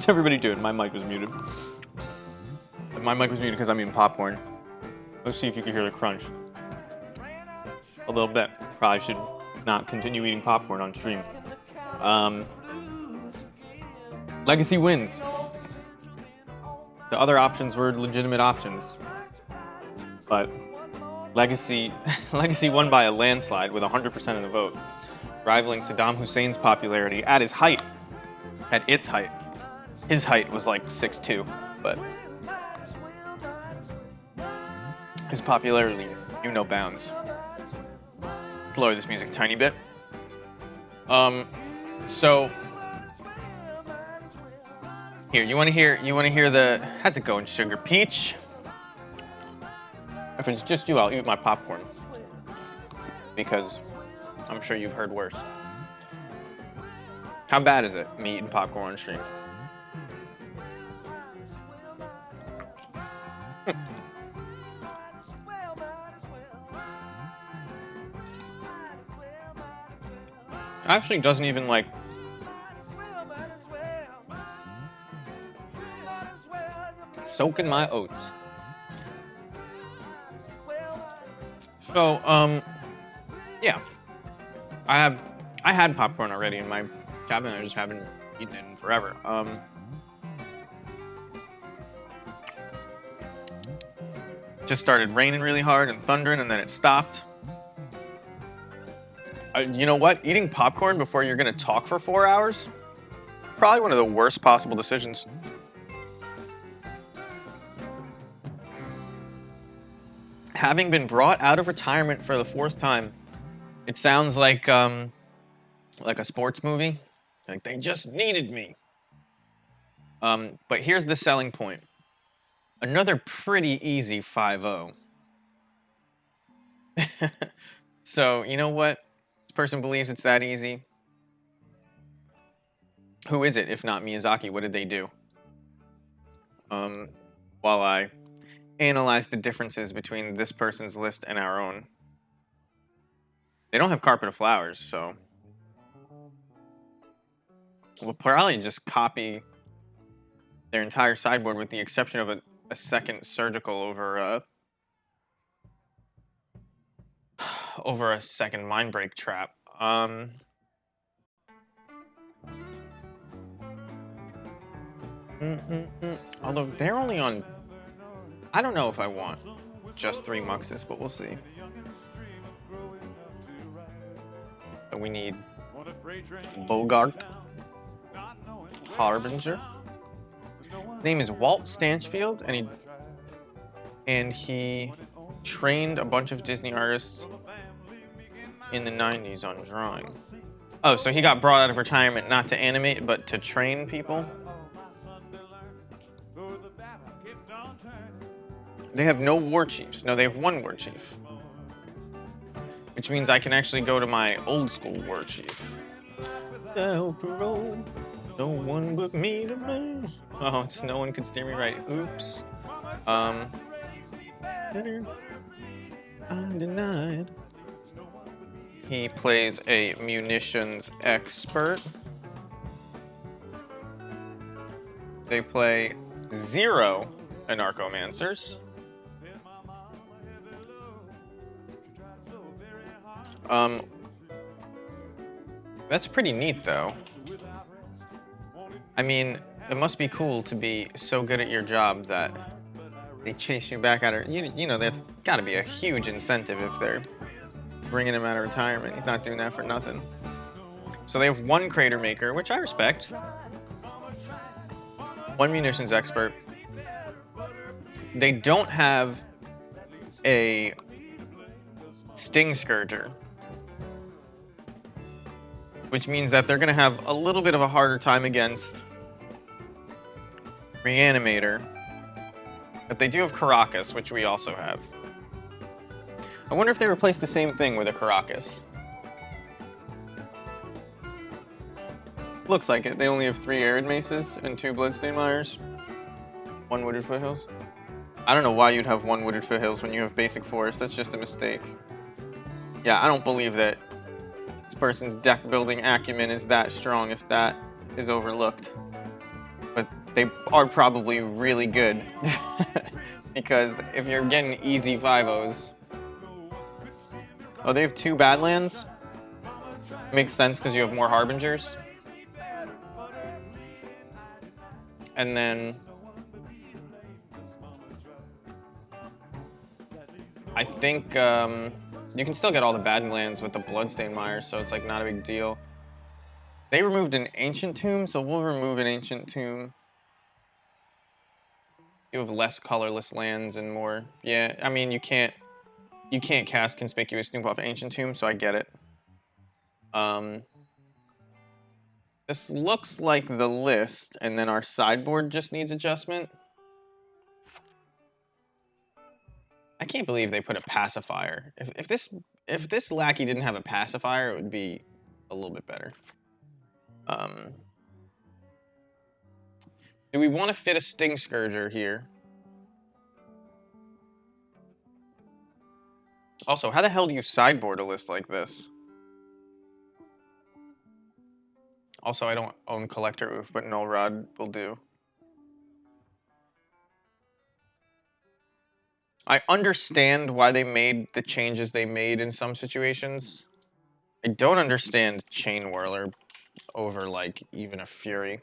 How's everybody doing? My mic was muted. My mic was muted because I'm eating popcorn. Let's see if you can hear the crunch. A little bit. Probably should not continue eating popcorn on stream. Legacy wins. The other options were legitimate options. But Legacy won by a landslide with 100% of the vote, rivaling Saddam Hussein's popularity at his height. At its height. His height was like 6'2", but his popularity knew no bounds. Let's lower this music a tiny bit. So here, you want to hear the, how's it going, Sugar Peach? If it's just you, I'll eat my popcorn because I'm sure you've heard worse. How bad is it, me eating popcorn on stream? Actually doesn't even like soak in my oats. So yeah, I had popcorn already in my cabinet. I just haven't eaten it in forever. Just started raining really hard and thundering, and then it stopped. You know what? Eating popcorn before you're gonna talk for 4 hours? Probably one of the worst possible decisions. Having been brought out of retirement for the 4th time, it sounds like a sports movie. Like they just needed me. But here's the selling point. Another pretty easy 5-0. So, you know what? This person believes it's that easy. Who is it, if not Miyazaki? What did they do? While I analyze the differences between this person's list and our own. They don't have Carpet of Flowers, so we'll probably just copy their entire sideboard with the exception of a second surgical over a second Mindbreak trap. Although they're only on, I don't know if I want just 3 Muxus, but we'll see. So we need Bogart, Harbinger. His name is Walt Stanchfield, and he trained a bunch of Disney artists in the 90s on drawing. Oh, so he got brought out of retirement not to animate, but to train people? They have no war chiefs. No, they have 1 war chief. Which means I can actually go to my old school war chief. No parole, no one but me to me. Oh, it's no one could steer me right. Oops. I'm denied. He plays a munitions expert. They play 0 anarchomancers. That's pretty neat, though. I mean, it must be cool to be so good at your job that they chase you back out of... You know, that's got to be a huge incentive if they're bringing him out of retirement. He's not doing that for nothing. So they have one crater maker, which I respect. One munitions expert. They don't have a sting scourger, which means that they're going to have a little bit of a harder time against Reanimator. But they do have Caracas, which we also have. I wonder if they replaced the same thing with a Caracas. Looks like it. They only have 3 Arid Maces and 2 Bloodstained Mires. 1 Wooded Foothills. I don't know why you'd have 1 Wooded Foothills when you have Basic Forest. That's just a mistake. Yeah, I don't believe that this person's deck building acumen is that strong if that is overlooked. But they are probably really good. Because if you're getting easy 5-0s... Oh, they have 2 Badlands? Makes sense because you have more Harbingers. And then... I think you can still get all the Badlands with the Bloodstained Mire, so it's like not a big deal. They removed an Ancient Tomb, so we'll remove an Ancient Tomb. You have less colorless lands and more. Yeah, I mean you can't cast Conspicuous Snoop off Ancient Tomb, so I get it. This looks like the list, and then our sideboard just needs adjustment. I can't believe they put a pacifier. If this lackey didn't have a pacifier, it would be a little bit better. Do we want to fit a Sting Scourger here? Also, how the hell do you sideboard a list like this? Also, I don't own Collector Oof, but Null Rod will do. I understand why they made the changes they made in some situations. I don't understand Chain Whirler over, like, even a Fury.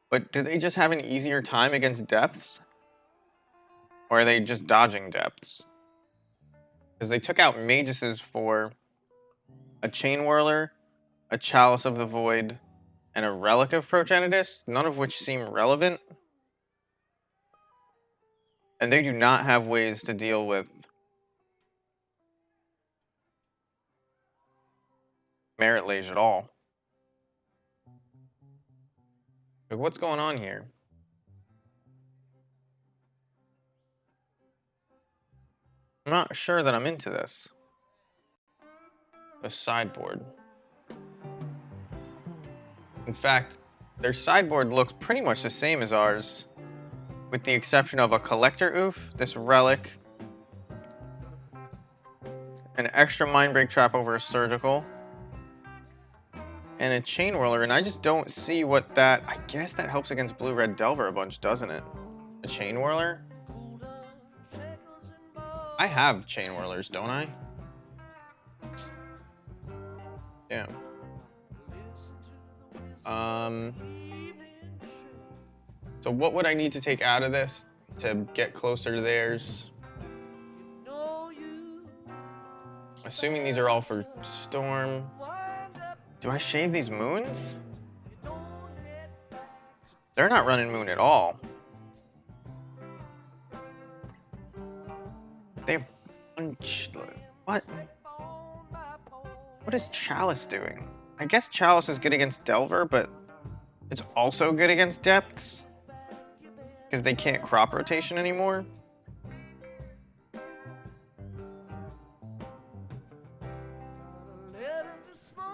But do they just have an easier time against depths? Or are they just dodging depths? Because they took out Maguses for a Chain Whirler, a Chalice of the Void, and a Relic of Progenitus, none of which seem relevant. And they do not have ways to deal with Merit Lage at all. Like, what's going on here? I'm not sure that I'm into this. The sideboard. In fact, their sideboard looks pretty much the same as ours, with the exception of a Collector Oof, this Relic, an extra Mindbreak Trap over a Surgical, and a Chain Whirler, and I just don't see what that... I guess that helps against Blue-Red Delver a bunch, doesn't it? A Chain Whirler? I have Chain Whirlers, don't I? Yeah. So what would I need to take out of this to get closer to theirs? Assuming these are all for Storm. Do I shave these moons? They're not running moon at all. They have what? What is Chalice doing? I guess Chalice is good against Delver, but it's also good against Depths. Because they can't crop rotation anymore.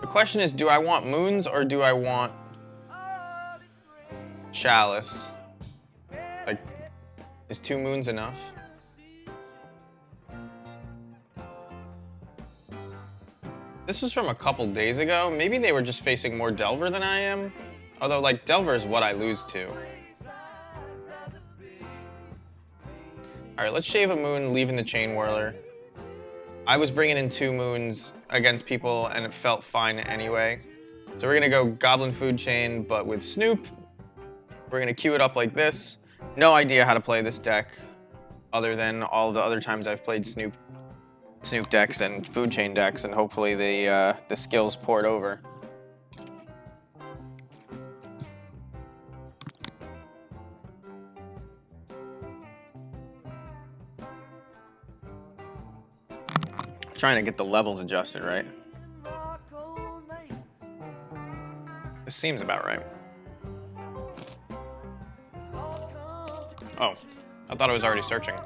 The question is, do I want moons or do I want Chalice? Like, is 2 moons enough? This was from a couple days ago. Maybe they were just facing more Delver than I am. Although, like, Delver is what I lose to. Alright, let's shave a moon, leaving the Chain Whirler. I was bringing in 2 moons against people, and it felt fine anyway. So we're gonna go Goblin Food Chain, but with Snoop. We're gonna queue it up like this. No idea how to play this deck, other than all the other times I've played Snoop decks and Food Chain decks, and hopefully the skills poured over. Trying to get the levels adjusted, right? This seems about right. Oh, I thought I was already searching.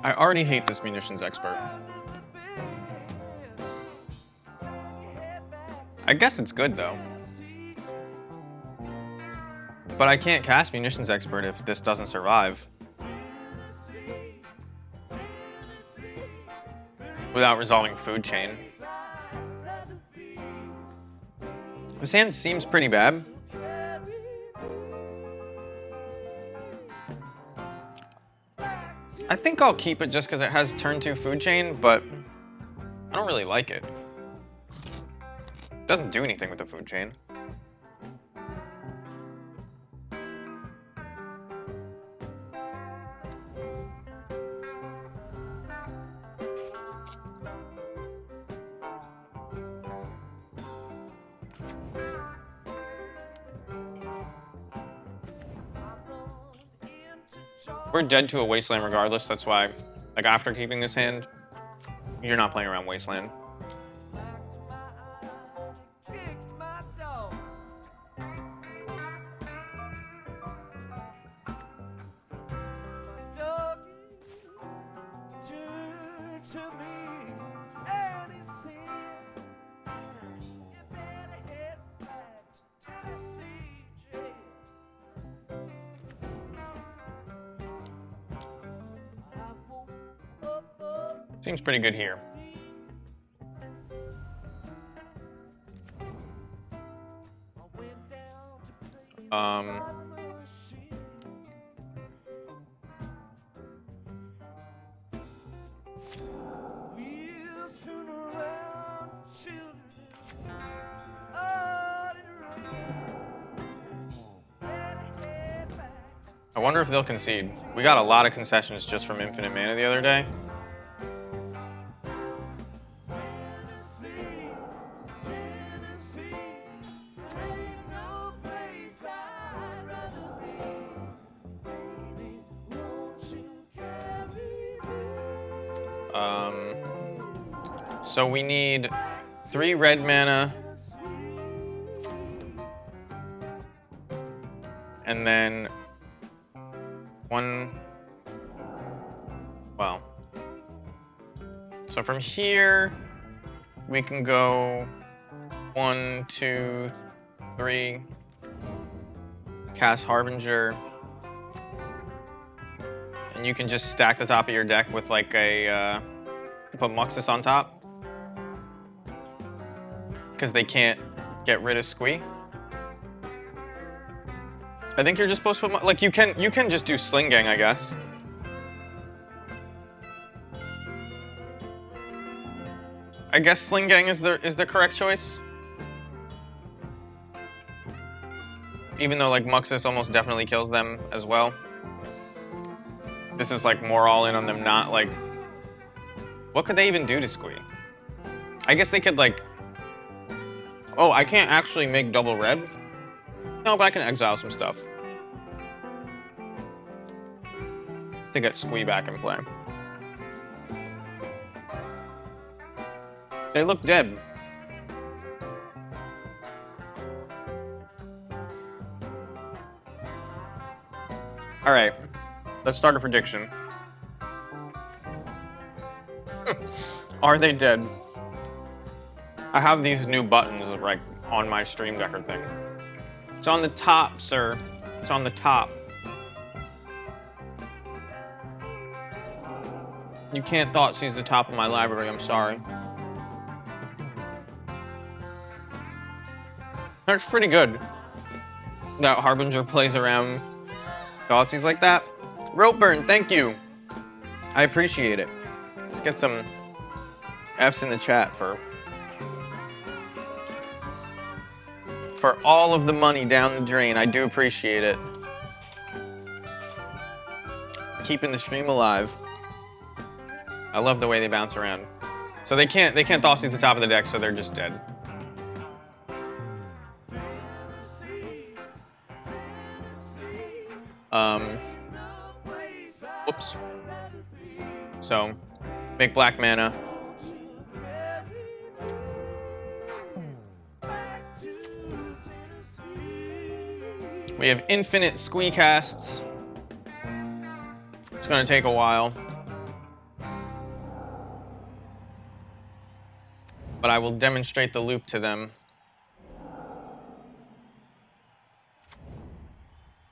I already hate this munitions expert. I guess it's good though. But I can't cast munitions expert if this doesn't survive. Without resolving Food Chain. This hand seems pretty bad. I think I'll keep it just because it has turn 2 Food Chain, but I don't really like it. It doesn't do anything with the Food Chain. We're dead to a Wasteland regardless, that's why, like, after keeping this hand, you're not playing around Wasteland. Seems pretty good here. I wonder if they'll concede. We got a lot of concessions just from Infinite Mana the other day. So we need 3 red mana, and then 1, well, so from here we can go 1, 2, 3, cast Harbinger, and you can just stack the top of your deck with like a, put Muxus on top. Because they can't get rid of Squee. I think you're just supposed to put, like, you can just do Sling Gang, I guess. I guess Sling Gang is the correct choice. Even though, like, Muxus almost definitely kills them as well. This is, like, more all in on them not, like... What could they even do to Squee? I guess they could, like... Oh, I can't actually make double red? No, but I can exile some stuff. To get Squee back in play. They look dead. All right, let's start a prediction. Are they dead? I have these new buttons like on my Stream Decker thing. It's on the top, sir. It's on the top. You can't Thoughtseize the top of my library, I'm sorry. That's pretty good. That Harbinger plays around Thoughtseize like that. Ropeburn, thank you. I appreciate it. Let's get some F's in the chat for all of the money down the drain. I do appreciate it. Keeping the stream alive. I love the way they bounce around. So they can't Thoughtseize the top of the deck, so they're just dead. Whoops. So, make black mana. We have infinite squee casts. It's gonna take a while. But I will demonstrate the loop to them.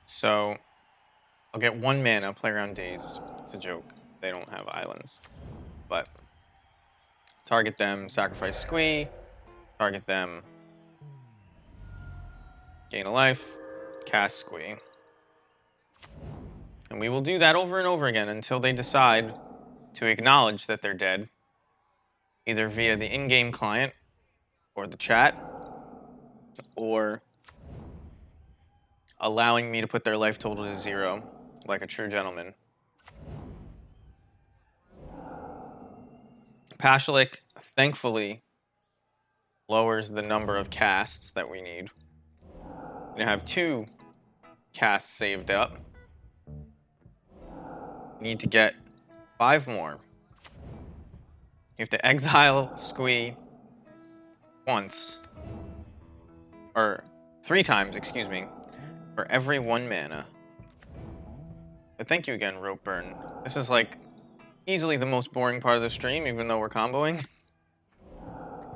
So, I'll get 1 mana, play around days. It's a joke. They don't have islands. But, target them, sacrifice squee. Target them, gain a life, cast squee. And we will do that over and over again until they decide to acknowledge that they're dead, either via the in-game client or the chat, or allowing me to put their life total to 0, like a true gentleman. Pashalik, thankfully, lowers the number of casts that we need. We now have 2 casts saved up. We need to get 5 more. You have to exile squee once, or 3 times, excuse me, for every 1 mana. But thank you again, Ropeburn. This is like easily the most boring part of the stream, even though we're comboing.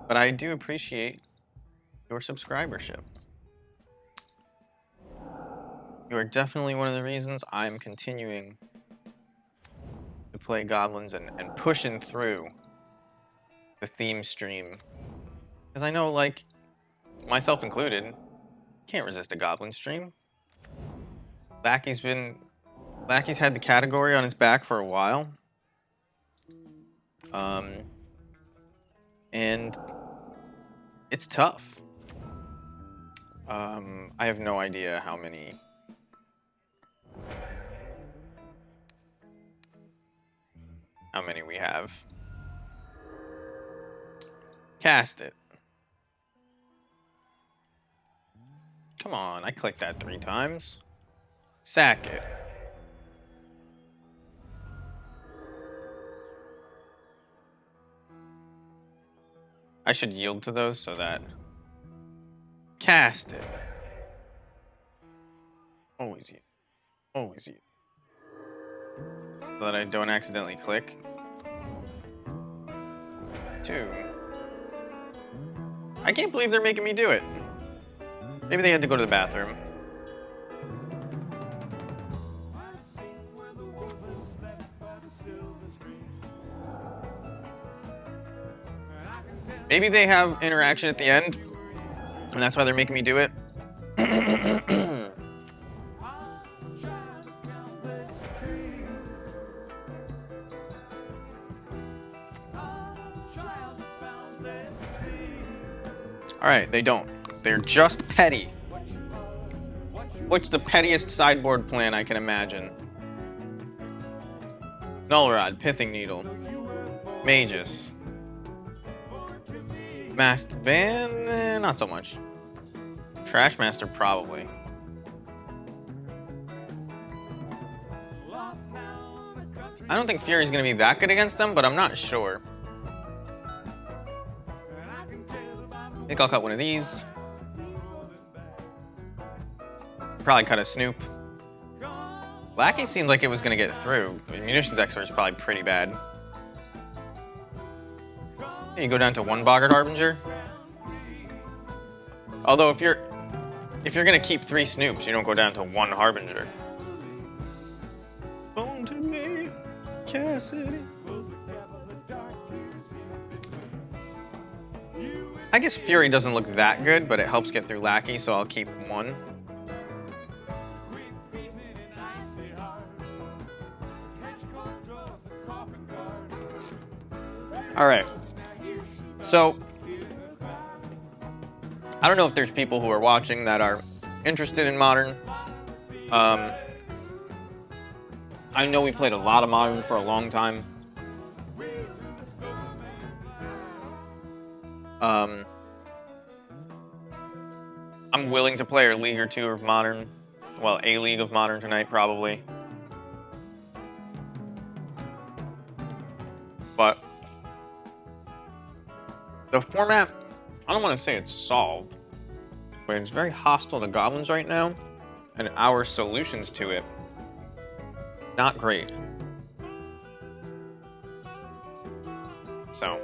But I do appreciate your subscribership. You are definitely one of the reasons I'm continuing to play goblins and pushing through the theme stream. Because I know, like, myself included, can't resist a goblin stream. Blacky's had the category on his back for a while. And it's tough. I have no idea how many we have. Cast it. Come on, I clicked that 3 times. Sack it. I should yield to those so that... Cast it. Always you. Always you. So that I don't accidentally click. 2. I can't believe they're making me do it. Maybe they had to go to the bathroom. Maybe they have interaction at the end, and that's why they're making me do it. All right, they don't. They're just petty. What's the pettiest sideboard plan I can imagine? Null Rod, Pithing Needle, Magus. Masked Van, not so much. Trash Master, probably. I don't think Fury's gonna be that good against them, but I'm not sure. I think I'll cut one of these. Probably cut a Snoop. Lackey seemed like it was going to get through. Munitions expert is probably pretty bad. You go down to 1 Boggart Harbinger. Although if you're going to keep 3 Snoops, you don't go down to 1 Harbinger. Phone to me, Cassidy. I guess Fury doesn't look that good, but it helps get through Lackey, so I'll keep 1. All right. So, I don't know if there's people who are watching that are interested in Modern. I know we played a lot of Modern for a long time. I'm willing to play a league or 2 of Modern. Well, a league of Modern tonight, probably. But the format, I don't want to say it's solved, but it's very hostile to goblins right now, and our solutions to it, not great. So,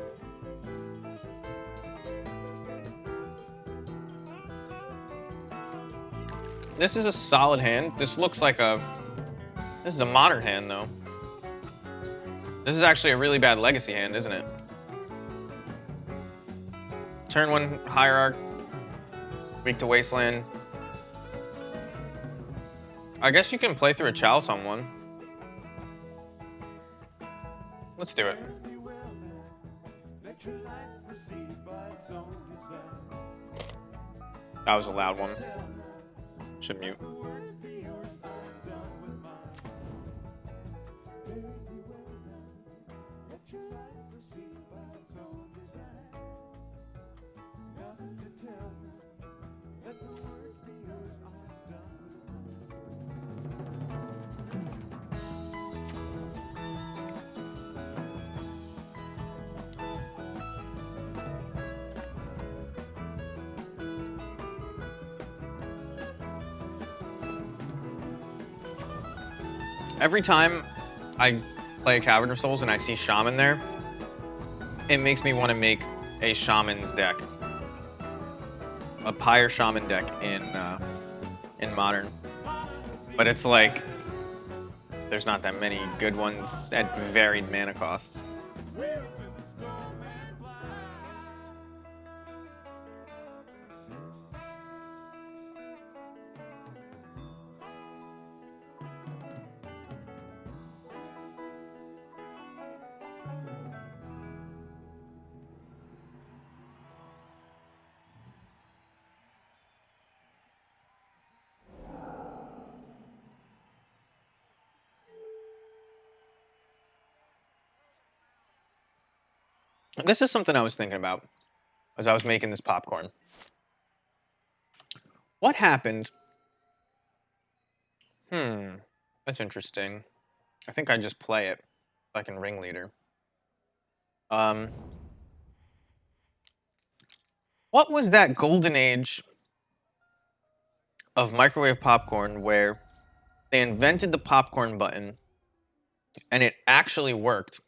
this is a solid hand. This looks like this is a Modern hand, though. This is actually a really bad Legacy hand, isn't it? Turn 1 Hierarch, weak to Wasteland. I guess you can play through a Chalice on 1. Let's do it. That was a loud one. Should mute. Every time I play a Cavern of Souls and I see Shaman there, it makes me want to make a Shaman's deck. A Pyre Shaman deck in Modern. But it's like, there's not that many good ones at varied mana costs. This is something I was thinking about as I was making this popcorn. What happened? That's interesting. I think I just play it like in Ringleader. What was that golden age of microwave popcorn where they invented the popcorn button and it actually worked?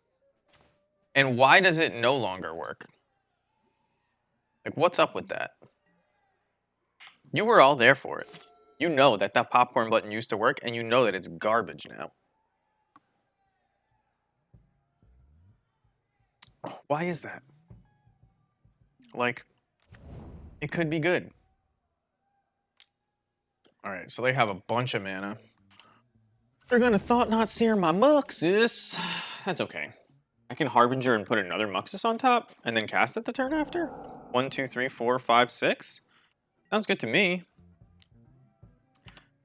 And why does it no longer work? Like, what's up with that? You were all there for it. You know that that popcorn button used to work, and you know that it's garbage now. Why is that? Like, it could be good. All right, so they have a bunch of mana. They're gonna Thought Not Sear my Muxus. That's okay. I can Harbinger and put another Muxus on top, and then cast it the turn after? 1, 2, 3, 4, 5, 6? Sounds good to me.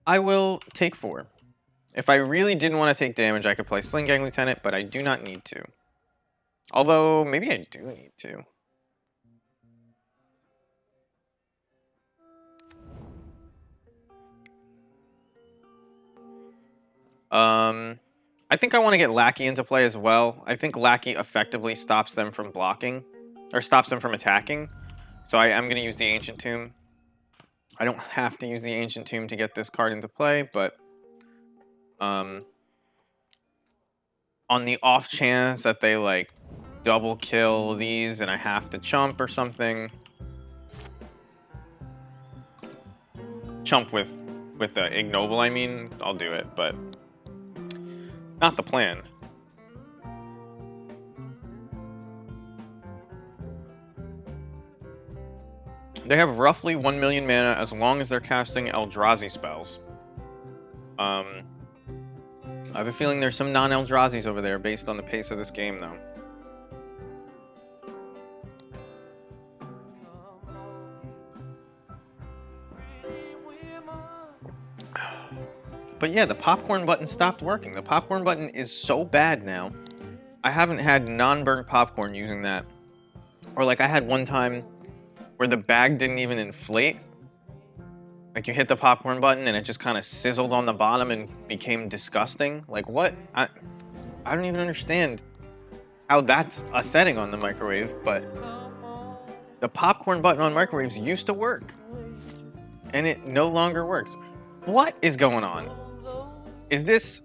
I will take 4. If I really didn't want to take damage, I could play Sling Gang Lieutenant, but I do not need to. Although, maybe I do need to. I think I want to get Lackey into play as well. I think Lackey effectively stops them from blocking, or stops them from attacking. So I am going to use the Ancient Tomb. I don't have to use the Ancient Tomb to get this card into play, but On the off chance that they like double kill these and I have to chump or something. Chump with the ignoble, I mean, I'll do it, but not the plan. They have roughly 1 million mana as long as they're casting Eldrazi spells. I have a feeling there's some non-Eldrazi's over there based on the pace of this game, though. But yeah, the popcorn button stopped working. The popcorn button is so bad now. I haven't had non-burnt popcorn using that. Or like I had one time where the bag didn't even inflate. Like you hit the popcorn button and it just kind of sizzled on the bottom and became disgusting. Like what? I don't even understand how that's a setting on the microwave, but the popcorn button on microwaves used to work and it no longer works. What is going on? Is this...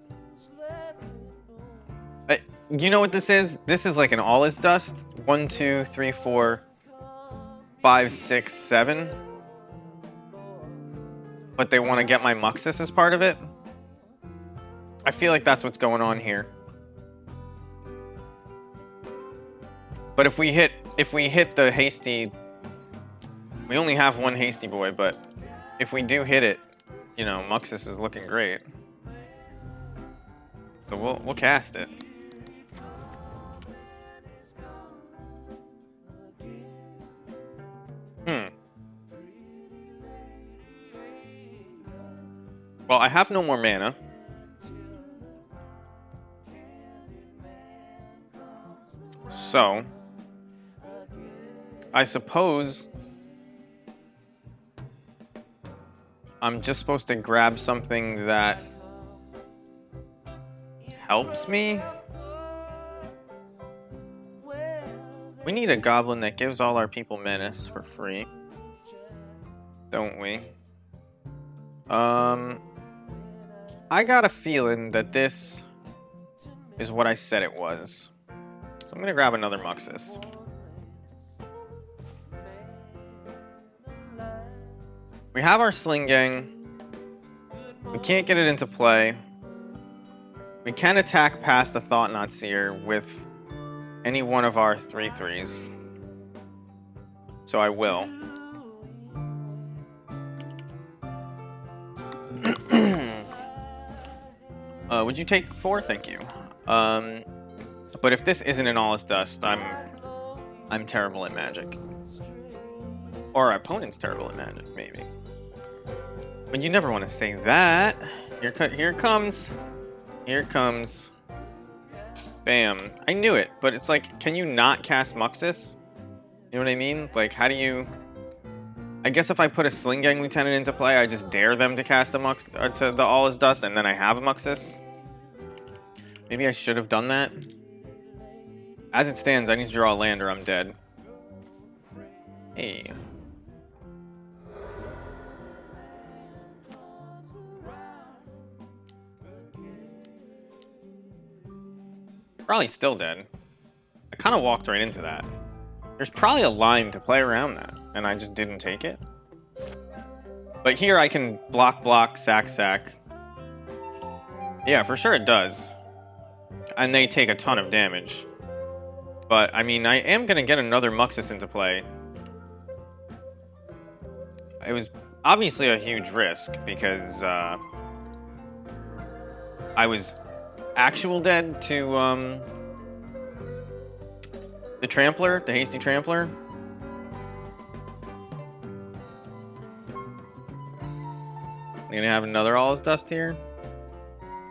you know what this is? This is like an all is dust. 1, 2, 3, 4, 5, 6, 7. But they want to get my Muxus as part of it. I feel like that's what's going on here. But if we hit the hasty, we only have one hasty boy, but if we do hit it, you know, Muxus is looking great. So we'll cast it. Well, I have no more mana. So, I suppose I'm just supposed to grab something that helps me. We need a goblin that gives all our people menace for free, don't we? I got a feeling that this is what I said it was. So I'm gonna grab another Muxus. We have our Sling Gang. We can't get it into play. We can attack past the Thought-Knot Seer with any one of our 3/3s. So I will. Would you take 4? Thank you. But if this isn't an All is Dust, I'm terrible at Magic. Or our opponent's terrible at Magic, maybe. But you never want to say that. Here it comes. Here it comes. Bam. I knew it, but it's like, can you not cast Muxus? You know what I mean? Like, how do you... I guess if I put a Sling Gang Lieutenant into play, I just dare them to cast to the All is Dust, and then I have a Muxus. Maybe I should have done that. As it stands, I need to draw a land or I'm dead. Hey. Probably still dead. I kind of walked right into that. There's probably a line to play around that, and I just didn't take it. But here I can block, sack. Yeah, for sure it does. And they take a ton of damage. But, I mean, I am going to get another Muxus into play. It was obviously a huge risk, because I was actual dead to the Trampler, the Hasty Trampler. I'm gonna have another All is Dust here.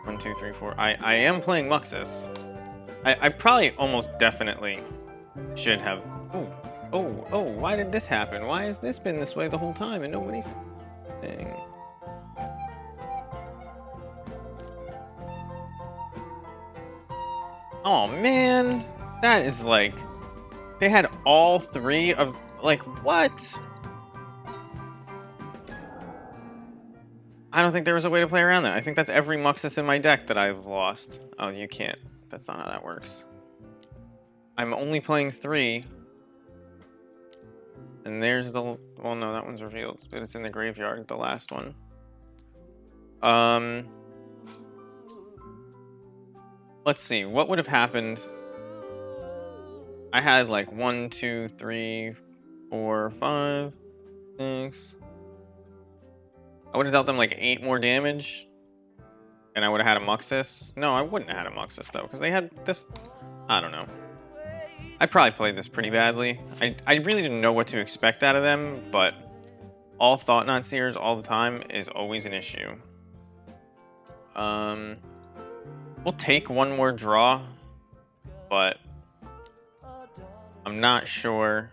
1, 2, 3, 4. I am playing Muxus. I probably almost definitely should have. Oh, why did this happen? Why has this been this way the whole time and nobody's saying? Oh man, that is like, they had all 3 of, like, what? I don't think there was a way to play around that. I think that's every Muxus in my deck that I've lost. Oh, you can't. That's not how that works. I'm only playing 3. And there's the... Well, no, that one's revealed. But it's in the graveyard, the last one. Let's see. What would have happened? I had like 1, 2, 3, 4, 5, 6... I would have dealt them like 8 more damage, and I would have had a Muxus. No, I wouldn't have had a Muxus though, because they had this. I don't know. I probably played this pretty badly. I really didn't know what to expect out of them, but all Thought Knot Seers all the time is always an issue. We'll take one more draw, but I'm not sure.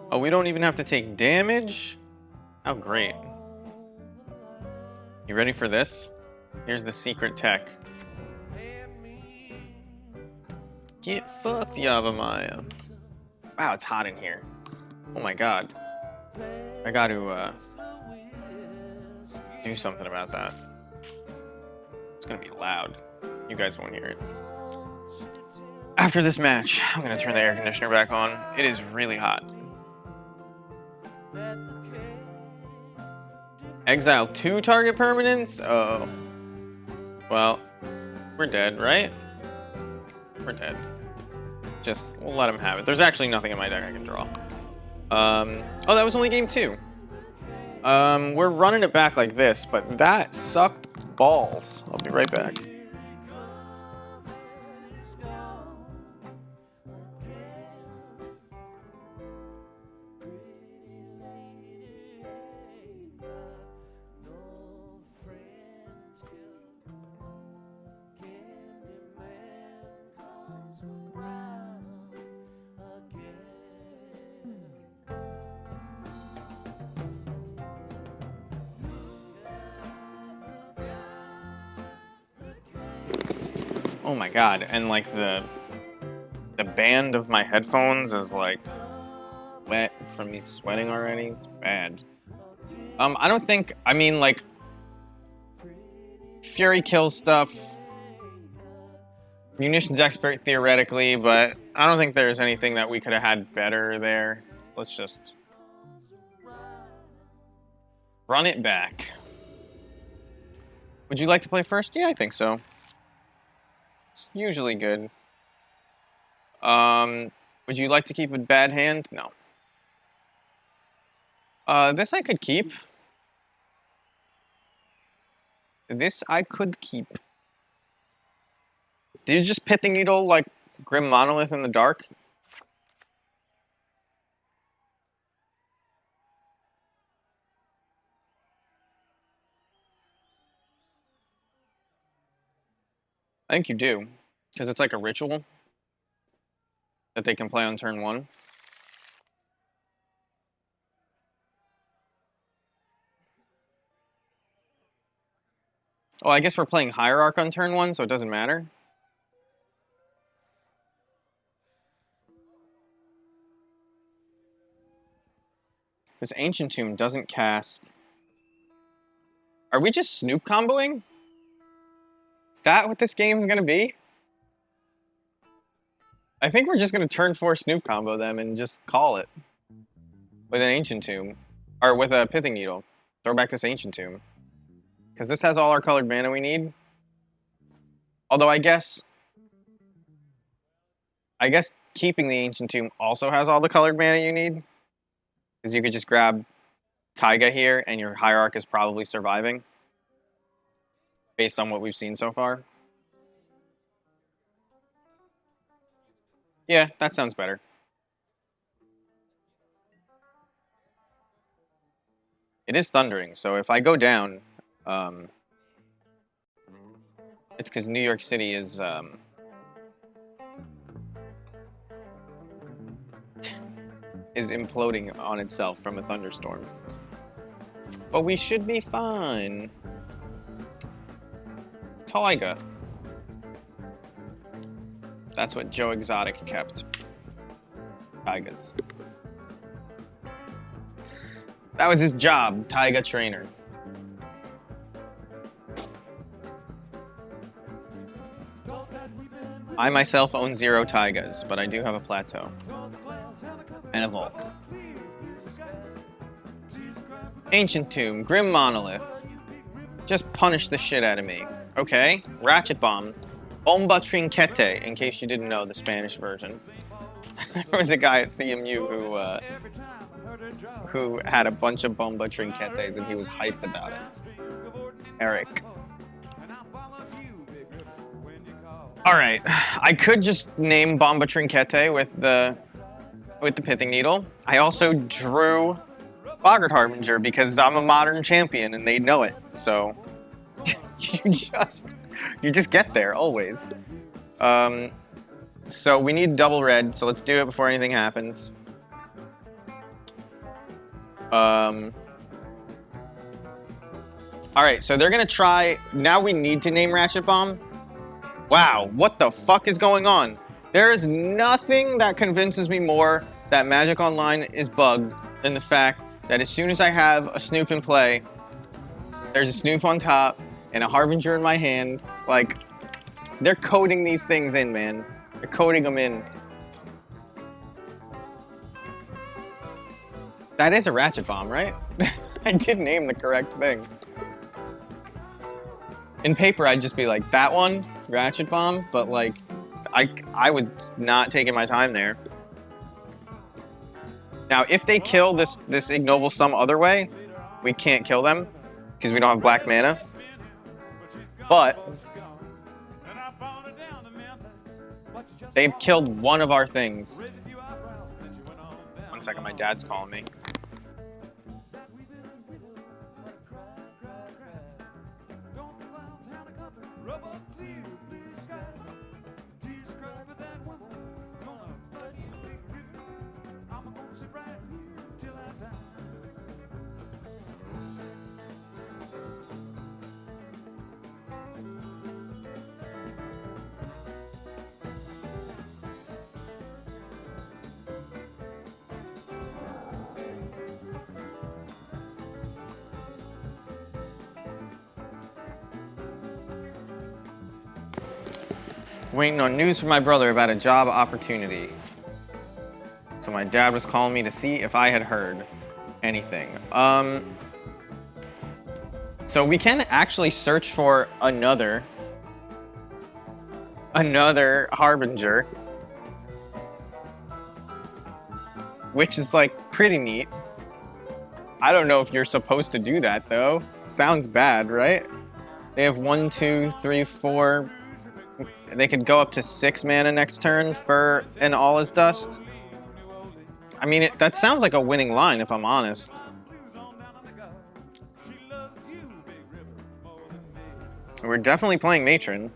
Oh, we don't even have to take damage? How great. You ready for this? Here's the secret tech. Get fucked, Yavimaya. Wow, it's hot in here. Oh my god. I got to do something about that. It's gonna be loud. You guys won't hear it. After this match, I'm gonna turn the air conditioner back on. It is really hot. Exile 2 target permanents? Oh. Well, we're dead, right? We're dead. Just, we'll let him have it. There's actually nothing in my deck I can draw. Oh, that was only game 2. We're running it back like this, but that sucked balls. I'll be right back. Oh my god, and like the band of my headphones is like wet from me sweating already. It's bad. I don't think, I mean, like, Fury kills stuff, Munitions Expert theoretically, but I don't think there's anything that we could have had better there. Let's just run it back. Would you like to play first? Yeah, I think so. It's usually good. Would you like to keep a bad hand? No. This I could keep. This I could keep. Did you just Pithing Needle like Grim Monolith in the dark? I think you do, because it's like a ritual that they can play on turn 1. Oh, I guess we're playing Hierarch on turn 1, so it doesn't matter. This Ancient Tomb doesn't cast... Are we just Snoop comboing? Is that what this game's gonna be? I think we're just gonna turn 4 Snoop combo them and just call it. With an Ancient Tomb. Or with a Pithing Needle. Throw back this Ancient Tomb. Because this has all our colored mana we need. Although I guess keeping the Ancient Tomb also has all the colored mana you need. Because you could just grab Taiga here and your Hierarch is probably surviving. Based on what we've seen so far. Yeah, that sounds better. It is thundering, so if I go down, it's because New York City is, is imploding on itself from a thunderstorm. But we should be fine. Taiga. That's what Joe Exotic kept. Taigas. That was his job, Taiga trainer. I myself own 0 taigas, but I do have a plateau. And a Volk. Ancient Tomb, Grim Monolith. Just punish the shit out of me. Okay, Ratchet Bomb. Bomba Trinquete, in case you didn't know the Spanish version. There was a guy at CMU who had a bunch of Bomba Trinquetes and he was hyped about it. Eric. Alright, I could just name Bomba Trinquete with the Pithing Needle. I also drew Boggart Harbinger because I'm a modern champion and they know it, so you just get there always. So we need double red, so let's do it before anything happens. Alright, so they're gonna try, now we need to name Ratchet Bomb. Wow, what the fuck is going on? There is nothing that convinces me more that Magic Online is bugged than the fact that as soon as I have a Snoop in play, there's a Snoop on top and a Harbinger in my hand. Like, they're coding these things in, man. They're coding them in. That is a Ratchet Bomb, right? I did name the correct thing. In paper, I'd just be like, that one, Ratchet Bomb, but like, I would not taking my time there. Now, if they kill this ignoble some other way, we can't kill them because we don't have black mana. But they've killed one of our things. One second, my dad's calling me. Waiting on news from my brother about a job opportunity. So my dad was calling me to see if I had heard anything. So we can actually search for another Harbinger, which is like pretty neat. I don't know if you're supposed to do that though. Sounds bad, right? They have 1, 2, 3, 4. They could go up to 6 mana next turn for an All Is Dust. I mean, that sounds like a winning line, if I'm honest. We're definitely playing Matron.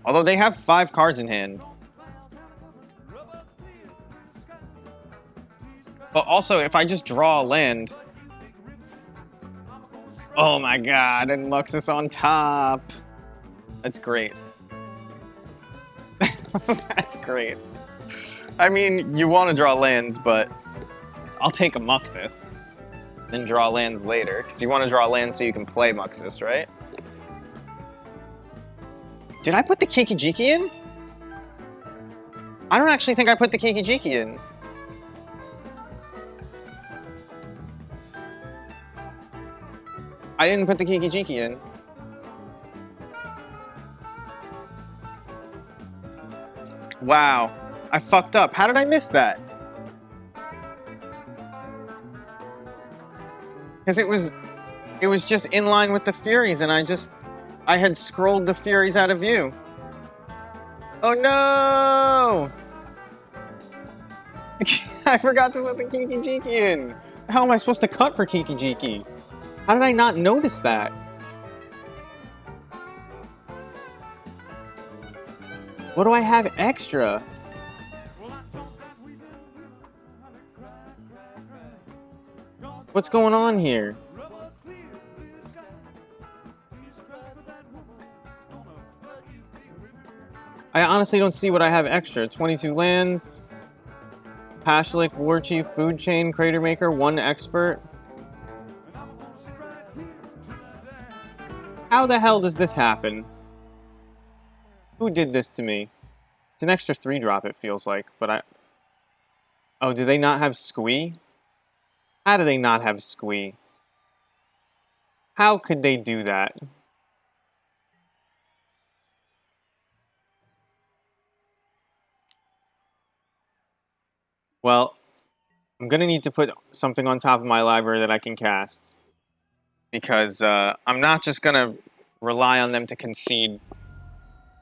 Although they have 5 cards in hand. But also, if I just draw a land... Oh my god, and Muxus on top. That's great. That's great. I mean, you want to draw lands, but I'll take a Muxus, then draw lands later, because you want to draw lands so you can play Muxus, right? Did I put the Kiki-Jiki in? I don't actually think I put the Kiki-Jiki in. I didn't put the Kiki-Jiki in. Wow, I fucked up. How did I miss that? Because it was just in line with the Furies and I had scrolled the Furies out of view. Oh no! I forgot to put the Kiki-Jiki in. How am I supposed to cut for Kiki-Jiki? How did I not notice that? What do I have extra? What's going on here? I honestly don't see what I have extra. 22 lands, Pashlik, War Chief, Food Chain, Crater Maker, 1 Expert. How the hell does this happen? Who did this to me? It's an extra 3-drop, it feels like, but I... Oh, do they not have Squee? How do they not have Squee? How could they do that? Well, I'm gonna need to put something on top of my library that I can cast. Because I'm not just gonna rely on them to concede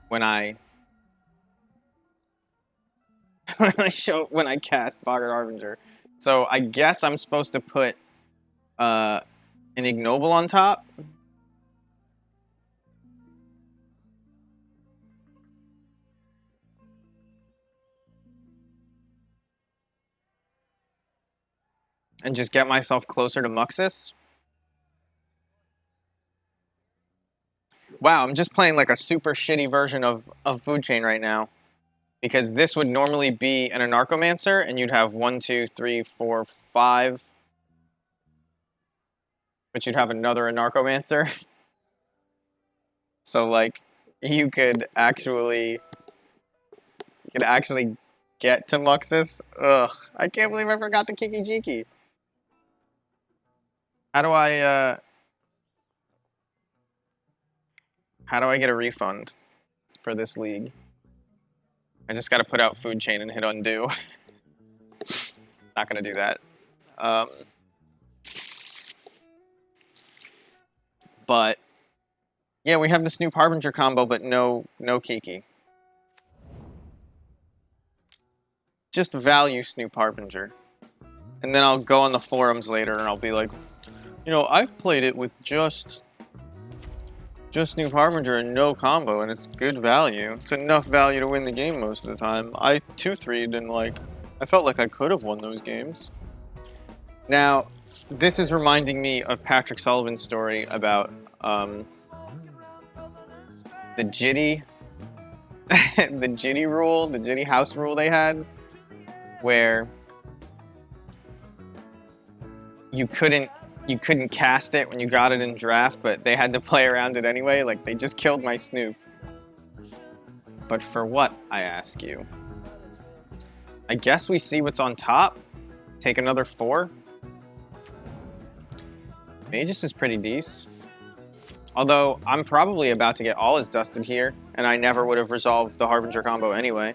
when I when I cast Boggart Harbinger. So I guess I'm supposed to put an Ignoble on top. And just get myself closer to Muxus. Wow, I'm just playing like a super shitty version of Food Chain right now. Because this would normally be an Anarchomancer, and you'd have 1, 2, 3, 4, 5. But you'd have another Anarchomancer. So like you could actually get to Muxus. Ugh. I can't believe I forgot the Kiki Jiki. How do I get a refund for this league? I just gotta put out Food Chain and hit undo. Not gonna do that. But yeah, we have the Snoop Harbinger combo, but no Kiki. Just value Snoop Harbinger. And then I'll go on the forums later and I'll be like, you know, I've played it with just Snoop Harbinger and no combo, and it's good value. It's enough value to win the game most of the time. I 2-3'd and like, I felt like I could have won those games. Now, this is reminding me of Patrick Sullivan's story about the Jitty, the Jitty rule, the Jitty house rule they had, where you couldn't cast it when you got it in draft, but they had to play around it anyway. Like, they just killed my Snoop. But for what, I ask you? I guess we see what's on top. Take another 4. Magus is pretty decent. Although, I'm probably about to get all his dusted here, and I never would have resolved the Harbinger combo anyway.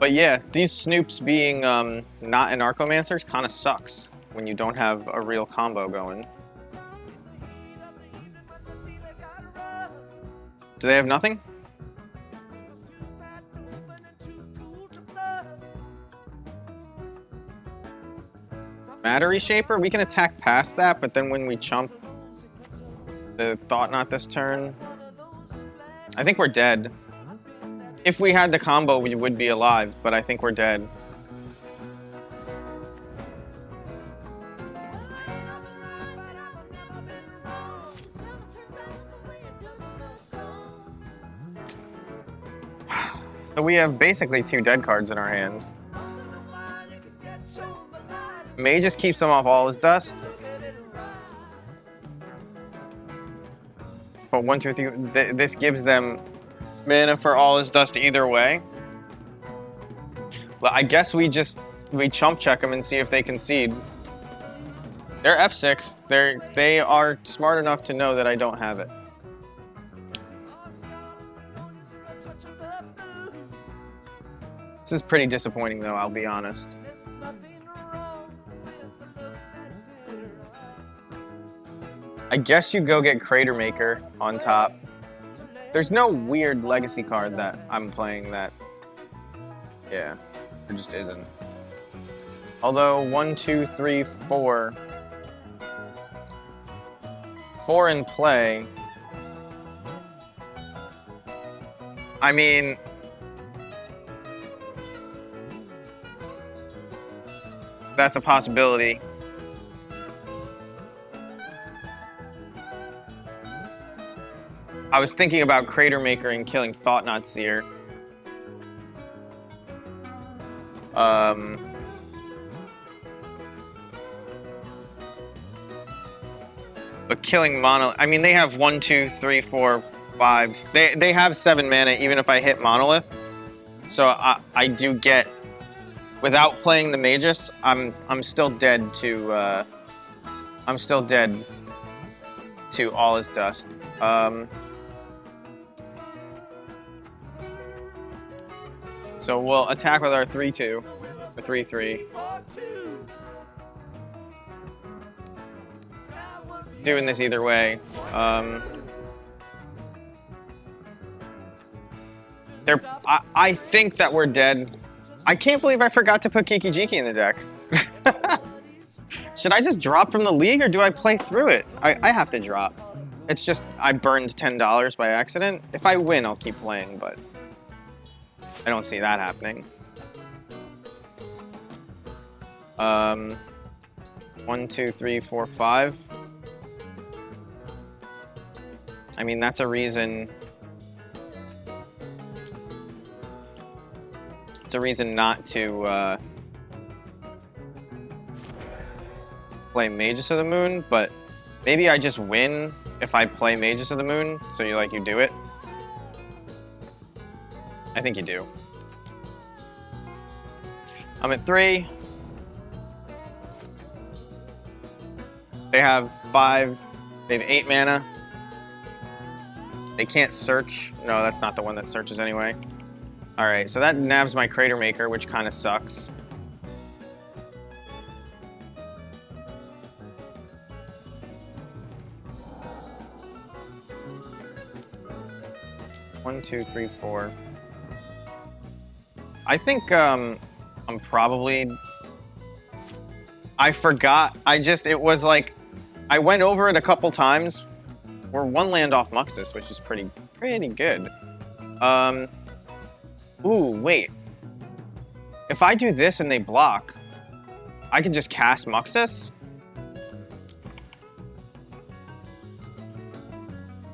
But yeah, these Snoops being not Anarchomancers kind of sucks when you don't have a real combo going. Do they have nothing? Matter Reshaper? We can attack past that, but then when we chump the Thought Knot this turn, I think we're dead. If we had the combo, we would be alive, but I think we're dead. So we have basically 2 dead cards in our hand. May just keeps them off all his dust. But 1, 2, 3, this gives them mana for all his dust either way. Well, I guess we chump check them and see if they concede. They're F6. They are smart enough to know that I don't have it. This is pretty disappointing though, I'll be honest. I guess you go get Crater Maker on top. There's no weird legacy card that I'm playing that... Yeah, there just isn't. Although, 1, 2, 3, 4... 4 in play... I mean... That's a possibility. I was thinking about Crater Maker and killing Thought Knot Seer. I But killing Monolith, I mean, they have 1, 2, 3, 4, 5. They have 7 mana even if I hit Monolith. So I do get, without playing the Magus, I'm still dead to All Is Dust. So we'll attack with our 3/2, or 3/3. Doing this either way. I think that we're dead. I can't believe I forgot to put Kiki Jiki in the deck. Should I just drop from the league or do I play through it? I have to drop. It's just I burned $10 by accident. If I win, I'll keep playing, but I don't see that happening. 1, 2, 3, 4, 5. I mean, that's a reason. It's a reason not to play Magus of the Moon, but maybe I just win if I play Magus of the Moon, so you do it. I think you do. I'm at 3. They have 5. They have 8 mana. They can't search. No, that's not the one that searches anyway. All right, so that nabs my Crater Maker, which kind of sucks. One, 2, 3, 4. I think I'm probably. I forgot. It was like I went over it a couple times. We're 1 land off Muxus, which is pretty good. Ooh, wait. If I do this and they block, I can just cast Muxus?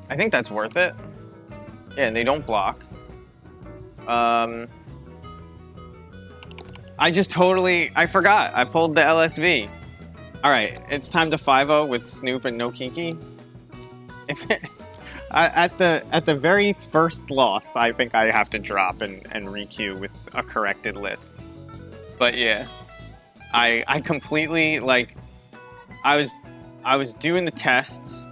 I think that's worth it. Yeah, and they don't block. I forgot. I pulled the LSV. All right, it's time to 5-0 with Snoop and no Kiki. At the very first loss, I think I have to drop and re-queue with a corrected list. But yeah, I completely I was doing the tests,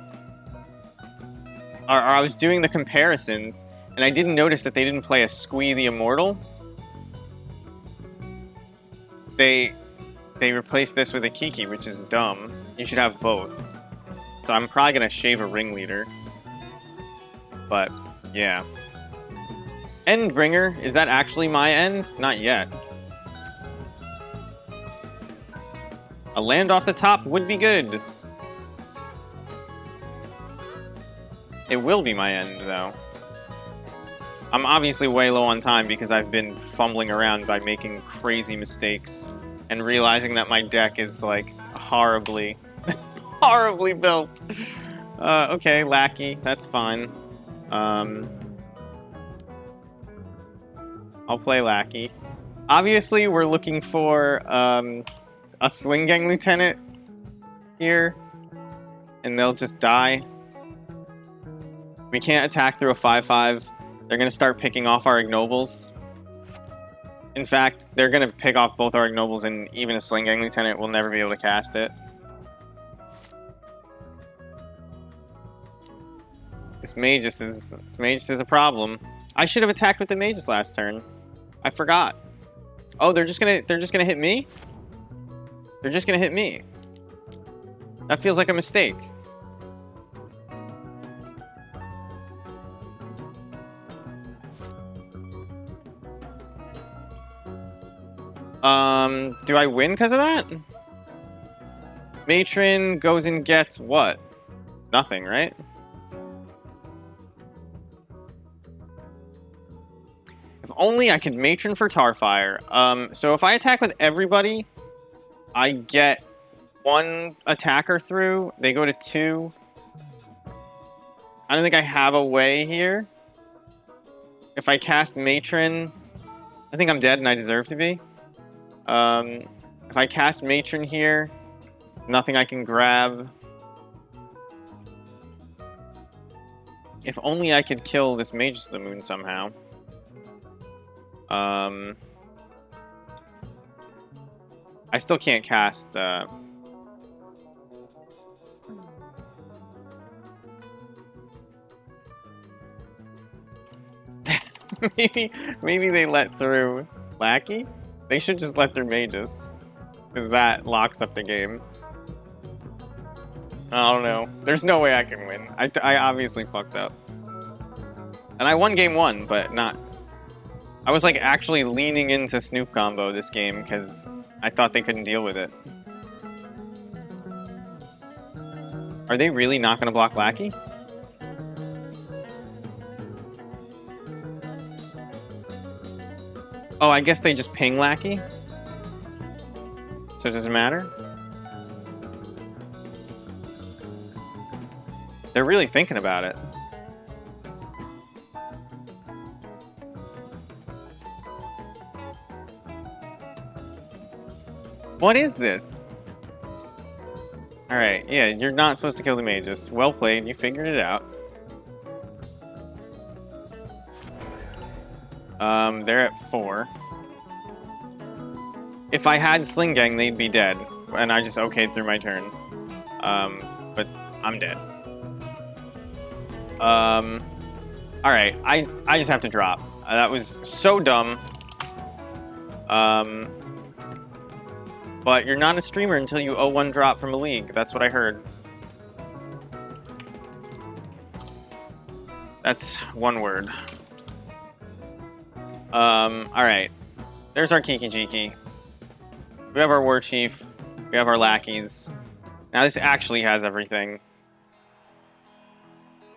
or I was doing the comparisons, and I didn't notice that they didn't play a Squee the Immortal. They replaced this with a Kiki, which is dumb. You should have both. So I'm probably gonna shave a Ringleader. But, yeah. Endbringer, is that actually my end? Not yet. A land off the top would be good. It will be my end, though. I'm obviously way low on time because I've been fumbling around by making crazy mistakes and realizing that my deck is, horribly, horribly built. Okay, Lackey, that's fine. I'll play Lackey. Obviously, we're looking for a Sling Gang Lieutenant here, and they'll just die. We can't attack through a 5/5. They're going to start picking off our Ignobles. In fact, they're going to pick off both our Ignobles, and even a Sling Gang Lieutenant will never be able to cast it. This Magus is a problem. I should have attacked with the Magus last turn. I forgot. Oh, they're just gonna hit me? They're just gonna hit me. That feels like a mistake. Do I win because of that? Matron goes and gets what? Nothing, right? If only I could Matron for Tarfire. So if I attack with everybody, I get 1 attacker through. They go to 2. I don't think I have a way here. If I cast Matron, I think I'm dead and I deserve to be. If I cast Matron here, nothing I can grab. If only I could kill this Magus of the Moon somehow. I still can't cast maybe they let through Lackey? They should just let through Magus, because that locks up the game. I don't know. There's no way I can win. I obviously fucked up. And I won game 1, but not... I was like actually leaning into Snoop combo this game because I thought they couldn't deal with it. Are they really not going to block Lackey? Oh, I guess they just ping Lackey? So it doesn't matter? They're really thinking about it. What is this? Alright, yeah, you're not supposed to kill the Magus. Well played, you figured it out. They're at 4. If I had Sling Gang, they'd be dead. And I just okayed through my turn. But I'm dead. Alright, I just have to drop. That was so dumb. But you're not a streamer until you owe 1 drop from a league. That's what I heard. That's 1 word. Alright. There's our Kiki Jiki. We have our War Chief. We have our lackeys. Now this actually has everything.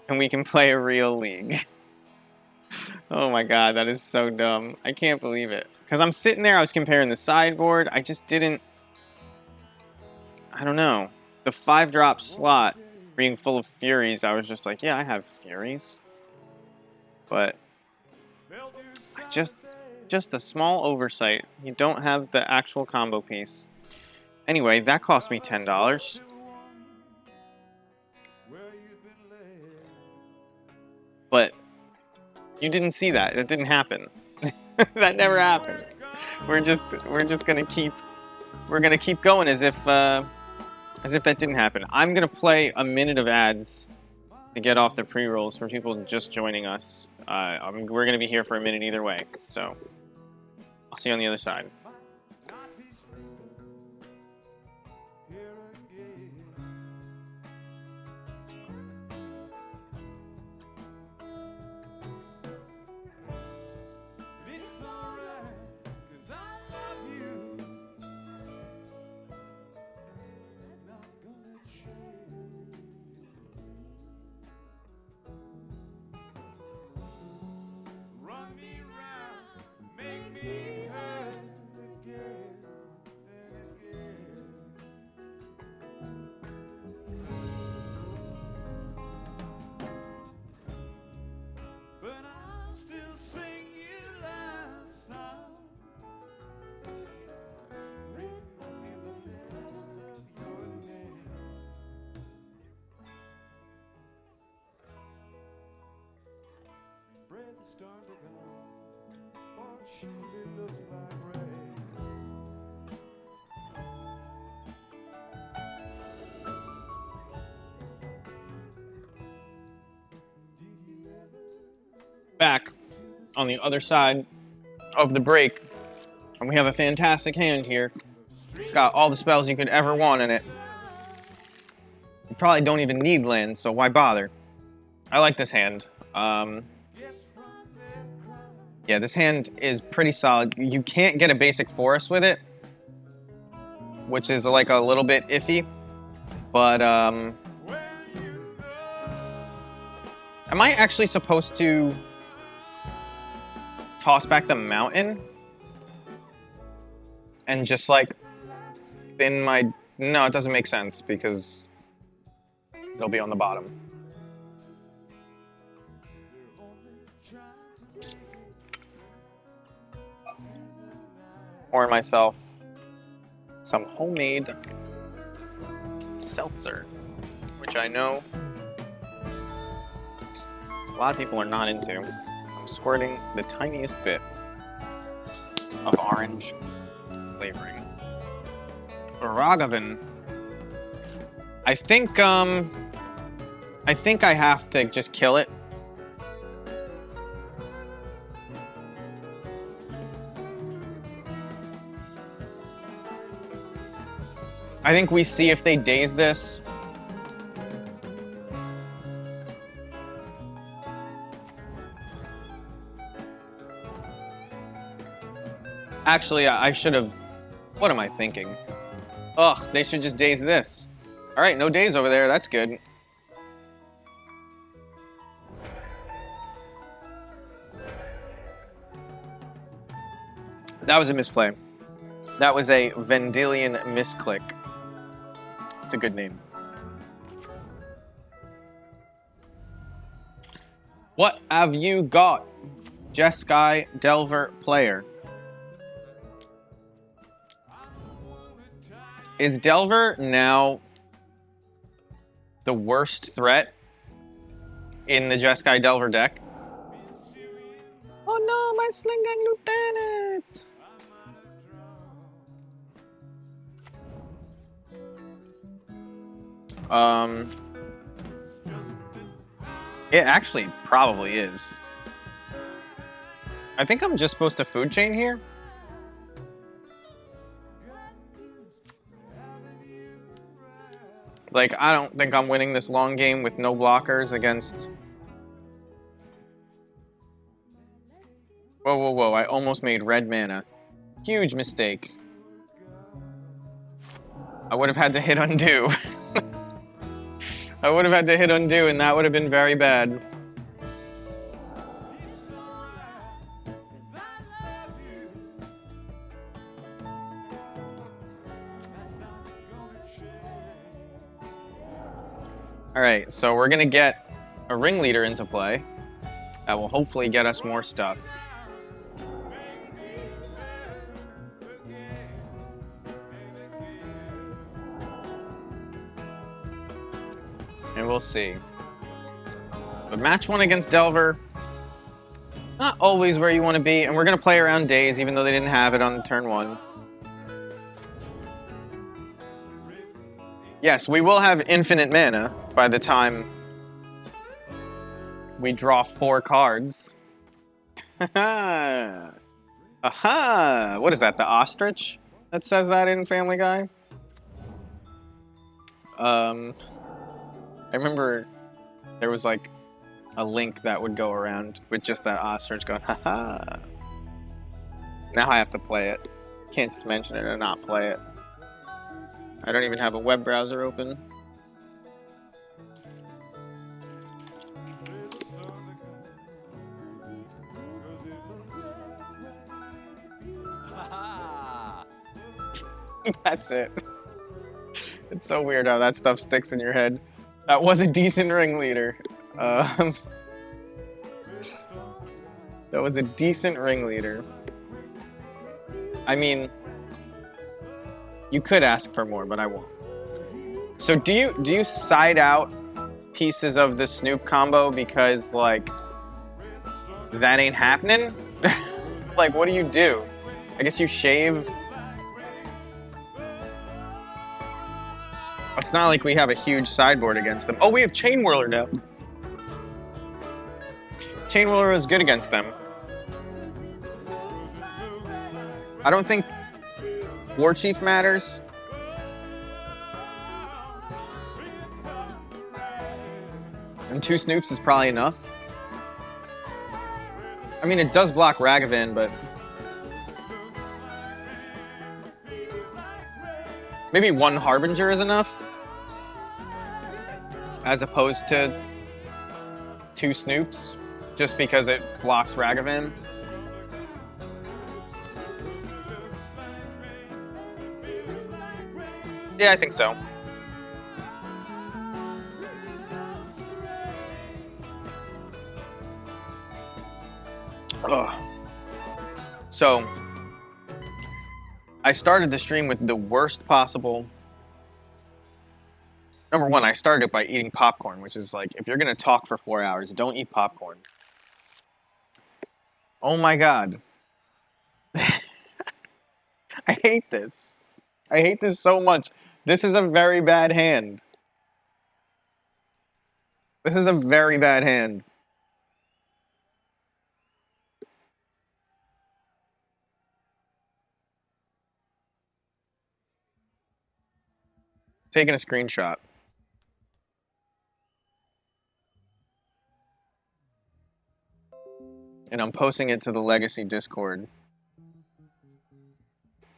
And we can play a real league. Oh my god, that is so dumb. I can't believe it. Because I'm sitting there, I was comparing the sideboard. I just didn't... I don't know. The 5-drop slot being full of Furies, I was just like, yeah, I have Furies. But... Just a small oversight. You don't have the actual combo piece. Anyway, that cost me $10. But you didn't see that. It didn't happen. That never happened. We're just gonna keep going as if that didn't happen. I'm gonna play a minute of ads to get off the pre-rolls for people just joining us. We're gonna be here for a minute either way, so I'll see you on the other side. Back on the other side of the break, and we have a fantastic hand here. It's got all the spells you could ever want in it. You probably don't even need lands, so why bother? I like this hand. Yeah, this hand is pretty solid. You can't get a basic forest with it, which is like a little bit iffy, but am I actually supposed to toss back the mountain and just like thin my... No, it doesn't make sense because it'll be on the bottom. Or myself. some homemade seltzer, which I know a lot of people are not into. I'm squirting the tiniest bit of orange flavoring. Ragavan. I think I have to just kill it. I think we see if they daze this. Actually, I should have... What am I thinking? Ugh, they should just daze this. All right, no daze over there. That's good. That was a misplay. That was a Vendilion misclick. It's a good name. What have you got, Jeskai Delver player? Is Delver now the worst threat in the Jeskai Delver deck? Oh no, my Slingang Lieutenant! It actually probably is. I think I'm just supposed to food chain here. Like, I don't think I'm winning this long game with no blockers against... Whoa, whoa, whoa, I almost made red mana. Huge mistake. I would have had to hit undo. I would have had to hit undo, and that would have been very bad. All right, so we're gonna get a ringleader into play. That will hopefully get us more stuff. And we'll see. But match one against Delver, not always where you want to be, and we're gonna play around days, even though they didn't have it on turn one. Yes, we will have infinite mana by the time we draw 4 cards. Aha! Aha! What is that, the ostrich that says that in Family Guy? I remember there was like a link that would go around with just that ostrich going, haha. Now I have to play it. Can't just mention it and not play it. I don't even have a web browser open. That's it. It's so weird how that stuff sticks in your head. That was a decent ringleader. That was a decent ringleader. I mean, you could ask for more, but I won't. So do you side out pieces of the Snoop combo because, like, that ain't happening? Like, what do? I guess you shave. It's not like we have a huge sideboard against them. Oh, we have Chain Whirler now. Chain Whirler is good against them. I don't think War Chief matters. And 2 Snoops is probably enough. I mean, it does block Ragavan, but... maybe 1 Harbinger is enough? As opposed to 2 Snoops, just because it blocks Ragavan. Yeah, I think so. Ugh. So, I started the stream with the worst possible. Number one, I started it by eating popcorn, which is like, if you're gonna talk for 4 hours, don't eat popcorn. Oh my god. I hate this. I hate this so much. This is a very bad hand. This is a very bad hand. Taking a screenshot. And I'm posting it to the Legacy Discord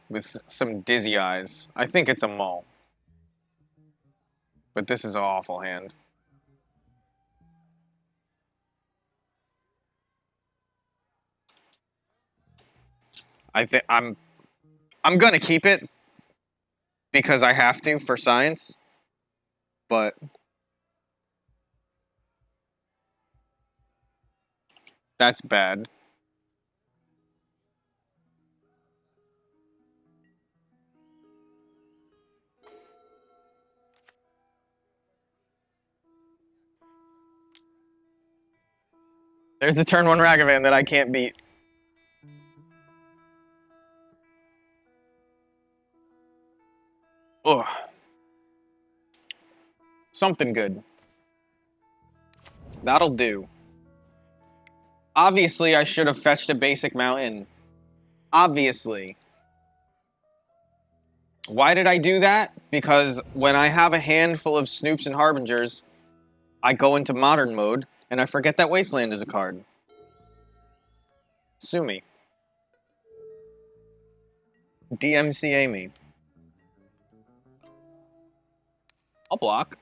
with some dizzy eyes. I think it's a mull. But this is an awful hand. I'm gonna keep it because I have to for science, but that's bad. There's the turn one Ragavan that I can't beat. Ugh. Something good. That'll do. Obviously, I should have fetched a basic mountain. Obviously. Why did I do that? Because when I have a handful of Snoops and Harbingers, I go into modern mode, and I forget that Wasteland is a card. Sue me. DMCA me. I'll block.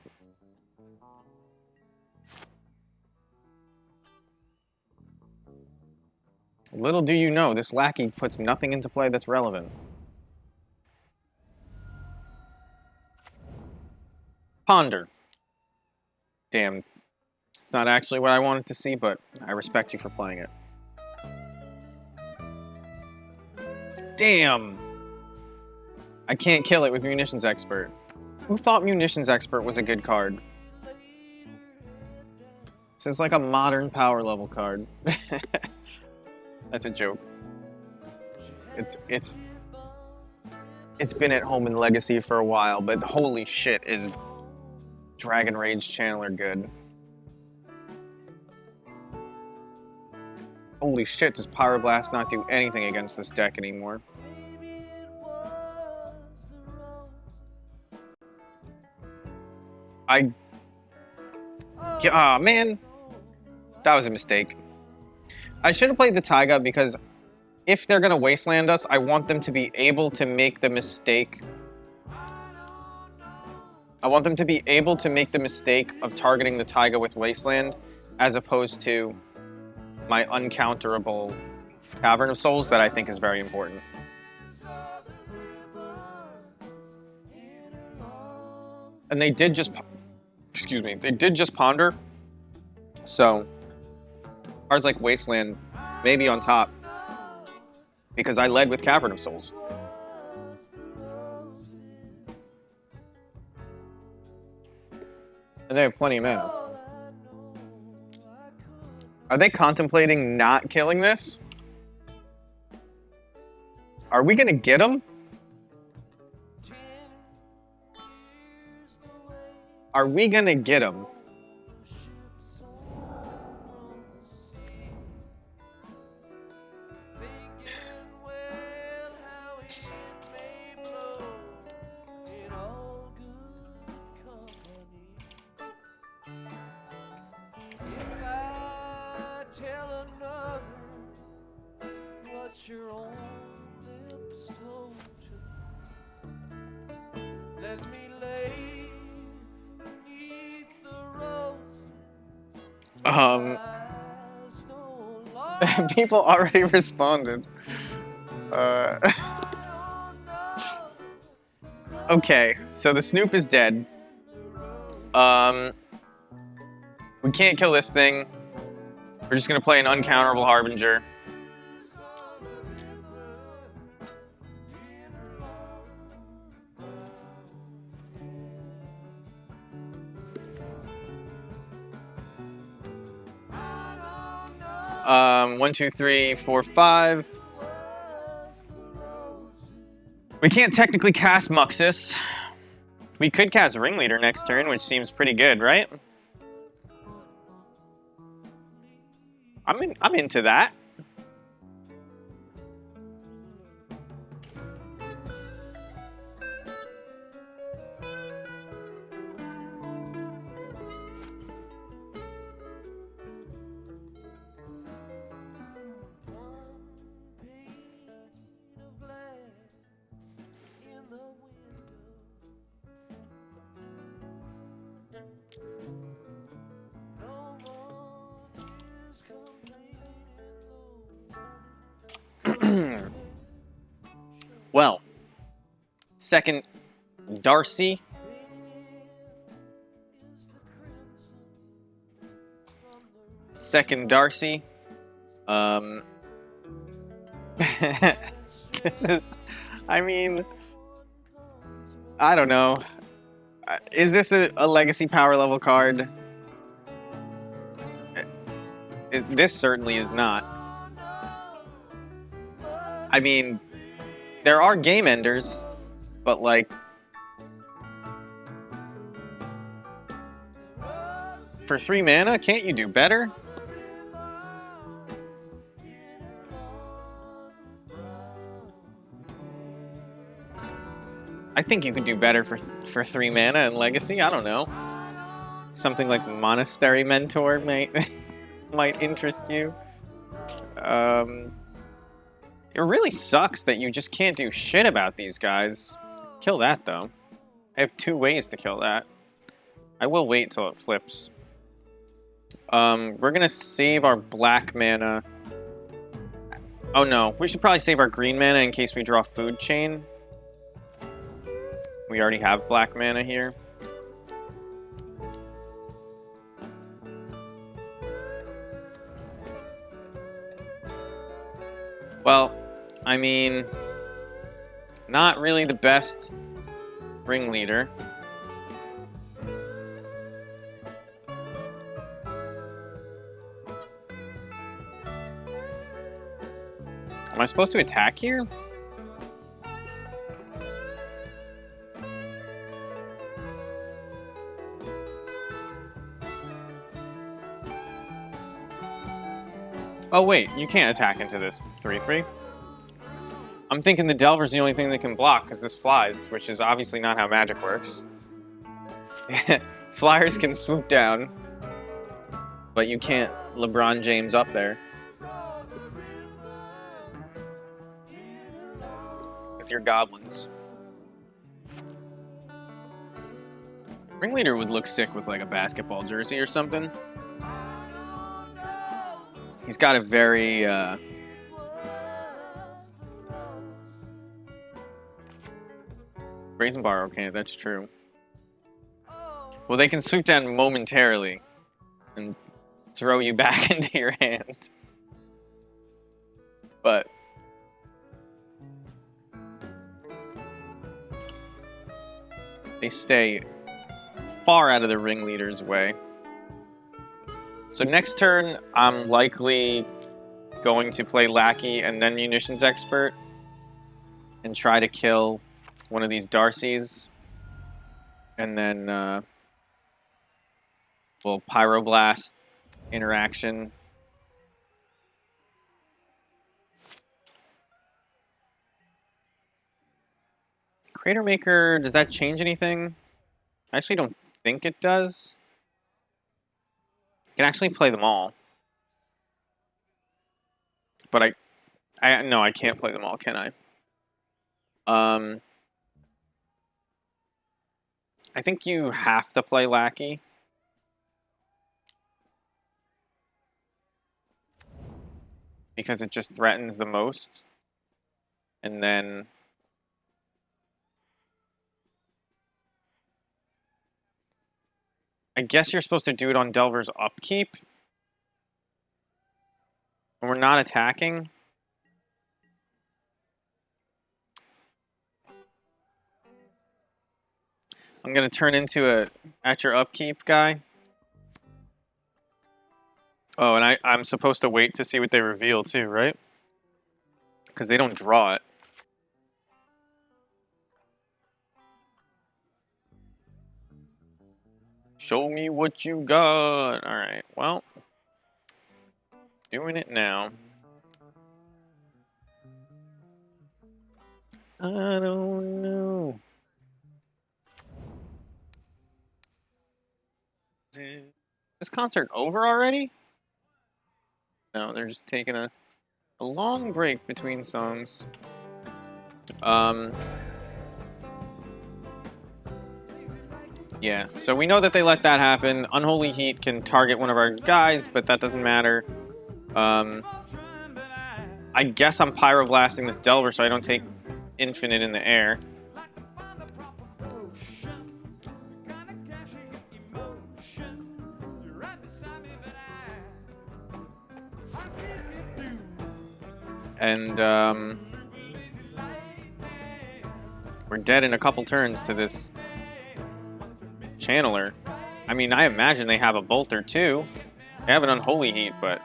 Little do you know, this lackey puts nothing into play that's relevant. Ponder. Damn. It's not actually what I wanted to see, but I respect you for playing it. Damn! I can't kill it with Munitions Expert. Who thought Munitions Expert was a good card? This is like a modern power level card. That's a joke. It's been at home in Legacy for a while, but holy shit is Dragon Rage Channeler good. Holy shit, does Pyroblast not do anything against this deck anymore? Aw, man. That was a mistake. I should have played the Taiga because if they're going to Wasteland us, I want them to be able to make the mistake. I want them to be able to make the mistake of targeting the Taiga with Wasteland as opposed to my uncounterable Cavern of Souls that I think is very important. And they did just... Excuse me. They did just Ponder. So, cards like Wasteland may be on top. Because I led with Cavern of Souls. And they have plenty of mana. Are they contemplating not killing this? Are we gonna get them? Are we gonna get them? Your own lips told you. Let me lay beneath the roses. People already responded. Okay, so the Snoop is dead. We can't kill this thing. We're just gonna play an uncounterable Harbinger. 1, 2, 3, 4, 5. We can't technically cast Muxus. We could cast Ringleader next turn, which seems pretty good, right? I'm into that. Well, second Darcy. Second Darcy. This is, I mean, I don't know. Is this a legacy power level card? This certainly is not. I mean, there are game enders, but like, for 3 mana, can't you do better? I think you could do better for 3 mana in Legacy. I don't know. Something like Monastery Mentor might interest you. It really sucks that you just can't do shit about these guys. Kill that, though. I have 2 ways to kill that. I will wait till it flips. We're gonna save our black mana. Oh no, we should probably save our green mana in case we draw Food Chain. We already have black mana here. Well, I mean, not really the best ringleader. Am I supposed to attack here? Oh wait, you can't attack into this 3/3. I'm thinking the Delver's the only thing that can block because this flies, which is obviously not how Magic works. Flyers can swoop down, but you can't LeBron James up there. With your goblins. Ringleader would look sick with like a basketball jersey or something. He's got a very Brazen Bar, okay, that's true. Well, they can swoop down momentarily and throw you back into your hand. But they stay far out of the ringleader's way. So next turn, I'm likely going to play Lackey and then Munitions Expert and try to kill one of these Darcys. And then we'll Pyroblast interaction. Crater Maker, does that change anything? I actually don't think it does. I can actually play them all. But no, I can't play them all, can I? I think you have to play Lackey. Because it just threatens the most. And then I guess you're supposed to do it on Delver's upkeep. When we're not attacking. I'm going to turn into a at your upkeep guy. Oh, and I'm supposed to wait to see what they reveal too, right? Because they don't draw it. Show me what you got. All right, well, doing it now. I don't know. Is this concert over already? No, they're just taking a long break between songs. Yeah, so we know that they let that happen. Unholy Heat can target one of our guys, but that doesn't matter. I guess I'm pyroblasting this Delver so I don't take Infinite in the air. And we're dead in a couple turns to this Channeler. I mean, I imagine they have a Bolter too. They have an Unholy Heat, but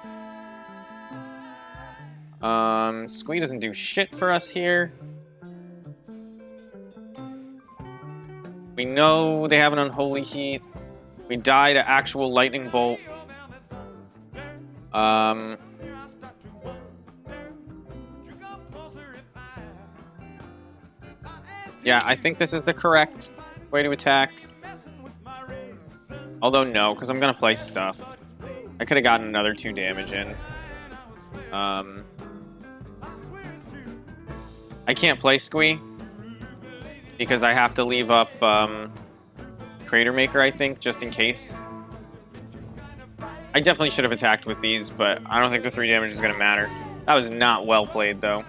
Squee doesn't do shit for us here. We know they have an Unholy Heat. We die to actual Lightning Bolt. Yeah, I think this is the correct way to attack. Although no, because I'm going to play stuff. I could have gotten another 2 damage in. I can't play Squee because I have to leave up Crater Maker, I think, just in case. I definitely should have attacked with these, but I don't think the 3 damage is going to matter. That was not well played, though.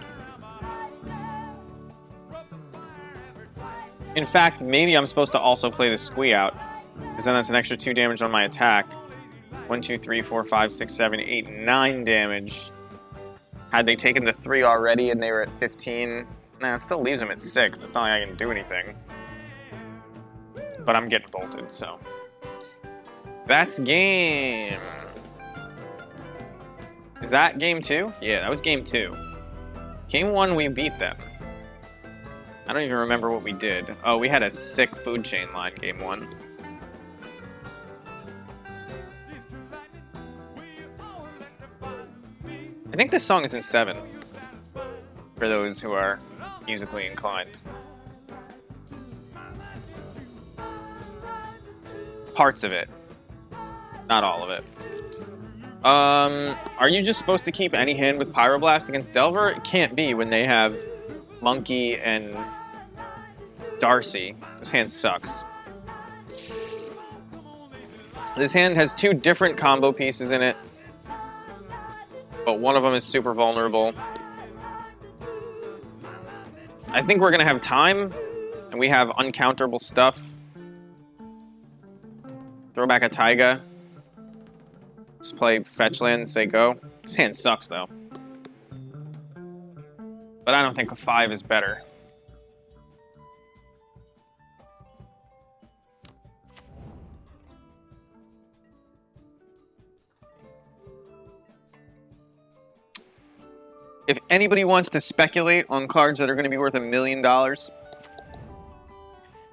In fact, maybe I'm supposed to also play the Squee out, because then that's an extra 2 damage on my attack. 1, 2, 3, 4, 5, 6, 7, 8, 9 damage. Had they taken the 3 already and they were at 15, nah, it still leaves them at 6. It's not like I can do anything. But I'm getting bolted, so. That's game. Is that game 2? Yeah, that was game 2. Game 1, we beat them. I don't even remember what we did. Oh, we had a sick food chain line game 1. I think this song is in 7, for those who are musically inclined. Parts of it, not all of it. Are you just supposed to keep any hand with Pyroblast against Delver? It can't be when they have Monkey and Darcy. This hand sucks. This hand has 2 different combo pieces in it, but one of them is super vulnerable. I think we're gonna have time, and we have uncounterable stuff. Throw back a Taiga. Just play fetch land and say go. This hand sucks though. But I don't think a 5 is better. If anybody wants to speculate on cards that are going to be worth $1 million,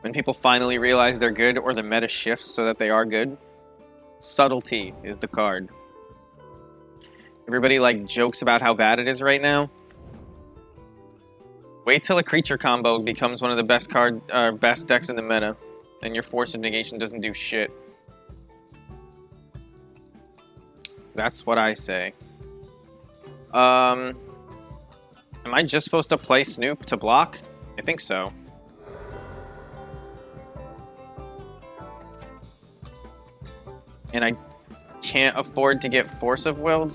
when people finally realize they're good or the meta shifts so that they are good, Subtlety is the card. Everybody like jokes about how bad it is right now. Wait till a creature combo becomes one of the best decks in the meta, and your Force of Negation doesn't do shit. That's what I say. Am I just supposed to play Snoop to block? I think so. And I can't afford to get Force of Willed.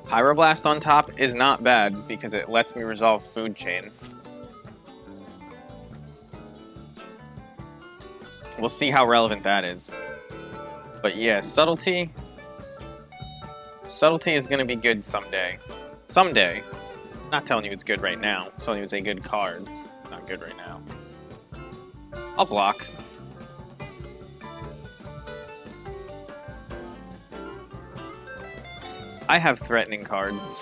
Pyroblast on top is not bad because it lets me resolve Food Chain. We'll see how relevant that is. But yeah, Subtlety. Subtlety is going to be good someday. Someday. Not telling you it's good right now. I'm telling you it's a good card. Not good right now. I'll block. I have threatening cards.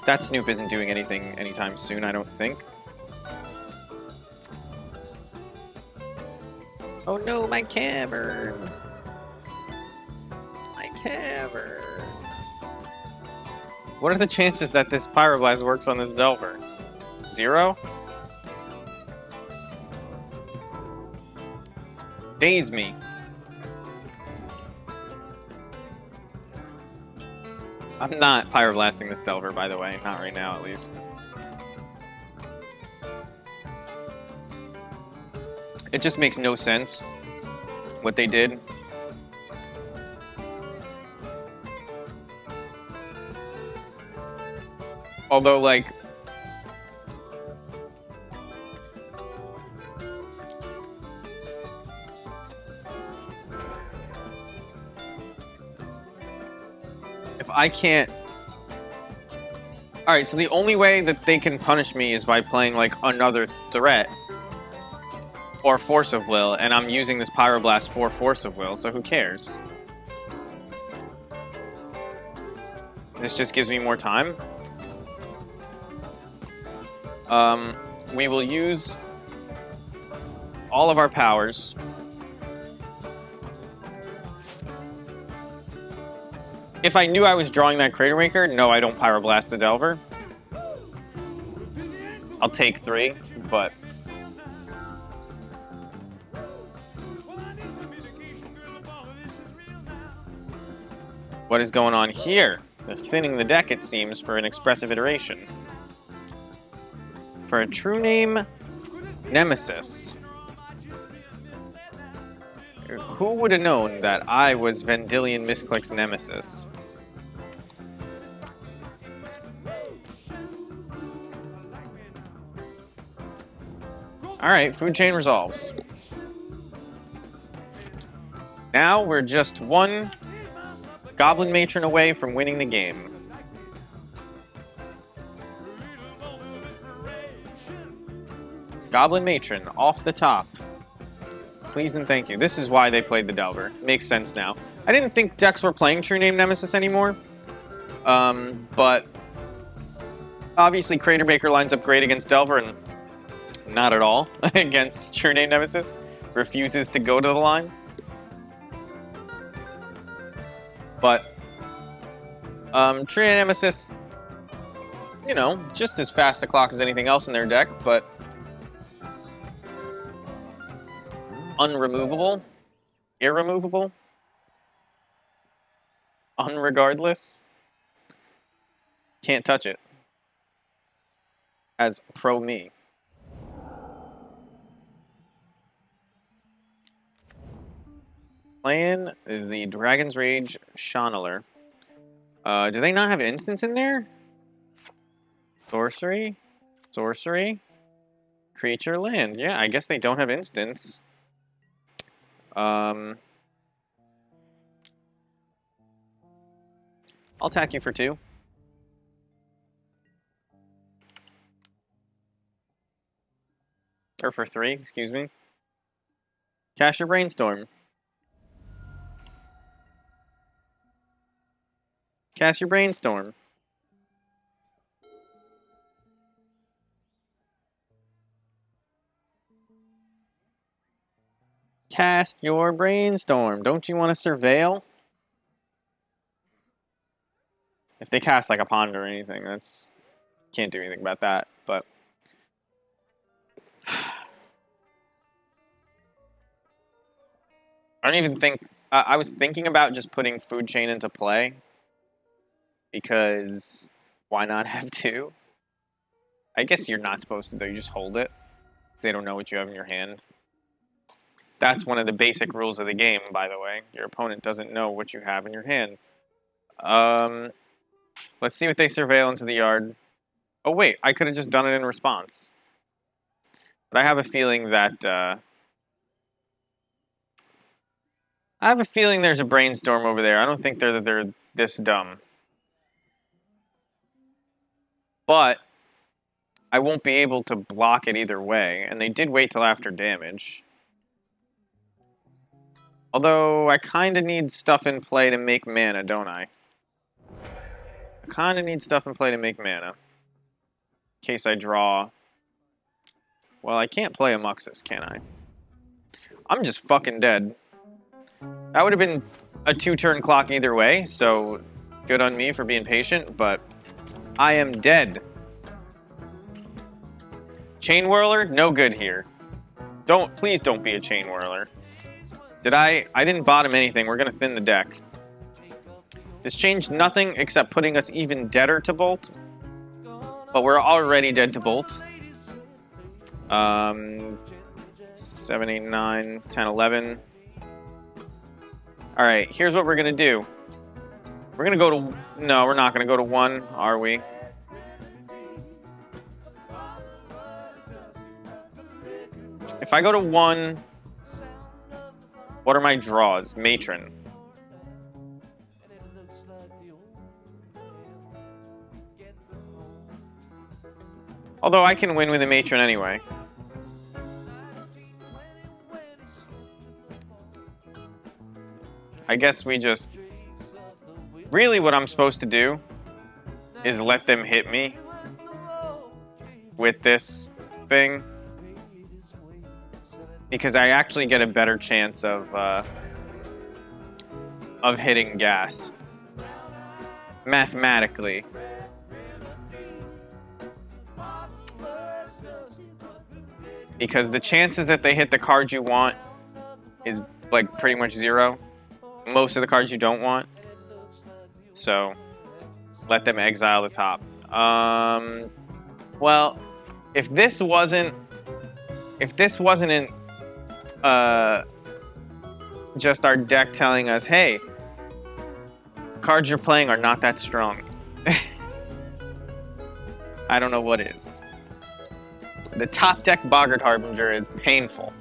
That Snoop isn't doing anything anytime soon, I don't think. Oh no, my cavern! My cavern! What are the chances that this Pyroblast works on this Delver? 0? Daze me. I'm not Pyroblasting this Delver, by the way. Not right now, at least. It just makes no sense what they did. Although, like... if I can't... Alright, so the only way that they can punish me is by playing, like, another threat. Or Force of Will, and I'm using this Pyroblast for Force of Will, so who cares? This just gives me more time. We will use all of our powers. If I knew I was drawing that Crater Maker, no, I don't Pyroblast the Delver. I'll take 3, but... what is going on here? They're thinning the deck, it seems, for an expressive iteration. For a true name, Nemesis. Who would have known that I was Vendilion Misclick's Nemesis? Alright, food chain resolves. Now we're just one Goblin Matron away from winning the game. Goblin Matron, off the top. Please and thank you. This is why they played the Delver. Makes sense now. I didn't think decks were playing True Name Nemesis anymore. But obviously Crater Maker lines up great against Delver and not at all against True Name Nemesis. Refuses to go to the line. But True Name Nemesis, you know, just as fast a clock as anything else in their deck, but unremovable, irremovable, unregardless. Can't touch it. As pro me. Playing the Dragon's Rage Channeler. Do they not have instants in there? Sorcery? Sorcery? Creature land. Yeah, I guess they don't have instants. I'll attack you for 2. Or for 3, excuse me. Cast your Brainstorm. Cast your Brainstorm. Cast your Brainstorm. Don't you want to surveil? If they cast like a Ponder or anything, that's... can't do anything about that, but... I don't even think... I was thinking about just putting Food Chain into play. Because why not have 2? I guess you're not supposed to, though. You just hold it. Because they don't know what you have in your hand. That's one of the basic rules of the game, by the way. Your opponent doesn't know what you have in your hand. Let's see what they surveil into the yard. Oh, wait. I could have just done it in response. But I have a feeling that... I have a feeling there's a Brainstorm over there. I don't think they're this dumb. But I won't be able to block it either way. And they did wait till after damage. Although, I kind of need stuff in play to make mana, don't I? I kind of need stuff in play to make mana. In case I draw... Well, I can't play a Muxus, can I? I'm just fucking dead. That would have been a 2-turn clock either way, so good on me for being patient, but I am dead. Chain Whirler? No good here. Please don't be a Chain Whirler. I didn't bottom anything. We're gonna thin the deck. This changed nothing except putting us even deader to Bolt. But we're already dead to Bolt. 7, 8, 9, 10, 11. Alright, here's what we're gonna do. We're gonna go to... No, we're not gonna go to 1, are we? If I go to 1... What are my draws? Matron. Although I can win with a Matron anyway. I guess we just... Really what I'm supposed to do is let them hit me with this thing. Because I actually get a better chance of hitting gas. Mathematically. Because the chances that they hit the cards you want is like pretty much 0. Most of the cards you don't want. So, let them exile the top. Well, if this wasn't just our deck telling us, hey, cards you're playing are not that strong. I don't know what is. The top deck Boggart Harbinger is painful.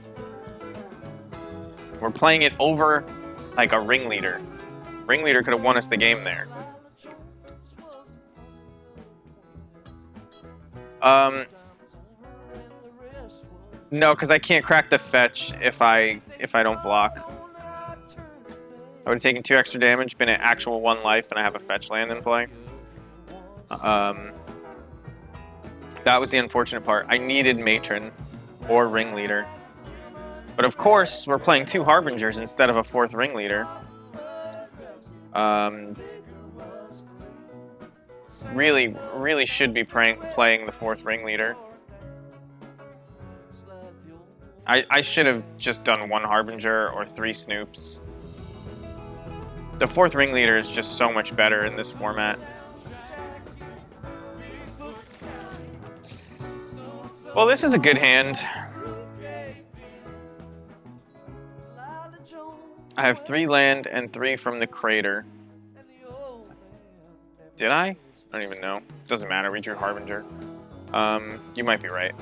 We're playing it over like a Ringleader. Ringleader could have won us the game there. No, because I can't crack the fetch if I don't block. I would have taken 2 extra damage, been at actual 1 life, and I have a fetch land in play. That was the unfortunate part. I needed Matron or Ringleader. But of course, we're playing 2 Harbingers instead of a 4th Ringleader. Really should be playing the 4th Ringleader. I should have just done 1 Harbinger or 3 Snoops. The 4th Ringleader is just so much better in this format. Well, this is a good hand. I have 3 land and 3 from the Crater. Did I? I don't even know. Doesn't matter, we drew Harbinger. You might be right.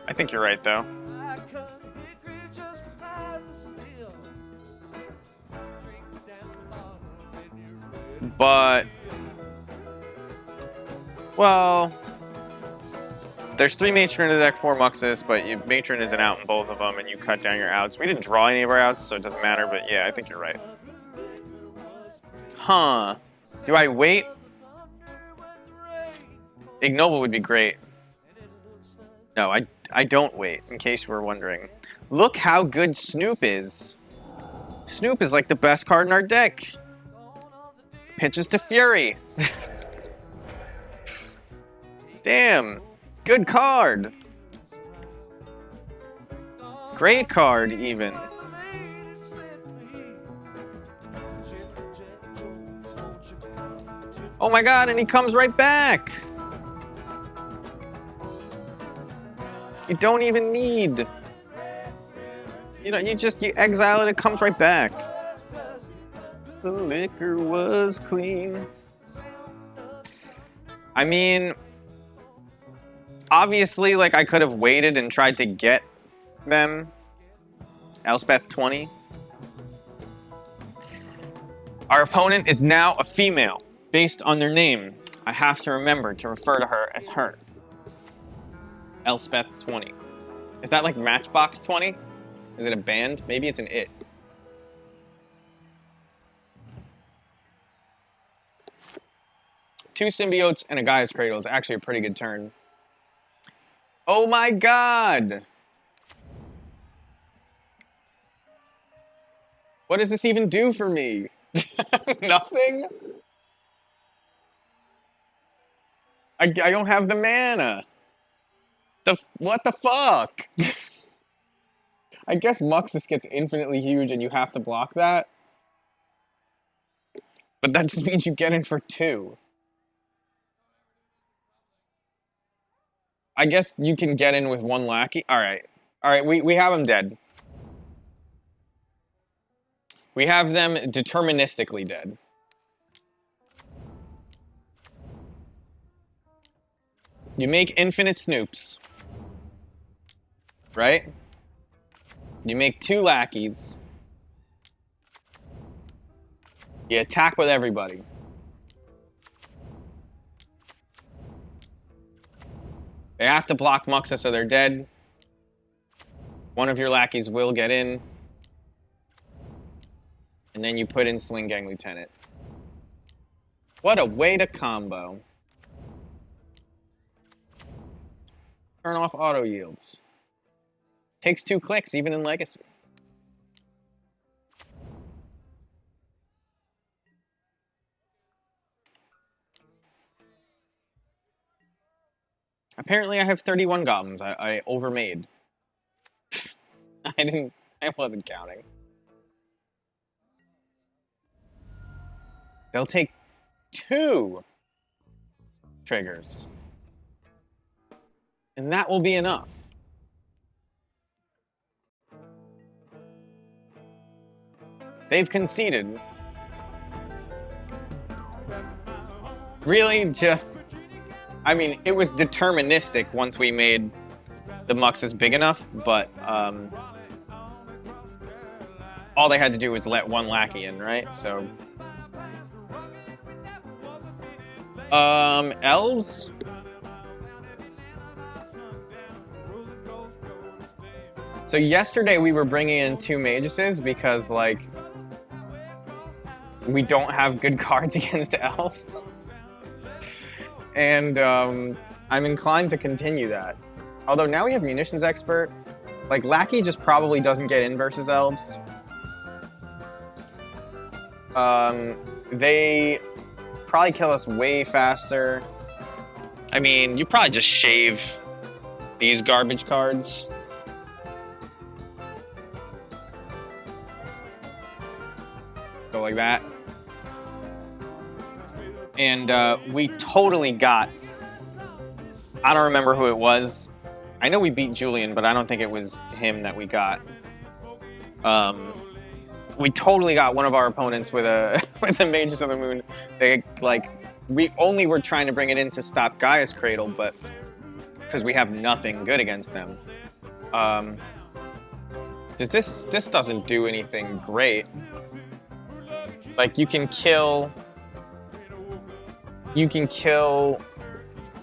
I think you're right, though. But... Well... There's 3 Matron in the deck, 4 Muxus, but Matron is an out in both of them, and you cut down your outs. We didn't draw any of our outs, so it doesn't matter, but yeah, I think you're right. Huh. Do I wait? Ignoble would be great. No, I don't wait, in case you were wondering. Look how good Snoop is. Snoop is like the best card in our deck. Pitches to Fury. Damn. Good card. Great card, even. Oh my god, and he comes right back. You don't even need. You know, you exile it, it comes right back. The liquor was clean. I mean, obviously, like, I could have waited and tried to get them. Elspeth 20. Our opponent is now a female. Based on their name, I have to remember to refer to her as her. Elspeth 20. Is that like Matchbox 20? Is it a band? Maybe it's an it. Two symbiotes and a Gaia's Cradle is actually a pretty good turn. Oh my god! What does this even do for me? Nothing? I don't have the mana. What the fuck? I guess Muxus gets infinitely huge and you have to block that. But that just means you get in for 2. I guess you can get in with 1 lackey. Alright. Alright, we have them dead. We have them deterministically dead. You make infinite Snoops. Right? You make 2 lackeys. You attack with everybody. They have to block Muxa so they're dead. One of your lackeys will get in. And then you put in Sling Gang Lieutenant. What a way to combo. Turn off auto yields. Takes 2 clicks, even in Legacy. Apparently I have 31 goblins. I overmade. I wasn't counting. They'll take 2 triggers. And that will be enough. They've conceded. Really, just... I mean, it was deterministic once we made the Muxus big enough, but all they had to do was let 1 lackey in, right? So... elves? So yesterday we were bringing in 2 maguses because, like, we don't have good cards against elves. And I'm inclined to continue that. Although now we have Munitions Expert. Like, Lackey just probably doesn't get in versus elves. They probably kill us way faster. I mean, you probably just shave these garbage cards. Go like that. And we totally got... I don't remember who it was. I know we beat Julian, but I don't think it was him that we got. We totally got one of our opponents with a with a Mages of the Moon. They, like, we only were trying to bring it in to stop Gaia's Cradle, but because we have nothing good against them. This doesn't do anything great. Like, you can kill...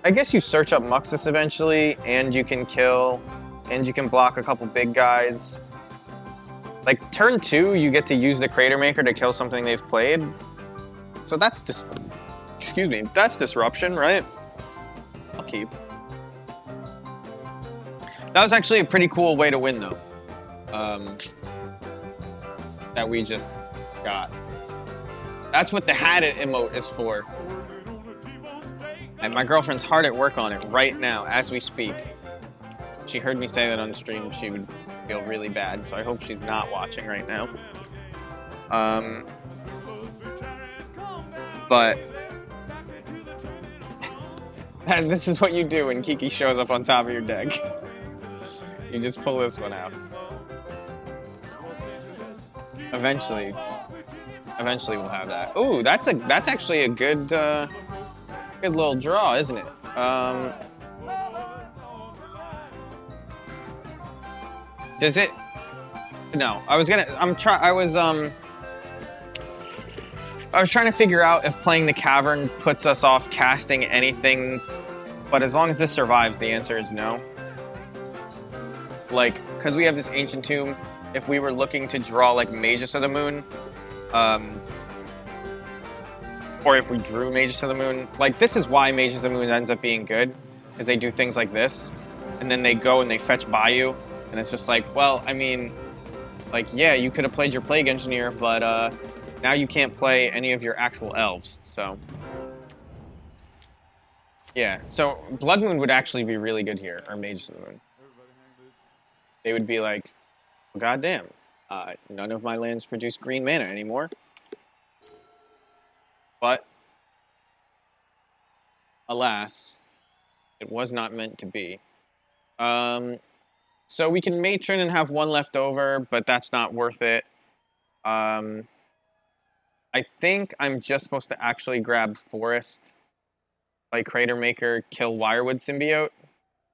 I guess you search up Muxus eventually, and you can kill, and you can block a couple big guys. Like, turn 2, you get to use the Crater Maker to kill something they've played. So that's that's disruption, right? I'll keep. That was actually a pretty cool way to win, though. That we just got. That's what the Had It emote is for. And my girlfriend's hard at work on it right now, as we speak. She heard me say that on stream, she would feel really bad, so I hope she's not watching right now. But... and this is what you do when Kiki shows up on top of your deck. You just pull this one out. Eventually we'll have that. Ooh, that's actually a good good little draw, isn't it? Does it No, I was trying to figure out if playing the cavern puts us off casting anything, but as long as this survives, the answer is no. Like, because we have this ancient tomb, if we were looking to draw like Magus of the Moon, or if we drew Magus of the Moon, like this is why Magus of the Moon ends up being good, because they do things like this, and then they go and they fetch Bayou, and it's just like, well, I mean, like, yeah, you could have played your Plague Engineer, but now you can't play any of your actual elves, so. Yeah, so Blood Moon would actually be really good here, or Magus of the Moon. They would be like, God damn, none of my lands produce green mana anymore. But, alas, it was not meant to be. So we can Matron and have one left over, but that's not worth it. I think I'm just supposed to actually grab Forest, play Crater Maker, kill Wirewood Symbiote.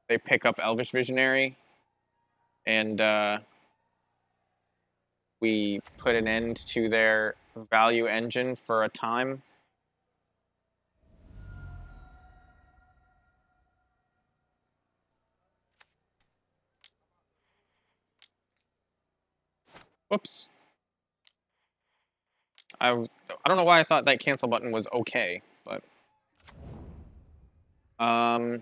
They pick up Elvish Visionary, and we put an end to their value engine for a time. Whoops. I don't know why I thought that cancel button was okay, but yeah,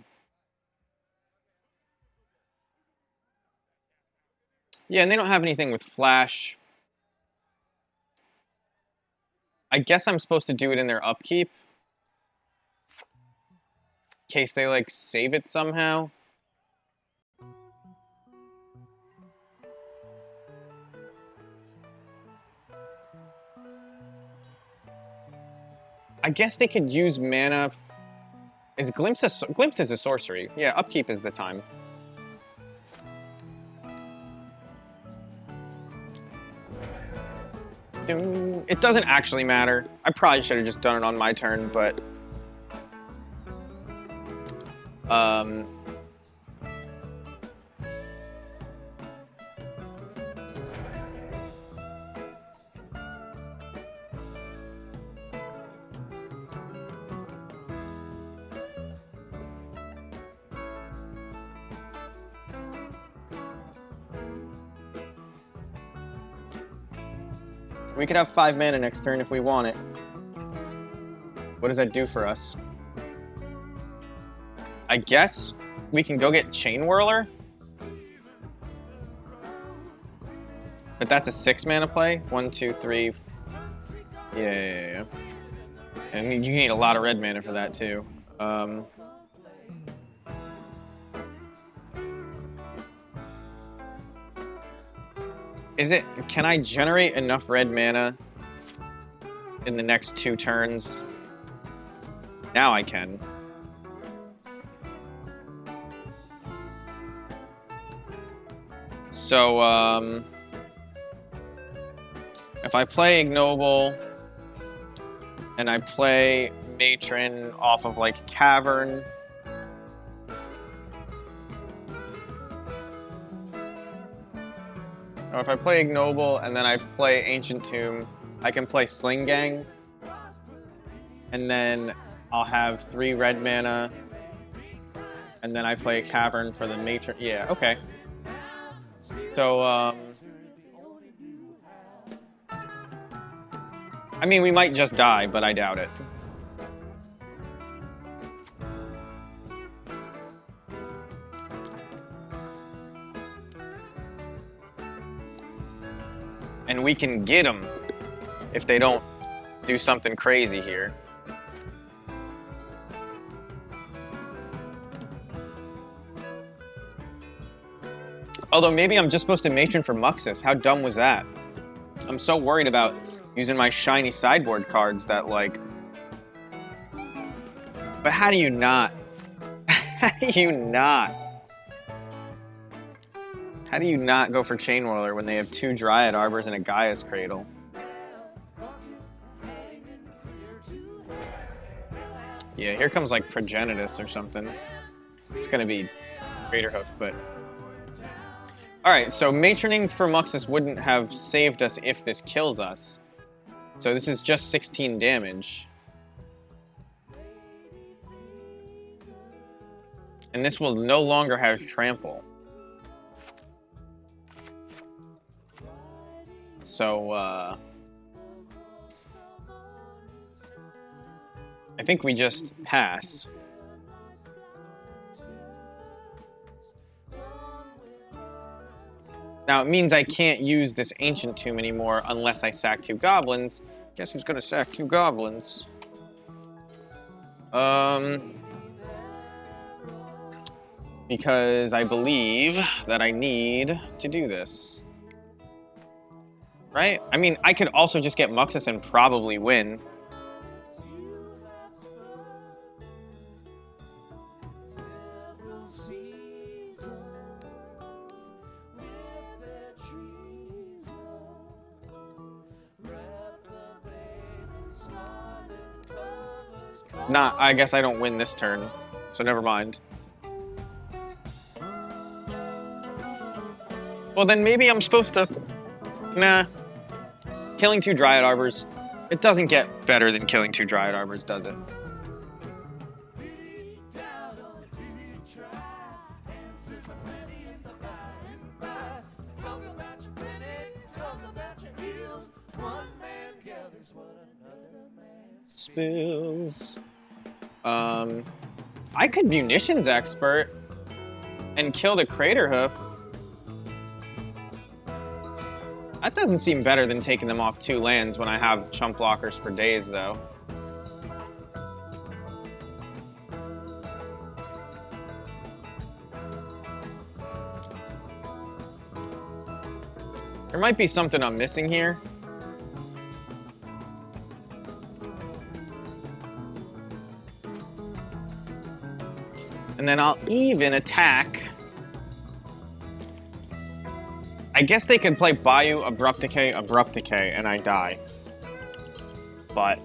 and they don't have anything with flash. I guess I'm supposed to do it in their upkeep, in case they like save it somehow. I guess they could use mana. Is Glimpse is a sorcery? Yeah, upkeep is the time. It doesn't actually matter. I probably should have just done it on my turn, but we could have 5 mana next turn if we want it. What does that do for us? I guess we can go get Chain Whirler. But that's a 6 mana play. 1, 2, 3. Yeah. And you need a lot of red mana for that too. Can I generate enough red mana in the next 2 turns? Now I can. So, if I play Ignoble and I play Matron off of like Cavern, or if I play Ignoble and then I play Ancient Tomb, I can play Sling Gang, and then I'll have 3 red mana, and then I play Cavern for the Matron. Yeah, okay. So, I mean, we might just die, but I doubt it. And we can get them if they don't do something crazy here. Although maybe I'm just supposed to Matron for Muxus. How dumb was that? I'm so worried about using my shiny sideboard cards that like... But how do you not? How do you not? How do you not go for Chain Whirler when they have 2 Dryad Arbors and a Gaia's Cradle? Yeah, here comes like Progenitus or something. It's gonna be Craterhoof, but... All right, so matroning for Muxus wouldn't have saved us if this kills us. So this is just 16 damage. And this will no longer have trample. So, I think we just pass. Now, it means I can't use this Ancient Tomb anymore unless I sack 2 goblins. Guess who's gonna sack 2 goblins? Because I believe that I need to do this. Right? I mean, I could also just get Muxus and probably win. Nah, I guess I don't win this turn, so never mind. Well, then maybe I'm supposed to... Nah. Killing 2 Dryad Arbors. It doesn't get better than killing 2 Dryad Arbors, does it? Spills. I could Munitions Expert and kill the Crater Hoof. That doesn't seem better than taking them off 2 lands when I have chump blockers for days, though. There might be something I'm missing here. And then I'll even attack. I guess they could play Bayou, Abrupt Decay, and I die. But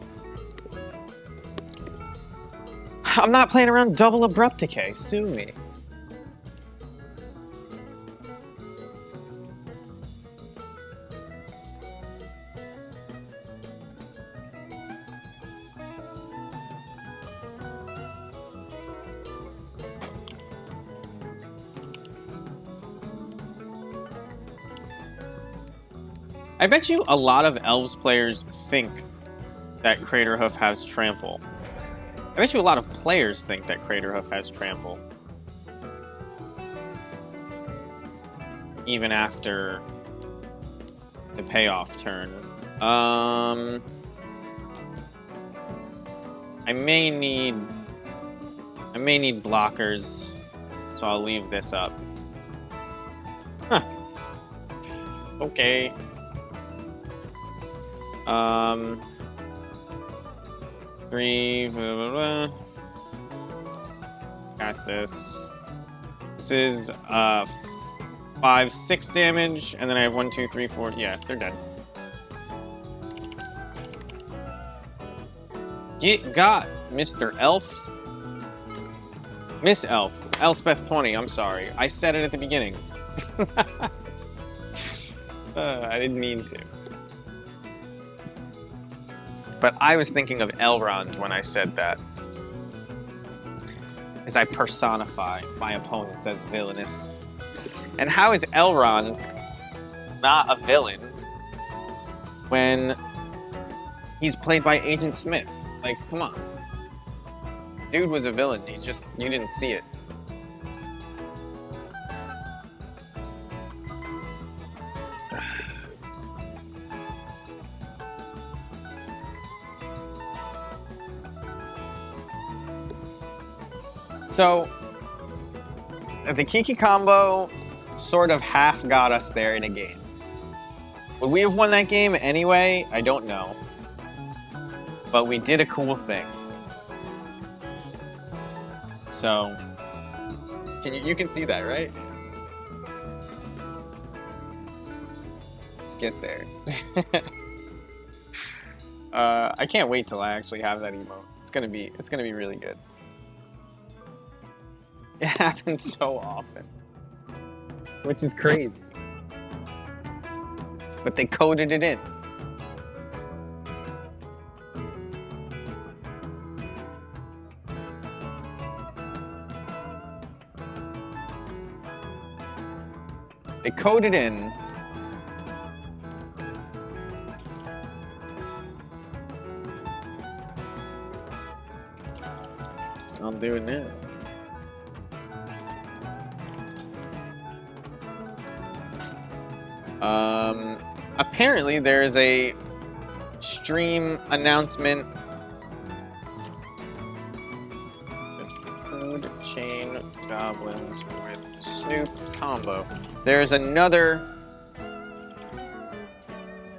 I'm not playing around double Abrupt Decay. Sue me. I bet you a lot of Elves players think that Crater Hoof has Trample. I bet you a lot of players think that Crater Hoof has Trample. Even after the payoff turn. I may need blockers, so I'll leave this up. Huh. Okay. 3, blah, blah, blah. Cast this. This is 5, 6 damage, and then I have 1, 2, 3, 4. Yeah, they're dead. Get got, Mr. Elf. Miss Elf. Elspeth 20, I'm sorry. I said it at the beginning. I didn't mean to. But I was thinking of Elrond when I said that. As I personify my opponents as villainous. And how is Elrond not a villain when he's played by Agent Smith? Like, come on. Dude was a villain. You didn't see it. So, the Kiki combo sort of half got us there in a game. Would we have won that game anyway? I don't know. But we did a cool thing. So, you can see that, right? Let's get there. I can't wait till I actually have that emote. It's gonna be really good. It happens so often, which is crazy. but they coded it in. They coded in. I'm doing it. Apparently there is a stream announcement. Food chain goblins with Snoop combo. There's another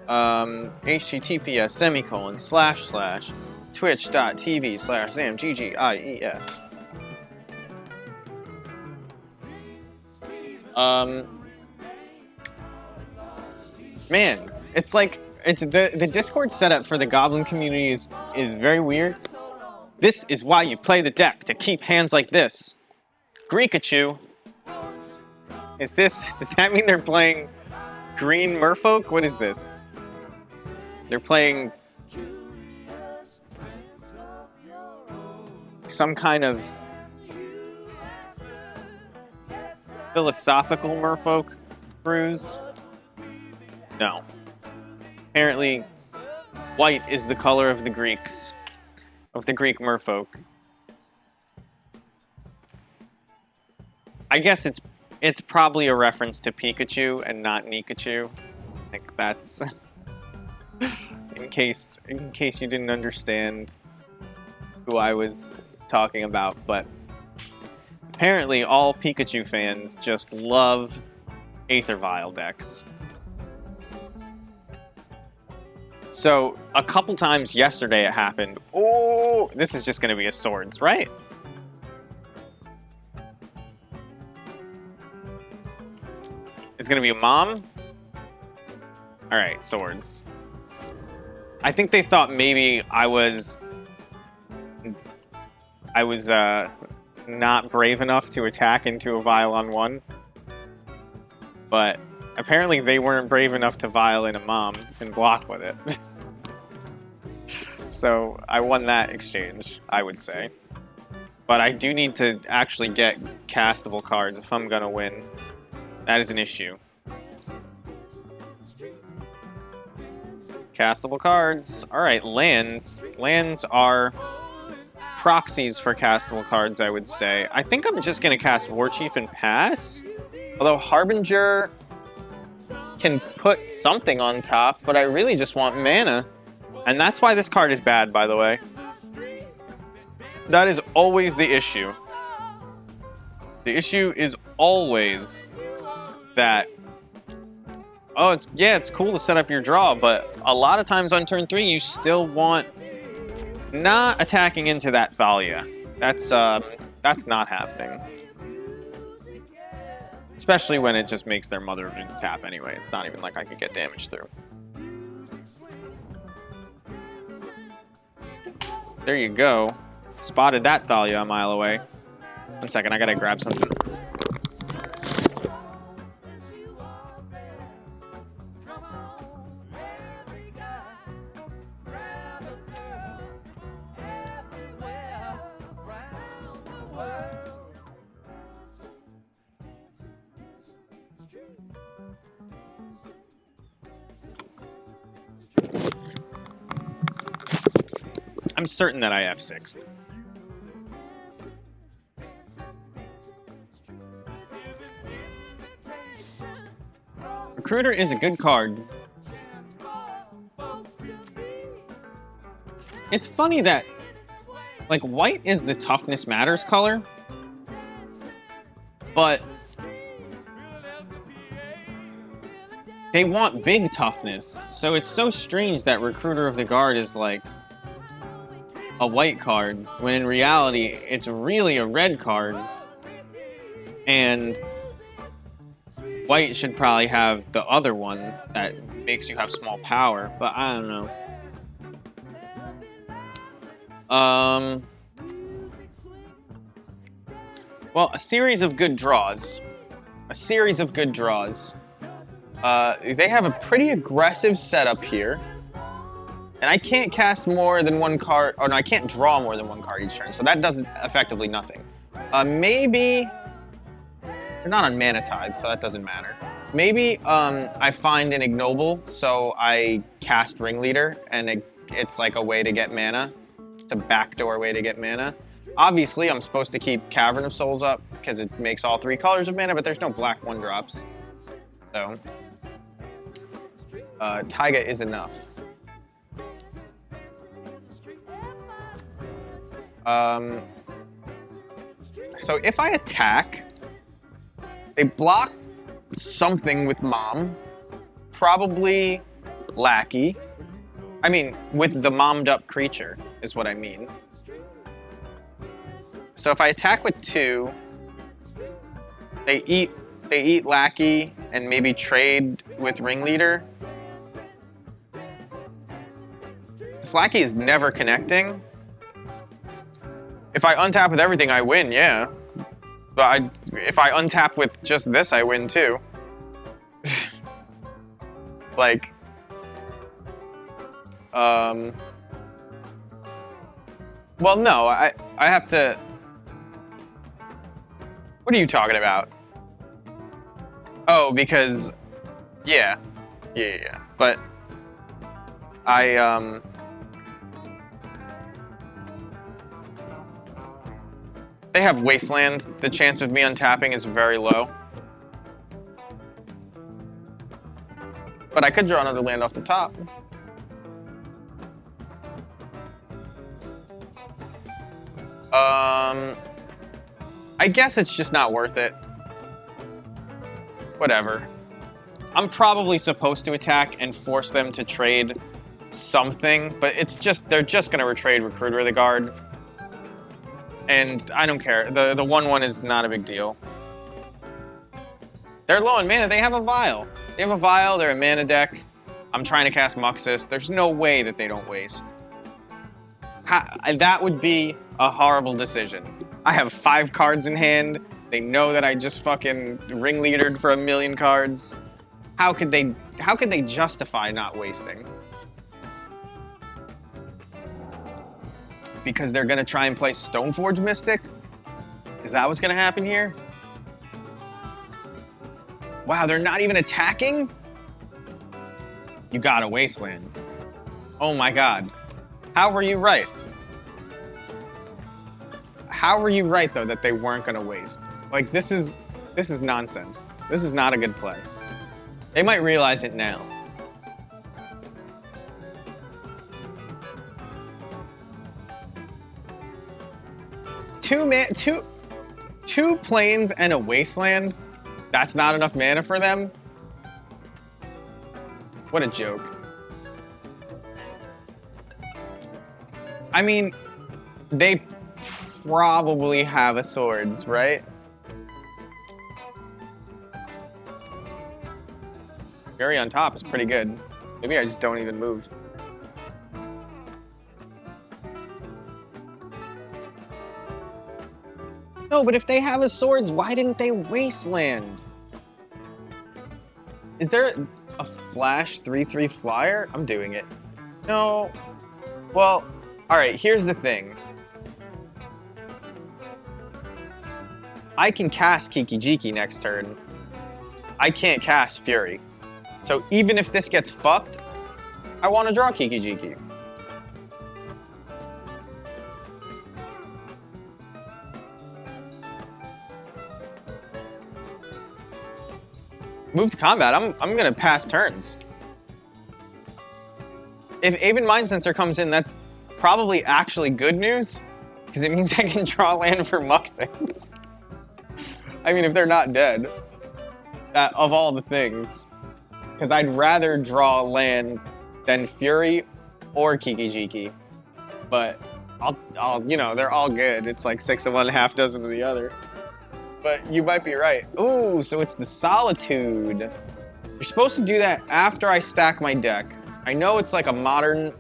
https:// twitch.tv/zamggief. Man, it's like the Discord setup for the Goblin community is very weird. This is why you play the deck, to keep hands like this. Greekachu. Does that mean they're playing Green Merfolk? What is this? They're playing some kind of philosophical Merfolk cruise? No. Apparently, white is the color of the Greeks, of the Greek Merfolk. I guess it's probably a reference to Pikachu and not Nikachu. I think that's in case you didn't understand who I was talking about, but apparently all Pikachu fans just love Aether Vial decks. So a couple times yesterday it happened. Oh, this is just going to be a swords, right? It's going to be a mom? All right, swords. I think they thought maybe I was not brave enough to attack into a vial on one. But apparently they weren't brave enough to vial in a mom and block with it. So I won that exchange, I would say. But I do need to actually get castable cards if I'm gonna win. That is an issue. Castable cards. Alright, lands. Lands are proxies for castable cards, I would say. I think I'm just gonna cast Warchief and pass. Although Harbinger can put something on top, but I really just want mana. And that's why this card is bad, by the way. That is always the issue. The issue is always that, oh, it's cool to set up your draw, but a lot of times on turn 3, you still want not attacking into that Thalia. That's not happening. Especially when it just makes their Mother of Dudes tap anyway. It's not even like I could get damage through. There you go. Spotted that Thalia a mile away. 1 second, I gotta grab something. I'm certain that I F6'd. Recruiter is a good card. It's funny that, like, white is the toughness matters color, but they want big toughness. So it's so strange that Recruiter of the Guard is like a white card, when in reality, it's really a red card. And white should probably have the other one that makes you have small power, but I don't know. Well, a series of good draws. A series of good draws. They have a pretty aggressive setup here. And I can't cast more than one card, or no, I can't draw more than one card each turn, so that does effectively nothing. Maybe, they're not on mana tide, so that doesn't matter. Maybe I find an ignoble, so I cast Ringleader, and it's like a way to get mana. It's a backdoor way to get mana. Obviously, I'm supposed to keep Cavern of Souls up, because it makes all 3 colors of mana, but there's no black 1-drops. So, Taiga is enough. So if I attack, they block something with Mom, probably Lackey. I mean, with the mommed up creature is what I mean. So if I attack with 2, they eat Lackey and maybe trade with Ringleader. This Lackey is never connecting. If I untap with everything, I win, yeah. But if I untap with just this, I win too. Like, well, no, I have to. What are you talking about? Oh, because, yeah. But they have Wasteland. The chance of me untapping is very low. But I could draw another land off the top. I guess it's just not worth it. Whatever. I'm probably supposed to attack and force them to trade something, but it's just, they're just gonna trade Recruiter of the Guard. And I don't care. The 1/1 is not a big deal. They're low on mana. They have a Vial. They have a Vial. They're a mana deck. I'm trying to cast Muxus. There's no way that they don't waste. That would be a horrible decision. I have 5 cards in hand. They know that I just fucking Ringleadered for 1,000,000 cards. How could they justify not wasting? Because they're gonna try and play Stoneforge Mystic? Is that what's gonna happen here? Wow, they're not even attacking? You got a Wasteland. Oh my god. How were you right? How were you right, though, that they weren't gonna waste? Like, this is nonsense. This is not a good play. They might realize it now. Two planes and a Wasteland? That's not enough mana for them? What a joke. I mean, they probably have a Swords, right? Fury on top is pretty good. Maybe I just don't even move. No, but if they have a Swords, why didn't they Wasteland? Is there a flash 3/3 flyer? I'm doing it. No. Well, alright, here's the thing. I can cast Kiki-Jiki next turn. I can't cast Fury. So even if this gets fucked, I want to draw Kiki-Jiki. Move to combat, I'm gonna pass turns. If Aven Mind Sensor comes in, that's probably actually good news, because it means I can draw land for Muxus. I mean, if they're not dead, of all the things. Because I'd rather draw land than Fury or Kiki-Jiki. But I'll, you know, they're all good. It's like 6 of one, half dozen of the other. But you might be right. Ooh, so it's the Solitude. You're supposed to do that after I stack my deck. I know it's like a modern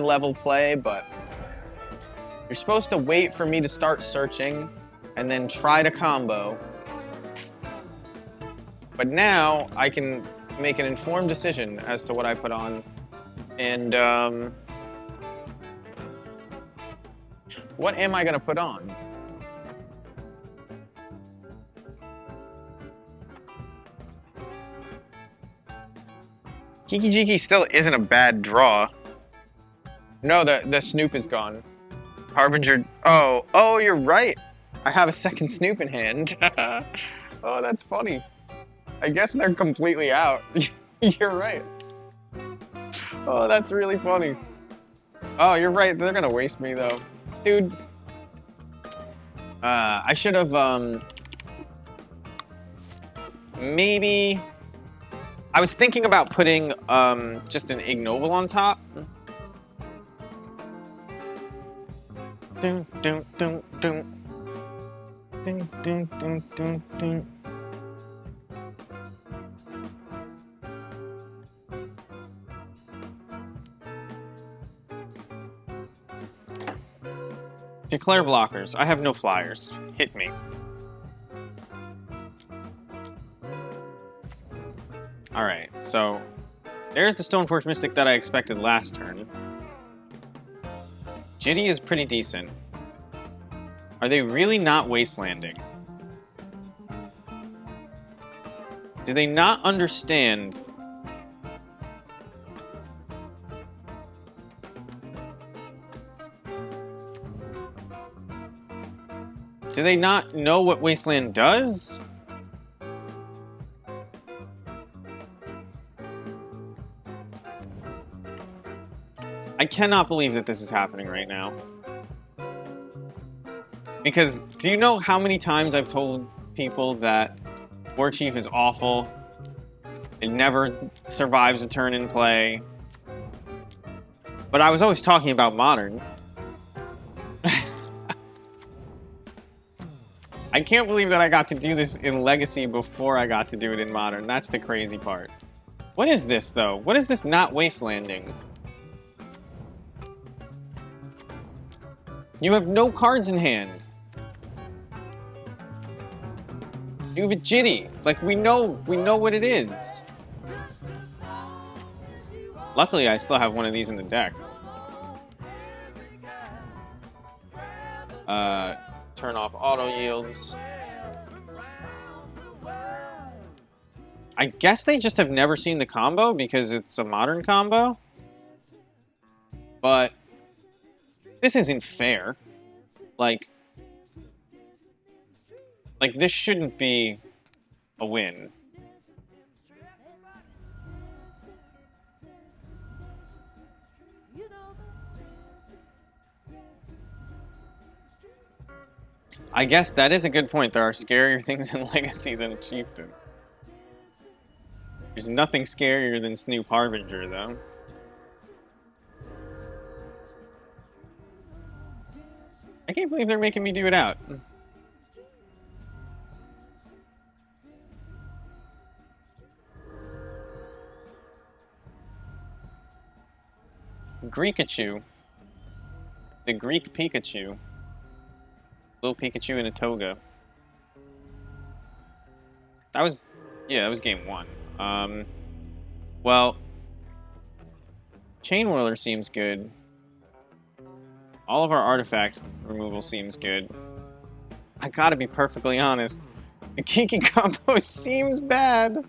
level play, but you're supposed to wait for me to start searching and then try to combo. But now I can make an informed decision as to what I put on. And what am I gonna put on? Kiki Jiki still isn't a bad draw. No, the Snoop is gone. Harbinger. Oh, you're right. I have a second Snoop in hand. Oh, that's funny. I guess they're completely out. You're right. Oh, that's really funny. Oh, you're right. They're gonna waste me though, dude. I should have maybe. I was thinking about putting just an ignoble on top. Dun, dun, dun, dun. Dun, dun, dun, dun, dun. Declare blockers. I have no flyers. Hit me. Alright, so there's the Stoneforge Mystic that I expected last turn. Jitty is pretty decent. Are they really not wastelanding? Do they not understand? Do they not know what wasteland does? I cannot believe that this is happening right now. Because do you know how many times I've told people that War Chief is awful? It never survives a turn in play. But I was always talking about Modern. I can't believe that I got to do this in Legacy before I got to do it in Modern. That's the crazy part. What is this, though? What is this not wastelanding? You have no cards in hand. You have a Jitty. Like, we know what it is. Luckily, I still have one of these in the deck. Turn off auto yields. I guess they just have never seen the combo because it's a Modern combo. But this isn't fair. Like this shouldn't be a win. I guess that is a good point. There are scarier things in Legacy than Chieftain. There's nothing scarier than Snoop Harbinger, though. I can't believe they're making me do it out. Greekachu. The Greek Pikachu. Little Pikachu in a toga. That was game one. Well, Chain Whirler seems good. All of our artifact removal seems good. I gotta be perfectly honest. The Kiki combo seems bad.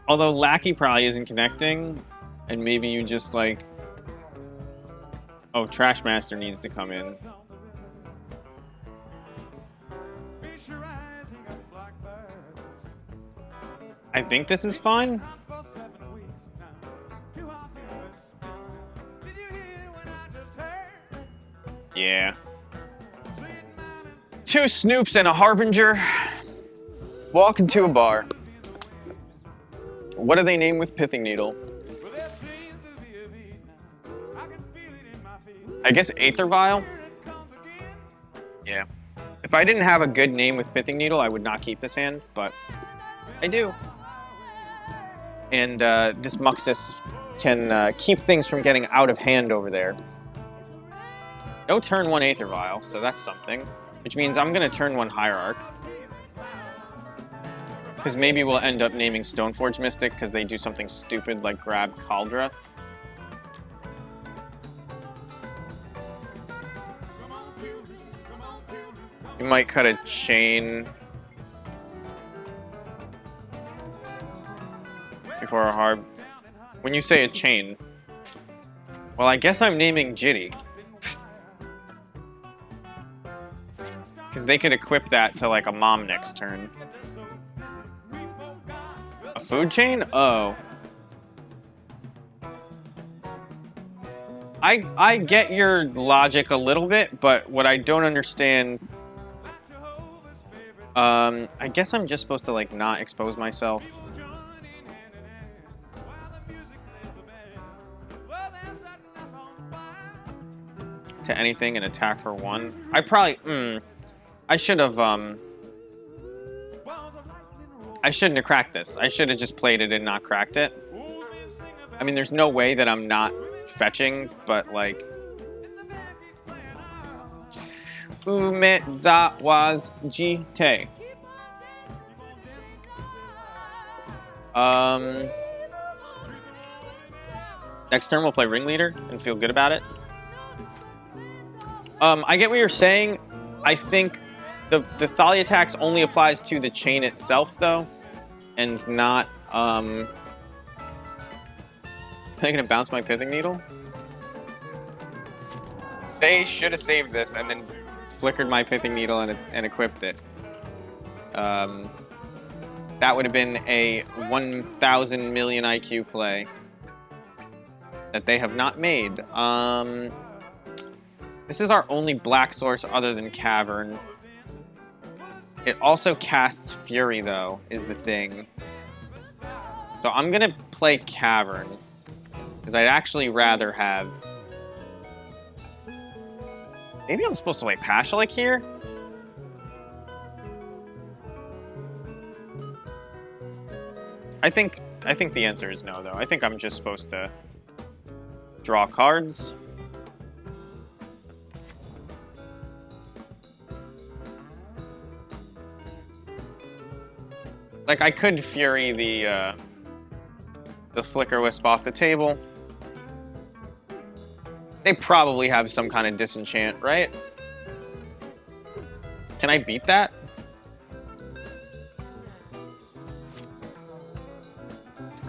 Although Lackey probably isn't connecting, and maybe you just like... Oh, Trash Master needs to come in. I think this is fine. Yeah. 2 Snoops and a Harbinger. Walk into a bar. What do they name with Pithing Needle? I guess Aether Vial? Yeah. If I didn't have a good name with Pithing Needle, I would not keep this hand, but I do. And this Muxus can keep things from getting out of hand over there. No turn 1 Aether Vial, so that's something. Which means I'm going to turn 1 Hierarch. Because maybe we'll end up naming Stoneforge Mystic because they do something stupid like grab Cauldra. You might cut a chain before a hard. When you say a chain, well, I guess I'm naming Jitty. Because they could equip that to like a mom next turn. A food chain? Oh. I get your logic a little bit, but what I don't understand... I guess I'm just supposed to like not expose myself. To anything and attack for 1. I probably... I should have, I shouldn't have cracked this. I should have just played it and not cracked it. I mean, there's no way that I'm not fetching, but like... Ume was jite. Next turn we'll play Ringleader and feel good about it. I get what you're saying. I think the Thalia tax only applies to the chain itself, though, and not, Am I gonna bounce my Pithing Needle? They should have saved this and then flickered my Pithing Needle and equipped it. That would have been a 1,000 million IQ play that they have not made. This is our only black source other than Cavern. It also casts Fury, though, is the thing. So I'm gonna play Cavern, because I'd actually rather have... Maybe I'm supposed to play Pashalik here? I think the answer is no, though. I think I'm just supposed to draw cards. Like, I could Fury the Flicker Wisp off the table. They probably have some kind of disenchant, right? Can I beat that?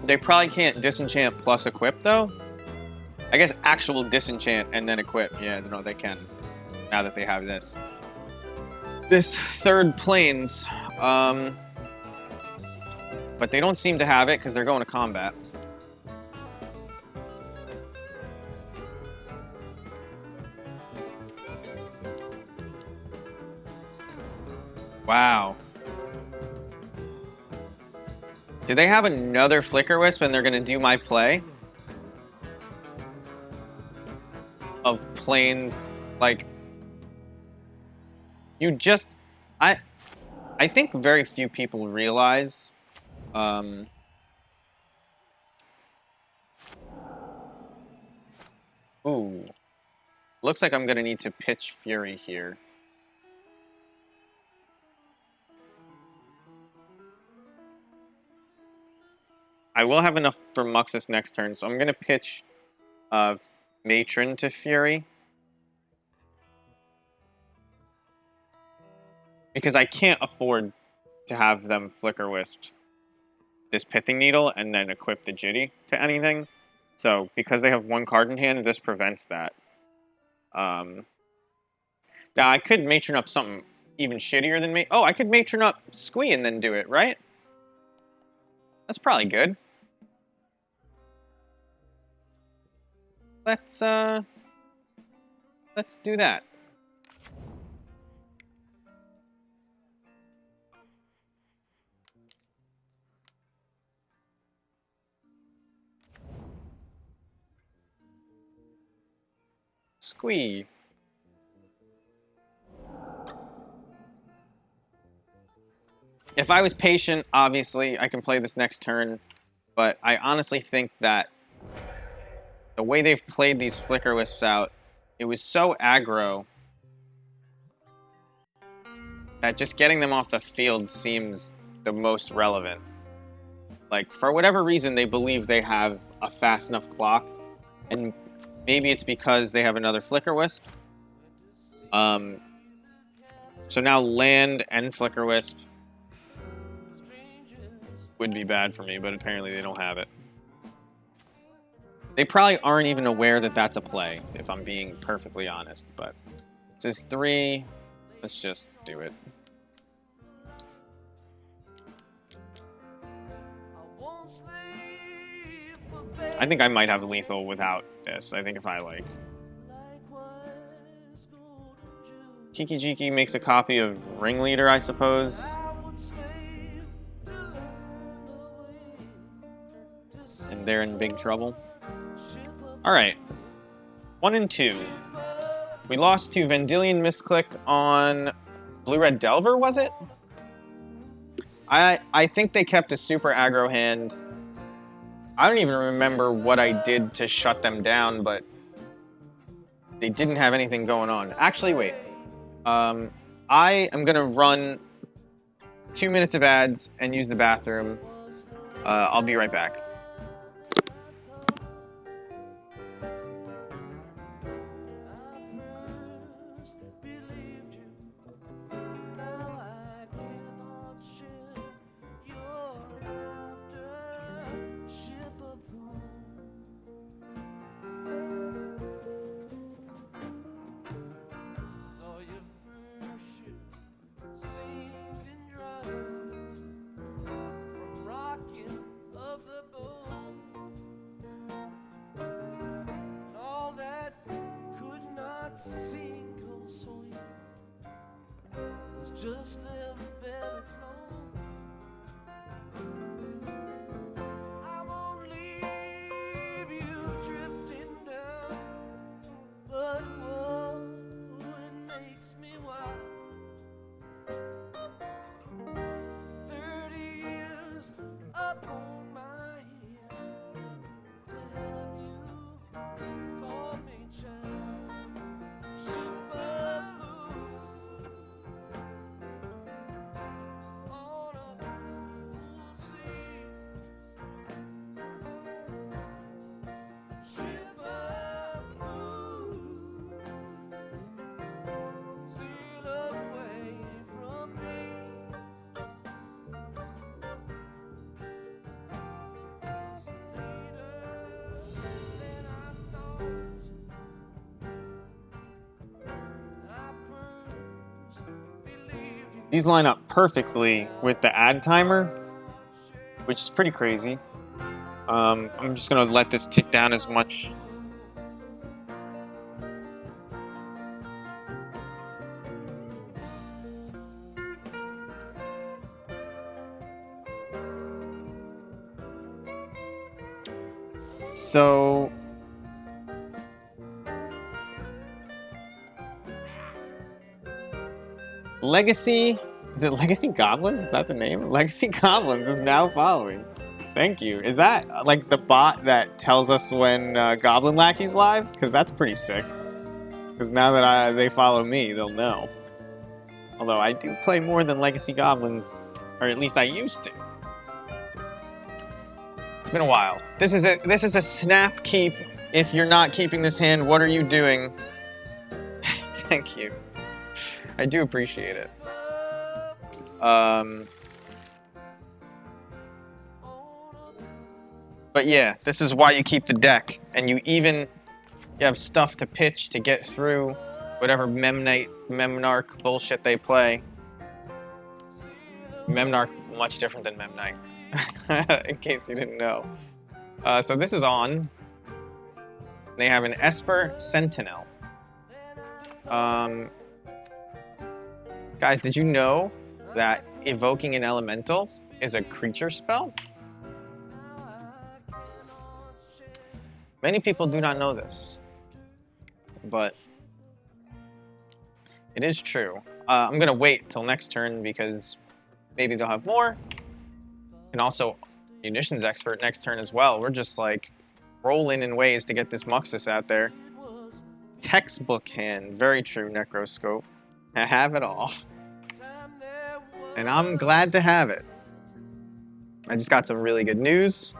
They probably can't disenchant plus equip, though. I guess actual disenchant and then equip. Yeah, no, they can. Now that they have this. This third planes. But they don't seem to have it because they're going to combat. Wow. Do they have another Flicker Wisp and they're going to do my play? Of planes, like... You just... I think very few people realize... Ooh. Looks like I'm going to need to pitch Fury here. I will have enough for Muxus next turn, so I'm going to pitch Matron to Fury. Because I can't afford to have them Flicker Wisp this Pithing Needle and then equip the Jitty to anything. So, because they have one card in hand, this prevents that. Now, I could Matron up something even shittier than me. Oh, I could Matron up Squee and then do it, right? That's probably good. Let's do that. Squee. If I was patient, obviously, I can play this next turn, but I honestly think that the way they've played these Flicker Wisps out, it was so aggro that just getting them off the field seems the most relevant. Like, for whatever reason, they believe they have a fast enough clock, and maybe it's because they have another Flicker Wisp. So now land and Flicker Wisp would be bad for me, but apparently they don't have it. They probably aren't even aware that that's a play, if I'm being perfectly honest, but this is 3. Let's just do it. I think I might have lethal without this. I think if I like... Kiki Jiki makes a copy of Ringleader, I suppose. And they're in big trouble. Alright. 1 and 2. We lost to Vendilion Misclick on Blue-Red Delver, was it? I think they kept a super aggro hand. I don't even remember what I did to shut them down, but they didn't have anything going on. Actually, wait. I am going to run 2 minutes of ads and use the bathroom. I'll be right back. Just left there alone. I won't leave you drifting down, but whoa, it makes me wild. 30 years up on my head to have you call me child. Ship of These line up perfectly with the ad timer, which is pretty crazy. I'm just gonna let this tick down as much. So Legacy, is it Legacy Goblins? Is that the name? Legacy Goblins is now following. Thank you. Is that like the bot that tells us when Goblin Lackey's live? Because that's pretty sick. Because now that they follow me, they'll know. Although I do play more than Legacy Goblins, or at least I used to. It's been a while. This is a snap keep. If you're not keeping this hand, what are you doing? Thank you. I do appreciate it. But yeah, this is why you keep the deck, and you have stuff to pitch to get through whatever Memnarch bullshit they play. Memnarch much different than Memnite, in case you didn't know. So this is on. They have an Esper Sentinel. Guys, did you know that evoking an elemental is a creature spell? Many people do not know this, but it is true. I'm gonna wait till next turn because maybe they'll have more. And also, Munitions Expert next turn as well. We're just like rolling in ways to get this Muxus out there. Textbook hand, very true, Necroscope. I have it all. And I'm glad to have it. I just got some really good news.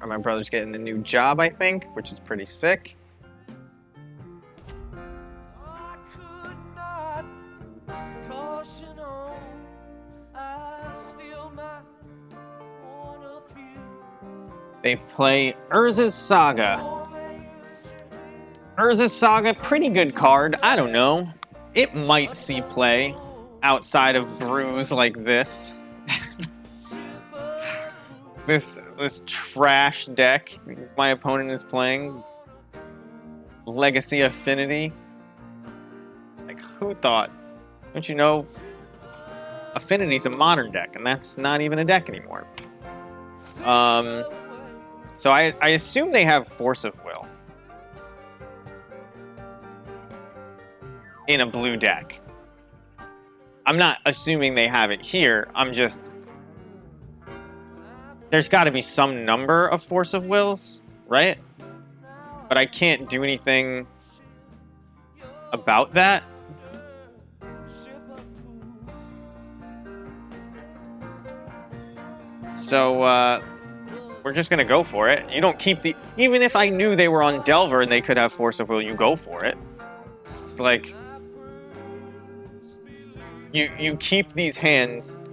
My brother's getting a new job, I think, which is pretty sick. I could not caution on. I still might wanna feel They play Urza's Saga. Urza's Saga, pretty good card. I don't know. It might see play outside of brews like this. This trash deck my opponent is playing. Legacy Affinity. Like, who thought? Don't you know? Affinity's a modern deck, and that's not even a deck anymore. So I assume they have Force of Will in a blue deck. I'm not assuming they have it here. I'm just... There's got to be some number of Force of Wills, right? But I can't do anything about that. So, we're just gonna go for it. You don't keep the... Even if I knew they were on Delver and they could have Force of Will, you go for it. It's like... You keep these hands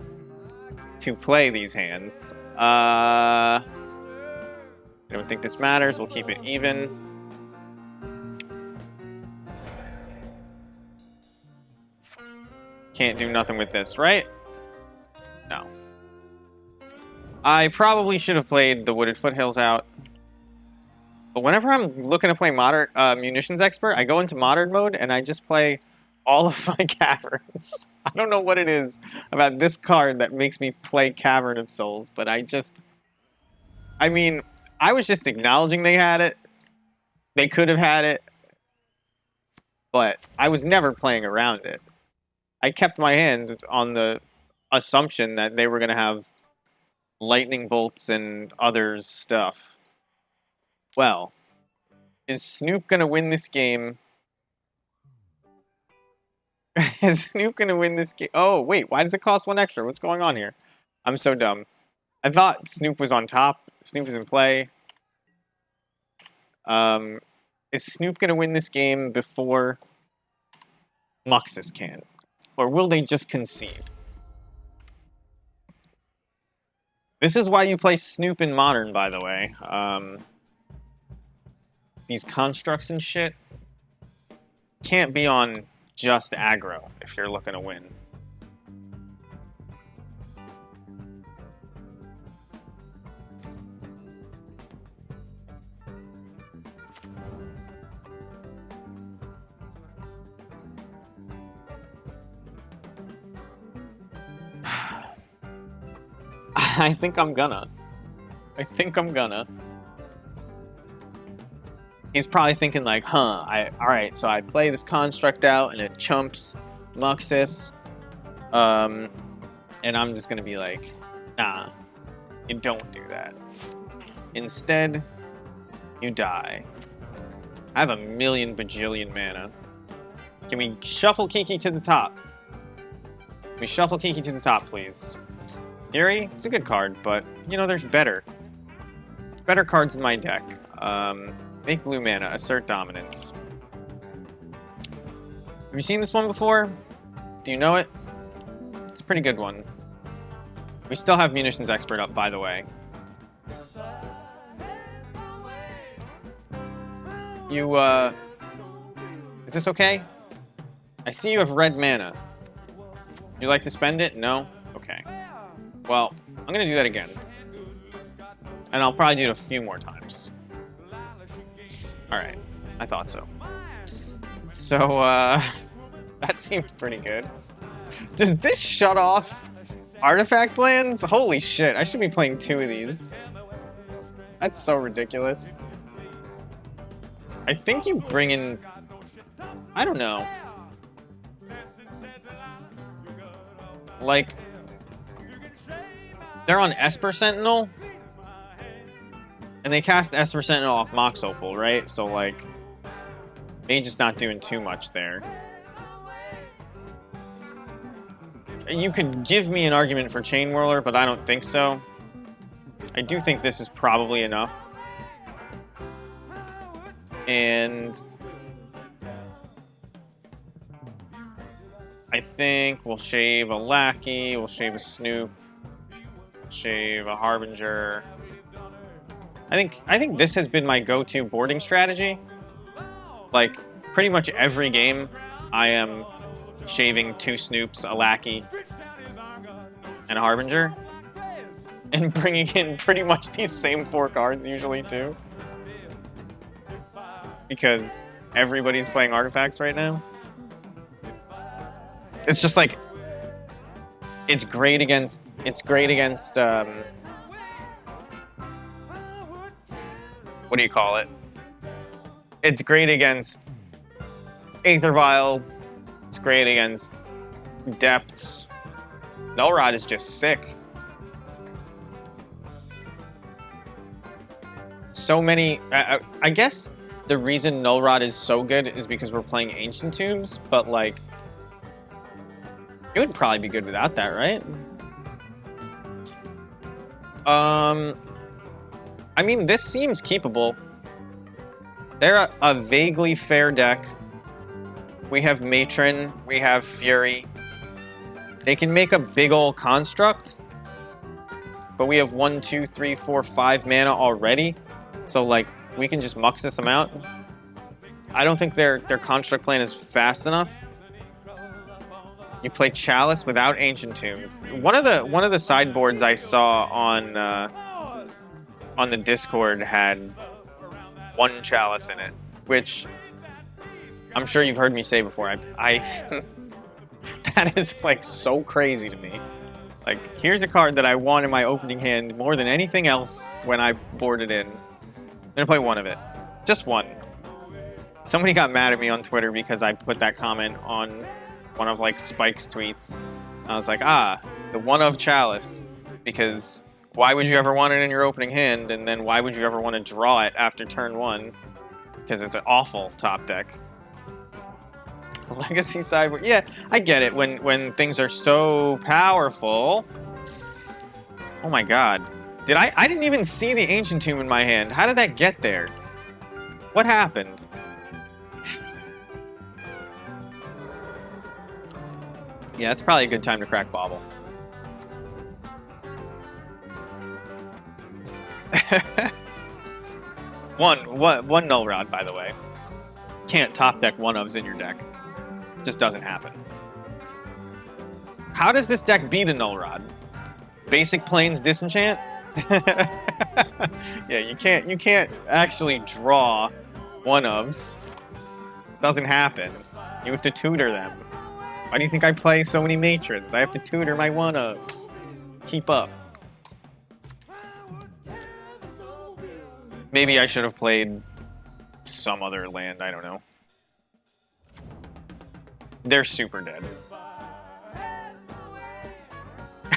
to play these hands. I don't think this matters. We'll keep it even. Can't do nothing with this, right? No. I probably should have played the Wooded Foothills out. But whenever I'm looking to play modern Munitions Expert, I go into modern mode and I just play all of my caverns. I don't know what it is about this card that makes me play Cavern of Souls, but I mean, I was just acknowledging they had it. They could have had it. But I was never playing around it. I kept my hand on the assumption that they were going to have lightning bolts and other stuff. Well, is Snoop going to win this game? Is Snoop going to win this game? Oh, wait, why does it cost one extra? What's going on here? I'm so dumb. I thought Snoop was on top. Snoop is in play. Is Snoop going to win this game before Muxus can? Or will they just concede? This is why you play Snoop in Modern, by the way. These constructs and shit can't be on just aggro if you're looking to win. I think I'm gonna. He's probably thinking like, alright, so I play this construct out and it chumps Muxus. And I'm just gonna be like, nah, you don't do that. Instead, you die. I have a million bajillion mana. Can we shuffle Kiki to the top? Can we shuffle Kiki to the top, please? Fury, it's a good card, but, you know, there's better cards in my deck. Make blue mana, assert dominance. Have you seen this one before? Do you know it? It's a pretty good one. We still have Munitions Expert up, by the way. You, is this okay? I see you have red mana. Would you like to spend it? No? Okay. Well, I'm gonna do that again. And I'll probably do it a few more times. Alright, I thought so. So, that seems pretty good. Does this shut off artifact lands? Holy shit, I should be playing 2 of these. That's so ridiculous. I think you bring in... I don't know. Like... They're on Esper Sentinel, and they cast Esper Sentinel off Mox Opal, right? So, like, they just not doing too much there. You could give me an argument for Chain Whirler, but I don't think so. I do think this is probably enough. And I think we'll shave a Lackey, we'll shave a Snoop, we'll shave a Harbinger. I think this has been my go-to boarding strategy. Like, pretty much every game, I am shaving 2 Snoops, a Lackey, and a Harbinger, and bringing in pretty much these same 4 cards usually too. Because everybody's playing artifacts right now. It's just like, it's great against what do you call it? It's great against Aether Vial. It's great against Depths. Null Rod is just sick. So many, I guess the reason Null Rod is so good is because we're playing Ancient Tombs, but like, it would probably be good without that, right? I mean, this seems keepable. They're a vaguely fair deck. We have Matron, we have Fury. They can make a big ol' construct, but we have 1, 2, 3, 4, 5 mana already. So like, we can just mux this amount. I don't think their construct plan is fast enough. You play Chalice without Ancient Tombs. One of the sideboards I saw on the Discord had 1 Chalice in it, which I'm sure you've heard me say before. I that is like so crazy to me. Like, here's a card that I want in my opening hand more than anything else when I board it in. I'm gonna play 1 of it, just 1. Somebody got mad at me on Twitter because I put that comment on one of like Spike's tweets. I was like, the 1 of Chalice, because why would you ever want it in your opening hand, and then why would you ever want to draw it after turn 1? Because it's an awful top deck. Legacy sideboard, yeah, I get it. When things are so powerful. Oh my god, I didn't even see the Ancient Tomb in my hand. How did that get there? What happened? Yeah, it's probably a good time to crack Bauble. one Null Rod, by the way. Can't top deck 1-ofs in your deck. Just doesn't happen. How does this deck beat a Null Rod? Basic Plains Disenchant? Yeah, you can't actually draw 1-ofs. Doesn't happen. You have to tutor them. Why do you think I play so many Matrons? I have to tutor my 1-ofs. Keep up. Maybe I should have played some other land, I don't know. They're super dead.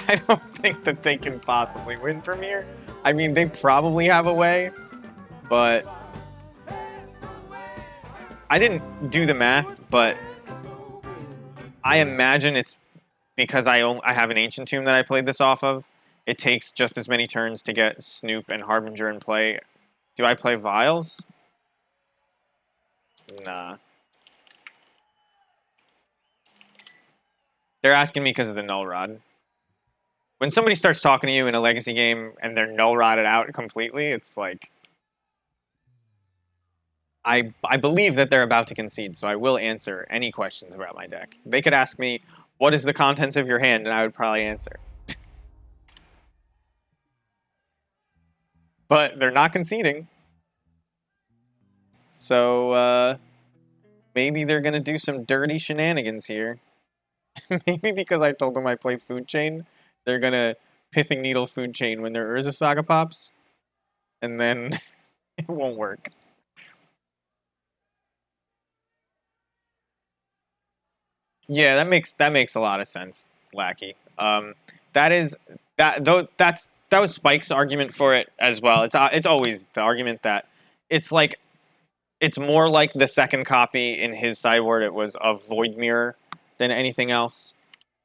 I don't think that they can possibly win from here. I mean, they probably have a way, but I didn't do the math, but I imagine it's because I have an Ancient Tomb that I played this off of. It takes just as many turns to get Snoop and Harbinger in play. Do I play Vials? Nah. They're asking me because of the Null Rod. When somebody starts talking to you in a Legacy game and they're Null Rodded out completely, it's like... I believe that they're about to concede, so I will answer any questions about my deck. They could ask me, what is the contents of your hand, and I would probably answer. But they're not conceding. So, maybe they're going to do some dirty shenanigans here. Maybe because I told them I play Food Chain, they're going to Pithing Needle Food Chain when their Urza Saga pops. And then it won't work. Yeah, that makes a lot of sense, Lackey. That was Spike's argument for it as well. It's always the argument that it's like it's more like the second copy in his sideboard. It was a Void Mirror than anything else.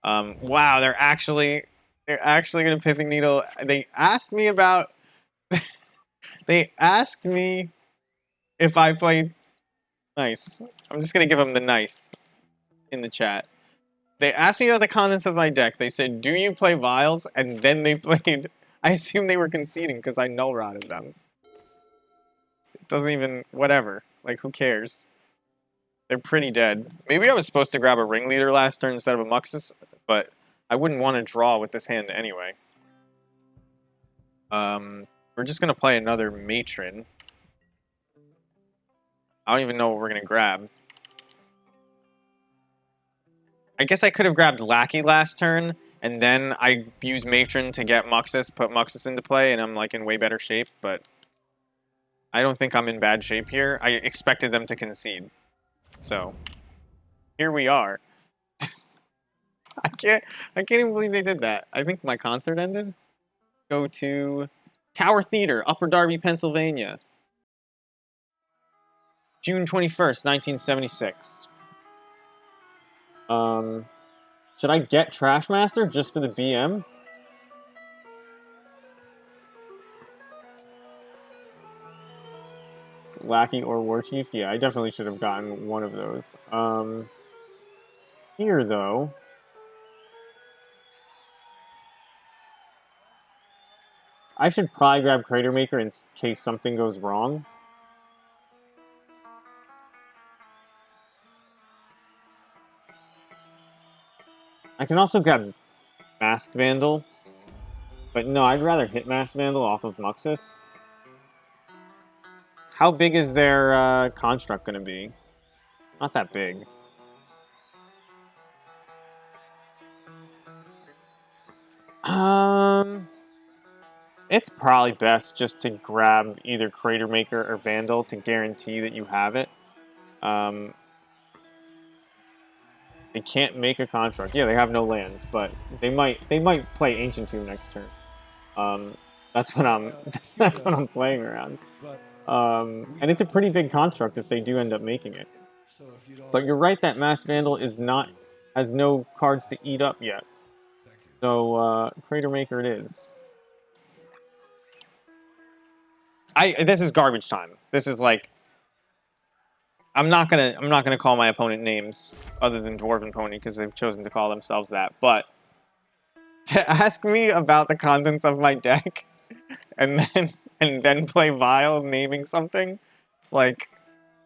Wow, they're actually They're actually gonna Pithing Needle. They asked me about. They asked me if I played. Nice. I'm just gonna give them the nice in the chat. They asked me about the contents of my deck. They said, "Do you play vials?" And then they played. I assume they were conceding because I null rotted them. It doesn't even whatever. Like who cares? They're pretty dead. Maybe I was supposed to grab a ringleader last turn instead of a Muxus, but I wouldn't want to draw with this hand anyway. We're just gonna play another Matron. I don't even know what we're gonna grab. I guess I could have grabbed Lackey last turn, and then I use Matron to get Muxus, put Muxus into play, and I'm like in way better shape, but I don't think I'm in bad shape here. I expected them to concede. So, here we are. I can't even believe they did that. I think my concert ended. Go to Tower Theater, Upper Darby, Pennsylvania. June 21st, 1976. Should I get Trashmaster just for the BM? Lackey or War Chief? Yeah, I definitely should have gotten one of those. Here, though... I should probably grab Crater Maker in case something goes wrong. I can also grab Masked Vandal. But no, I'd rather hit Masked Vandal off of Muxus. How big is their construct going to be? Not that big. It's probably best just to grab either Crater Maker or Vandal to guarantee that you have it. They can't make a construct. Yeah, they have no lands, but they might play Ancient Tomb next turn. That's what I'm playing around. And it's a pretty big construct if they do end up making it. But you're right that Masked Vandal has no cards to eat up yet. So Crater Maker it is. This is garbage time. This is like I'm not gonna call my opponent names other than Dwarven Pony because they've chosen to call themselves that. But to ask me about the contents of my deck and then play Vile naming something, it's like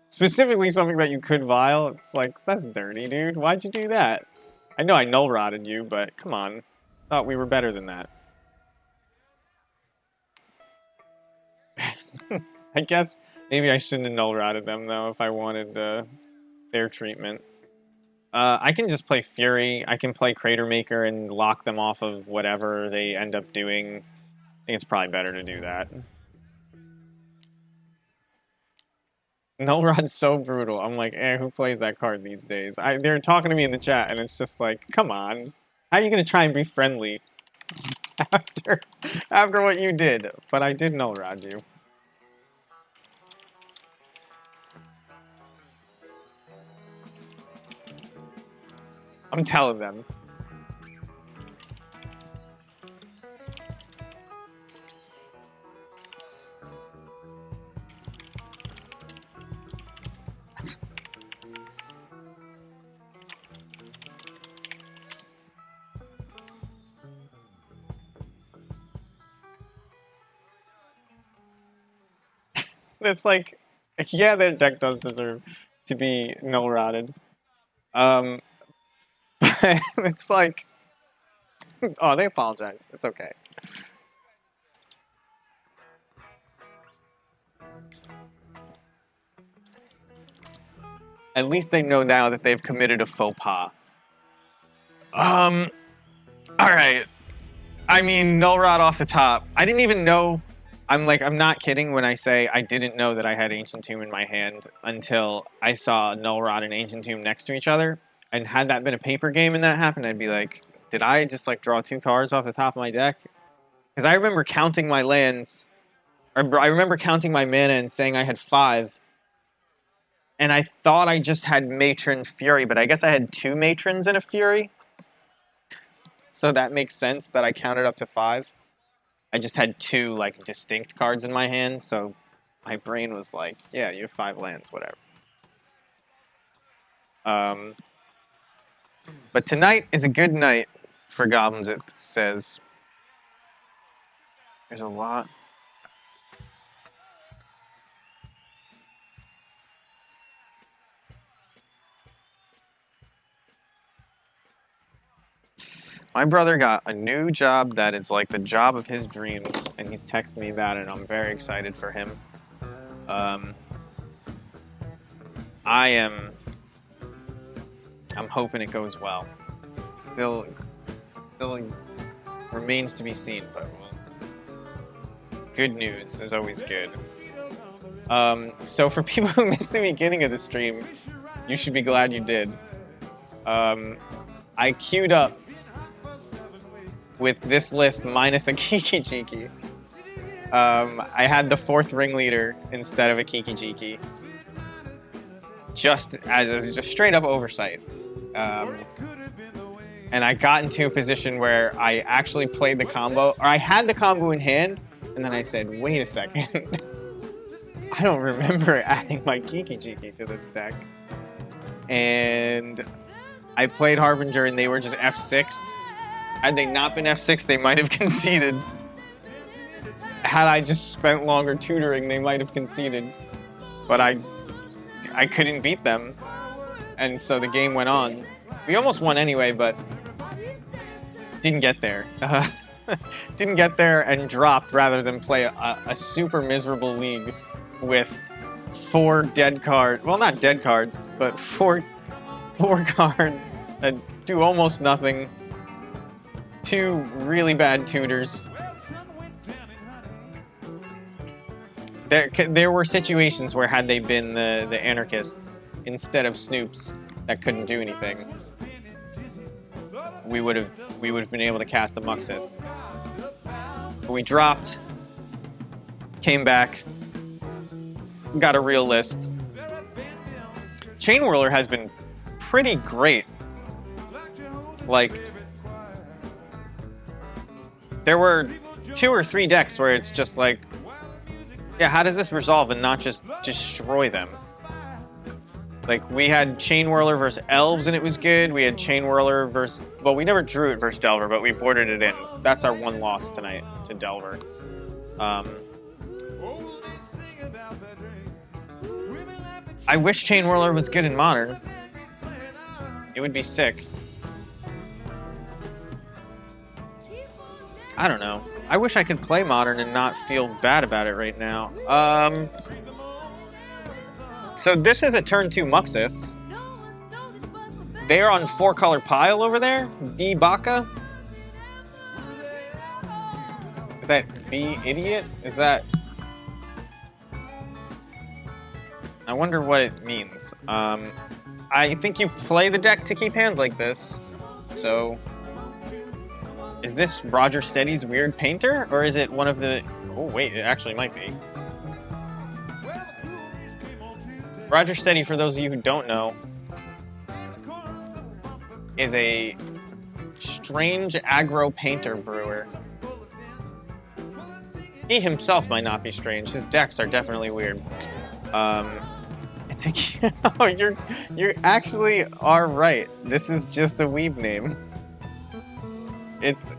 specifically something that you could Vile. It's like that's dirty, dude. Why'd you do that? I know I null rotted you, but come on. Thought we were better than that. I guess maybe I shouldn't have null rotted them though if I wanted their treatment. I can just play Fury. I can play Crater Maker and lock them off of whatever they end up doing. I think it's probably better to do that. Null Rod's so brutal. I'm like, who plays that card these days? They're talking to me in the chat, and it's just like, come on. How are you going to try and be friendly after what you did? But I did Null Rod you. I'm telling them. It's like, yeah, their deck does deserve to be null rotted. But it's like, oh, they apologize. It's okay. At least they know now that they've committed a faux pas. All right. I mean, null rot off the top. I didn't even know. I'm not kidding when I say I didn't know that I had Ancient Tomb in my hand until I saw Null Rod and Ancient Tomb next to each other. And had that been a paper game and that happened, I'd be like, did I just like draw 2 cards off the top of my deck? Because I remember counting my lands, or I remember counting my mana and saying I had 5. And I thought I just had Matron Fury, but I guess I had 2 Matrons and a Fury. so that makes sense that I counted up to 5. I just had 2 like distinct cards in my hand, so my brain was like, yeah, you have 5 lands, whatever. But tonight is a good night for goblins, it says. There's a lot. My brother got a new job that is like the job of his dreams, and he's texted me about it, and I'm very excited for him. I'm hoping it goes well. Still remains to be seen, but good news is always good. So for people who missed the beginning of the stream, you should be glad you did. I queued up with this list minus a Kiki Jiki. I had the 4th ringleader instead of a Kiki Jiki. Just as a straight up oversight. And I got into a position where I actually played the combo, or I had the combo in hand, and then I said, wait a second. I don't remember adding my Kiki Jiki to this deck. And I played Harbinger and they were just F6'd. Had they not been F6, they might have conceded. Had I just spent longer tutoring, they might have conceded. But I couldn't beat them. And so the game went on. We almost won anyway, but didn't get there. Didn't get there and dropped rather than play a super miserable league with 4 dead cards. Well, not dead cards, but 4 cards that do almost nothing. 2 really bad tutors. There were situations where had they been the anarchists instead of Snoops that couldn't do anything, we would have been able to cast a Muxus. But we dropped, came back, got a real list. Chain Whirler has been pretty great. Like, there were 2 or 3 decks where it's just like, yeah, how does this resolve and not just destroy them? Like, we had Chain Whirler versus Elves and it was good. We had Chain Whirler versus, well, we never drew it versus Delver, but we boarded it in. That's our 1 loss tonight to Delver. I wish Chain Whirler was good in Modern. It would be sick. I don't know. I wish I could play Modern and not feel bad about it right now. So this is a turn 2 Muxus. They are on 4-color pile over there. B Baka. Is that B Idiot? Is that... I wonder what it means. I think you play the deck to keep hands like this. So... Is this Roger Steady's Weird Painter? Or is it one of the... Oh, wait, it actually might be. Roger Steady, for those of you who don't know, is a strange aggro painter brewer. He himself might not be strange. His decks are definitely weird. It's a... Oh, you actually are right. This is just a weeb name. It's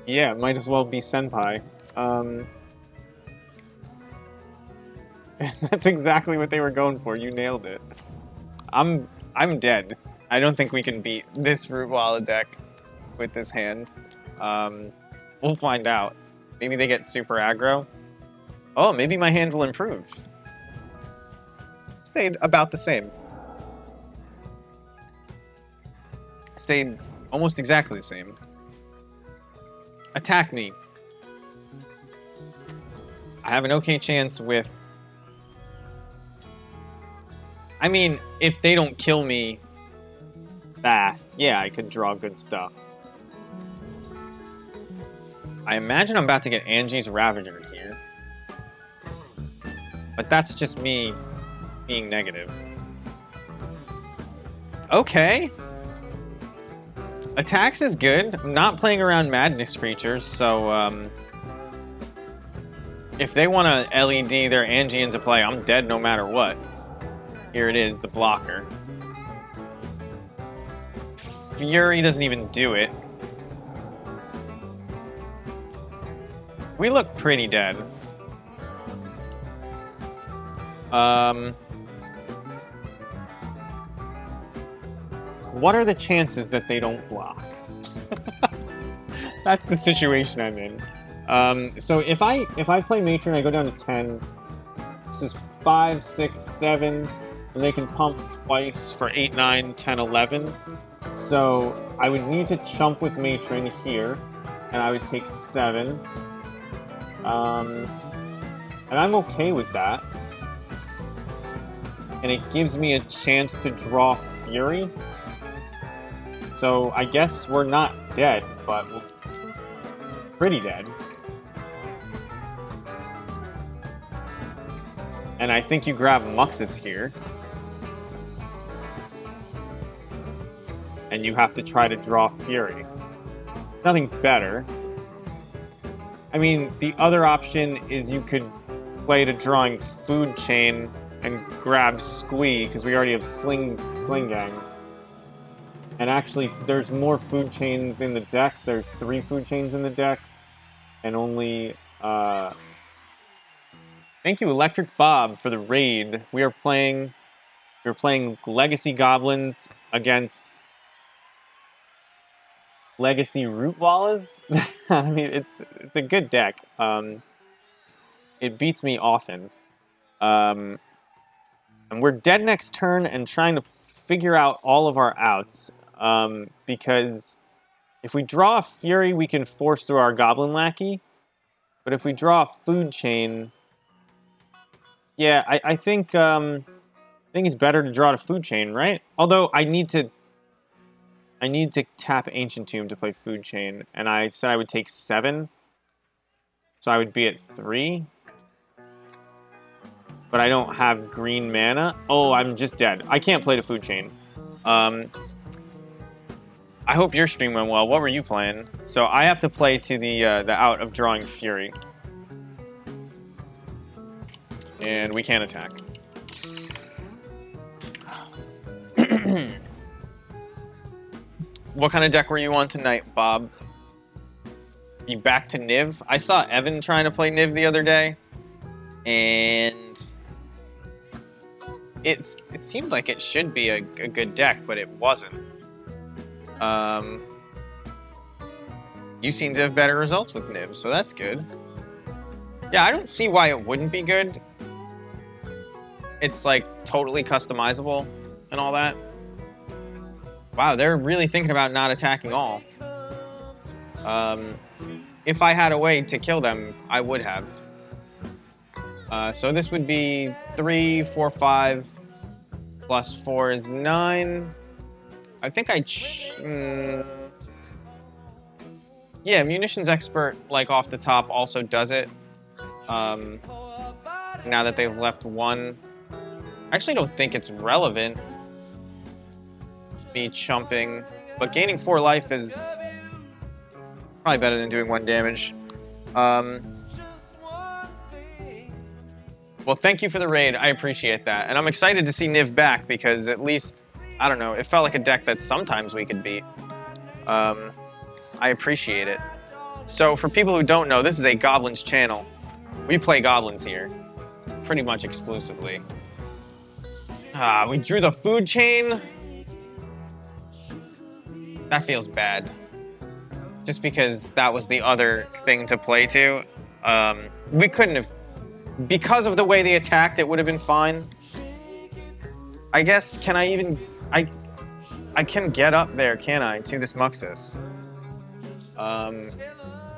yeah, it might as well be Senpai. That's exactly what they were going for. You nailed it. I'm dead. I don't think we can beat this Root Wallet deck with this hand. We'll find out. Maybe they get super aggro. Oh, maybe my hand will improve. Stayed about the same. Stayed almost exactly the same. Attack me. I have an okay chance with... I mean, if they don't kill me fast, yeah, I could draw good stuff. I imagine I'm about to get Angie's Ravager here. But that's just me being negative. Okay. Attacks is good. I'm not playing around madness creatures, so if they want to LED their Angie into play, I'm dead no matter what. Here it is, the blocker. Fury doesn't even do it. We look pretty dead. What are the chances that they don't block? That's the situation I'm in. So if I play Matron, I go down to 10. This is 5, 6, 7, and they can pump twice for 8, 9, 10, 11. So I would need to chump with Matron here, and I would take 7. And I'm okay with that. And it gives me a chance to draw Fury. So I guess we're not dead, but we're pretty dead. And I think you grab Muxus here. And you have to try to draw Fury. Nothing better. I mean, the other option is you could play to drawing Food Chain and grab Squee, because we already have Sling Gang. And actually, there's more food chains in the deck. There's 3 food chains in the deck. And only, Thank you, Electric Bob, for the raid. We're playing Legacy Goblins against Legacy Root Wallas. I mean, it's a good deck. It beats me often. And we're dead next turn and trying to figure out all of our outs. Because if we draw a Fury, we can force through our Goblin Lackey. But if we draw a Food Chain, yeah, I think it's better to draw a Food Chain, right? Although I need to tap Ancient Tomb to play Food Chain, and I said I would take 7, so I would be at 3. But I don't have green mana. Oh, I'm just dead. I can't play the Food Chain. I hope your stream went well. What were you playing? So I have to play to the out of drawing Fury. And we can't attack. What kind of deck were you on tonight, Bob? You back to Niv? I saw Evan trying to play Niv the other day. And it seemed like it should be a good deck, but it wasn't. You seem to have better results with Niv, so that's good. Yeah, I don't see why it wouldn't be good. It's like totally customizable and all that. Wow, they're really thinking about not attacking all. If I had a way to kill them, I would have. So this would be 3, 4, 5, plus 4 is 9. I think yeah, Munitions Expert, like off the top, also does it. Now that they've left 1. I actually don't think it's relevant, me chumping, but gaining 4 life is probably better than doing 1 damage. Well, thank you for the raid. I appreciate that. And I'm excited to see Niv back because at least, I don't know, it felt like a deck that sometimes we could beat. I appreciate it. So for people who don't know, this is a Goblins channel. We play Goblins here, pretty much exclusively. We drew the Food Chain. That feels bad. Just because that was the other thing to play to. We couldn't have... Because of the way they attacked, it would have been fine. I guess, can I even... I can get up there, can I, to this Muxus?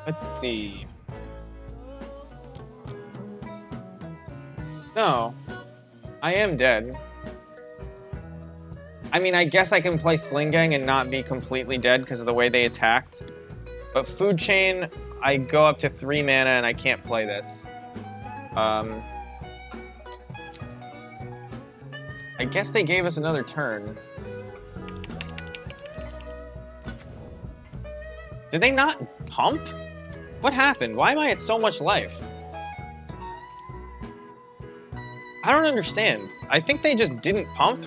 Let's see. No. I am dead. I mean, I guess I can play Sling Gang and not be completely dead because of the way they attacked. But Food Chain, I go up to 3 mana and I can't play this. I guess they gave us another turn. Did they not pump? What happened? Why am I at so much life? I don't understand. I think they just didn't pump.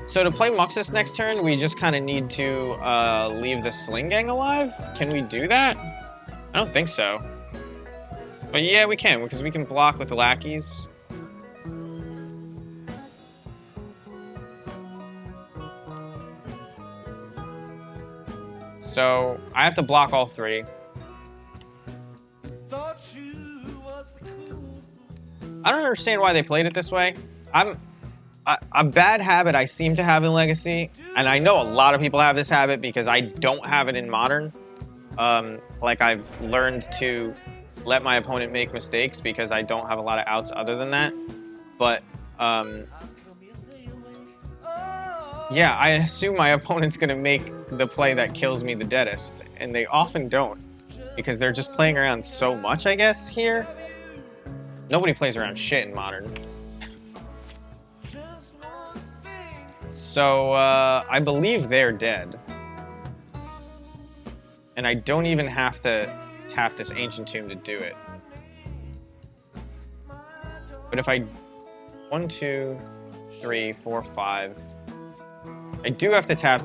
So to play Muxus next turn, we just kind of need to leave the Sling Gang alive? Can we do that? I don't think so. But yeah, we can, because we can block with the lackeys. So I have to block all three. Thought you was the cool. I don't understand why they played it this way. A bad habit I seem to have in Legacy, and I know a lot of people have this habit because I don't have it in Modern. Like I've learned to let my opponent make mistakes because I don't have a lot of outs other than that. But yeah, I assume my opponent's gonna make the play that kills me the deadest, and they often don't because they're just playing around so much, I guess, here. Nobody plays around shit in Modern. So, I believe they're dead. And I don't even have to tap this Ancient Tomb to do it. But if I... 1, 2, 3, 4, 5... I do have to tap...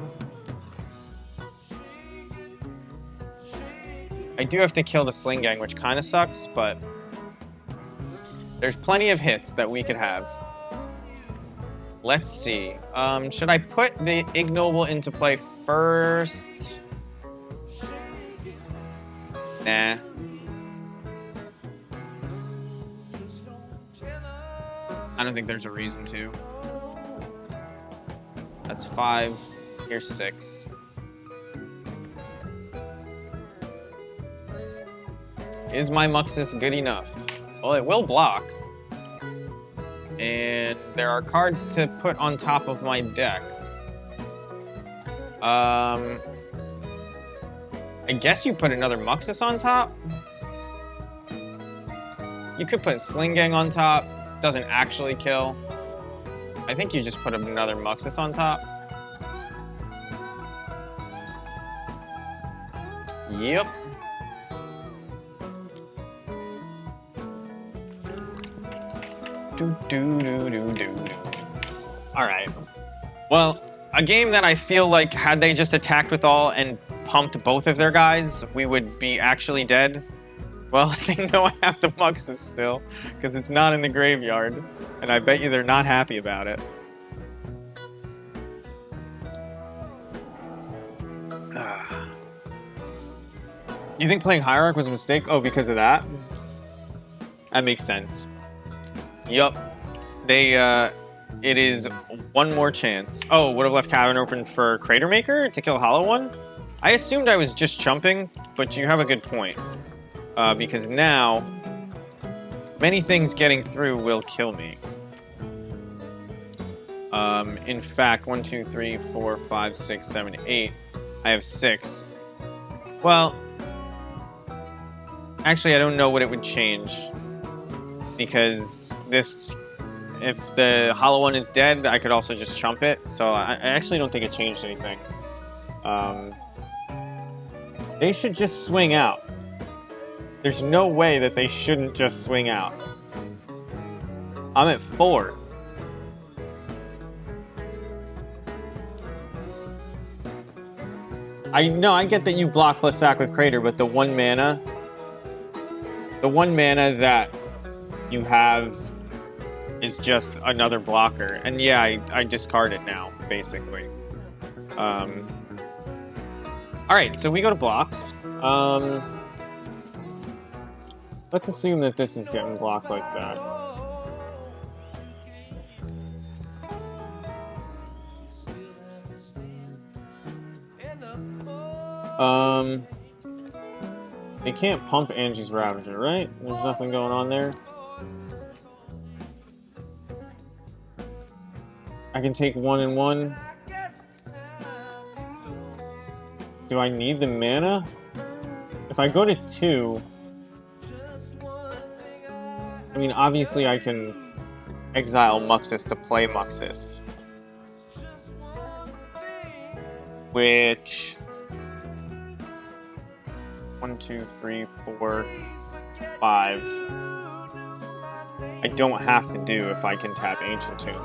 I do have to kill the Sling Gang, which kind of sucks, but... There's plenty of hits that we could have. Let's see. Should I put the Ignoble into play first? Nah. I don't think there's a reason to. That's 5. Here's 6. Is my Muxus good enough? Well, it will block. And there are cards to put on top of my deck. I guess you put another Muxus on top? You could put Sling Gang on top. Doesn't actually kill. I think you just put another Muxus on top. Yep. All right. Well, a game that I feel like had they just attacked with all and pumped both of their guys, we would be actually dead. Well, they know I have the Muxus still, because it's not in the graveyard, and I bet you they're not happy about it. You think playing Hierarch was a mistake? Oh, because of that? That makes sense. Yup. It is one more chance. Oh, would have left Cavern open for Crater Maker to kill Hollow One? I assumed I was just chumping, but you have a good point. Because now, many things getting through will kill me. In fact, 1, 2, 3, 4, 5, 6, 7, 8. I have 6. Well, actually, I don't know what it would change. Because this, if the Hollow One is dead, I could also just chump it. So I actually don't think it changed anything. They should just swing out. There's no way that they shouldn't just swing out. I'm at 4. I know, I get that you block plus sack with Crater, but the one mana that you have is just another blocker. And yeah, I discard it now, basically. Alright, so we go to blocks. Let's assume that this is getting blocked like that. They can't pump Angie's Ravager, right? There's nothing going on there. I can take 1 and 1. Do I need the mana? If I go to 2... I mean, obviously I can exile Muxus to play Muxus. which 1, 2, 3, 4, 5. I don't have to do if I can tap Ancient Tomb.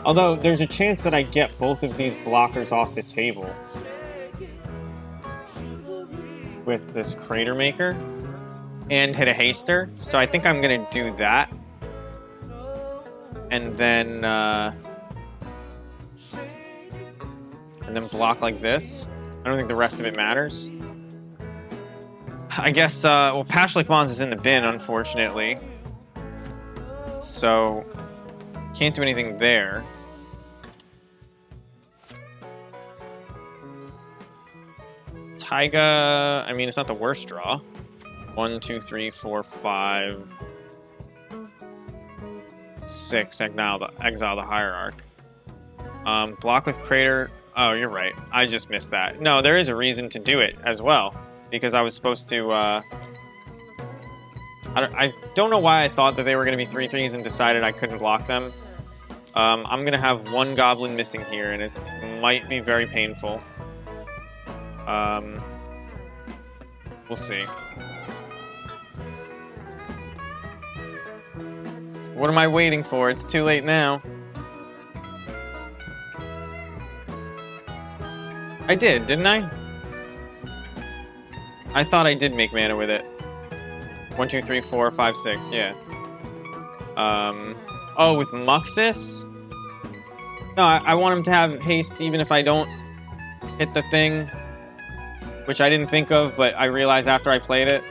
Although there's a chance that I get both of these blockers off the table with this Crater Maker and hit a Haster. So I think I'm gonna do that. And then block like this. I don't think the rest of it matters. I guess, well, Pashlik Bonds is in the bin, unfortunately. So, can't do anything there. Taiga, I mean, it's not the worst draw. 1, 2, 3, 4, 5, 6, exile the Hierarch. Block with Crater. Oh, you're right. I just missed that. No, there is a reason to do it as well. Because I was supposed to, I don't know why I thought that they were going to be 3/3s and decided I couldn't block them. I'm going to have one Goblin missing here, and it might be very painful. We'll see. What am I waiting for? It's too late now. I did, didn't I? I thought I did make mana with it. 1, 2, 3, 4, 5, 6, yeah. Oh, with Muxus? No, I want him to have haste even if I don't hit the thing. Which I didn't think of, but I realized after I played it.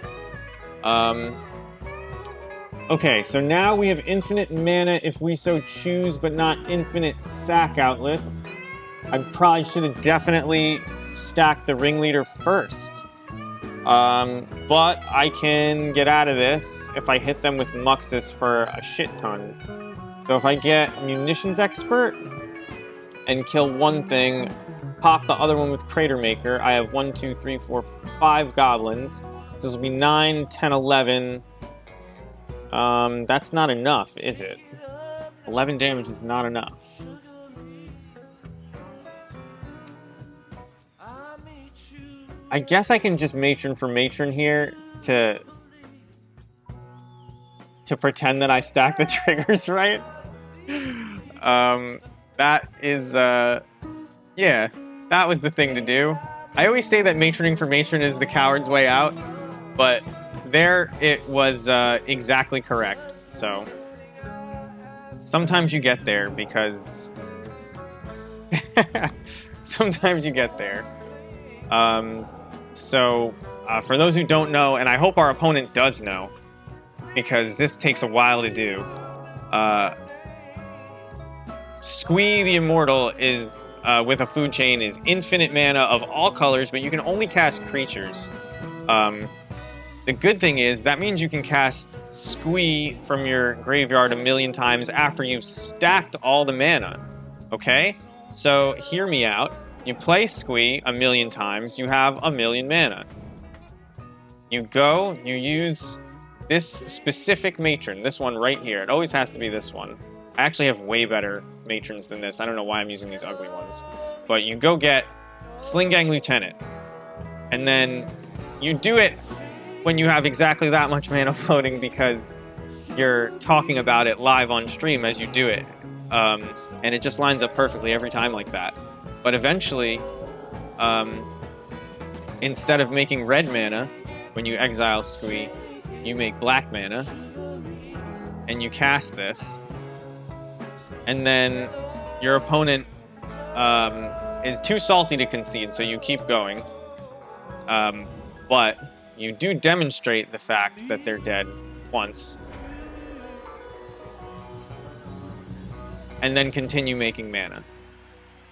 Okay, so now we have infinite mana if we so choose, but not infinite sack outlets. I probably should have definitely stacked the Ringleader first. But I can get out of this if I hit them with Muxus for a shit ton. So if I get Munitions Expert and kill one thing, pop the other one with Crater Maker, I have 1, 2, 3, 4, 5 goblins. This will be 9, 10, 11. That's not enough, is it? 11 damage is not enough. I guess I can just Matron for Matron here to pretend that I stack the triggers right. That is, yeah, that was the thing to do. I always say that Matroning for Matron is the coward's way out, but there it was exactly correct. So sometimes you get there because sometimes you get there. So for those who don't know, and I hope our opponent does know, because this takes a while to do, Squee the Immortal is, with a food chain, is infinite mana of all colors, but you can only cast creatures. The good thing is, that means you can cast Squee from your graveyard 1,000,000 times after you've stacked all the mana. Okay? So, hear me out. You play Squee 1,000,000 times, you have 1,000,000 mana. You go, you use this specific Matron, this one right here. It always has to be this one. I actually have way better Matrons than this. I don't know why I'm using these ugly ones. But you go get Sling Gang Lieutenant. And then you do it when you have exactly that much mana floating because you're talking about it live on stream as you do it. And it just lines up perfectly every time like that. But eventually, instead of making red mana, when you exile Squee, you make black mana, and you cast this, and then your opponent is too salty to concede, so you keep going. But you do demonstrate the fact that they're dead once, and then continue making mana,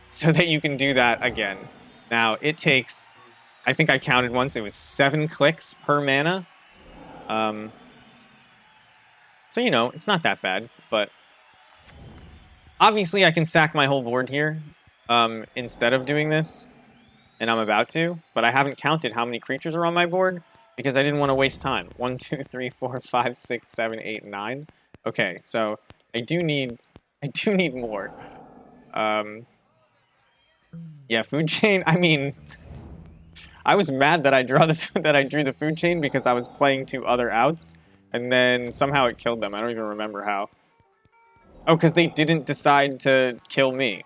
so that you can do that again. Now, it takes, I think I counted once, it was 7 clicks per mana. So, you know, it's not that bad, but obviously I can sack my whole board here instead of doing this, and I'm about to, but I haven't counted how many creatures are on my board because I didn't want to waste time. 1, 2, 3, 4, 5, 6, 7, 8, 9. Okay, so I do need I do need more. Yeah, food chain. I mean, I was mad that I drew the food chain because I was playing 2 other outs, and then somehow it killed them. I don't even remember how. Oh, because they didn't decide to kill me.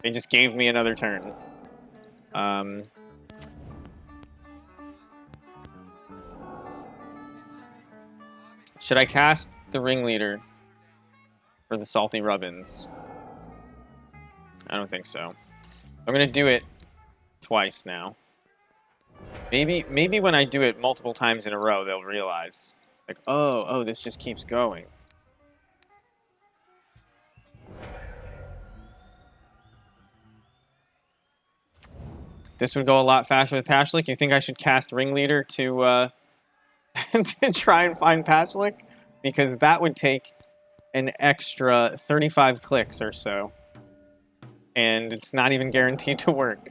They just gave me another turn. Should I cast the ringleader for the salty rubbins? I don't think so. I'm gonna do it twice now. Maybe when I do it multiple times in a row, they'll realize, like, oh, this just keeps going. This would go a lot faster with Pashlik. You think I should cast Ringleader to to try and find Pashlik? Because that would take an extra 35 clicks or so. And it's not even guaranteed to work.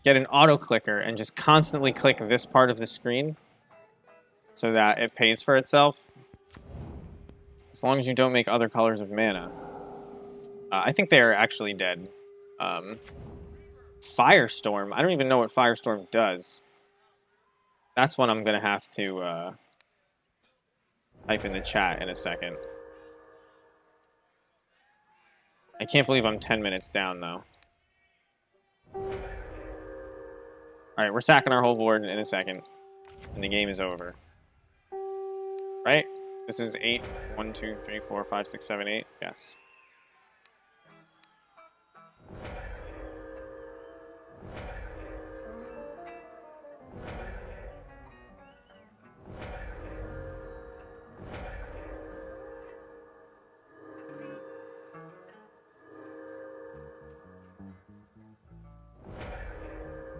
Get an auto clicker and just constantly click this part of the screen so that it pays for itself. As long as you don't make other colors of mana. I think they are actually dead. Firestorm. I don't even know what Firestorm does. That's what I'm going to have to type in the chat in a second. I can't believe I'm 10 minutes down, though. Alright, we're sacking our whole board in a second. And the game is over. Right? This is 8. 1, 2, 3, 4, 5, 6, 7, 8. Yes.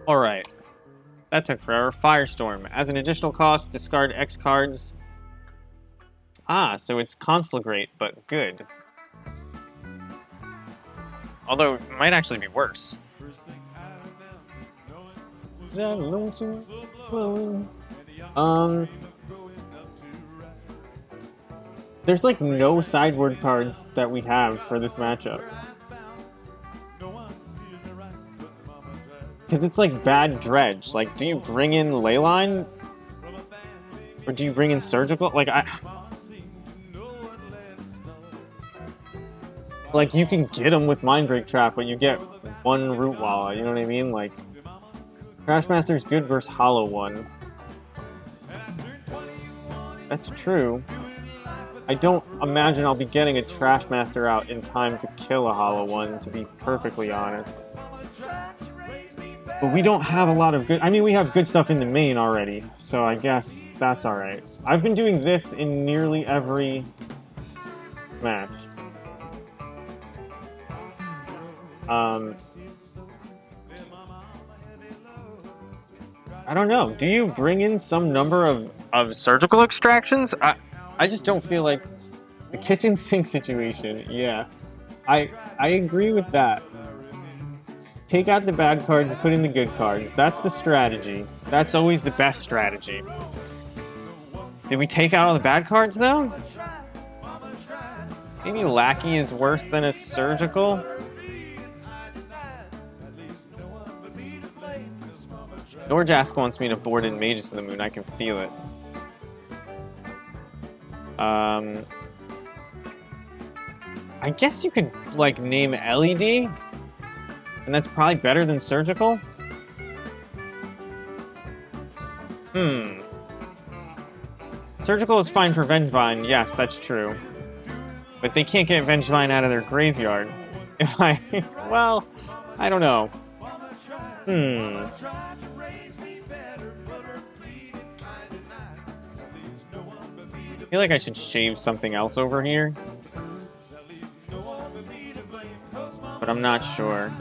Alright. That took forever. Firestorm. As an additional cost, discard X cards. Ah, so it's Conflagrate, but good. Although, it might actually be worse. There's like no sideboard cards that we have for this matchup. Because it's like bad dredge. Like, do you bring in Leyline? Or do you bring in Surgical? Like, like, you can get them with Mindbreak Trap, but you get one Root Walla, you know what I mean? Like, Trashmaster's good versus Hollow One. That's true. I don't imagine I'll be getting a Trashmaster out in time to kill a Hollow One, to be perfectly honest. But we don't have a lot of good... I mean, we have good stuff in the main already, so I guess that's alright. I've been doing this in nearly every match. I don't know. Do you bring in some number of surgical extractions? I just don't feel like... The kitchen sink situation, yeah. I agree with that. Take out the bad cards, put in the good cards. That's the strategy. That's always the best strategy. Did we take out all the bad cards, though? Maybe Lackey is worse than a surgical? Norjask wants me to board in Mages of the Moon. I can feel it. I guess you could, like, name LED? And that's probably better than surgical? Surgical is fine for Vengevine. Yes, that's true. But they can't get Vengevine out of their graveyard. If I... Well, I don't know. I feel like I should shave something else over here. But I'm not sure.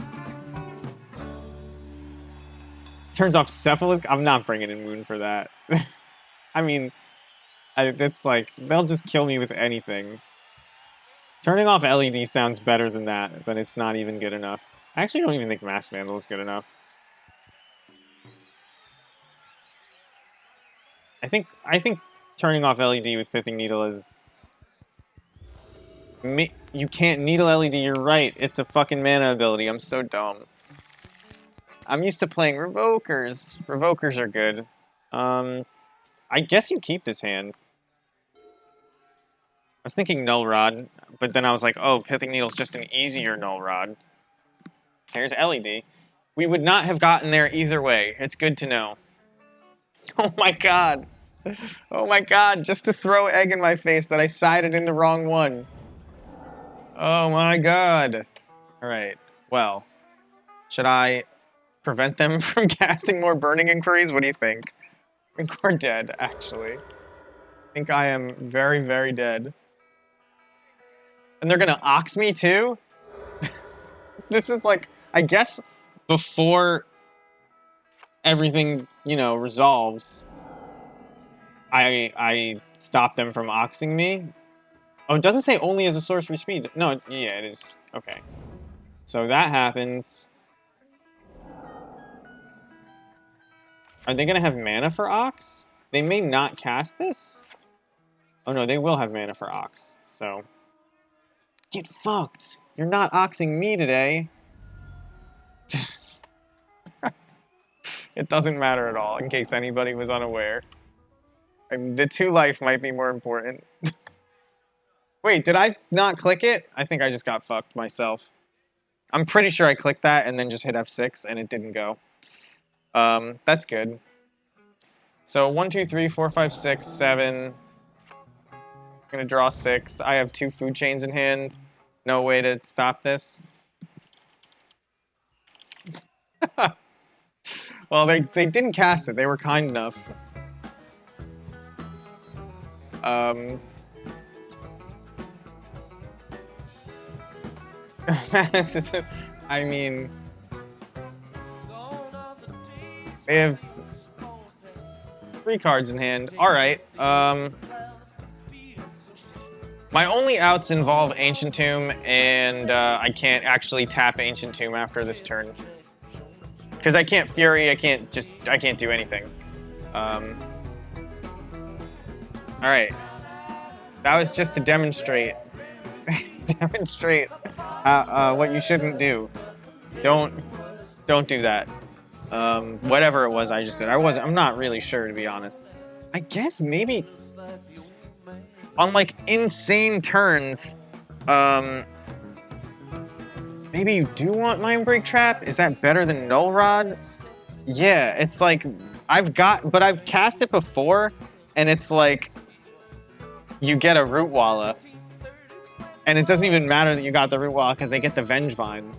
Turns off Cephalic? I'm not bringing in Moon for that. I mean, it's like, they'll just kill me with anything. Turning off LED sounds better than that, but it's not even good enough. I actually don't even think Mass Vandal is good enough. I think turning off LED with Pithing Needle is... You can't needle LED, you're right. It's a fucking mana ability. I'm so dumb. I'm used to playing Revokers. Revokers are good. I guess you keep this hand. I was thinking Null Rod, but then I was like, oh, Pithing Needle's just an easier Null Rod. Here's LED. We would not have gotten there either way. It's good to know. Oh my god. Oh my god, just to throw egg in my face that I sided in the wrong one. Oh my god. Alright, well. Should I prevent them from casting more Burning Inquiries? What do you think? I think we're dead, actually. I think I am very, very dead. And they're gonna Ox me too? This is like, I guess, before everything, you know, resolves, I stop them from Oxing me. Oh, it doesn't say only as a source for speed. No, yeah, it is. Okay. So that happens. Are they going to have mana for Ox? They may not cast this. Oh no, they will have mana for Ox. So. Get fucked. You're not Oxing me today. It doesn't matter at all, in case anybody was unaware. I mean, the 2 life might be more important. Wait, did I not click it? I think I just got fucked myself. I'm pretty sure I clicked that and then just hit F6 and it didn't go. That's good. So 1, 2, 3, 4, 5, 6, 7. I'm gonna draw 6. I have 2 food chains in hand. No way to stop this. Well, they didn't cast it. They were kind enough. I mean, they have 3 cards in hand. All right. My only outs involve Ancient Tomb, and I can't actually tap Ancient Tomb after this turn. Because I can't Fury, I can't do anything. Alright. That was just to demonstrate what you shouldn't do. Don't do that. Whatever it was I just did. I'm not really sure, to be honest. I guess maybe on like insane turns, maybe you do want Mind Break Trap? Is that better than Null Rod? Yeah, it's like I've cast it before, and it's like you get a Root Walla. And it doesn't even matter that you got the Root Walla because they get the Vengevine.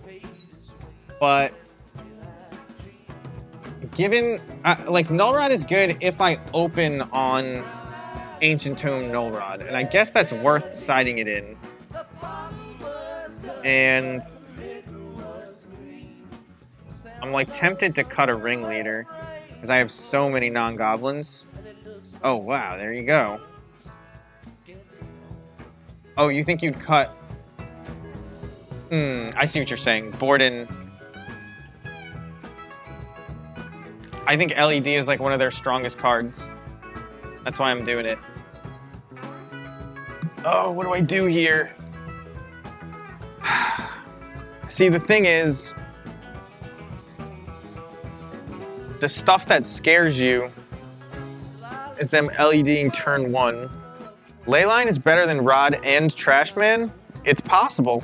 But given like Null Rod is good if I open on Ancient Tomb Null Rod, and I guess that's worth siding it in. And I'm like tempted to cut a Ringleader because I have so many non-goblins. Oh wow, there you go. Oh, you think you'd cut? I see what you're saying. Borden. I think LED is like one of their strongest cards. That's why I'm doing it. Oh, what do I do here? See, the thing is, the stuff that scares you is them LEDing turn 1. Leyline is better than Rod and Trashman? It's possible.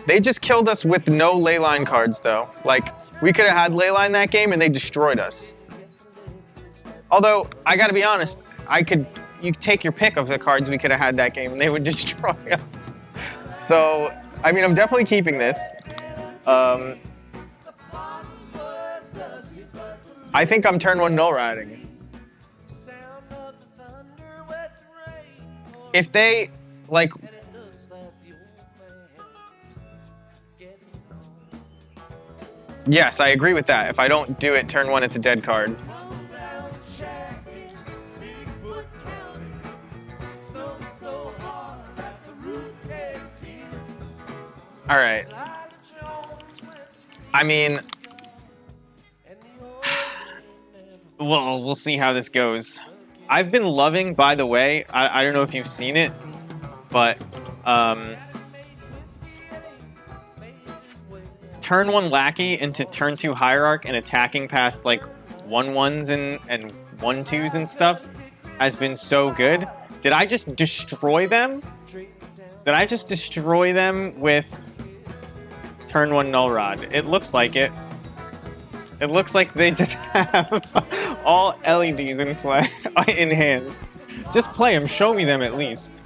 They just killed us with no Leyline cards, though. Like, we could have had Leyline that game and they destroyed us. Although, I gotta be honest, you take your pick of the cards we could have had that game and they would destroy us. So, I mean, I'm definitely keeping this. I think I'm turn 1 null riding. If they, like... Yes, I agree with that. If I don't do it turn 1, it's a dead card. All right. I mean, well, we'll see how this goes. I've been loving, by the way, I don't know if you've seen it, but turn 1 lackey into turn 2 hierarch and attacking past like 1/1s and 1/2s and stuff has been so good. Did I just destroy them? Did I just destroy them with turn 1 null rod? It looks like it. It looks like they just have all LEDs in play in hand. Just play them. Show me them at least.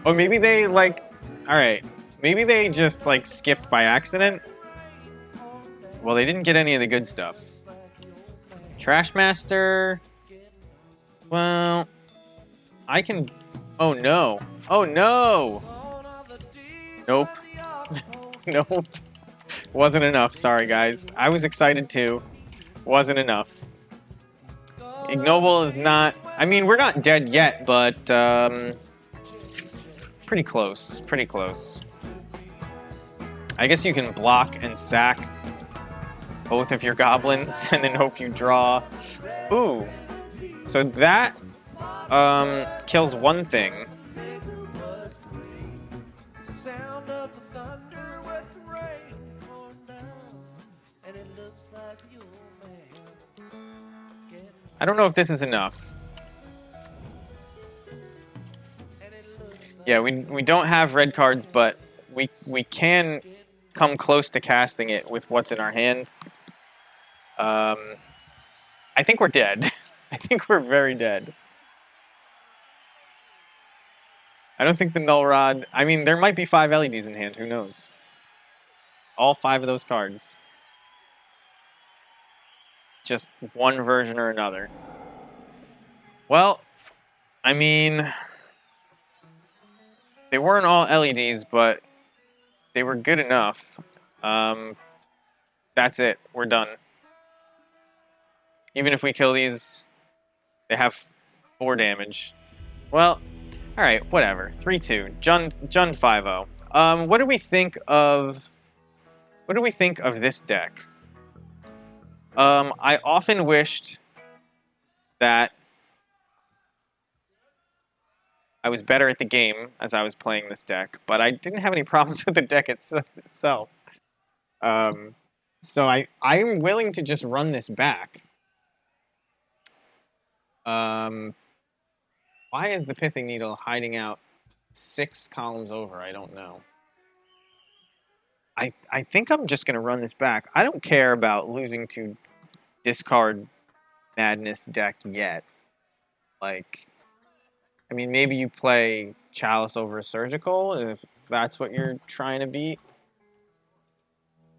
Or maybe they like. All right. Maybe they just like skipped by accident. Well, they didn't get any of the good stuff. Trashmaster. Well, I can. Oh no. Oh no. Nope. Nope. Wasn't enough. Sorry, guys. I was excited too. Wasn't enough. Ignoble is not... I mean, we're not dead yet, but... pretty close. Pretty close. I guess you can block and sack both of your goblins and then hope you draw. Ooh. So that kills one thing. I don't know if this is enough. Yeah, we don't have red cards, but we can come close to casting it with what's in our hand. I think we're dead. I think we're very dead. I don't think the null rod... I mean, there might be 5 LEDs in hand. Who knows? All 5 of those cards. Just one version or another. Well, I mean, they weren't all LEDs, but they were good enough. That's it. We're done. Even if we kill these, they have 4 damage. Well, all right, whatever. 3-2. Jund 5-0. What do we think of? What do we think of this deck? I often wished that I was better at the game as I was playing this deck, but I didn't have any problems with the deck itself. So I am willing to just run this back. Why is the Pithing Needle hiding out 6 columns over? I don't know. I think I'm just going to run this back. I don't care about losing to Discard Madness deck yet. Like, I mean, maybe you play Chalice over Surgical if that's what you're trying to beat.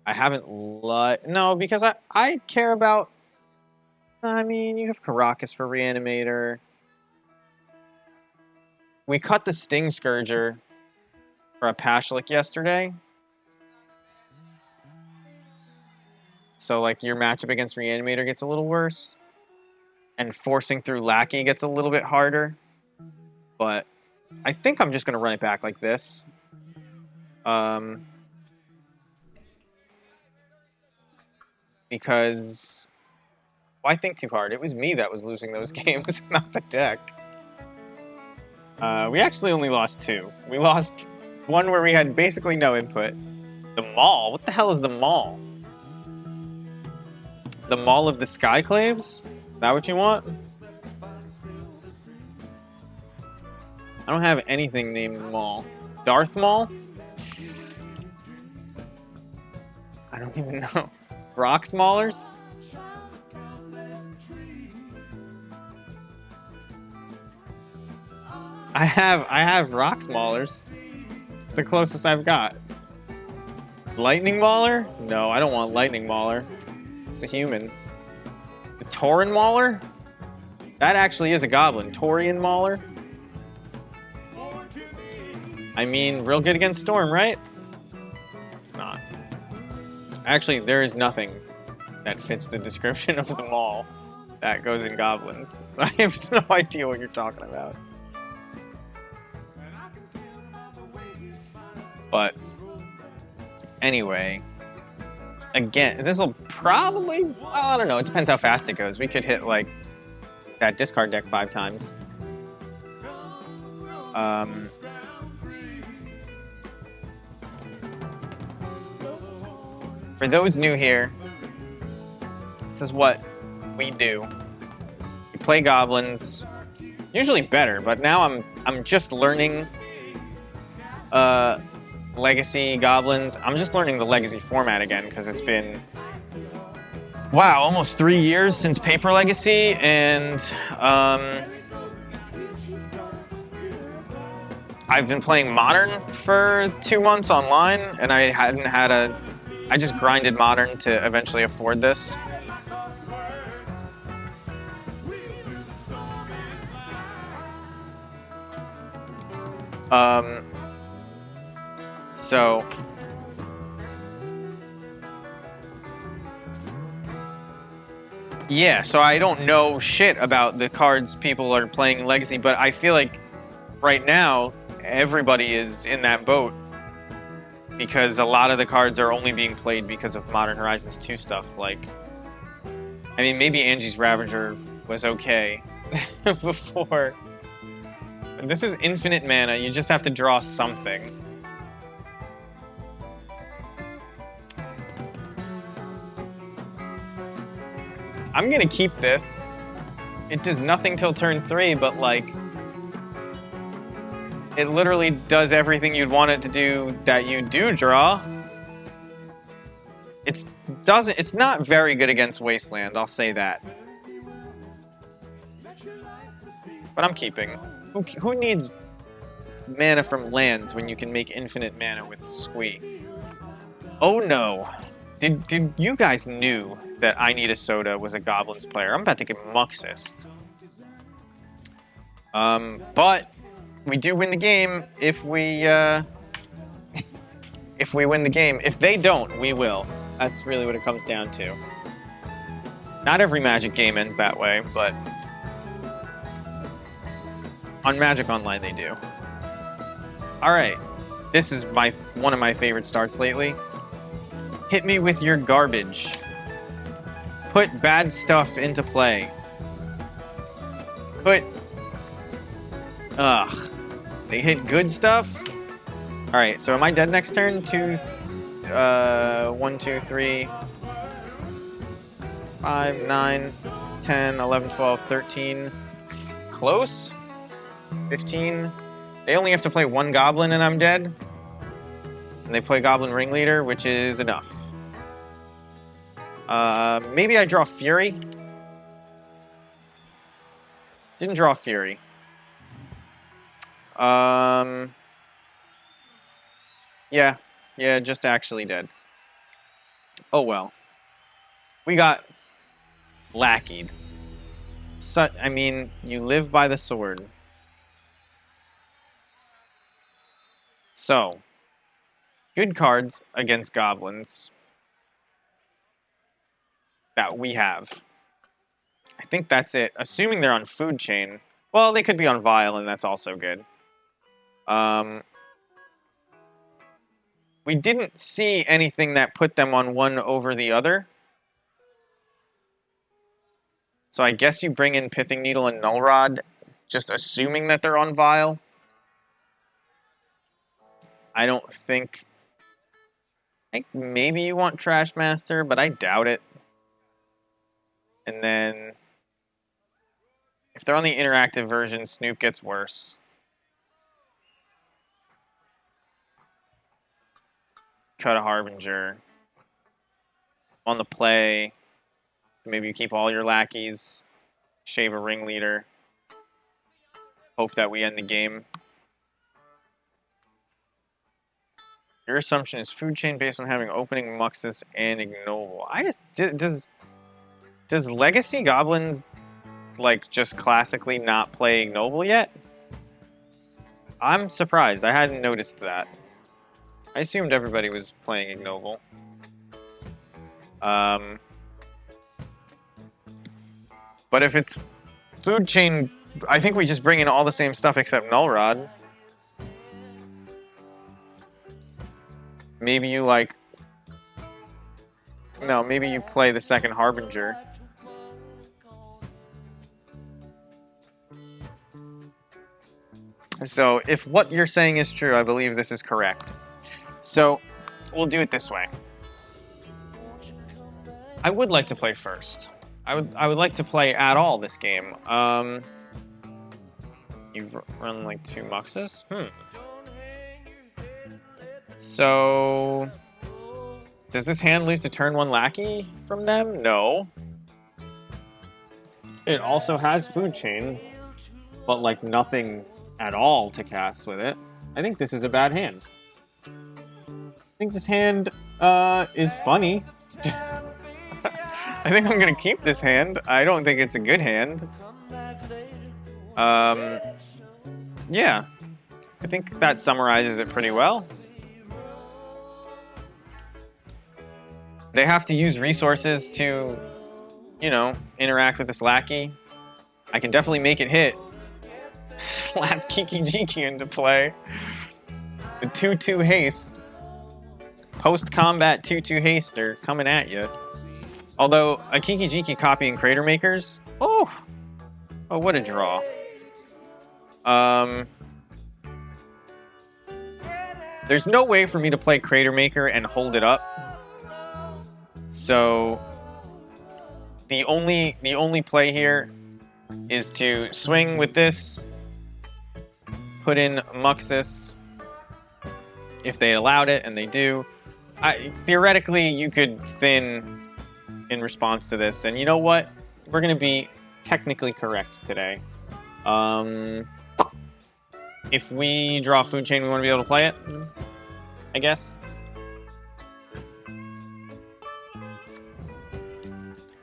I haven't no, because I care about... I mean, you have Karakas for Reanimator. We cut the Sting Scourger for a Pashlik yesterday. So, like, your matchup against Reanimator gets a little worse. And forcing through Lackey gets a little bit harder. But I think I'm just going to run it back like this. Because... why think too hard? It was me that was losing those games, not the deck. We actually only lost 2. We lost one where we had basically no input. The Maul? What the hell is the Maul? The Maul of the Skyclaves? Is that what you want? I don't have anything named Maul. Darth Maul? I don't even know. Rock Maulers? I have Rock Maulers. It's the closest I've got. Lightning Mauler? No, I don't want Lightning Mauler. It's a human. The Tauren Mauler? That actually is a goblin. Taurian Mauler? I mean, real good against Storm, right? It's not. Actually, there is nothing that fits the description of the Maul that goes in goblins. So I have no idea what you're talking about. But anyway, again, this will probably, well, I don't know, it depends how fast it goes. We could hit like that discard deck 5 times. For those new here, this is what we do. We play goblins, usually better, but now I'm just learning legacy goblins. I'm just learning the legacy format again because it's been, wow, almost 3 years since Paper Legacy, and I've been playing Modern for 2 months online, and I just grinded Modern to eventually afford this. So yeah, so I don't know shit about the cards people are playing in Legacy, but I feel like right now everybody is in that boat because a lot of the cards are only being played because of Modern Horizons 2 stuff. Like, I mean, maybe Angie's Ravager was okay before. But this is infinite mana. You just have to draw something. I'm gonna keep this. It does nothing till turn 3, but like, it literally does everything you'd want it to do that you do draw. It's not very good against Wasteland, I'll say that. But I'm keeping. Who needs mana from lands when you can make infinite mana with Squee? Oh no. Did you guys knew that I Need a Soda was a Goblins player? I'm about to get Muxist. But we do win the game if we if we win the game. If they don't, we will. That's really what it comes down to. Not every Magic game ends that way, but on Magic Online they do. All right, this is one of my favorite starts lately. Hit me with your garbage. Put bad stuff into play. They hit good stuff? All right, so am I dead next turn? 1, 2, 3, 5, 9, 10, 11, 12, 13. Close? 15. They only have to play 1 goblin and I'm dead. And they play Goblin Ringleader, which is enough. Maybe I draw Fury. Didn't draw Fury. Yeah, just actually dead. Oh well. We got lackeyed. I mean, you live by the sword. So, good cards against goblins that we have. I think that's it. Assuming they're on Food Chain. Well, they could be on Vial, and that's also good. We didn't see anything that put them on one over the other. So I guess you bring in Pithing Needle and Null Rod, just assuming that they're on Vial. I don't think... I think maybe you want Trash Master, but I doubt it. And then... if they're on the interactive version, Snoop gets worse. Cut a Harbinger. On the play, maybe you keep all your lackeys, shave a Ringleader, hope that we end the game. Your assumption is Food Chain based on having opening Muxus and Ignoble. Does Legacy Goblins like just classically not play Ignoble yet? I'm surprised. I hadn't noticed that. I assumed everybody was playing Ignoble. But if it's Food Chain, I think we just bring in all the same stuff except Null Rod. Maybe you like... no, maybe you play the second Harbinger. So if what you're saying is true, I believe this is correct. So we'll do it this way. I would like to play first. I would like to play at all this game. You run like 2 muxes? So does this hand lose to turn 1 lackey from them? No. It also has food chain, but like nothing at all to cast with it. I think this is a bad hand. I think this hand is funny. I think I'm gonna keep this hand. I don't think it's a good hand. Yeah. I think that summarizes it pretty well. They have to use resources to, you know, interact with this lackey. I can definitely make it hit. Slap Kiki Jiki into play. The 2-2 haste. Post-combat 2-2 haste are coming at you. Although, a Kiki Jiki copying Crater Makers? Oh, what a draw. There's no way for me to play Crater Maker and hold it up. So the only play here is to swing with this, put in Muxus if they allowed it, and they do. Theoretically, you could thin in response to this, and you know what? We're gonna be technically correct today. If we draw food chain, we want to be able to play it, I guess.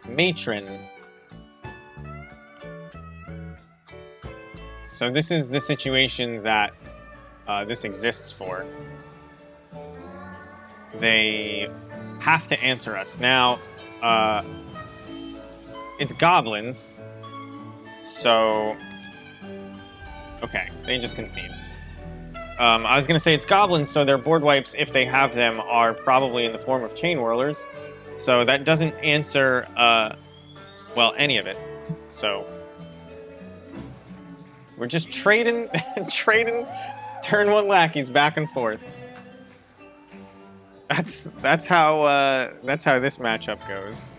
Matron. So this is the situation that this exists for. They have to answer us. Now, it's goblins, so... Okay, they just concede. I was going to say it's goblins, so their board wipes, if they have them, are probably in the form of chain whirlers. So that doesn't answer, well, any of it. So we're just trading turn 1 lackeys back and forth. That's how this matchup goes.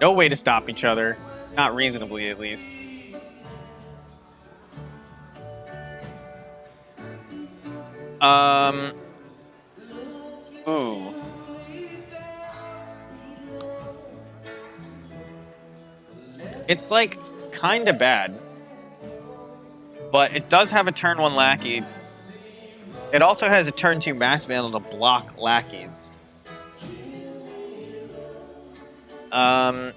No way to stop each other, not reasonably at least. Ooh. It's like kinda bad, but it does have a turn 1 lackey. It also has a turn 2 mass vandal to block lackeys. I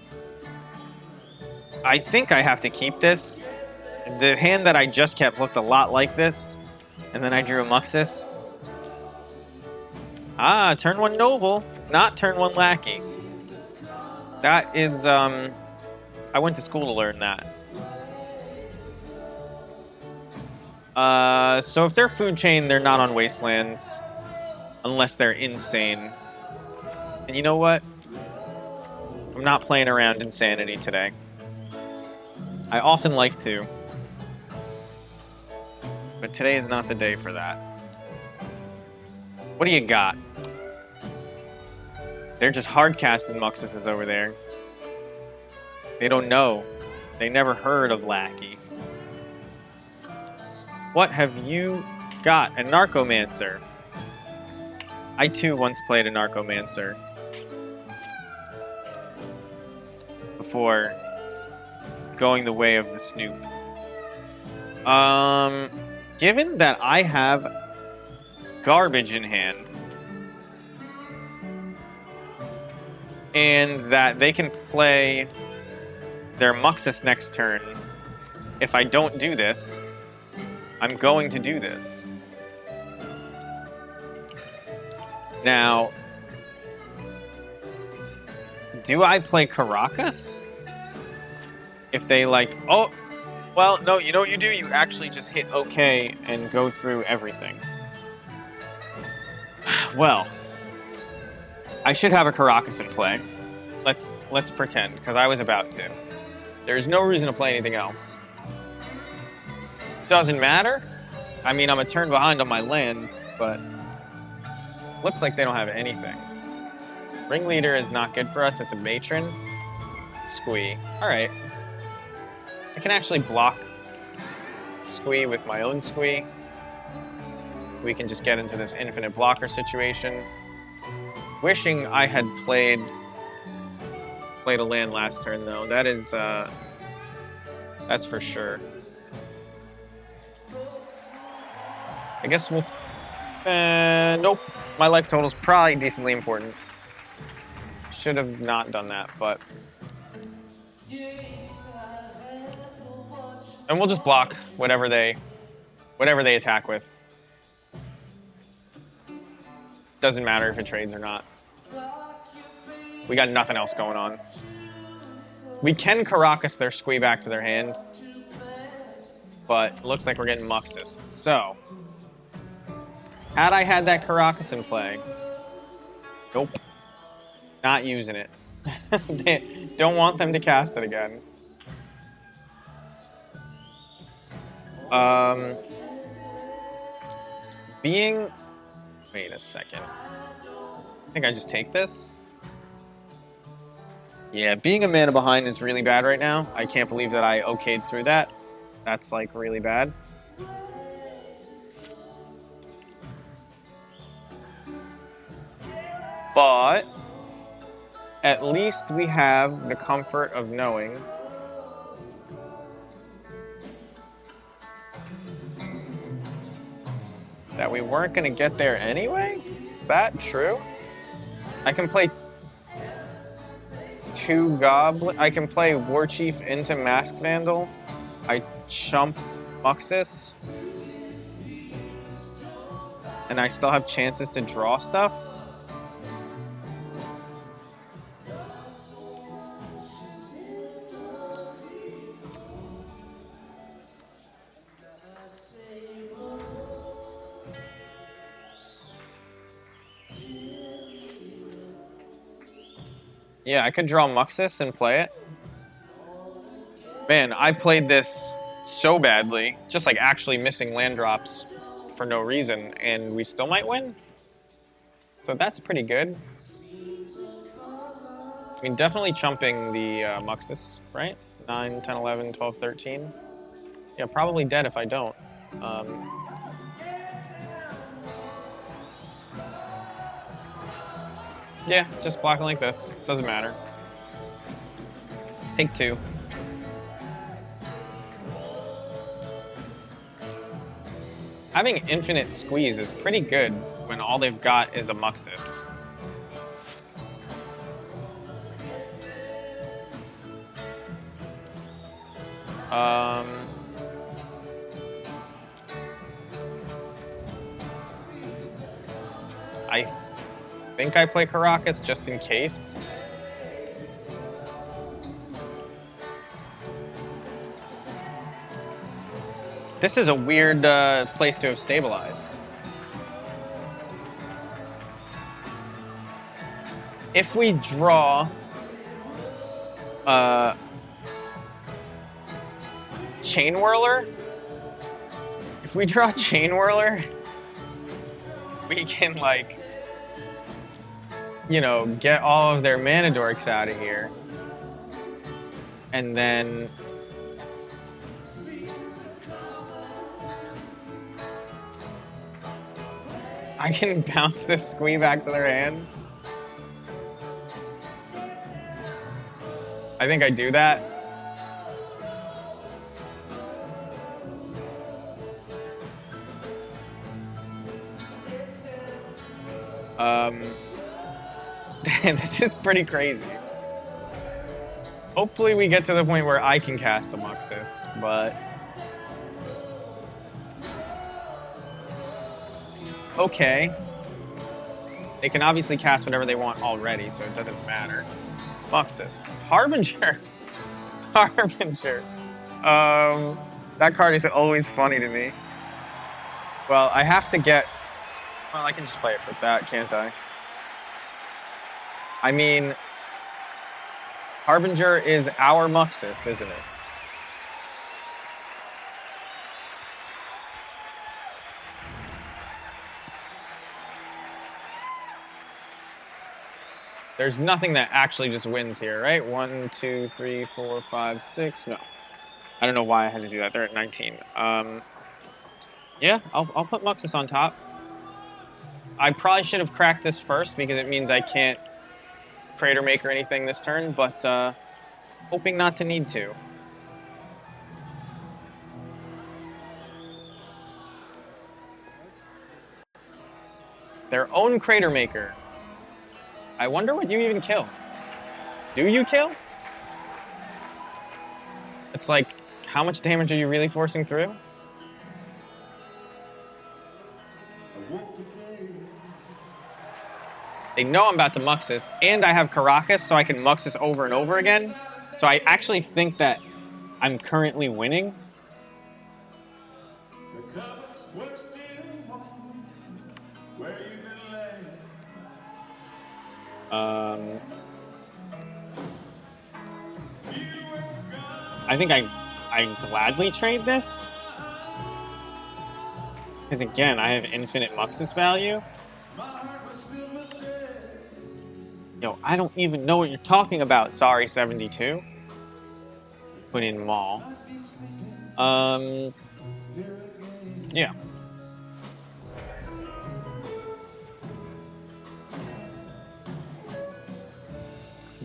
think I have to keep this. The hand that I just kept looked a lot like this, and then I drew a Muxus. Ah, turn 1 noble. It's not turn 1 lackey. That is, I went to school to learn that. So if they're food chain, they're not on wastelands. Unless they're insane. And you know what? I'm not playing around insanity today. I often like to. But today is not the day for that. What do you got? They're just hard-casted Muxuses over there. They don't know. They never heard of Lackey. What have you got? A Narcomancer. I too once played a Narcomancer. Before going the way of the Snoop. Given that I have garbage in hand, and that they can play their Muxus next turn, if I don't do this, I'm going to do this. Now, do I play Caracas? If they like, oh, well, no, you know what you do? You actually just hit OK and go through everything. Well, I should have a Caracas in play. Let's pretend, because I was about to. There's no reason to play anything else. Doesn't matter. I mean, I'm a turn behind on my land, but looks like they don't have anything. Ringleader is not good for us. It's a matron. Squee. All right. I can actually block Squee with my own Squee. We can just get into this infinite blocker situation. Wishing I had played a land last turn, though. That is, that's for sure. I guess we'll... nope. My life total's probably decently important. Should have not done that, but... And we'll just block whatever they attack with. Doesn't matter if it trades or not. We got nothing else going on. We can Caracas their Squee back to their hand, but it looks like we're getting Muxus. So, had I had that Caracas in play, nope, not using it. They don't want them to cast it again. Wait a second. I think I just take this. Yeah, being a mana behind is really bad right now. I can't believe that I okayed through that. That's like really bad. But at least we have the comfort of knowing that we weren't going to get there anyway? Is that true? I can play 2 Goblin. I can play War Chief into Masked Vandal. I chump Muxus. And I still have chances to draw stuff. Yeah, I could draw Muxus and play it. Man, I played this so badly, just like actually missing land drops for no reason, and we still might win. So that's pretty good. I mean, definitely chumping the Muxus, right? 9, 10, 11, 12, 13. Yeah, probably dead if I don't. Yeah, just blocking like this. Doesn't matter. Take 2. Having infinite squeeze is pretty good when all they've got is a Muxus. I think I play Caracas just in case. This is a weird place to have stabilized. If we draw Chain Whirler, we can, like, you know, get all of their mana dorks out of here. And then I can bounce this Squee back to their hand. I think I do that. This is pretty crazy. Hopefully we get to the point where I can cast a Muxus, but... Okay. They can obviously cast whatever they want already, so it doesn't matter. Muxus. Harbinger. Harbinger. That card is always funny to me. Well, I have to get... Well, I can just play it with that, can't I? I mean, Harbinger is our Muxus, isn't it? There's nothing that actually just wins here, right? 1, 2, 3, 4, 5, 6. No. I don't know why I had to do that. They're at 19. Yeah, I'll put Muxus on top. I probably should have cracked this first because it means I can't Praetor Maker anything this turn, but hoping not to need to. Their own Crater Maker. I wonder what you even kill. Do you kill? It's like, how much damage are you really forcing through? They know I'm about to Muxus, and I have Caracas, so I can Muxus over and over again. So I actually think that I'm currently winning. The cupboards were still warm, where you been laying. I think I gladly trade this. Because again, I have infinite Muxus value. My heart was filled with dread. Yo, I don't even know what you're talking about. Sorry, 72. Put in Maul. Yeah.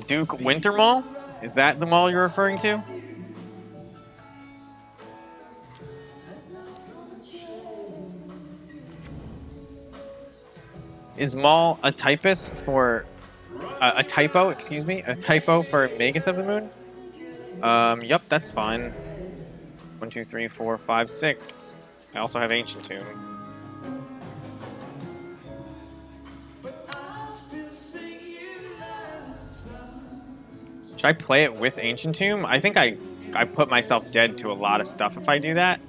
Duke Winter Maul? Is that the Maul you're referring to? Is Maul a typus for a typo? Excuse me, a typo for Magus of the Moon? Yup, that's fine. 1, 2, 3, 4, 5, 6. I also have Ancient Tomb. Should I play it with Ancient Tomb? I think I put myself dead to a lot of stuff if I do that.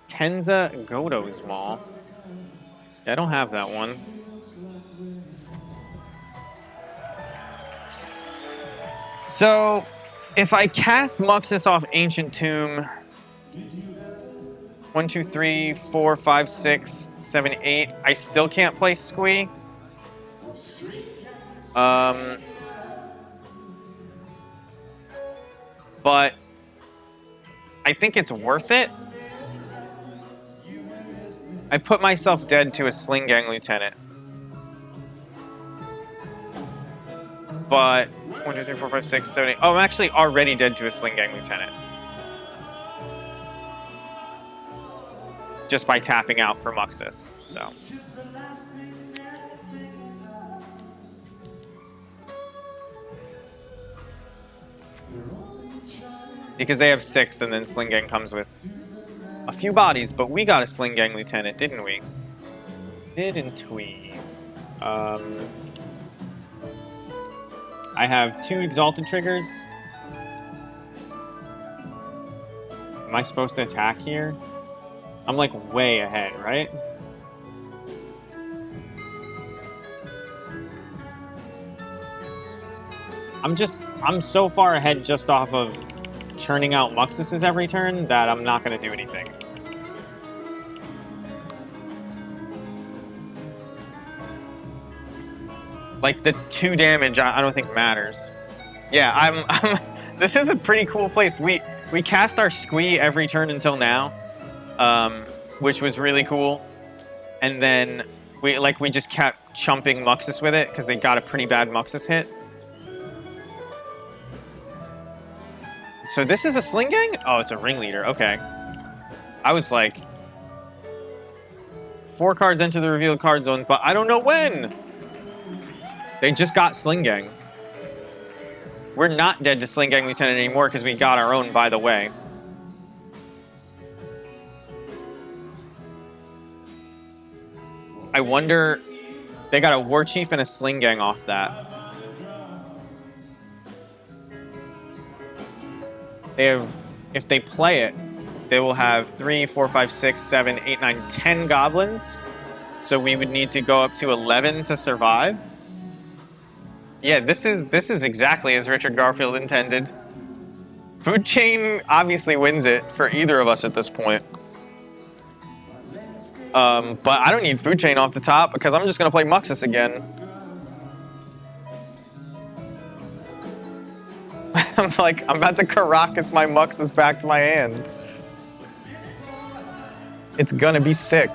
Tenza Godo's Maul. I don't have that one. So, if I cast Muxus off Ancient Tomb, 1, 2, 3, 4, 5, 6, 7, 8, I still can't play Squee. But I think it's worth it. I put myself dead to a Sling Gang Lieutenant. But 1, 2, 3, 4, 5, 6, 7, 8. Oh, I'm actually already dead to a Sling Gang Lieutenant. Just by tapping out for Muxus, so. Because they have 6 and then Sling Gang comes with a few bodies, but we got a Sling Gang Lieutenant, didn't we? Didn't we? I have 2 Exalted triggers. Am I supposed to attack here? I'm like way ahead, right? I'm so far ahead just off of churning out Muxuses every turn that I'm not going to do anything. Like the 2 damage, I don't think matters. Yeah, I'm this is a pretty cool place. We cast our Squee every turn until now, which was really cool. And then we just kept chumping Muxus with it because they got a pretty bad Muxus hit. So this is a Sling Gang? Oh, it's a Ringleader. Okay. I was like, 4 cards enter the revealed card zone, but I don't know when. They just got Sling Gang. We're not dead to Sling Gang Lieutenant anymore because we got our own, by the way. I wonder, they got a War Chief and a Sling Gang off that. They have, if they play it, they will have 3, 4, 5, 6, 7, 8, 9, 10 goblins. So we would need to go up to 11 to survive. Yeah, this is exactly as Richard Garfield intended. Food Chain obviously wins it for either of us at this point. But I don't need food chain off the top because I'm just gonna play Muxus again. I'm like, I'm about to Caracas my Muxus back to my hand. It's gonna be sick.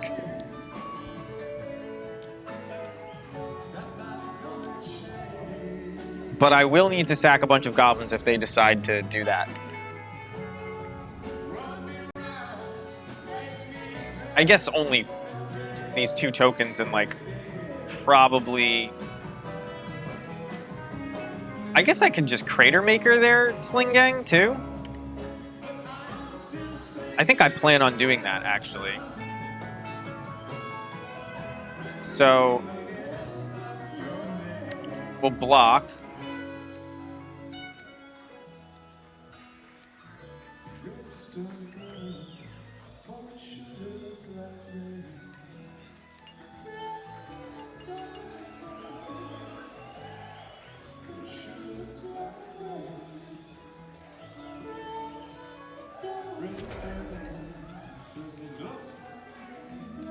But I will need to sack a bunch of goblins if they decide to do that. I guess only these 2 tokens and like probably... I guess I could just Crater Maker their Sling Gang too. I think I plan on doing that actually. So we'll block.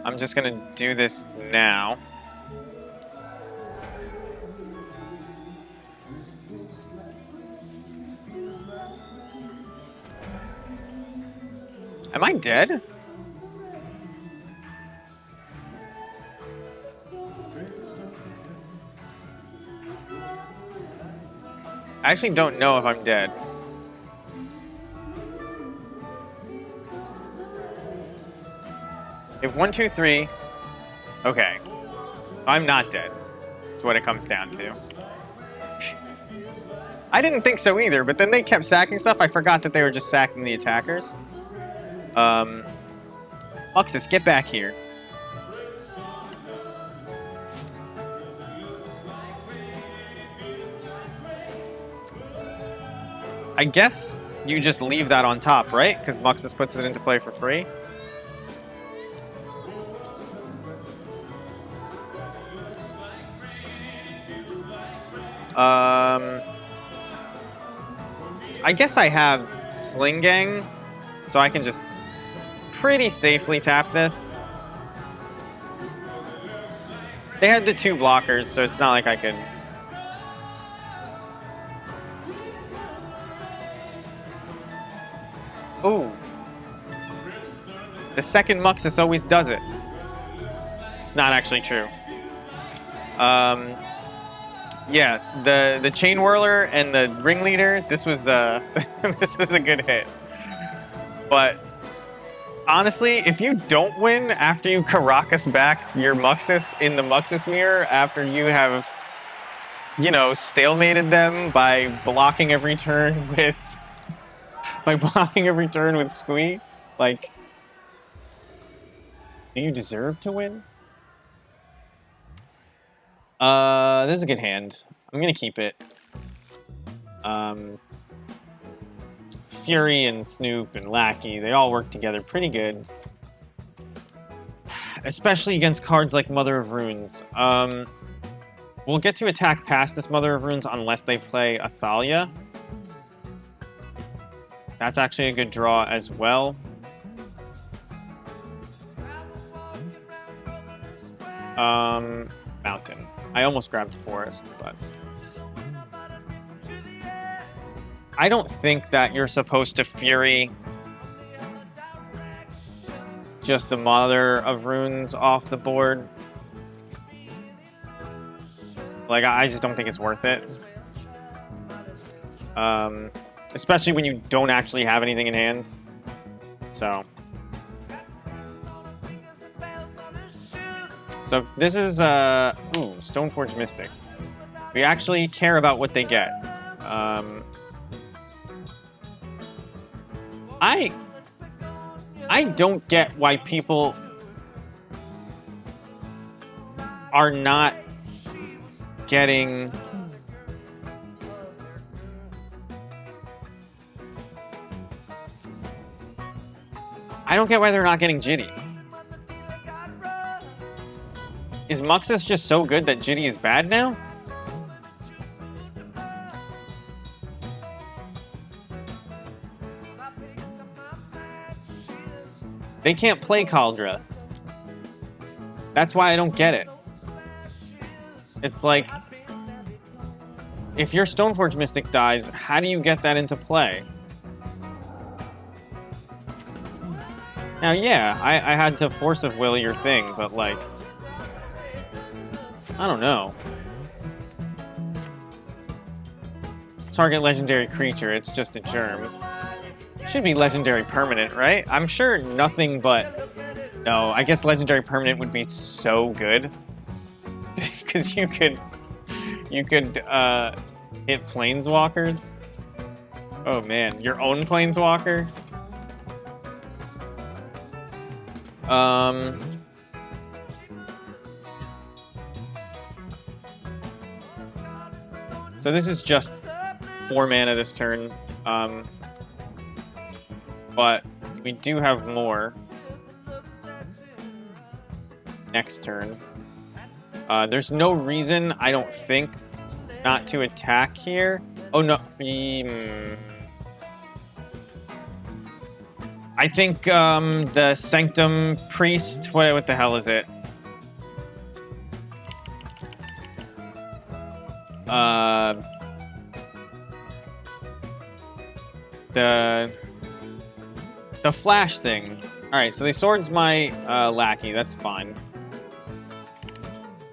I'm just gonna do this now. Am I dead? I actually don't know if I'm dead. If 1, 2, 3, okay. I'm not dead. That's what it comes down to. I didn't think so either, but then they kept sacking stuff. I forgot that they were just sacking the attackers. Muxus, get back here. I guess you just leave that on top, right? Because Muxus puts it into play for free. I guess I have Sling Gang, so I can just pretty safely tap this. They had the 2 blockers, so it's not like I could... Ooh. The second Muxus always does it. It's not actually true. Yeah, the Chain Whirler and the Ringleader, this was this was a good hit. But honestly, if you don't win after you Caracas back your Muxus in the Muxus mirror after you have, you know, stalemated them by blocking every turn with Squee, like, do you deserve to win? This is a good hand. I'm gonna keep it. Fury and Snoop and Lackey, they all work together pretty good. Especially against cards like Mother of Runes. We'll get to attack past this Mother of Runes unless they play Athalia. That's actually a good draw as well. Mountain. I almost grabbed Forest, but... I don't think that you're supposed to Fury just the Mother of Runes off the board. Like, I just don't think it's worth it. Especially when you don't actually have anything in hand. So this is, ooh, Stoneforge Mystic. We actually care about what they get. I don't get why people are not getting... I don't get why they're not getting Jitty. Is Muxus just so good that Jitty is bad now? They can't play Kaldra. That's why I don't get it. It's like, if your Stoneforge Mystic dies, how do you get that into play? Now, yeah, I had to Force of Will your thing, but like, I don't know. Target legendary creature, it's just a germ. Should be legendary permanent, right? I'm sure nothing but... No, I guess legendary permanent would be so good. Because you could hit planeswalkers. Oh man, your own planeswalker? So this is just 4 mana this turn, but we do have more next turn. There's no reason, I don't think, not to attack here. Oh no, I think the Sanctum Priest, what the hell is it? The flash thing. Alright, so they swords my lackey, that's fine.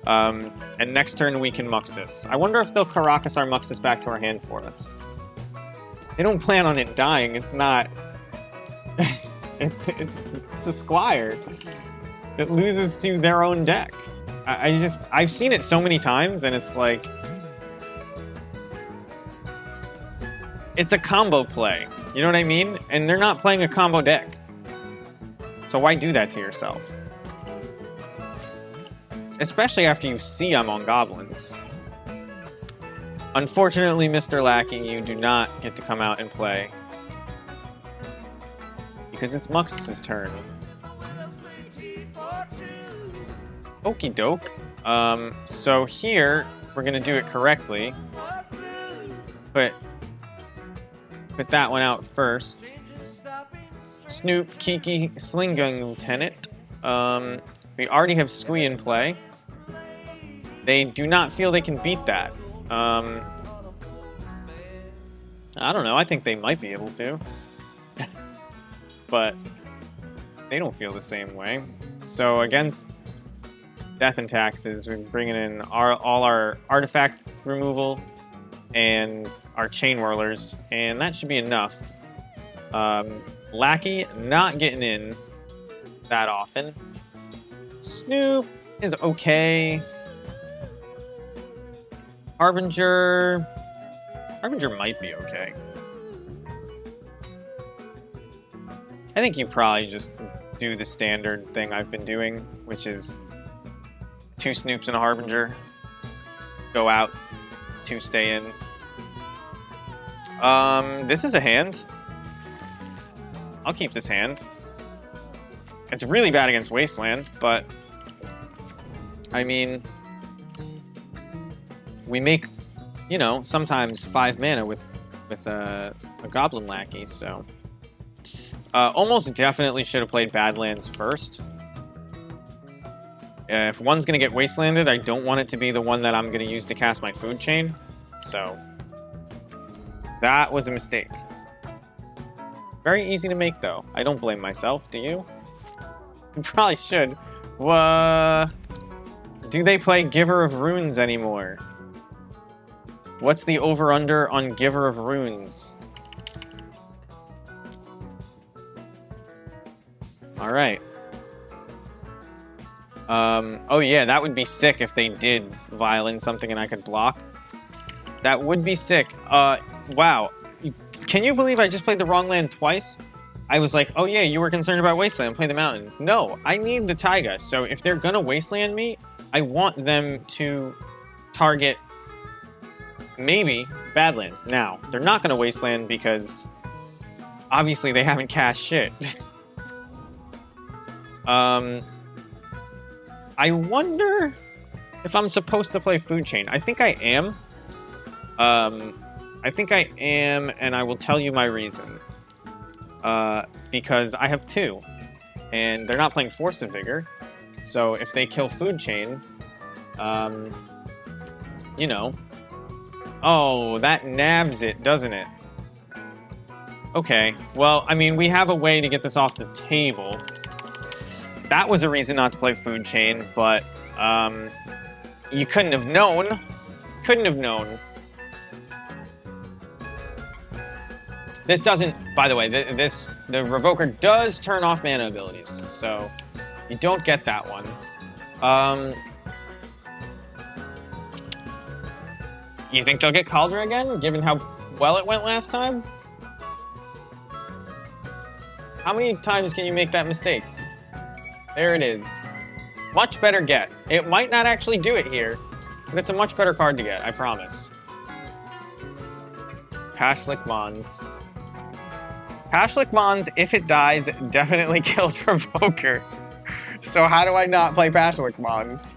And next turn we can Muxus. I wonder if they'll Caracas our Muxus back to our hand for us. They don't plan on it dying, it's not... it's a Squire. It loses to their own deck. I've seen it so many times, and it's like... It's a combo play. You know what I mean? And they're not playing a combo deck. So why do that to yourself? Especially after you see I'm on goblins. Unfortunately, Mr. Lackey, you do not get to come out and play. Because it's Muxus' turn. Okie doke. So here, we're gonna do it correctly. Put that one out first. Snoop, Kiki, Slingung Lieutenant. We already have Squee in play. They do not feel they can beat that. I don't know, I think they might be able to. But they don't feel the same way. So against Death and Taxes, we're bringing in all our artifact removal and our Chain Whirlers, and that should be enough. Lackey not getting in that often. Snoop is okay. Harbinger might be okay. I think you probably just do the standard thing I've been doing, which is 2 Snoops and a Harbinger. Go out, 2 stay in. This is a hand. I'll keep this hand. It's really bad against Wasteland, but I mean, we make, you know, sometimes 5 mana with a Goblin Lackey, so. Almost definitely should have played Badlands first. If one's going to get Wastelanded, I don't want it to be the one that I'm going to use to cast my Food Chain. So, that was a mistake. Very easy to make, though. I don't blame myself, do you? You probably should. Do they play Giver of Runes anymore? What's the over-under on Giver of Runes? Alright. Oh yeah, that would be sick if they did violence something and I could block. That would be sick. Wow. Can you believe I just played the wrong land twice? I was like, oh yeah, you were concerned about Wasteland, play the Mountain. No, I need the Taiga, so if they're gonna Wasteland me, I want them to target, maybe, Badlands. Now, they're not gonna Wasteland because, obviously they haven't cast shit. I wonder if I'm supposed to play Food Chain. I think I am. I think I am, and I will tell you my reasons. Because I have 2, and they're not playing Force of Vigor. So if they kill Food Chain, you know. Oh, that nabs it, doesn't it? Okay, well, I mean, we have a way to get this off the table. That was a reason not to play Food Chain, but you couldn't have known. Couldn't have known. This doesn't, by the way, the Revoker does turn off mana abilities, so you don't get that one. You think they'll get Cauldron again, given how well it went last time? How many times can you make that mistake? There it is. Much better get. It might not actually do it here, but it's a much better card to get, I promise. Pashlik Mons. Pashlik Mons, if it dies, definitely kills Revoker. So how do I not play Pashlik Mons?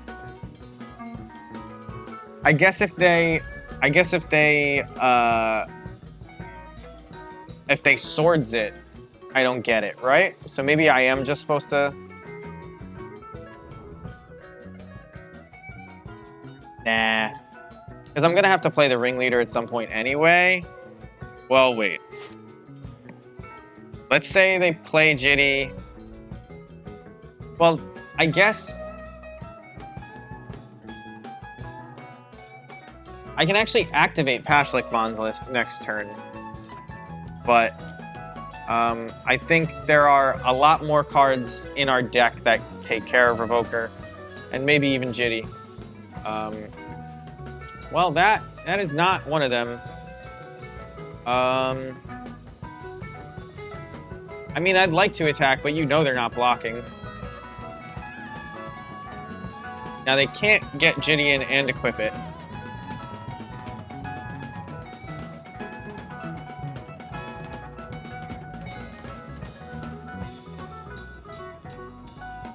I guess if they swords it, I don't get it, right? So maybe I am just supposed to... Nah. Because I'm gonna have to play the Ringleader at some point anyway. Well, wait. Let's say they play Jitty. Well, I guess... I can actually activate Pashlik Mons next turn. But I think there are a lot more cards in our deck that take care of Revoker. And maybe even Jitty. Well, that is not one of them. I mean, I'd like to attack, but you know they're not blocking. Now, they can't get Jitty in and equip it.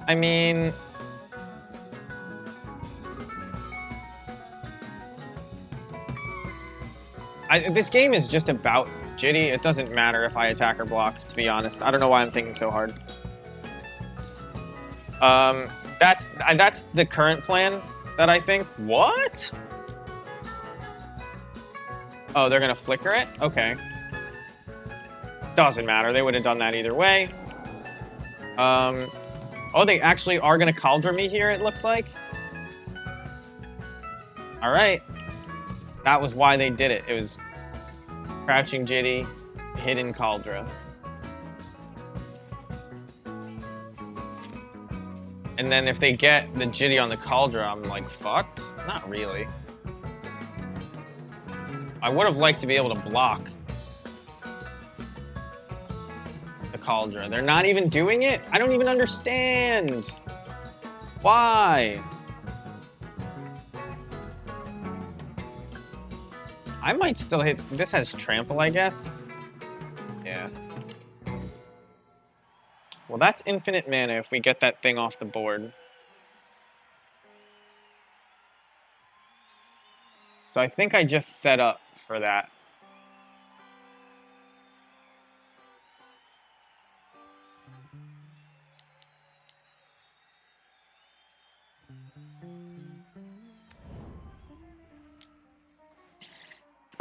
I mean... this game is just about Jitty. It doesn't matter if I attack or block, to be honest. I don't know why I'm thinking so hard. That's the current plan that I think. What? Oh, they're gonna flicker it? Okay. Doesn't matter. They would have done that either way. Oh, they actually are gonna Cauldron me here, it looks like. All right. That was why they did it. It was Crouching Jitty, Hidden Cauldron. And then if they get the Jitty on the Cauldron, I'm like, fucked? Not really. I would have liked to be able to block the Cauldron. They're not even doing it? I don't even understand. Why? I might still hit... This has Trample, I guess? Yeah. Well, that's infinite mana if we get that thing off the board. So I think I just set up for that.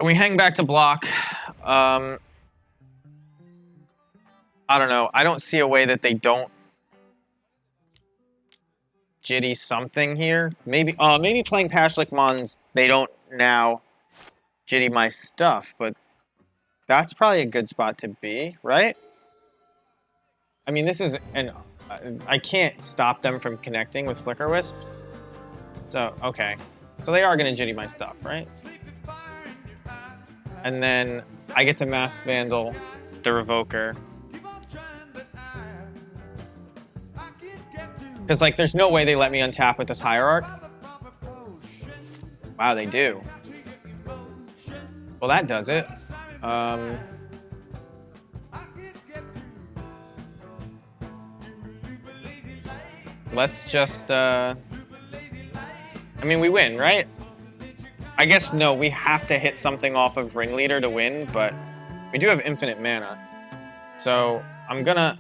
We hang back to block. I don't know. I don't see a way that they don't Jitty something here. Maybe playing Pashlik Mons, they don't now Jitty my stuff, but that's probably a good spot to be, right? I mean, this is an... I can't stop them from connecting with Flicker Wisp. So, okay. So they are going to Jitty my stuff, right? And then I get to Masked Vandal the Revoker. Because, like, there's no way they let me untap with this Hierarch. Wow, they do. Well, that does it. Let's just, I mean, we win, right? I guess, no, we have to hit something off of Ringleader to win, but we do have infinite mana. So I'm gonna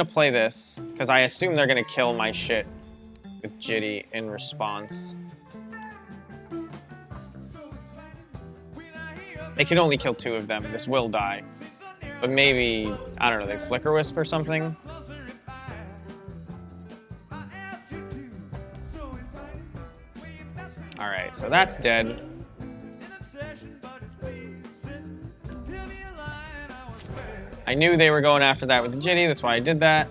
play this, because I assume they're gonna kill my shit with Jitty in response. They can only kill 2 of them. This will die. But maybe, I don't know, they Flicker Wisp or something? Alright, so that's dead. I knew they were going after that with the Jitty, that's why I did that.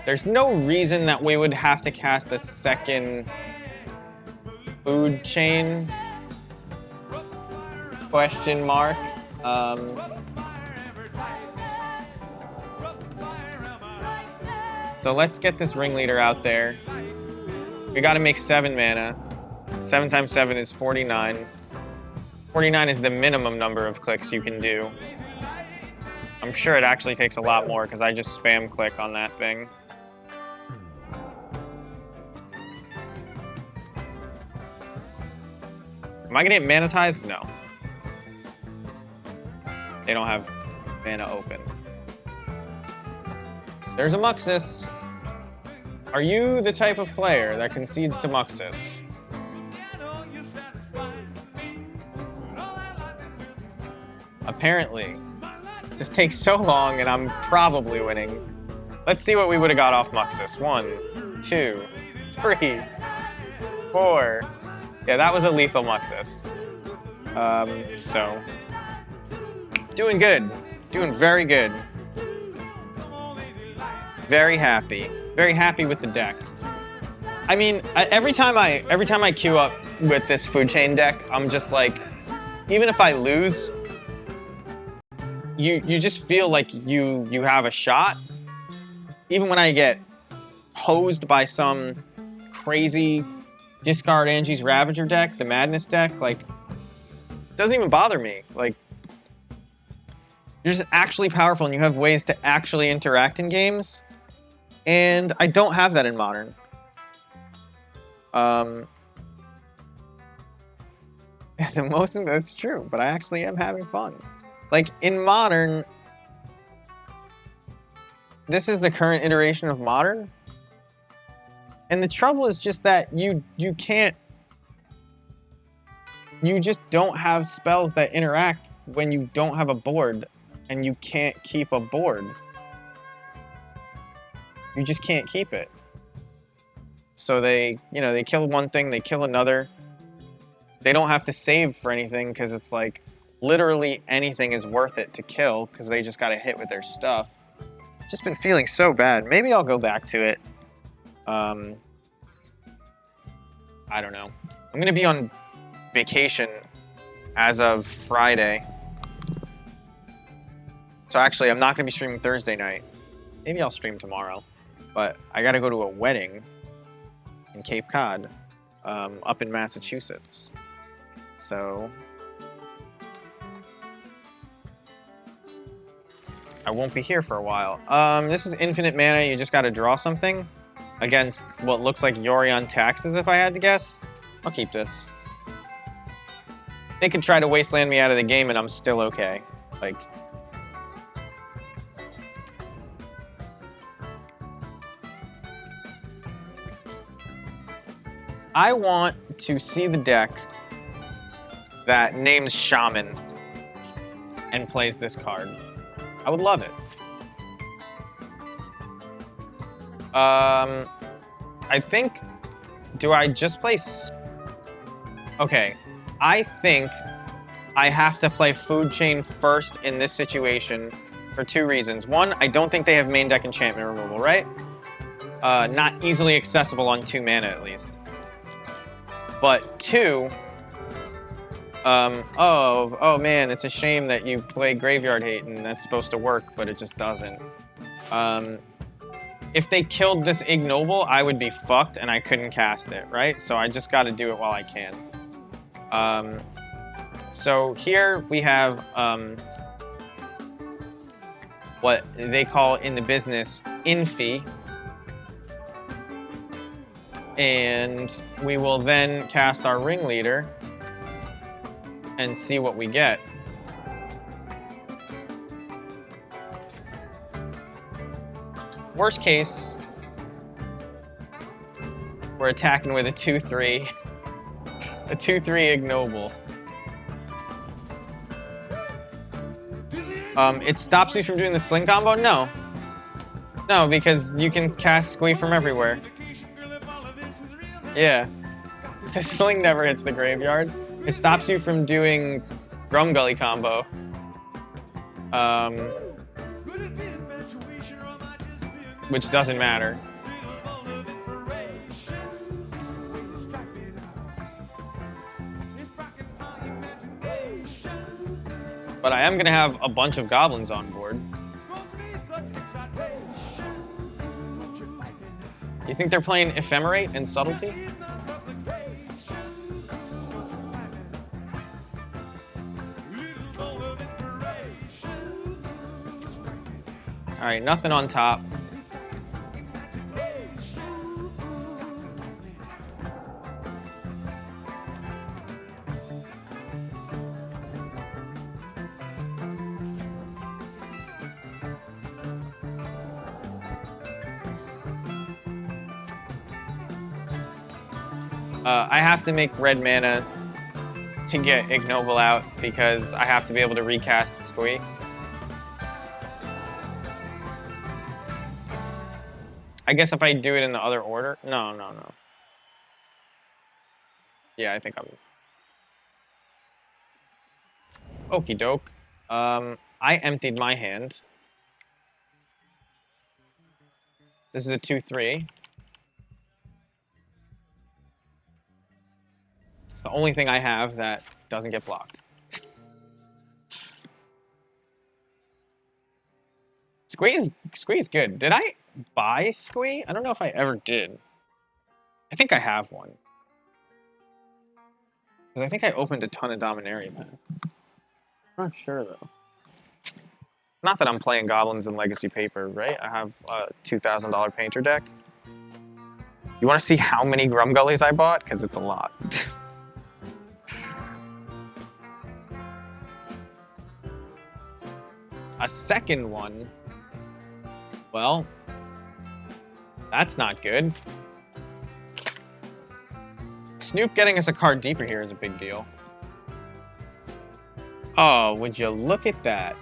There's no reason that we would have to cast the second food chain? Question mark. So let's get this ringleader out there. We gotta make 7 mana. 7 times 7 is 49. 49 is the minimum number of clicks you can do. I'm sure it actually takes a lot more because I just spam click on that thing. Am I gonna get Mana Tithe? No. They don't have mana open. There's a Muxus. Are you the type of player that concedes to Muxus? Apparently. This takes so long and I'm probably winning. Let's see what we would have got off Muxus. 1, 2, 3, 4. Yeah, that was a lethal Muxus. So, doing good. Doing very good. Very happy. Very happy with the deck. I mean, every time I queue up with this food chain deck, I'm just like, even if I lose, you just feel like you have a shot. Even when I get hosed by some crazy discard Angie's Ravager deck, the Madness deck, like, it doesn't even bother me. Like, you're just actually powerful and you have ways to actually interact in games. And I don't have that in Modern. That's true, but I actually am having fun. Like, in Modern, this is the current iteration of Modern. And the trouble is just that you just don't have spells that interact when you don't have a board, and you can't keep a board. You just can't keep it. So they kill one thing, they kill another. They don't have to save for anything because it's like literally anything is worth it to kill because they just got to hit with their stuff. Just been feeling so bad. Maybe I'll go back to it. I don't know. I'm gonna be on vacation as of Friday. So actually, I'm not gonna be streaming Thursday night. Maybe I'll stream tomorrow. But I gotta go to a wedding in Cape Cod, up in Massachusetts. So I won't be here for a while. This is infinite mana. You just gotta draw something against what looks like Yorion taxes, if I had to guess. I'll keep this. They could try to wasteland me out of the game and I'm still okay. Like, I want to see the deck that names Shaman and plays this card. I would love it. I think, do I just play... Okay, I think I have to play Food Chain first in this situation for 2 reasons. 1, I don't think they have main deck enchantment removal, right? Not easily accessible on 2 mana at least. But 2, oh man, it's a shame that you play Graveyard Hate and that's supposed to work, but it just doesn't. If they killed this Ignoble, I would be fucked and I couldn't cast it, right? So I just gotta do it while I can. So here we have what they call in the business Infi. And we will then cast our Ringleader and see what we get. worst case, we're attacking with a 2-3. A 2-3 ignoble. It stops me from doing the sling combo? No. No, because you can cast squee from everywhere. Yeah. The sling never hits the graveyard. It stops you from doing Grum Gully combo. Which doesn't matter. But I am gonna have a bunch of goblins on board. You think they're playing Ephemerate and Subtlety? All right, nothing on top. I have to make red mana to get Ignoble out because I have to be able to recast Squee. I guess if I do it in the other order, no. Yeah, I think I'm. Okie doke. I emptied my hand. This is a 2-3. It's the only thing I have that doesn't get blocked. Squee's good. Did I buy Squee? I don't know if I ever did. I think I have one. Because I think I opened a ton of Dominaria packs. I'm not sure, though. Not that I'm playing Goblins in Legacy Paper, right? I have a $2,000 Painter deck. You want to see how many Grum Gullies I bought? Because it's a lot. A second one? Well, that's not good. Snoop getting us a card deeper here is a big deal. Oh, would you look at that?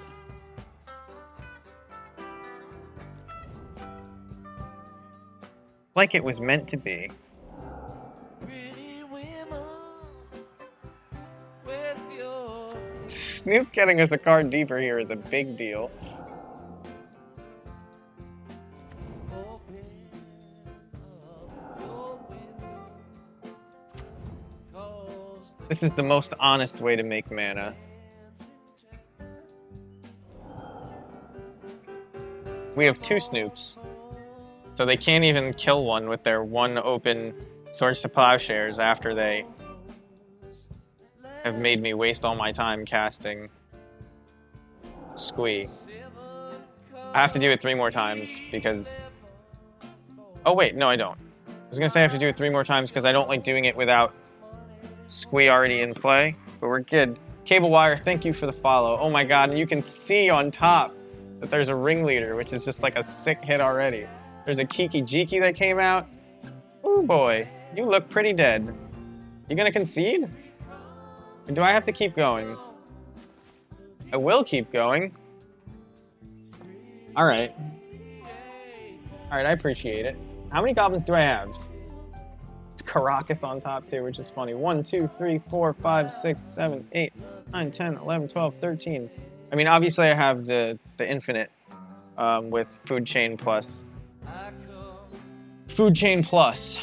Like it was meant to be. Snoop getting us a card deeper here is a big deal. This is the most honest way to make mana. We have 2 Snoops, so they can't even kill one with their 1 open Swords to Plowshares after they have made me waste all my time casting Squee. I have to do it 3 more times because... Oh wait, no I don't. I was gonna say I have to do it 3 more times because I don't like doing it without Squee already in play, but we're good. Cable Wire, thank you for the follow. Oh my god, and you can see on top that there's a Ringleader, which is just like a sick hit already. There's a Kiki Jiki that came out. Ooh boy, you look pretty dead. You gonna concede? Or do I have to keep going? I will keep going. Alright. Alright, I appreciate it. How many goblins do I have? It's Caracas on top too, which is funny. 1, 2, 3, 4, 5, 6, 7, 8, 9, 10, 11, 12, 13. I mean, obviously I have the infinite with Food Chain Plus. Food Chain Plus.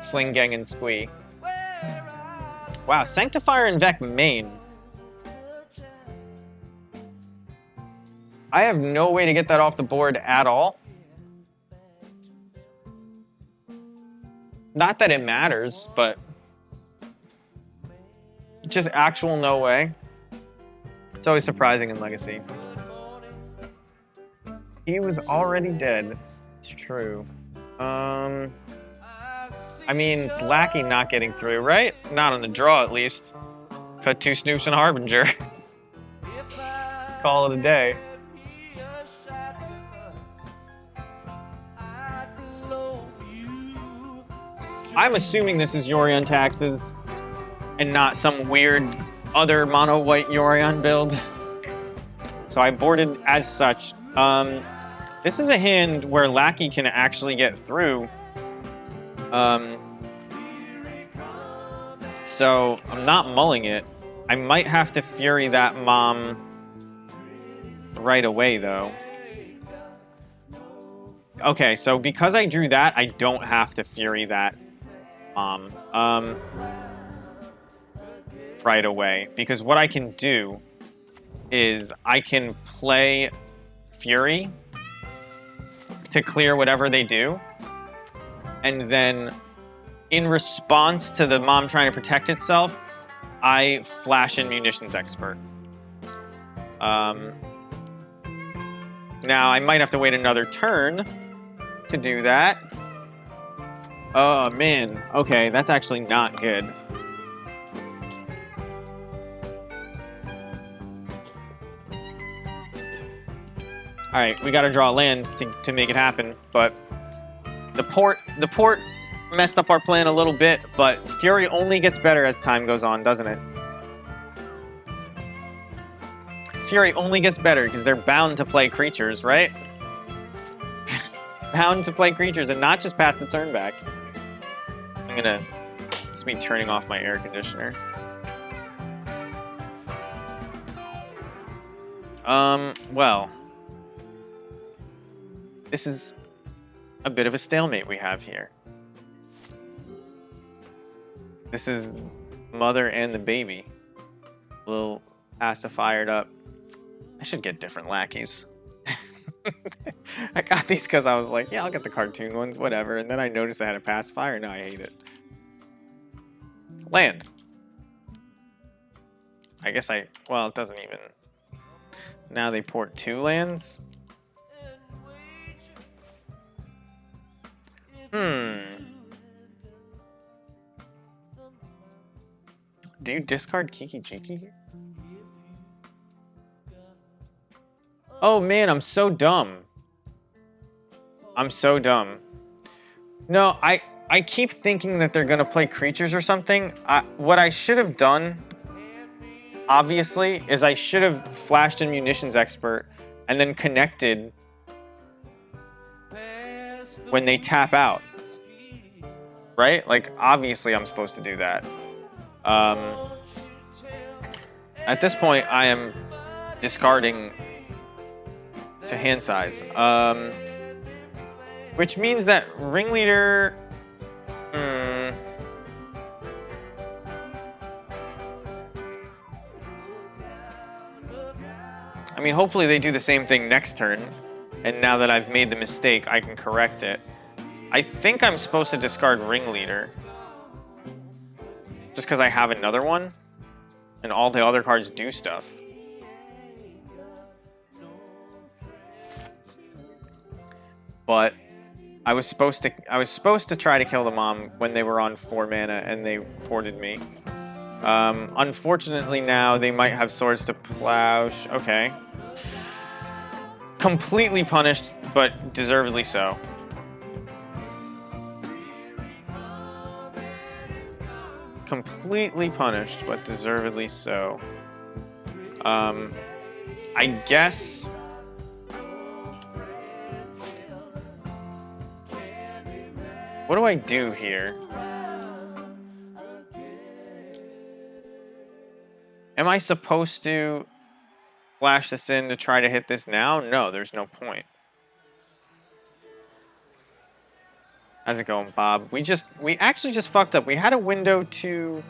Sling Gang and Squee. Wow, Sanctifier and Vec main. I have no way to get that off the board at all. Not that it matters, but just actual no way. It's always surprising in Legacy. He was already dead. It's true. I mean, Lackey not getting through, right? Not on the draw, at least. Cut 2 Snoops and Harbinger. Call it a day. I'm assuming this is Yorion taxes and not some weird other mono white Yorion build. So I boarded as such. This is a hand where Lackey can actually get through. So I'm not mulling it. I might have to Fury that mom right away, though. Okay, so because I drew that, I don't have to Fury that mom right away. Because what I can do is I can play Fury to clear whatever they do. And then in response to the mom trying to protect itself, I flash in Munitions Expert. Now, I might have to wait another turn to do that. Oh, man. Okay, that's actually not good. Alright, we gotta draw land to make it happen, but the port messed up our plan a little bit, but Fury only gets better as time goes on, doesn't it? Fury only gets better because they're bound to play creatures, right? Bound to play creatures and not just pass the turn back. I'm gonna just be turning off my air conditioner. Well, this is a bit of a stalemate we have here. This is mother and the baby. A little pacified up. I should get different lackeys. I got these because I was like, yeah, I'll get the cartoon ones, whatever. And then I noticed I had a pacifier. Now I hate it. Land. I guess well, it doesn't even. Now they port 2 lands. Do you discard Kiki Jiki here? Oh man, I'm so dumb. I'm so dumb. No, I keep thinking that they're gonna play creatures or something. What I should have done, obviously, is I should have flashed in Munitions Expert and then connected when they tap out. Right? Like, obviously I'm supposed to do that. At this point, I am discarding to hand size. Which means that Ringleader... I mean, hopefully they do the same thing next turn. And now that I've made the mistake, I can correct it. I think I'm supposed to discard Ringleader. Just because I have another one. And all the other cards do stuff. But I was supposed to try to kill the mom when they were on 4 mana and they ported me. Unfortunately now they might have Swords to Plow. Okay. Completely punished, but deservedly so. Completely punished, but deservedly so. I guess... What do I do here? Am I supposed to flash this in to try to hit this now? No, there's no point. How's it going, Bob? We actually just fucked up. We had a window to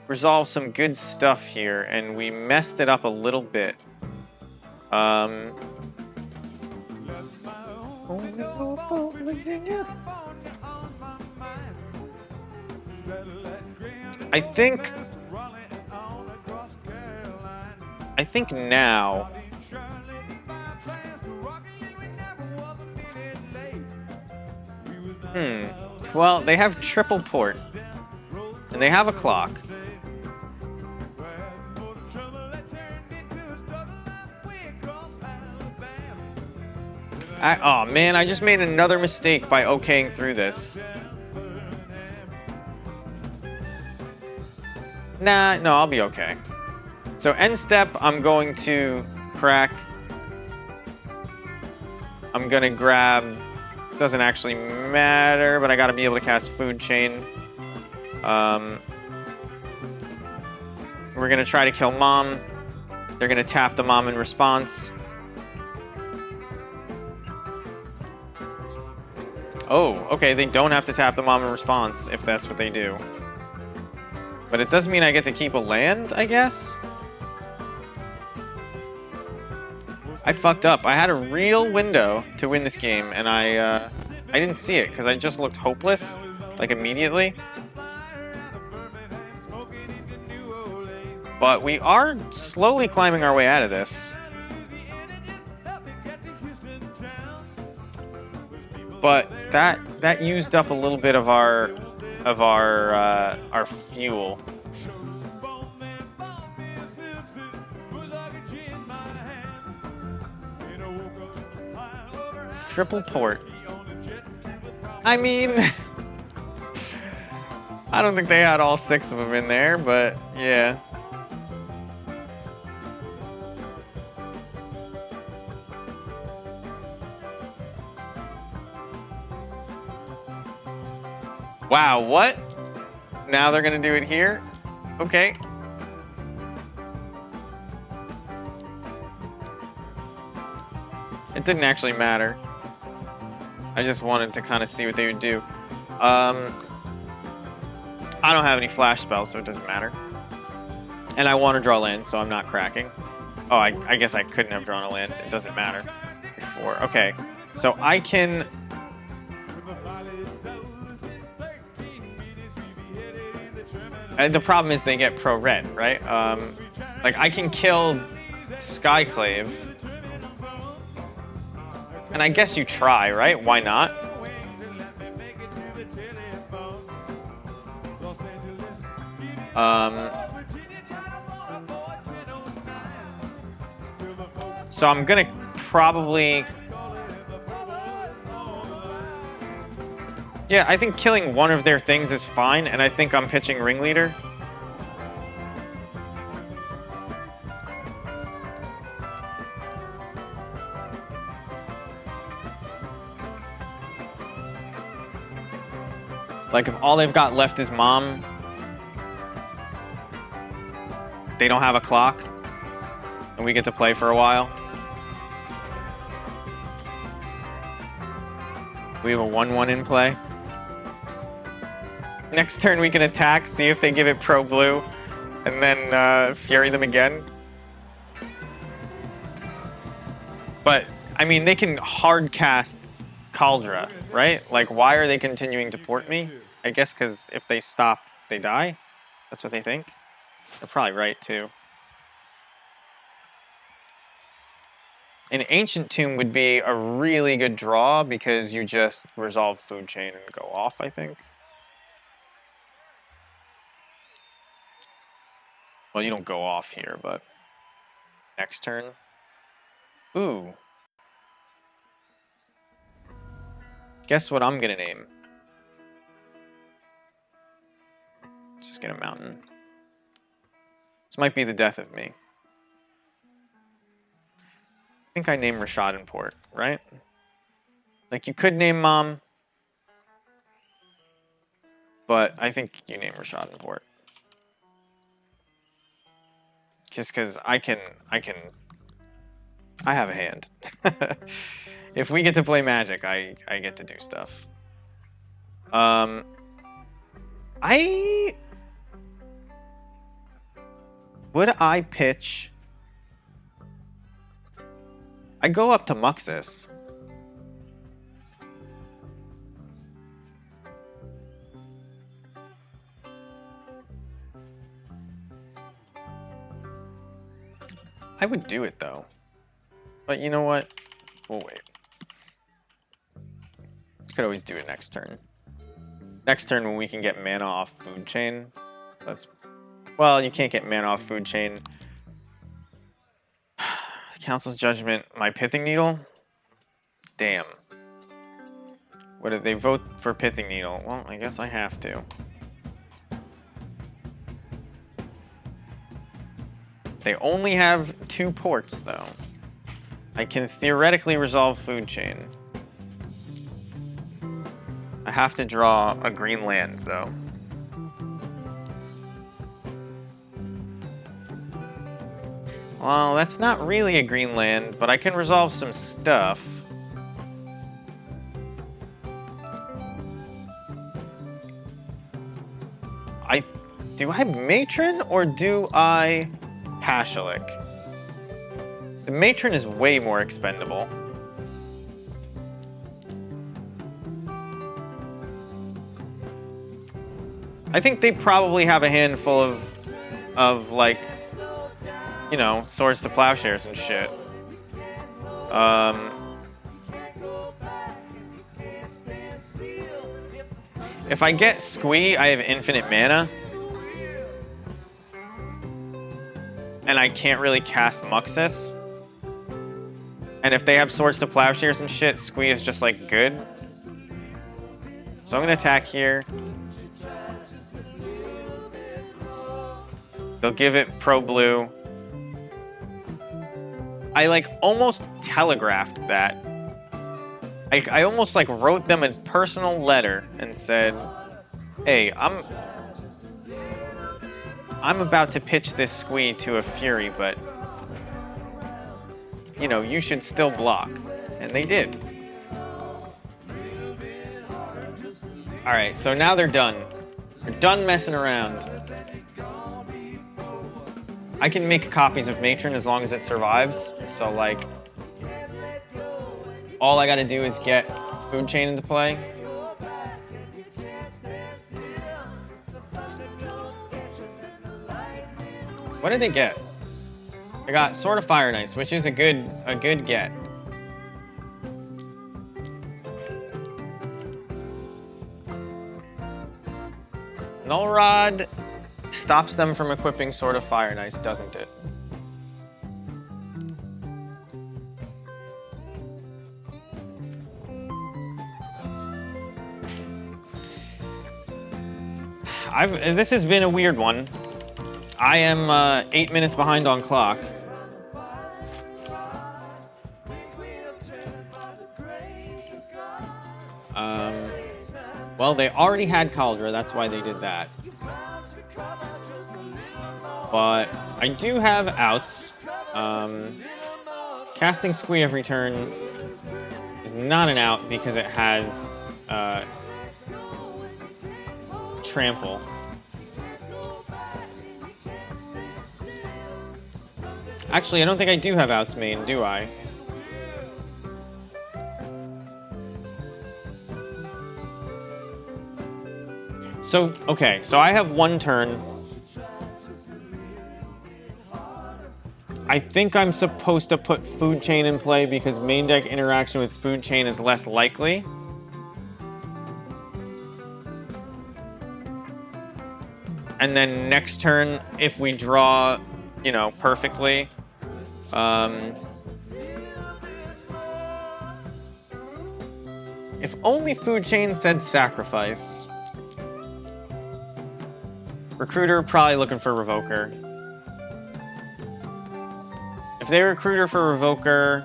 resolve some good stuff here, and we messed it up a little bit. I think now. Well, they have triple port. And they have a clock. Oh man, I just made another mistake by okaying through this. Nah, no, I'll be okay. So end step, I'm going to crack. I'm gonna grab, doesn't actually matter, but I gotta be able to cast food chain. We're gonna try to kill mom. They're gonna tap the mom in response. Oh, okay, they don't have to tap the mom in response if that's what they do. But it does mean I get to keep a land, I guess? I fucked up. I had a real window to win this game, and I didn't see it because I just looked hopeless, like immediately. But we are slowly climbing our way out of this. But that used up a little bit of our fuel. Triple port. I mean, I don't think they had all 6 of them in there, but yeah. Wow, what? Now they're gonna do it here? Okay. It didn't actually matter. I just wanted to kind of see what they would do. I don't have any flash spells, so it doesn't matter. And I want to draw land, so I'm not cracking. Oh, I guess I couldn't have drawn a land. It doesn't matter. Before. Okay, so I can... And the problem is they get pro-red, right? Like, I can kill Skyclave. And I guess you try, right? Why not? So I'm gonna probably... Yeah, I think killing one of their things is fine, and I think I'm pitching Ringleader. Like, if all they've got left is Mom, they don't have a clock, and we get to play for a while. We have a 1/1 in play. Next turn we can attack, see if they give it pro blue, and then Fury them again. But, I mean, they can hard cast Caldra, right? Like, why are they continuing to port me? I guess because if they stop, they die? That's what they think? They're probably right, too. An Ancient Tomb would be a really good draw because you just resolve food chain and go off, I think. Well, you don't go off here, but next turn. Ooh. Guess what I'm gonna name? Just get a mountain. This might be the death of me. I think I named Rashad in Port, right? Like, you could name Mom, but I think you name Rashad in Port. Just because I have a hand. If we get to play Magic, I get to do stuff. Would I pitch? I go up to Muxus. I would do it though. But you know what? We'll wait. Could always do it next turn. Next turn when we can get mana off food chain. That's... Well, you can't get mana off food chain. Council's Judgment, my Pithing Needle? Damn. What did they vote for Pithing Needle? Well, I guess I have to. They only have 2 ports, though. I can theoretically resolve food chain. I have to draw a green land, though. Well, that's not really a green land, but I can resolve some stuff. Do I Matron or do I Pashalik? The Matron is way more expendable. I think they probably have a handful of like, you know, swords to plowshares and shit. If I get Squee, I have infinite mana. And I can't really cast Muxus. And if they have swords to plowshares and shit, Squee is just like good. So I'm gonna attack here. They'll give it pro blue. I like almost telegraphed that. I almost like wrote them a personal letter and said, hey, I'm about to pitch this Squee to a Fury, but you know, you should still block. And they did. All right, so now they're done. They're done messing around. I can make copies of Matron as long as it survives. So like, all I gotta do is get food chain into play. What did they get? They got Sword of Fire and Ice, which is a good get. Null Rod stops them from equipping Sword of Fire and Ice, doesn't it? This has been a weird one. I am 8 minutes behind on clock. Well, they already had Cauldra, that's why they did that. But I do have outs. Casting Squee every turn is not an out because it has Trample. Actually, I don't think I do have outs main, do I? So, okay, so I have one turn. I think I'm supposed to put Food Chain in play because main deck interaction with Food Chain is less likely. And then next turn, if we draw, you know, perfectly, if only Food Chain said sacrifice. Recruiter, probably looking for Revoker. If they Recruiter for Revoker,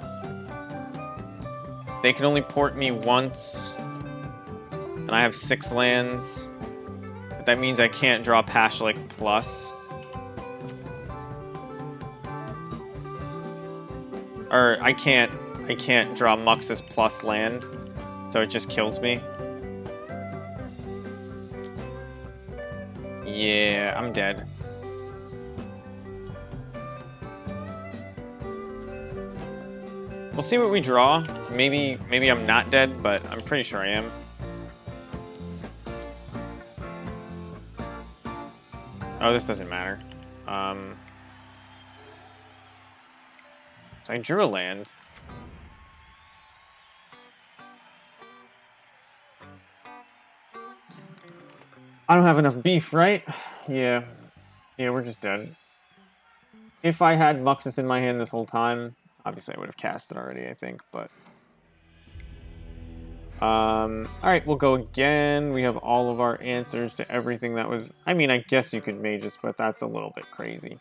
they can only port me once, and I have 6 lands. But that means I can't draw Pashalik plus. Or I can't draw Muxus plus land, so it just kills me. Yeah, I'm dead. We'll see what we draw. Maybe I'm not dead, but I'm pretty sure I am. Oh, this doesn't matter. So I drew a land. I don't have enough beef, right? Yeah. Yeah, we're just dead. If I had Muxus in my hand this whole time, obviously I would have cast it already, I think, but... Alright, we'll go again. We have all of our answers to everything that was... I mean, I guess you could Magus, but that's a little bit crazy.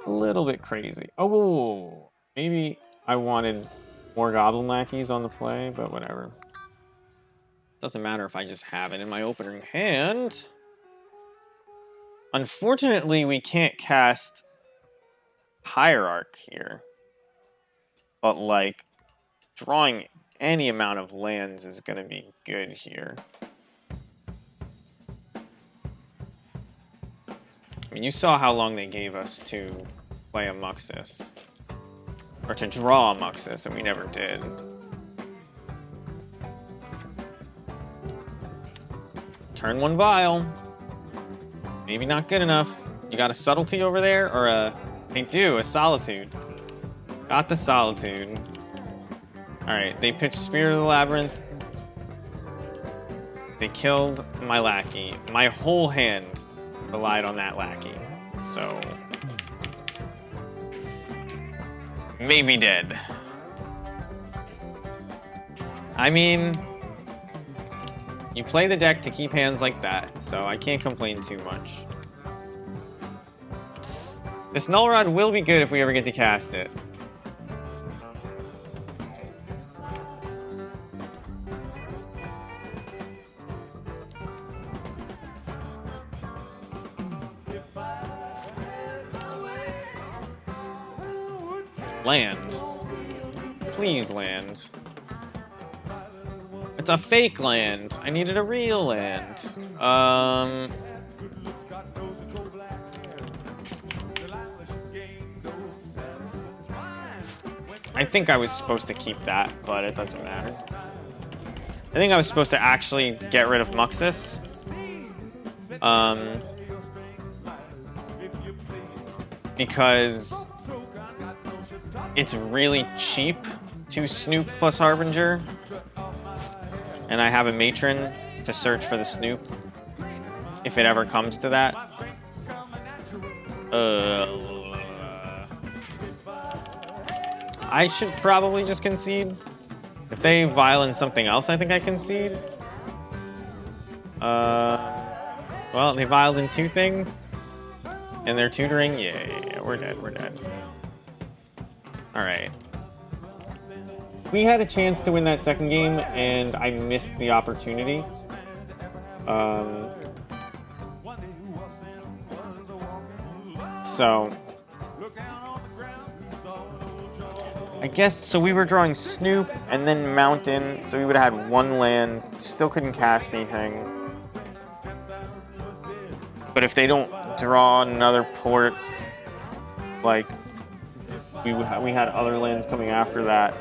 a little bit crazy. Oh, maybe I wanted more Goblin Lackeys on the play, but whatever. Doesn't matter if I just have it in my opening hand. Unfortunately, we can't cast Hierarch here. But, like, drawing any amount of lands is going to be good here. I mean, you saw how long they gave us to play a Muxus. Or to draw a Muxus, and we never did. Turn 1 Vial. Maybe not good enough. You got a Subtlety over there? Or a... They do, a Solitude. Got the Solitude. Alright, they pitched Spirit of the Labyrinth. They killed my lackey. My whole hand relied on that lackey. So... maybe dead. I mean... you play the deck to keep hands like that, so I can't complain too much. This Null Rod will be good if we ever get to cast it. Land. Please land. It's a fake land. I needed a real land. I think I was supposed to keep that, but it doesn't matter. I think I was supposed to actually get rid of Muxus. Because it's really cheap to Snoop plus Harbinger. And I have a Matron to search for the Snoop. If it ever comes to that. I should probably just concede. If they violence something else, I think I concede. Well, they violed in 2 things. And they're tutoring. Yeah, we're dead, we're dead. Alright. We had a chance to win that second game, and I missed the opportunity. So... I guess, so we were drawing Snoop and then Mountain, so we would have had 1 land, still couldn't cast anything. But if they don't draw another port, like, we had other lands coming after that.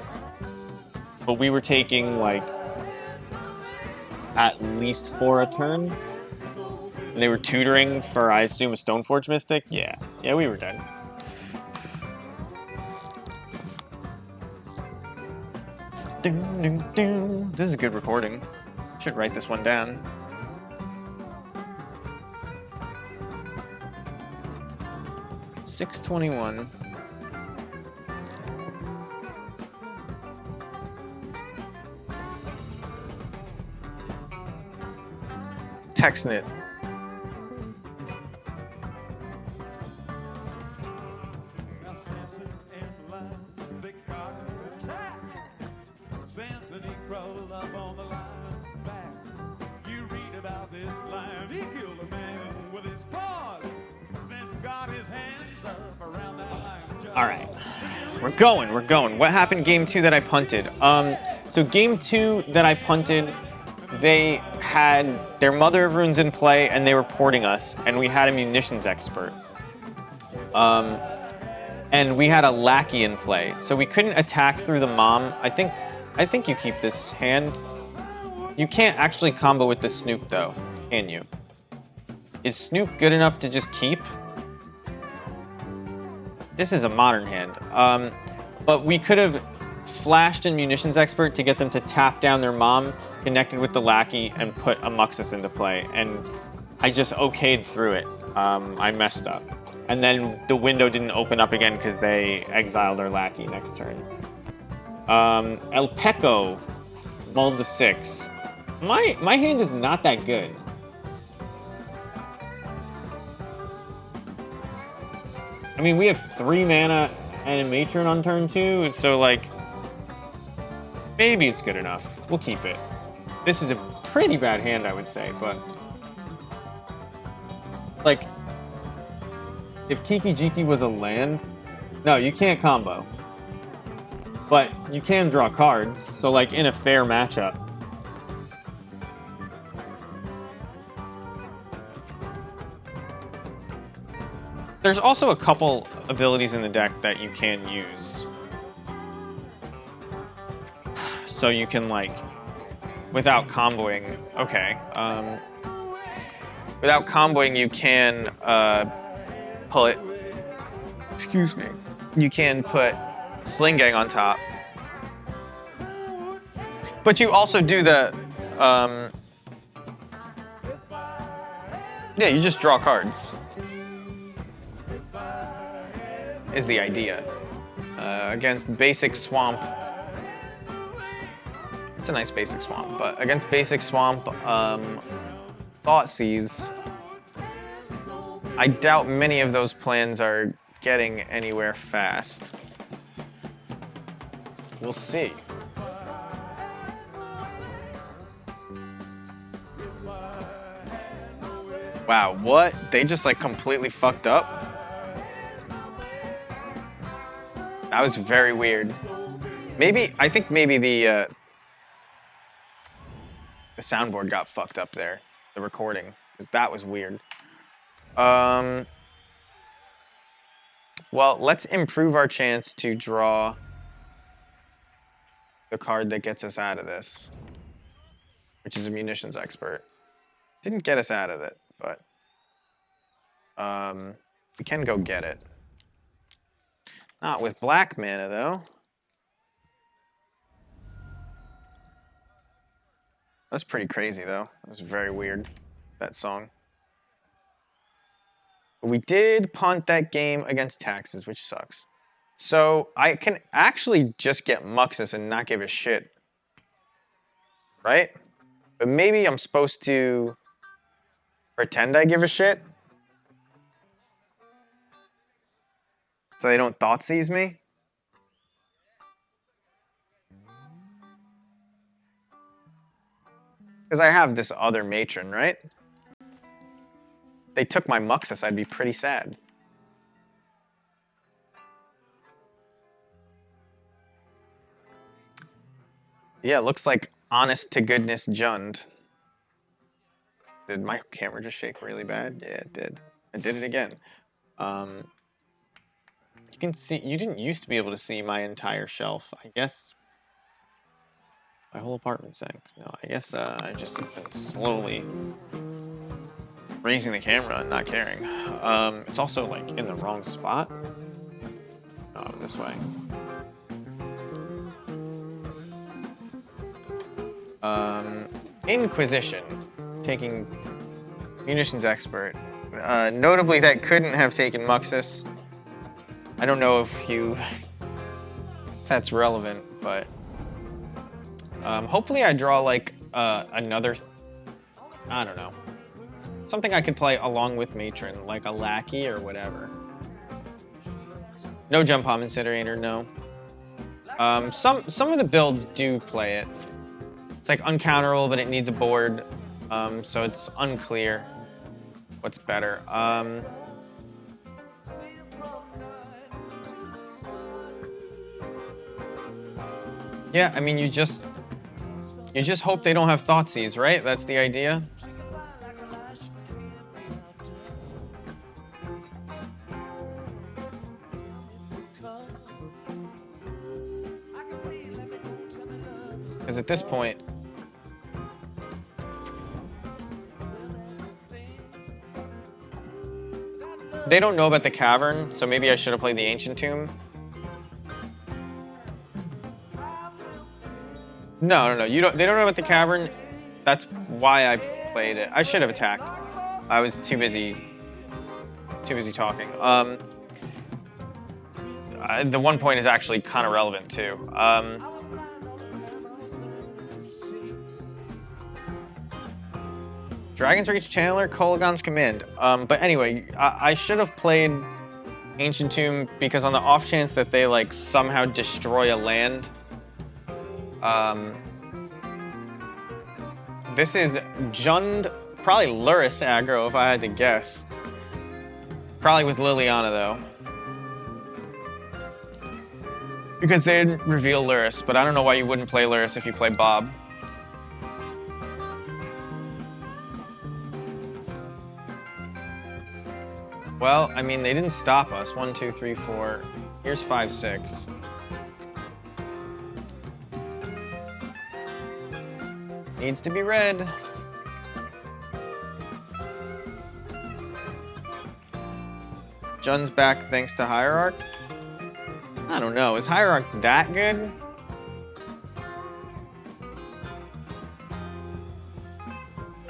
But we were taking, like, at least 4 a turn. And they were tutoring for, I assume, a Stoneforge Mystic? Yeah, we were dead. Ding, ding, ding. This is a good recording. Should write this one down. $6.21. TextNet. Alright, we're going. What happened game 2 that I punted? So game 2 that I punted, they had their Mother of Runes in play and they were porting us, and we had a munitions expert. And we had a lackey in play, so we couldn't attack through the mom. I think you keep this hand. You can't actually combo with the Snoop though, can you? Is Snoop good enough to just keep? This is a modern hand. But we could have flashed in Munitions Expert to get them to tap down their mom, connected with the lackey, and put a Muxus into play. And I just okayed through it. I messed up. And then the window didn't open up again because they exiled their lackey next turn. El Peco mulled the 6. My hand is not that good. I mean, we have 3 mana and a Matron on turn 2, and so, like, maybe it's good enough. We'll keep it. This is a pretty bad hand, I would say, but... Like, if Kiki Jiki was a land... No, you can't combo. But you can draw cards, so, like, in a fair matchup... There's also a couple abilities in the deck that you can use. So you can, like, without comboing, okay. Without comboing, you can put, excuse me, you can put Sling Gang on top. But you also do the, yeah, you just draw cards. Is the idea. Against basic swamp. It's a nice basic swamp, but against basic swamp, Thoughtseize, I doubt many of those plans are getting anywhere fast. We'll see. Wow, what? They just like completely fucked up? That was very weird. Maybe, I think maybe the soundboard got fucked up there, the recording, because that was weird. Well, let's improve our chance to draw the card that gets us out of this, which is a Munitions Expert. Didn't get us out of it, but we can go get it. Not with black mana, though. That's pretty crazy, though. That was very weird, that song. But we did punt that game against Taxes, which sucks. So I can actually just get Muxus and not give a shit. Right? But maybe I'm supposed to pretend I give a shit? So they don't Thoughtseize me? Because I have this other Matron, right? If they took my Muxus, I'd be pretty sad. Yeah, looks like honest to goodness Jund. Did my camera just shake really bad? Yeah, it did. I did it again. You can see, you didn't used to be able to see my entire shelf. I guess my whole apartment sank. No, I guess I've just been slowly raising the camera and not caring. It's also like in the wrong spot. Oh, this way. Inquisition, taking Munitions Expert. Notably, that couldn't have taken Muxus. I don't know if that's relevant, but hopefully I draw like another, I don't know, something I could play along with Matron, like a Lackey or whatever. No Jump Hom Incinerator, no. Some of the builds do play it. It's like uncounterable, but it needs a board, so it's unclear what's better. Yeah, I mean, you just hope they don't have Thoughtseize, right? That's the idea. Because at this point, they don't know about the cavern, so maybe I should have played the Ancient Tomb. No. They don't know about the cavern. That's why I played it. I should have attacked. I was too busy talking. The one point is actually kind of relevant too. Dragon's Reach Channeler, Kolaghan's Command. But anyway, I should have played Ancient Tomb, because on the off chance that they like somehow destroy a land, this is Jund, probably Luris aggro if I had to guess. Probably with Liliana though. Because they didn't reveal Luris, but I don't know why you wouldn't play Luris if you play Bob. Well, I mean, they didn't stop us. 1, 2, 3, 4. Here's 5, 6. Needs to be red. Jun's back thanks to Hierarch. I don't know. Is Hierarch that good?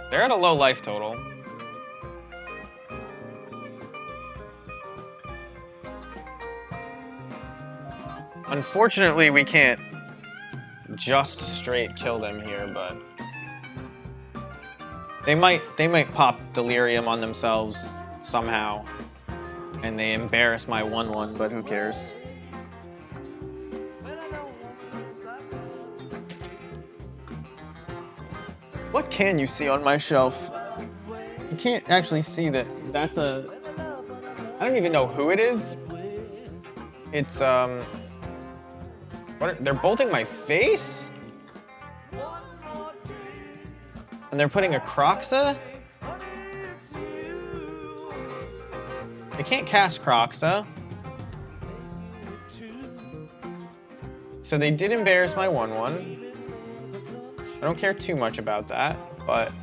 They're at a low life total. Unfortunately, we can't just straight kill them here, but they might pop Delirium on themselves somehow, and they embarrass my 1/1, but who cares? What can you see on my shelf? You can't actually see that. That's a. I don't even know who it is. It's they're bolting my face? And they're putting a Croxa? They can't cast Croxa. So they did embarrass my 1/1. I don't care too much about that, but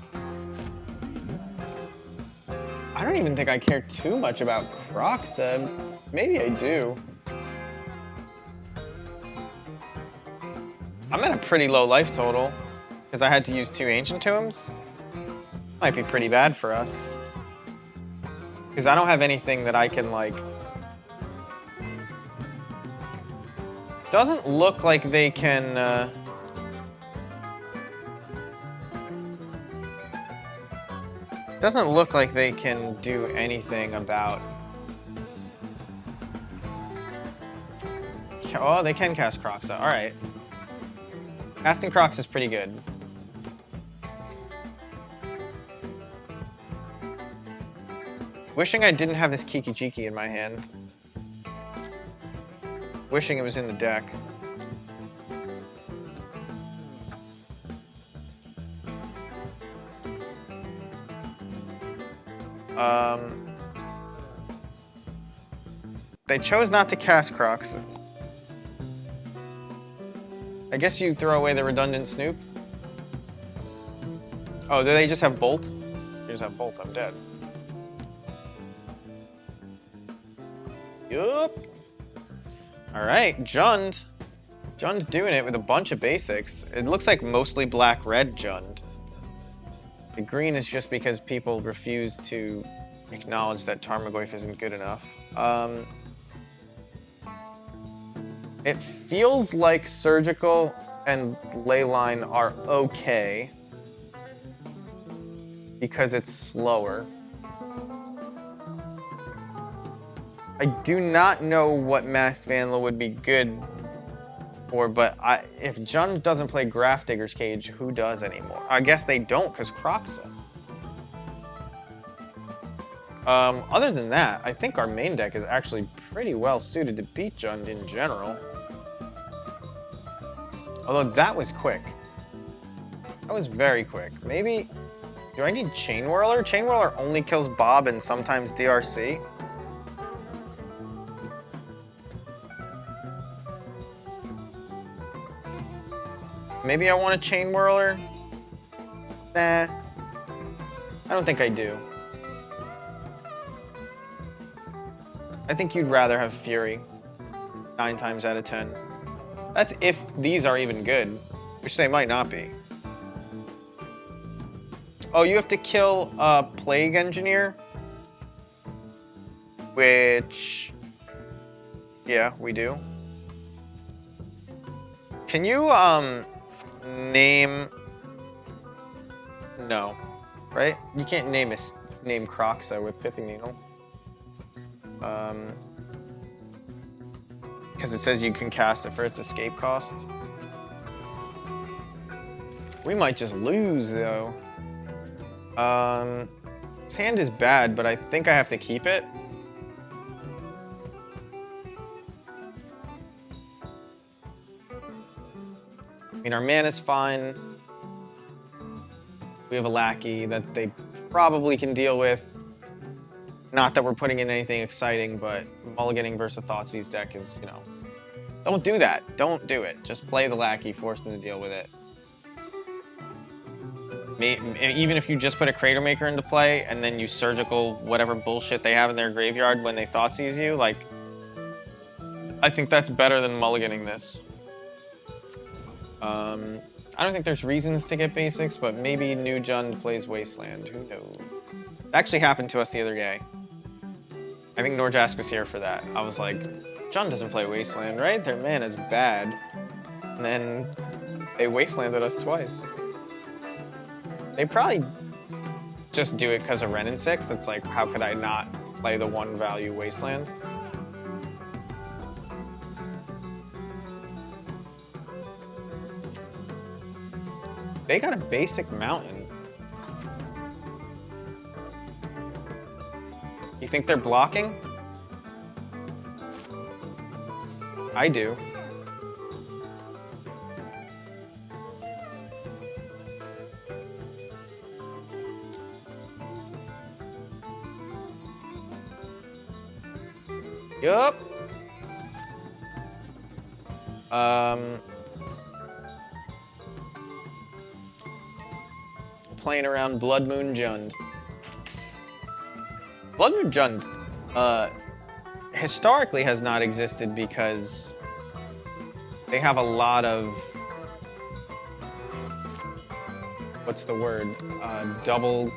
I don't even think I care too much about Croxa. Maybe I do. I'm at a pretty low life total because I had to use 2 Ancient Tombs. Might be pretty bad for us. Because I don't have anything that I can, like... Doesn't look like they can... Doesn't look like they can do anything about... Oh, they can cast Croxa. All right. Casting Crocs is pretty good. Wishing I didn't have this Kiki Jiki in my hand. Wishing it was in the deck. They chose not to cast Crocs. I guess you throw away the redundant Snoop. Oh, do they just have Bolt? They just have Bolt, I'm dead. Yup. Alright, Jund. Jund's doing it with a bunch of basics. It looks like mostly black-red Jund. The green is just because people refuse to acknowledge that Tarmogoyf isn't good enough. It feels like Surgical and Leyline are okay because it's slower. I do not know what Masked Vandal would be good for, but if Jund doesn't play Grafdigger's Cage, who does anymore? I guess they don't because Croxa. Other than that, I think our main deck is actually pretty well suited to beat Jund in general. Although that was quick. That was very quick. Maybe, do I need Chain Whirler? Chain Whirler only kills Bob and sometimes DRC. Maybe I want a Chain Whirler? Nah. I don't think I do. I think you'd rather have Fury 9 times out of 10. That's if these are even good, which they might not be. Oh, you have to kill a Plague Engineer? Which... yeah, we do. Can you, name... No. Right? You can't name Croxa with Pithing Needle. Because it says you can cast it for its escape cost. We might just lose, though. This hand is bad, but I think I have to keep it. I mean, our mana's fine. We have a lackey that they probably can deal with. Not that we're putting in anything exciting, but mulliganing versus Thoughtseize deck is, you know... Don't do that. Don't do it. Just play the lackey, force them to deal with it. Even if you just put a Crater Maker into play, and then you surgical whatever bullshit they have in their graveyard when they Thoughtseize you, like... I think that's better than mulliganing this. I don't think there's reasons to get basics, but maybe New Jund plays Wasteland. Who knows? It actually happened to us the other day. I think Norjask was here for that. I was like, Jund doesn't play Wasteland, right? Their mana's bad. And then they Wastelanded us twice. They probably just do it because of Wrenn and 6. It's like, how could I not play the 1 value Wasteland? They got a basic mountain. You think they're blocking? I do. Yup. Playing around Blood Moon Jund. Blood Moon Jund, historically has not existed because they have a lot of, what's the word, double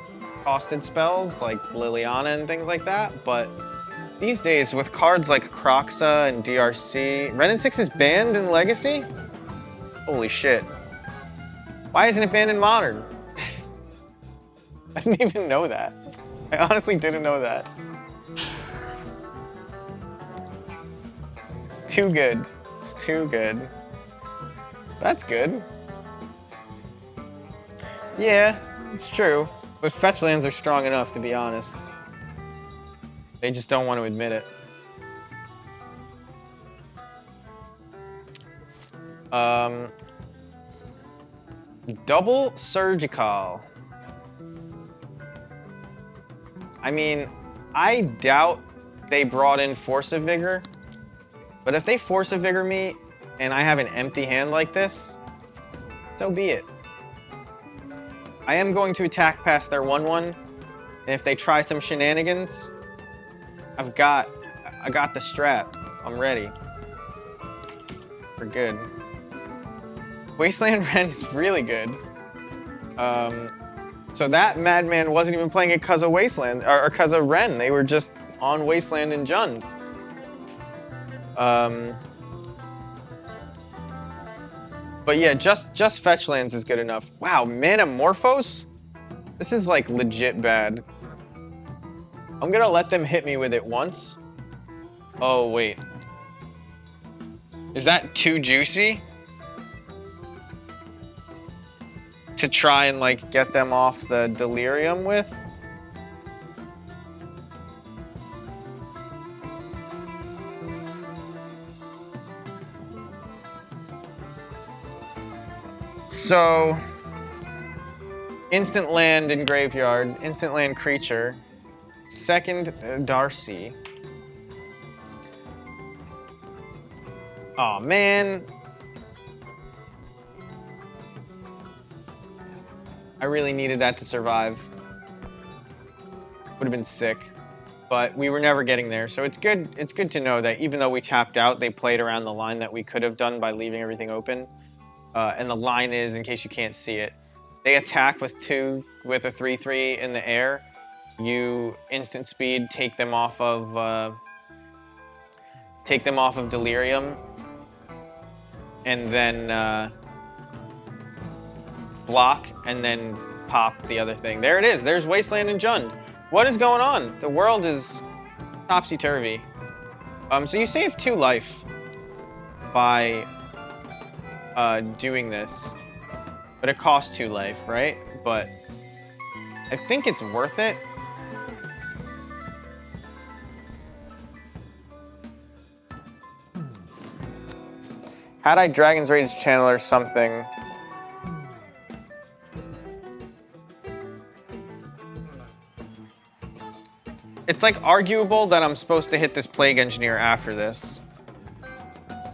costed spells like Liliana and things like that, but these days with cards like Croxa and DRC, Wrenn and 6 is banned in Legacy? Holy shit. Why isn't it banned in Modern? I didn't even know that. I honestly didn't know that. It's too good. It's too good. That's good. Yeah, it's true. But fetch lands are strong enough, to be honest. They just don't want to admit it. Double Surgical. I mean, I doubt they brought in Force of Vigor, but if they Force of Vigor me and I have an empty hand like this, so be it. I am going to attack past their 1/1, and if they try some shenanigans, I got the strap. I'm ready. We're good. Wasteland Wrenn is really good. So that madman wasn't even playing it because of Wasteland, or because of Wrenn. They were just on Wasteland and Jund. But yeah, just fetch lands is good enough. Wow, Manamorphose? This is like legit bad. I'm gonna let them hit me with it once. Oh, wait. Is that too juicy? To try and like get them off the delirium with? So, instant land in graveyard, instant land creature, second Darcy. Aw, man. I really needed that to survive. Would have been sick, but we were never getting there. So it's good to know that even though we tapped out, they played around the line that we could have done by leaving everything open. And the line is, in case you can't see it, they attack with a 3/3 in the air. You instant speed, take them off of delirium, and then block, and then pop the other thing. There it is. There's Wasteland and Jund. What is going on? The world is topsy-turvy. So you save 2 life. by doing this, but it costs 2 life, right? But I think it's worth it. Had I Dragon's Rage Channeler something, it's like arguable that I'm supposed to hit this Plague Engineer after this.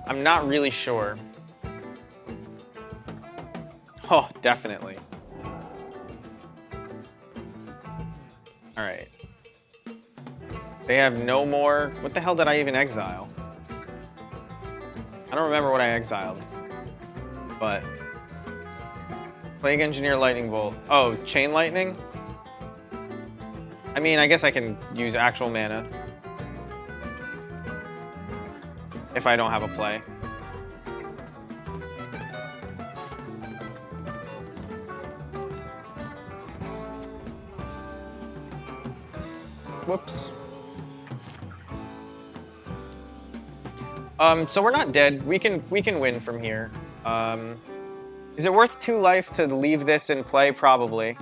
I'm not really sure. Oh, definitely. All right. They have no more. What the hell did I even exile? I don't remember what I exiled. But Plague Engineer, Lightning Bolt. Oh, Chain Lightning? I mean, I guess I can use actual mana if I don't have a play. Whoops. So we're not dead. We can win from here. Is it worth 2 life to leave this in play? Probably.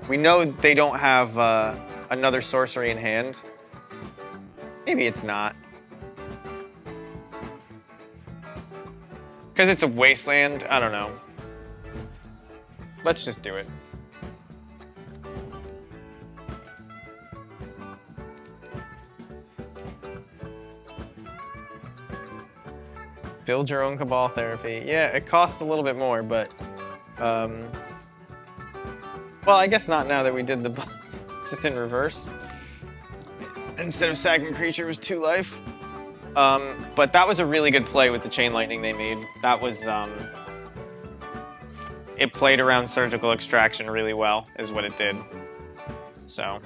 We know they don't have another sorcery in hand. Maybe it's not. Because it's a wasteland? I don't know. Let's just do it. Build your own Cabal therapy. Yeah, it costs a little bit more, but... well, I guess not now that we did the... It's just in reverse. Instead of sacking creature, it was 2 life. But that was a really good play with the Chain Lightning they made. That was, it played around Surgical Extraction really well, is what it did. So.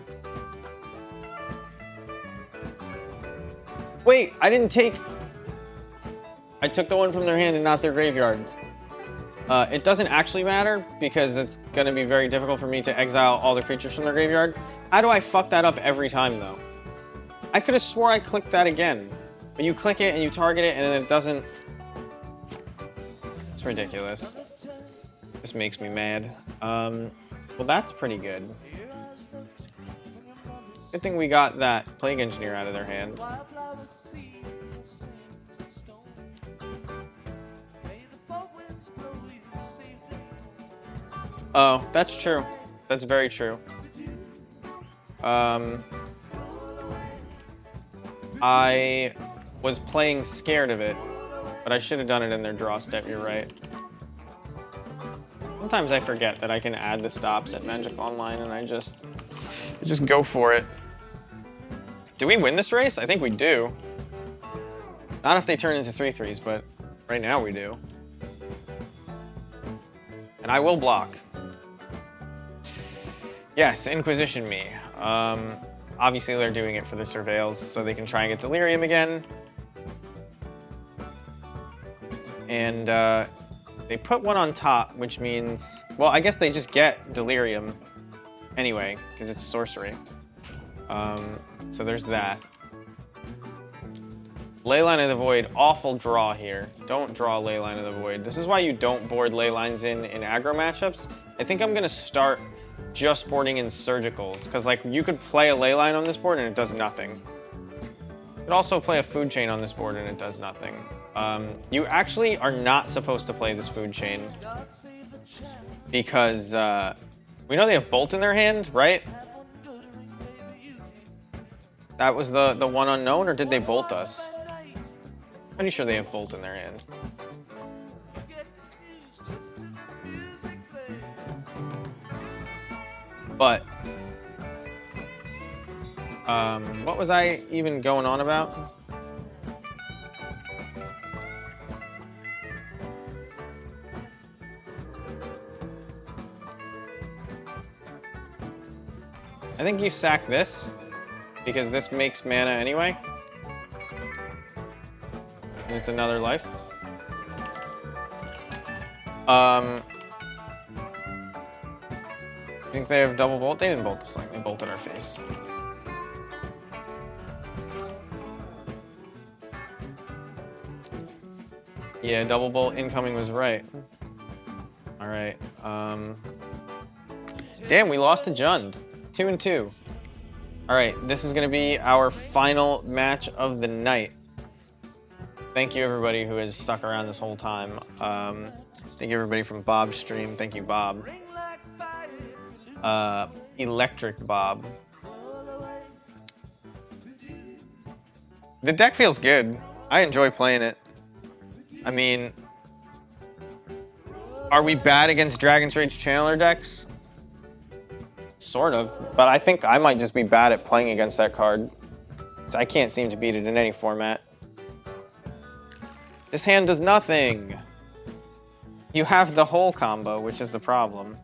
Wait, I didn't take... I took the one from their hand and not their graveyard. It doesn't actually matter, because it's going to be very difficult for me to exile all the creatures from their graveyard. How do I fuck that up every time, though? I could have swore I clicked that again. But you click it and you target it and then it doesn't... It's ridiculous. This makes me mad. Well, that's pretty good. Good thing we got that Plague Engineer out of their hand. Oh, that's true. That's very true. I was playing scared of it, but I should have done it in their draw step, you're right. Sometimes I forget that I can add the stops at Magic Online and I just go for it. Do we win this race? I think we do. Not if they turn into 3/3s, but right now we do. And I will block. Yes, Inquisition me. Obviously they're doing it for the Surveils so they can try and get Delirium again. And they put one on top, which means... Well, I guess they just get Delirium anyway, because it's a sorcery. So there's that. Leyline of the Void, awful draw here. Don't draw Leyline of the Void. This is why you don't board Leylines in aggro matchups. I think I'm going to start just boarding in Surgicals, because like you could play a Leyline on this board and it does nothing. You could also play a Food Chain on this board and it does nothing. You actually are not supposed to play this Food Chain because we know they have Bolt in their hand, right? That was the one unknown, or did they Bolt us? Pretty sure they have Bolt in their hand. But what was I even going on about? I think you sack this, because this makes mana anyway. And it's another life. Think they have double bolt? They didn't bolt this line. They bolted our face. Yeah, double bolt incoming was right. All right. Damn, we lost to Jund. 2-2. All right, this is gonna be our final match of the night. Thank you everybody who has stuck around this whole time. Thank you everybody from Bob's stream. Thank you, Bob. Electric Bob. The deck feels good. I enjoy playing it. I mean, are we bad against Dragon's Rage Channeler decks? Sort of, but I think I might just be bad at playing against that card. I can't seem to beat it in any format. This hand does nothing. You have the whole combo, which is the problem.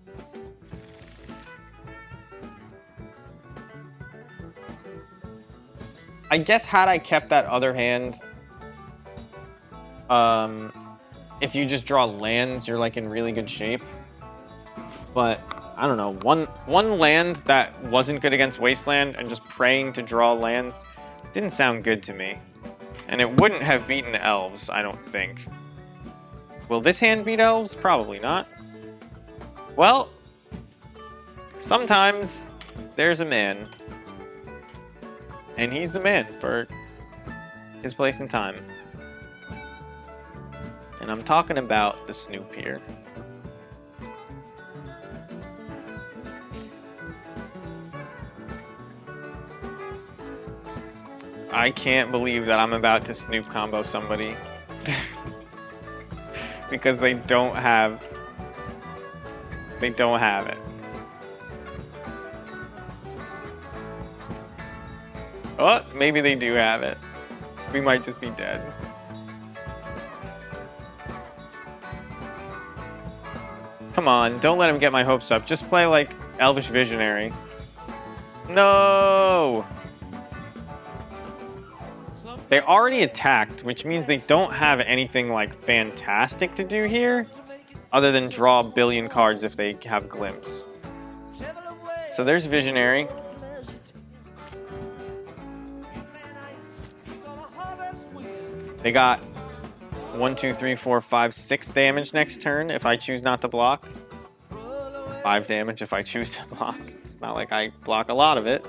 I guess had I kept that other hand, if you just draw lands, you're like in really good shape. But I don't know, one land that wasn't good against Wasteland and just praying to draw lands didn't sound good to me. And it wouldn't have beaten Elves, I don't think. Will this hand beat Elves? Probably not. Well, sometimes there's a man. And he's the man for his place and time. And I'm talking about the Snoop here. I can't believe that I'm about to Snoop combo somebody. Because they don't have it. Oh, maybe they do have it. We might just be dead. Come on, don't let him get my hopes up. Just play like Elvish Visionary. No! They already attacked, which means they don't have anything like fantastic to do here, other than draw a billion cards if they have Glimpse. So there's Visionary. They got 1, 2, 3, 4, 5, 6 damage next turn if I choose not to block. 5 damage if I choose to block. It's not like I block a lot of it.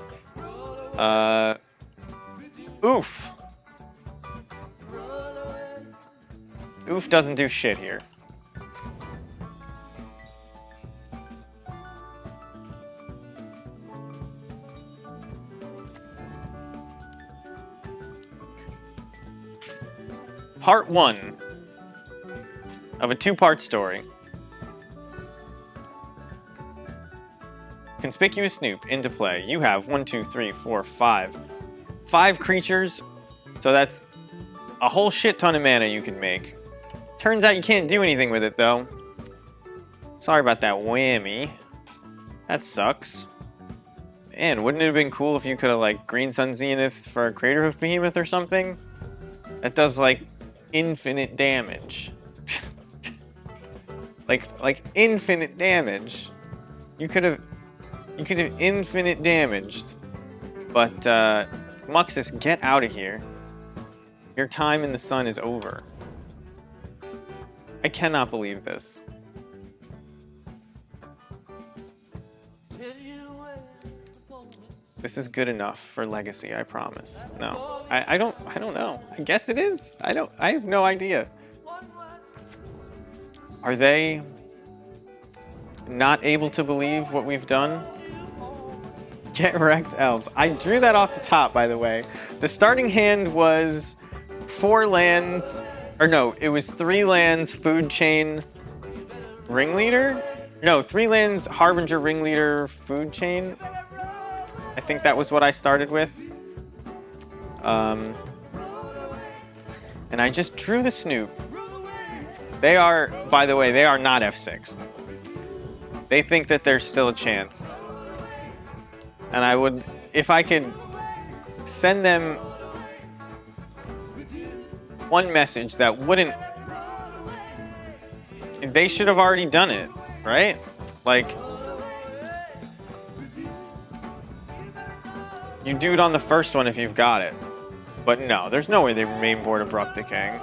Oof. Oof doesn't do shit here. Part 1 of a 2-part story. Conspicuous Snoop into play. You have 1, 2, 3, 4, 5. 5 creatures, so that's a whole shit ton of mana you can make. Turns out you can't do anything with it though. Sorry about that whammy. That sucks. Man, wouldn't it have been cool if you could have like Green Sun Zenith for a Craterhoof Behemoth or something? That does like infinite damage. like infinite damage. You could have infinite damaged. But Muxus, get out of here. Your time in the sun is over. I cannot believe this. This is good enough for Legacy, I promise. No, I don't know. I guess it is. I have no idea. Are they not able to believe what we've done? Get wrecked, Elves. I drew that off the top, by the way. The starting hand was 4 lands, or no, it was 3 lands, Food Chain, Ringleader? No, 3 lands, Harbinger, Ringleader, Food Chain. I think that was what I started with. And I just drew the Snoop. They are, by the way, they are not F6'd. They think that there's still a chance. And I would, if I could send them one message that wouldn't, they should have already done it, right? Like, You do it on the first one if you've got it. But no, there's no way they main board Abrupt Decaying.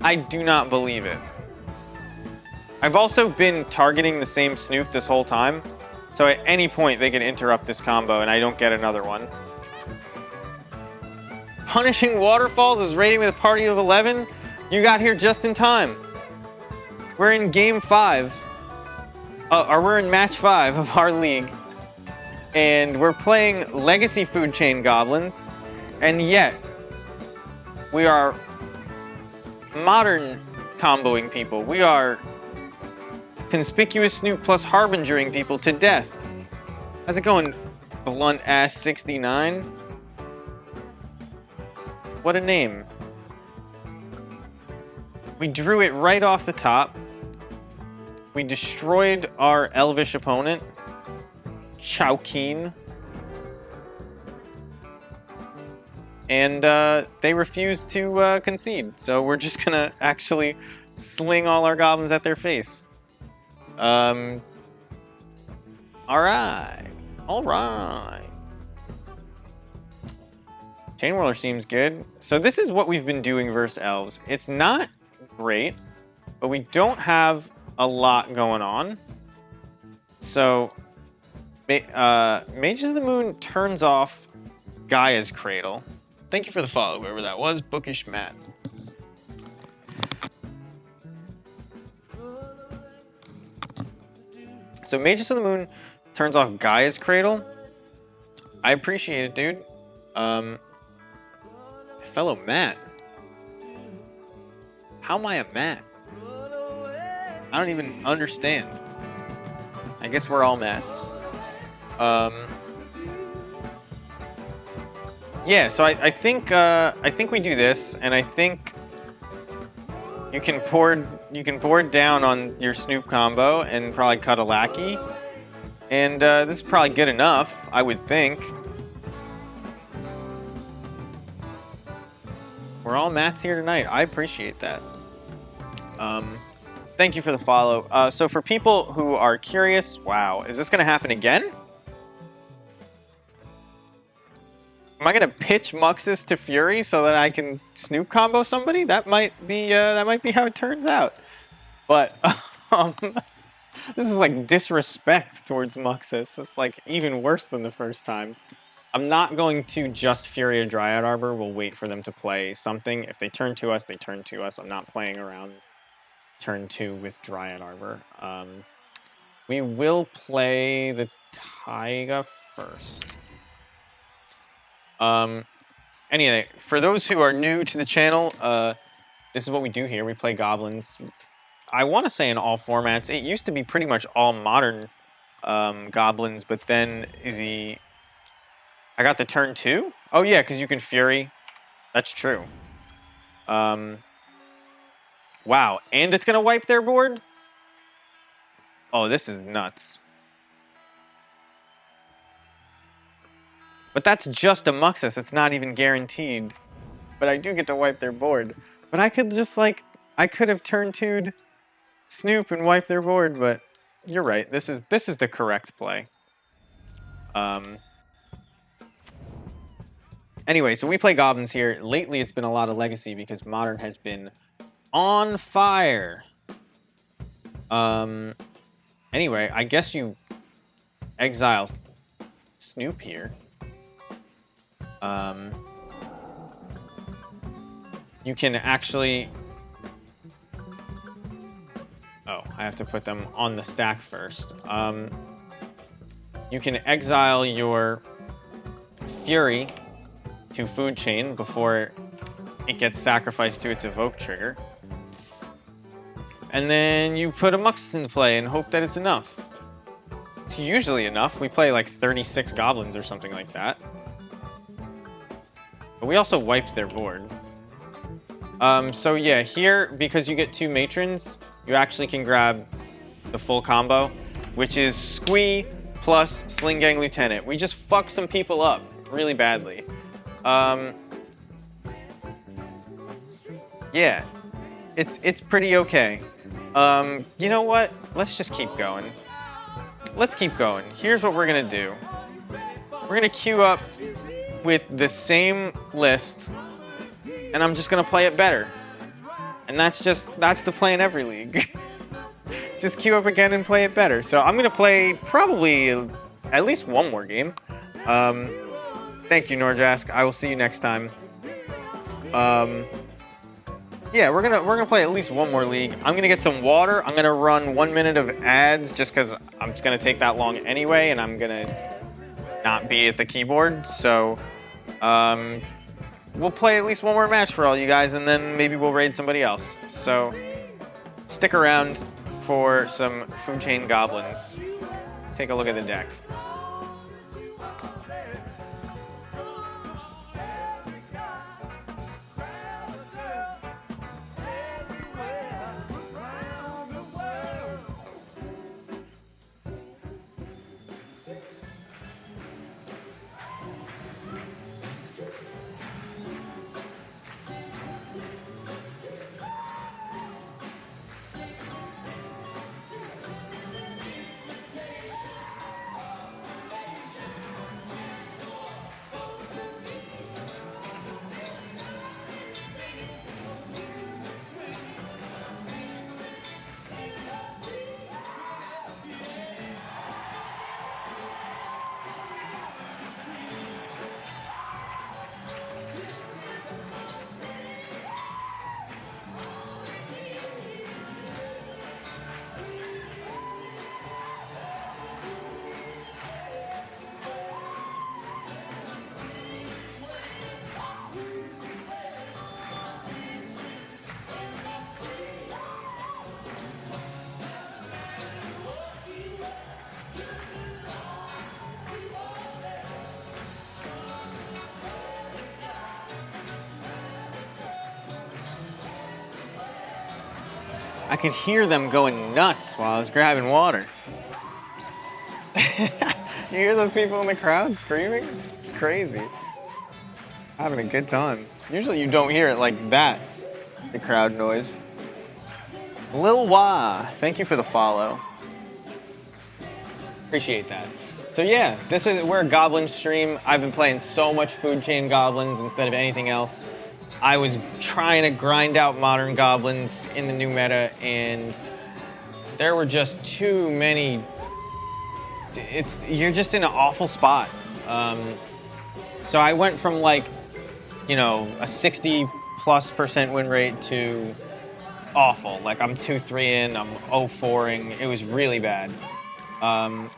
I do not believe it. I've also been targeting the same Snoop this whole time, so at any point they can interrupt this combo and I don't get another one. Punishing Waterfalls is raiding with a party of 11? You got here just in time. We're in game 5, or we're in match 5 of our league, and we're playing Legacy Food Chain Goblins, and yet we are modern comboing people. We are Conspicuous Snoop plus Harbingering people to death. How's it going, Blunt Ass 69? What a name. We drew it right off the top. We destroyed our elvish opponent, Chowkeen. And they refused to concede, so we're just gonna actually sling all our goblins at their face. Alright. Alright. Chain Whirler seems good. So this is what we've been doing versus elves. It's not great, but we don't have a lot going on. So Mages of the Moon turns off Gaia's Cradle. Thank you for the follow, whoever that was. Bookish Matt. So Mages of the Moon turns off Gaia's Cradle. I appreciate it, dude. Fellow Matt. How am I a Matt? I don't even understand. I guess we're all Matts. Yeah, so I think we do this, and I think you can board down on your Snoop combo and probably cut a lackey. And this is probably good enough, I would think. We're all Matts here tonight. I appreciate that. Thank you for the follow. So for people who are curious, wow, is this going to happen again? Am I going to pitch Muxus to Fury so that I can Snoop combo somebody? That might be how it turns out. But this is like disrespect towards Muxus. It's like even worse than the first time. I'm not going to just Fury or Dryad Arbor. We'll wait for them to play something. If they turn to us, they turn to us. I'm not playing around turn 2 with Dryad Arbor. We will play the Taiga first. Anyway, for those who are new to the channel, this is what we do here. We play goblins. I want to say in all formats. It used to be pretty much all modern goblins, but then I got the turn 2? Oh yeah, because you can Fury. That's true. Wow, and it's going to wipe their board? Oh, this is nuts. But that's just a Muxus. It's not even guaranteed. But I do get to wipe their board. But I could just I could have turn 2'd Snoop and wipe their board, but you're right. This is the correct play. Anyway, so we play goblins here. Lately, it's been a lot of Legacy because Modern has been on fire. Anyway, I guess you exile Snoop here. You can actually... Oh, I have to put them on the stack first. You can exile your Fury to Food Chain before it gets sacrificed to its Evoke trigger. And then you put a Muxus into play and hope that it's enough. It's usually enough. We play like 36 goblins or something like that. But we also wiped their board. So yeah, here, because you get 2 matrons, you actually can grab the full combo, which is Squee plus Sling Gang Lieutenant. We just fuck some people up really badly. Yeah, it's pretty okay. You know what? Let's just keep going. Let's keep going. Here's what we're gonna do. We're gonna queue up with the same list, and I'm just gonna play it better. And that's the play in every league. Just queue up again and play it better. So I'm gonna play probably at least one more game. Thank you, Norjask. I will see you next time. Yeah, we're gonna play at least one more league. I'm gonna get some water. I'm gonna run 1 minute of ads just because I'm just gonna take that long anyway, and I'm gonna not be at the keyboard. So we'll play at least one more match for all you guys, and then maybe we'll raid somebody else. So stick around for some Food Chain Goblins. Take a look at the deck. I could hear them going nuts while I was grabbing water. You hear those people in the crowd screaming? It's crazy. Having a good time. Usually you don't hear it like that, the crowd noise. Lil Wah, thank you for the follow. Appreciate that. So yeah, we're a Goblin stream. I've been playing so much Food Chain Goblins instead of anything else. I was trying to grind out modern goblins in the new meta, and there were just too many. You're just in an awful spot. So I went from like, a 60+% win rate to awful. Like I'm 2-3 in, I'm 0-4ing. It was really bad. And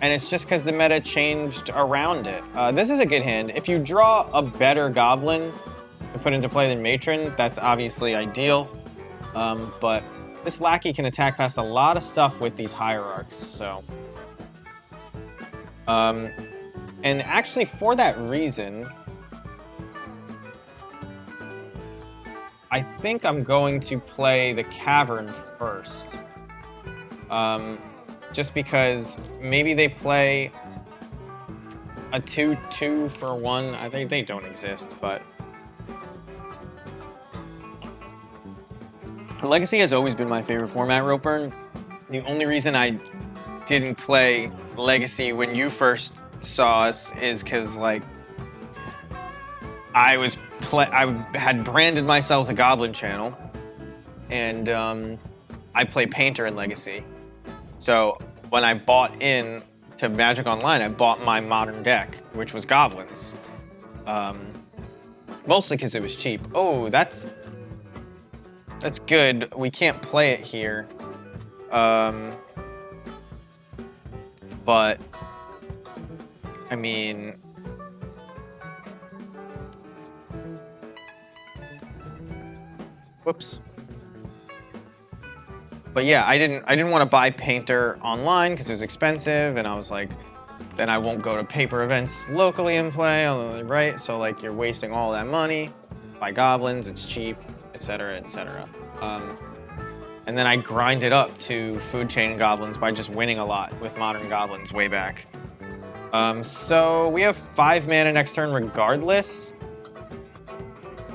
it's just because the meta changed around it. This is a good hand. If you draw a better goblin to put into play than Matron, that's obviously ideal. But this lackey can attack past a lot of stuff with these hierarchs, so. And actually, for that reason, I think I'm going to play the Cavern first. Just because maybe they play a 2-2 for 1. I think they don't exist, but Legacy has always been my favorite format, Ropeburn. The only reason I didn't play Legacy when you first saw us is because, like, I had branded myself as a Goblin channel, and I play Painter in Legacy. So when I bought in to Magic Online, I bought my modern deck, which was Goblins. Mostly because it was cheap. Oh, that's good. We can't play it here. But, I mean, whoops. But yeah, I didn't want to buy Painter online because it was expensive, and I was like, then I won't go to paper events locally and play, right? So like you're wasting all that money. Buy Goblins, it's cheap, etc., etc. And then I grinded up to Food Chain Goblins by just winning a lot with Modern Goblins way back. So we have 5 mana next turn regardless.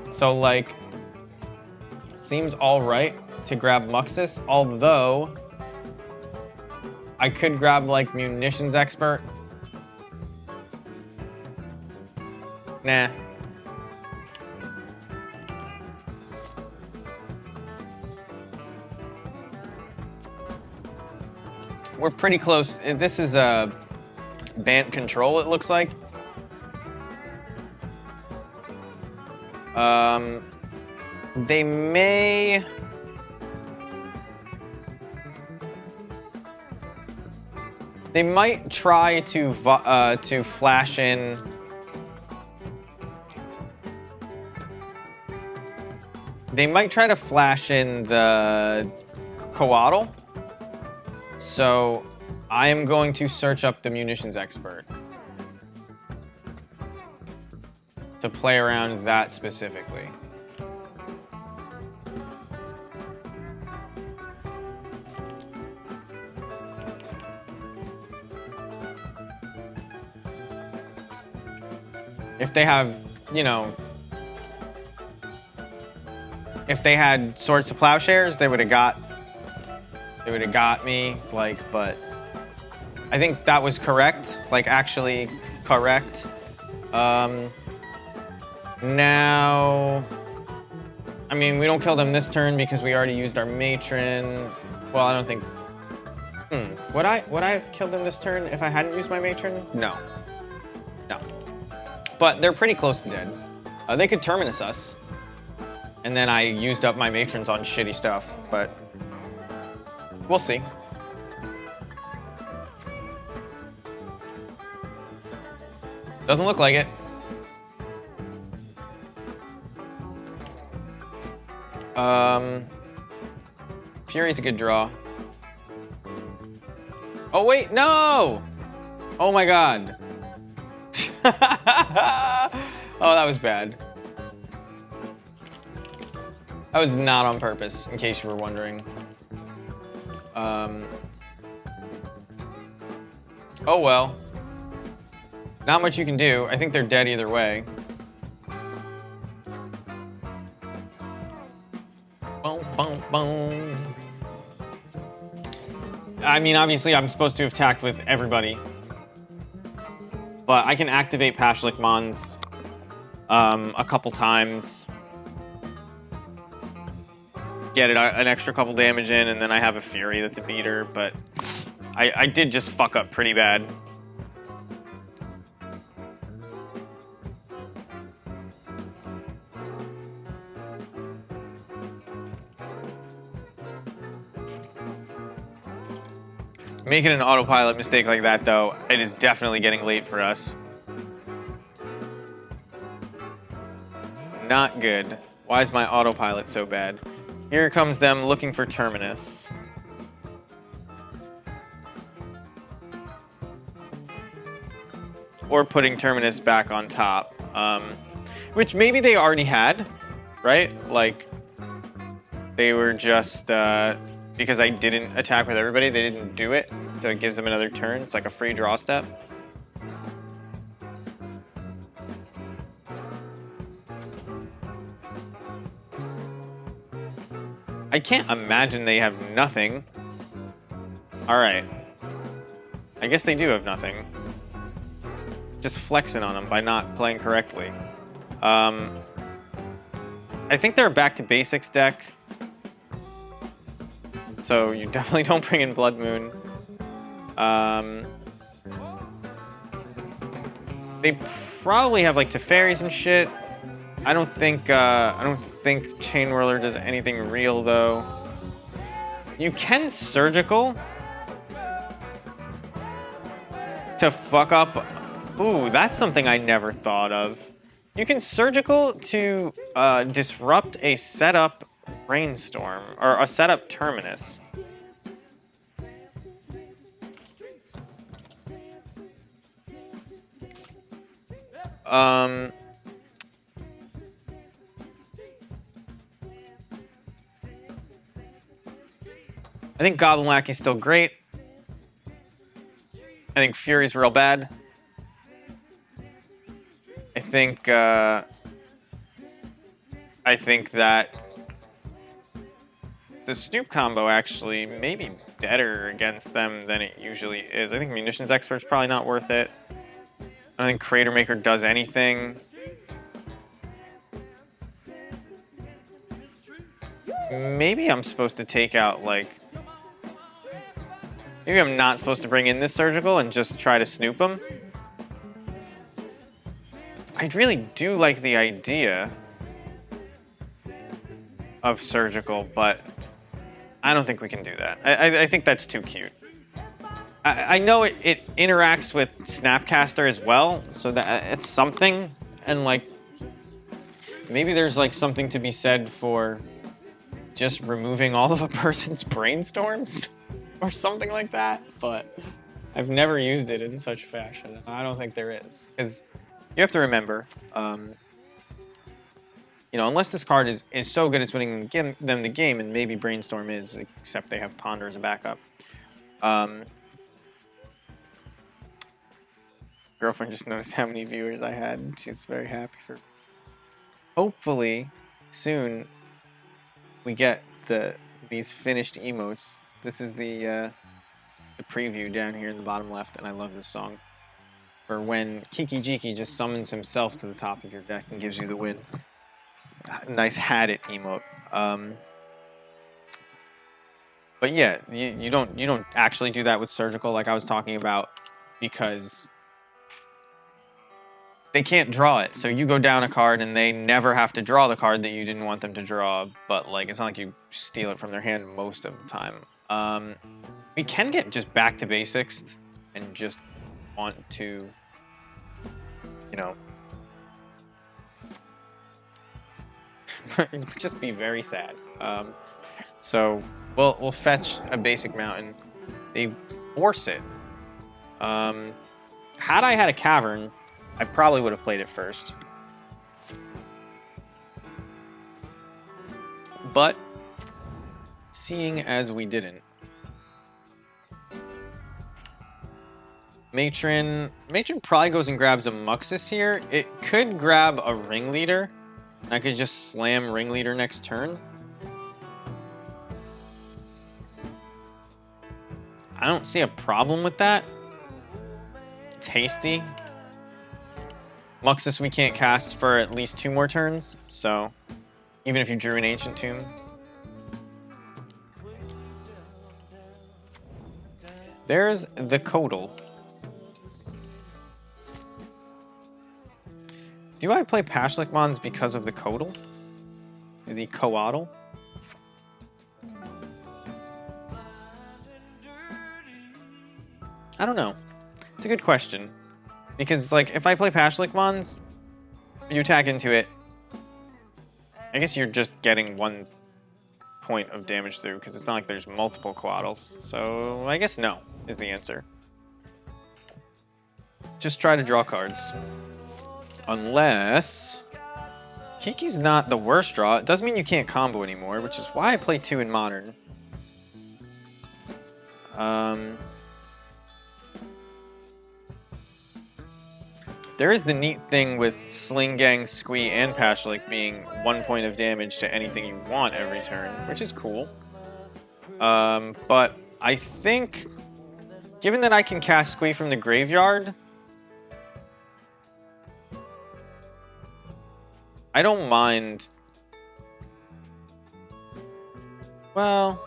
So like, seems all right to grab Muxus, although I could grab like Munitions Expert Nah. We're pretty close. This is a band control, it looks like. They may... They might try to flash in... They might try to flash in the coatl. So I am going to search up the munitions expert to play around that specifically. If they have, you know, if they had swords to plowshares, they would have got me, like, but I think that was correct, like actually correct. Now, I mean, we don't kill them this turn because we already used our matron. Well, I don't think, would I have killed them this turn if I hadn't used my matron? No. No. But they're pretty close to dead. They could terminus us. And then I used up my matrons on shitty stuff, but we'll see. Doesn't look like it. Fury's a good draw. Oh wait, no! Oh my god. Oh, that was bad. That was not on purpose, in case you were wondering. Oh well. Not much you can do. I think they're dead either way. Boom, boom, boom. I mean, obviously, I'm supposed to have attacked with everybody. But I can activate Pashlik Mons a couple times. Get an extra couple damage in, and then I have a Fury that's a beater, but I did just fuck up pretty bad. Making an autopilot mistake like that, though, it is definitely getting late for us. Not good. Why is my autopilot so bad? Here comes them looking for Terminus. Or putting Terminus back on top. Which maybe they already had, right? Like, they were just, because I didn't attack with everybody, they didn't do it. So it gives them another turn. It's like a free draw step. I can't imagine they have nothing. All right. I guess they do have nothing. Just flexing on them by not playing correctly. I think they're a back to basics deck. So you definitely don't bring in Blood Moon. They probably have like Teferis and shit. I don't think Chain Whirler does anything real though. You can Surgical to fuck up. Ooh, that's something I never thought of. You can Surgical to disrupt a setup Brainstorm or a setup Terminus. I think Goblin Lackey's still great. I think Fury's real bad. I think that the Snoop combo actually may be better against them than it usually is. I think Munitions Expert's probably not worth it. I don't think Crater Maker does anything. Maybe I'm supposed to take out, like... Maybe I'm not supposed to bring in this surgical and just try to snoop him. I really do like the idea of surgical, but I don't think we can do that. I think that's too cute. I know it interacts with Snapcaster as well, so that it's something, and like maybe there's like something to be said for just removing all of a person's brainstorms or something like that, but I've never used it in such fashion. I don't think there is, because you have to remember, you know, unless this card is so good it's winning them the game, and maybe Brainstorm is, except they have Ponder as a backup. Girlfriend just noticed how many viewers I had. She's very happy for... Hopefully, soon, we get these finished emotes. This is the preview down here in the bottom left, and I love this song. For when Kiki Jiki just summons himself to the top of your deck and gives you the win. Nice had it emote. But yeah, you don't actually do that with surgical like I was talking about, because they can't draw it. So you go down a card and they never have to draw the card that you didn't want them to draw, but like it's not like you steal it from their hand most of the time. We can get just back to basics and just want to, you know, just be very sad. So we'll fetch a basic mountain. They force it. Had I had a cavern, I probably would have played it first. But seeing as we didn't, Matron probably goes and grabs a Muxus here. It could grab a Ringleader. I could just slam Ringleader next turn. I don't see a problem with that. It's hasty. Muxus we can't cast for at least 2 more turns, so even if you drew an Ancient Tomb. There's the Codal. Do I play Pashlik Mons because of the Codal? The Coatl? I don't know. It's a good question. Because, like, if I play Pashlik Mons, you attack into it, I guess you're just getting 1 point of damage through, because it's not like there's multiple Coatls. So, I guess no is the answer. Just try to draw cards. Unless... Kiki's not the worst draw. It doesn't mean you can't combo anymore, which is why I play 2 in Modern. There is the neat thing with Sling Gang, Squee, and Pashlik being 1 point of damage to anything you want every turn, which is cool. But I think, given that I can cast Squee from the graveyard, I don't mind. Well,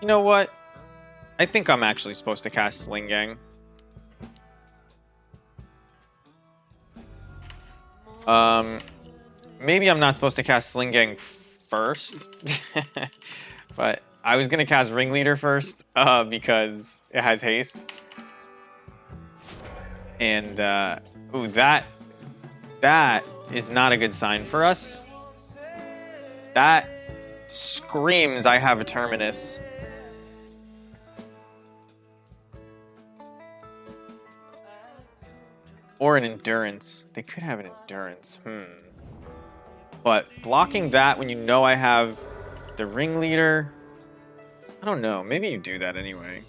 you know what? I think I'm actually supposed to cast Sling Gang. Maybe I'm not supposed to cast Sling Gang first, but I was gonna cast Ringleader first because it has haste. And ooh, that is not a good sign for us. That screams I have a Terminus. Or an Endurance. They could have an Endurance. But blocking that when you know I have the Ringleader, I don't know. Maybe you do that anyway.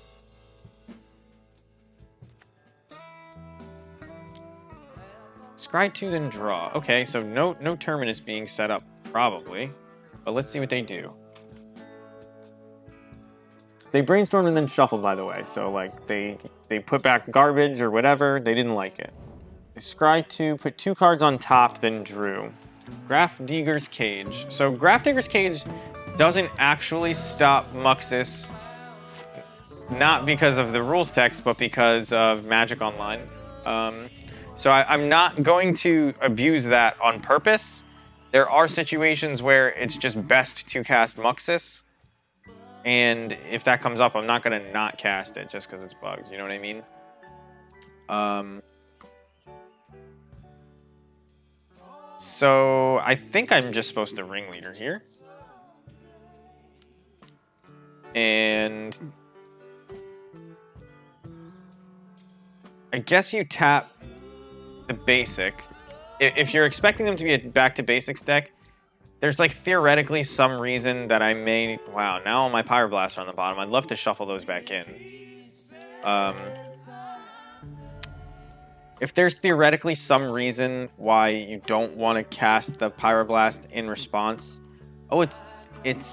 Scry 2, then draw. Okay, so no Terminus being set up, probably. But let's see what they do. They brainstormed and then shuffled, by the way. So, like, they put back garbage or whatever. They didn't like it. They scry 2, put 2 cards on top, then drew. Graf Digger's Cage. So Graf Digger's Cage doesn't actually stop Muxus, not because of the rules text, but because of Magic Online. So I'm not going to abuse that on purpose. There are situations where it's just best to cast Muxus. And if that comes up, I'm not going to not cast it just because it's bugged. You know what I mean? So I think I'm just supposed to Ringleader here. And I guess you tap the basic. If you're expecting them to be a back to basics deck, there's like theoretically some reason that I may... Wow, now my Pyroblast are on the bottom. I'd love to shuffle those back in. If there's theoretically some reason why you don't want to cast the Pyroblast in response... Oh, it's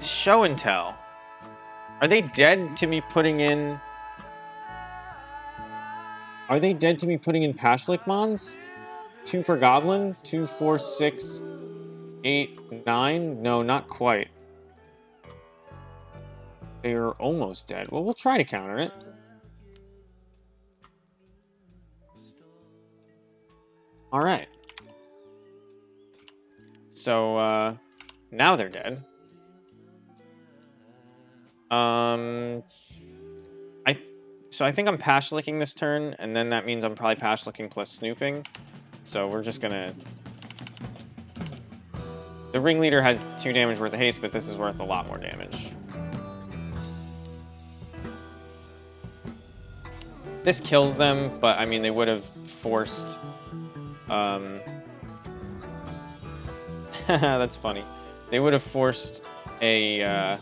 Show and Tell. Are they dead to me putting in... Are they dead to me putting in Pashlik Mons? 2 per Goblin? 2, 4, 6, 8, 9? No, not quite. They're almost dead. Well, we'll try to counter it. Alright. So, now they're dead. So I think I'm Pashlicking this turn, and then that means I'm probably Pashlicking plus Snooping. So we're just gonna... The Ringleader has 2 damage worth of haste, but this is worth a lot more damage. This kills them, but I mean, they would have forced... That's funny. They would have forced a...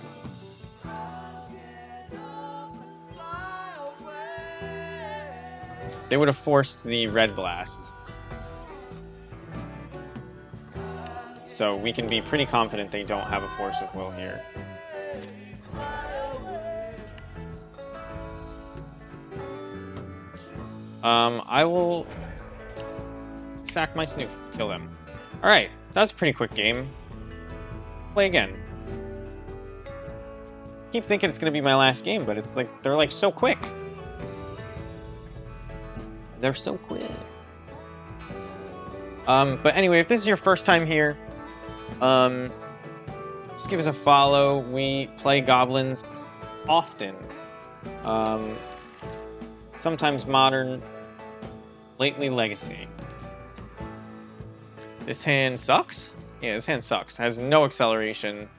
They would have forced the Red Blast. So we can be pretty confident they don't have a Force of Will here. I will sack my Snoop, kill them. Alright, that's a pretty quick game. Play again. Keep thinking it's gonna be my last game, but it's like they're like so quick. They're so quick. But anyway, if this is your first time here, just give us a follow. We play goblins often. Sometimes modern, lately legacy. This hand sucks? Yeah, this hand sucks. Has no acceleration.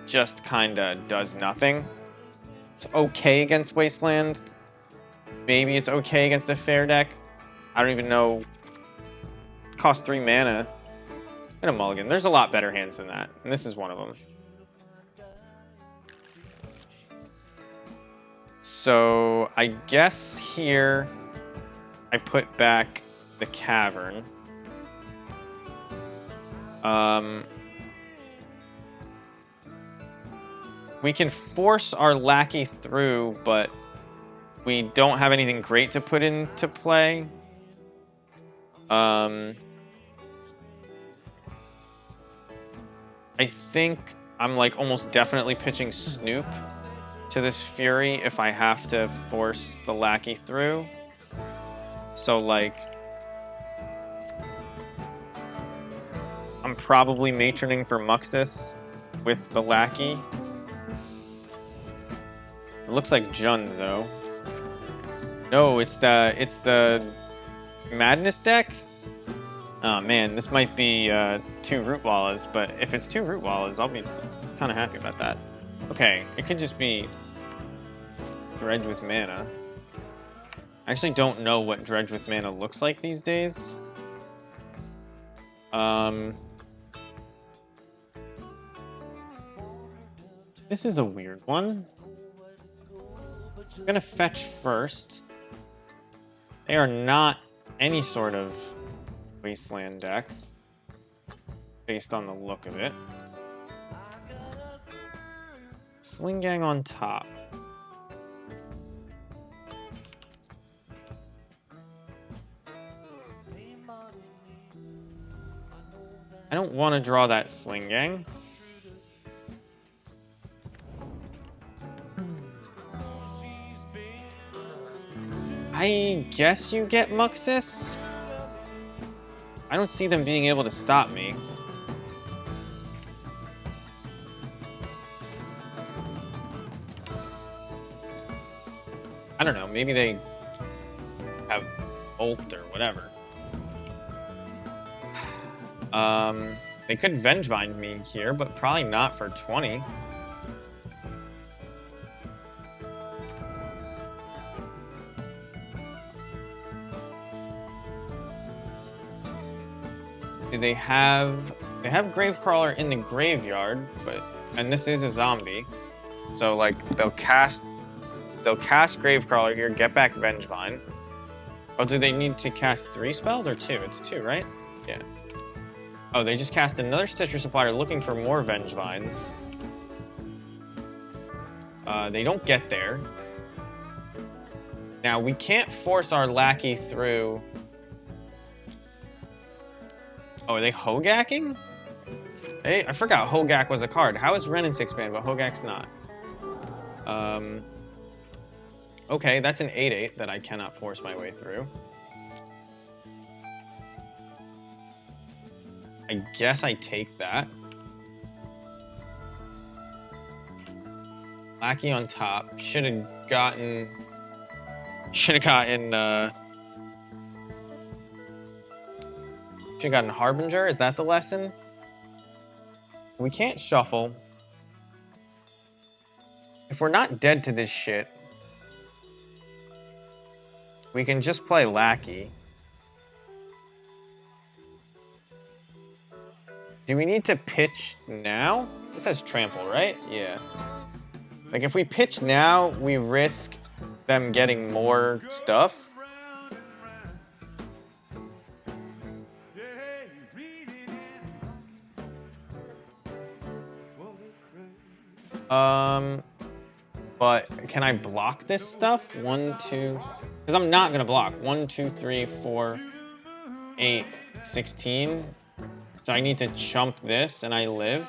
Just kinda does nothing. It's okay against Wasteland. Maybe it's okay against a fair deck. I don't even know. Cost 3 mana. And a mulligan. There's a lot better hands than that. And this is one of them. So I guess here I put back the Cavern. We can force our Lackey through, but we don't have anything great to put into play. I think I'm like almost definitely pitching Snoop to this Fury if I have to force the Lackey through. So like, I'm probably matroning for Muxus with the Lackey. It looks like Jund though. No, it's the Madness deck. Oh man, this might be 2 Root Wallas, but if it's 2 Root Wallas, I'll be kind of happy about that. Okay, it could just be Dredge with Mana. I actually don't know what Dredge with Mana looks like these days. This is a weird one. I'm gonna fetch first. They are not any sort of Wasteland deck, based on the look of it. Sling Gang on top. I don't want to draw that Sling Gang. I guess you get Muxus. I don't see them being able to stop me. I don't know, maybe they have ult or whatever. They could Vengevine me here, but probably not for 20. Do they have Gravecrawler in the graveyard, and this is a zombie. So like they'll cast Gravecrawler here, get back Vengevine. Oh, do they need to cast 3 spells or 2? It's 2, right? Yeah. Oh, they just cast another Stitcher Supplier looking for more Vengevines. They don't get there. Now, we can't force our Lackey through... Oh, are they Hogacking? Hey, I forgot Hogak was a card. How is Ren in 6-man, but Hogak's not? Okay, that's an 8/8 that I cannot force my way through. I guess I take that. Lackey on top. Should have gotten Harbinger. Is that the lesson? We can't shuffle. If we're not dead to this shit, we can just play Lackey. Do we need to pitch now? This says trample, right? Yeah. Like, if we pitch now, we risk them getting more stuff. But can I block this stuff? 1, 2... Because I'm not going to block. 1, 2, 3, 4, 8, 16. So I need to chump this and I live.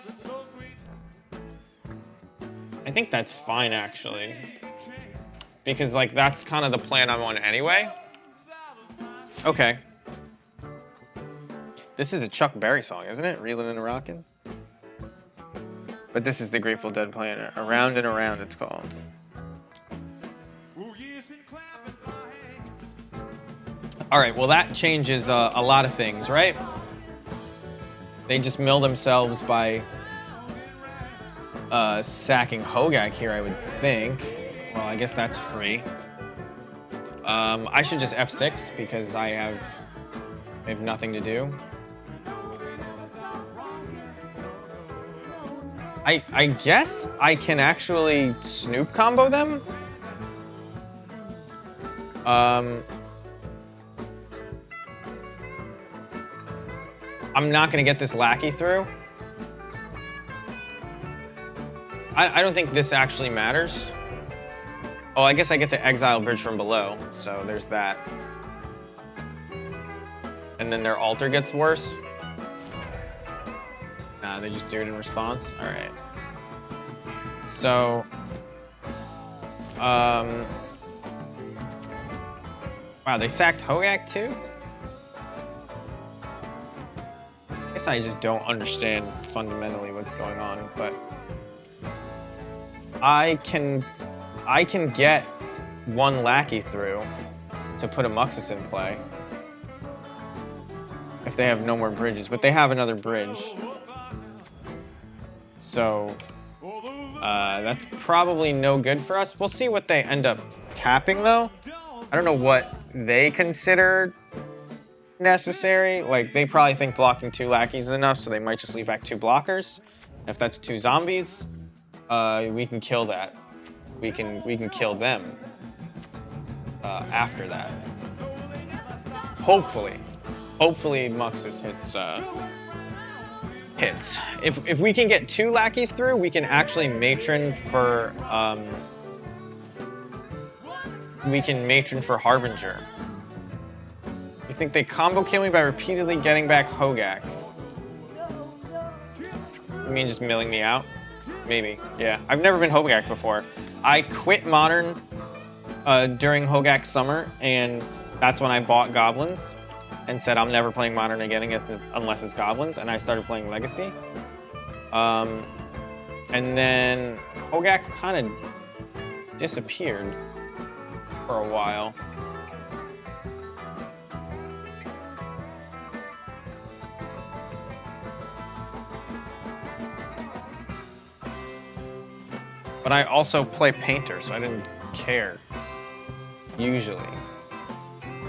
I think that's fine, actually. Because, like, that's kind of the plan I'm on anyway. Okay. This is a Chuck Berry song, isn't it? Reelin' and Rockin'? But this is the Grateful Dead playing it. Around and Around, it's called. All right, well, that changes a lot of things, right? They just mill themselves by sacking Hogak here, I would think. Well, I guess that's free. I should just F6 because I have nothing to do. I guess I can actually Snoop combo them. I'm not gonna get this Lackey through. I don't think this actually matters. Oh, I guess I get to exile Bridge from Below, so there's that. And then their altar gets worse. Nah, they just do it in response. All right. So, wow, they sacked Hogak too? I guess I just don't understand fundamentally what's going on, but I can get one Lackey through to put a Muxus in play if they have no more bridges, but they have another bridge. So that's probably no good for us. We'll see what they end up tapping though. I don't know what they consider necessary. Like, they probably think blocking 2 Lackeys is enough, so they might just leave back 2 blockers. If that's 2 zombies, we can kill that. We can kill them after that. Hopefully Muxus hits. If we can get 2 Lackeys through, we can actually matron for Harbinger. You think they combo kill me by repeatedly getting back Hogak? mean just milling me out? Maybe, yeah. I've never been Hogak before. I quit Modern during Hogak Summer, and that's when I bought Goblins and said I'm never playing Modern again unless it's Goblins, and I started playing Legacy. And then Hogak kind of disappeared for a while. But I also play Painter, so I didn't care. Usually.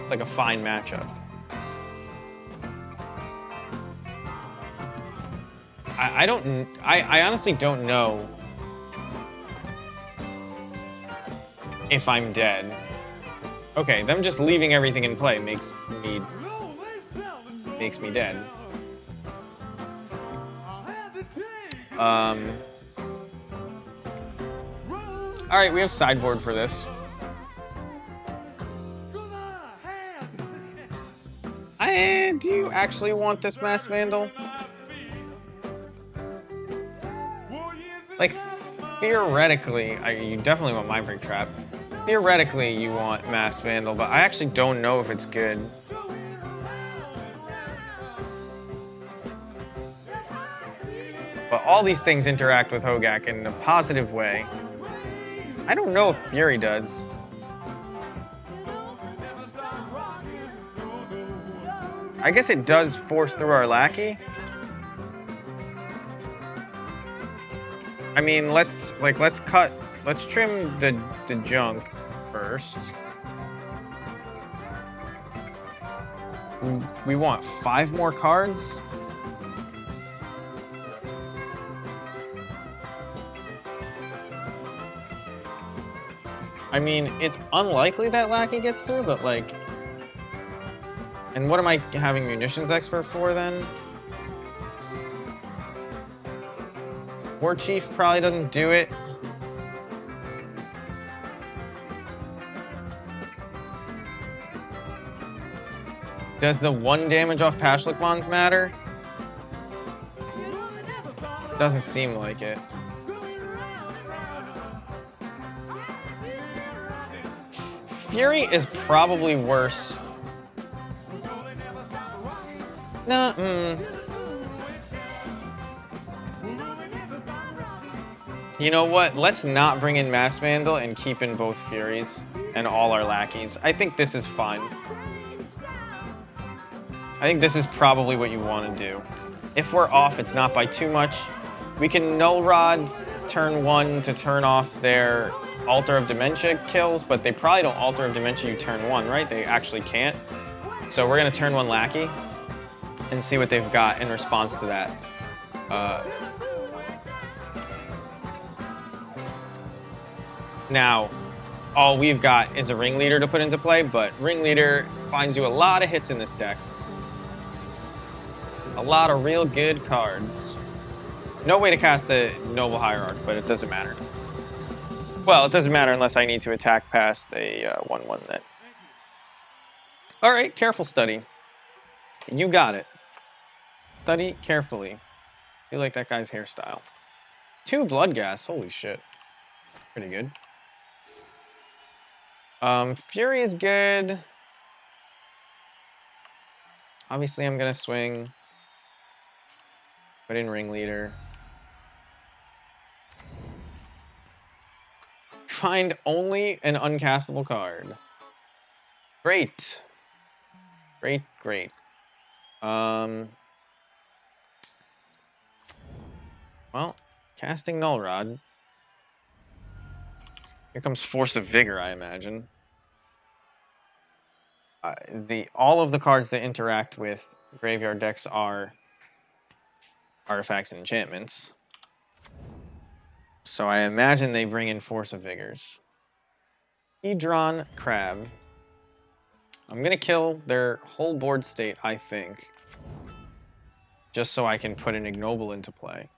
Like a fine matchup. I honestly don't know if I'm dead. Okay, them just leaving everything in play makes me dead. All right, we have sideboard for this. Do you actually want this Mass Vandal? Like, theoretically, you definitely want Mindbreak Trap. Theoretically, you want Mass Vandal, but I actually don't know if it's good. But all these things interact with Hogak in a positive way. I don't know if Fury does. I guess it does force through our Lackey. I mean, let's trim the junk first. We want 5 more cards? I mean, it's unlikely that Lackey gets through, but like... And what am I having Munitions Expert for then? War Chief probably doesn't do it. Does the 1 damage off Pashlik Bonds matter? Doesn't seem like it. Fury is probably worse. Nah, You know what? Let's not bring in Mass Vandal and keep in both Furies and all our lackeys. I think this is fine. I think this is probably what you want to do. If we're off, it's not by too much. We can Null Rod turn 1 to turn off their Altar of Dementia kills, but they probably don't Altar of Dementia you turn 1, right? They actually can't. So we're going to turn 1 Lackey and see what they've got in response to that. Now, all we've got is a Ringleader to put into play, but Ringleader finds you a lot of hits in this deck. A lot of real good cards. No way to cast the Noble Hierarch, but it doesn't matter. Well, it doesn't matter unless I need to attack past a 1/1 then. All right, careful study. You got it. Study carefully. You like that guy's hairstyle. 2 Bloodghast, holy shit. Pretty good. Fury is good. Obviously, I'm gonna swing. Put in Ringleader. Find only an uncastable card. Great. Great, great. Well, casting Null Rod. Here comes Force of Vigor, I imagine. All of the cards that interact with graveyard decks are artifacts and enchantments. So I imagine they bring in Force of Vigors. Hedron Crab. I'm going to kill their whole board state, I think. Just so I can put an Ignoble into play.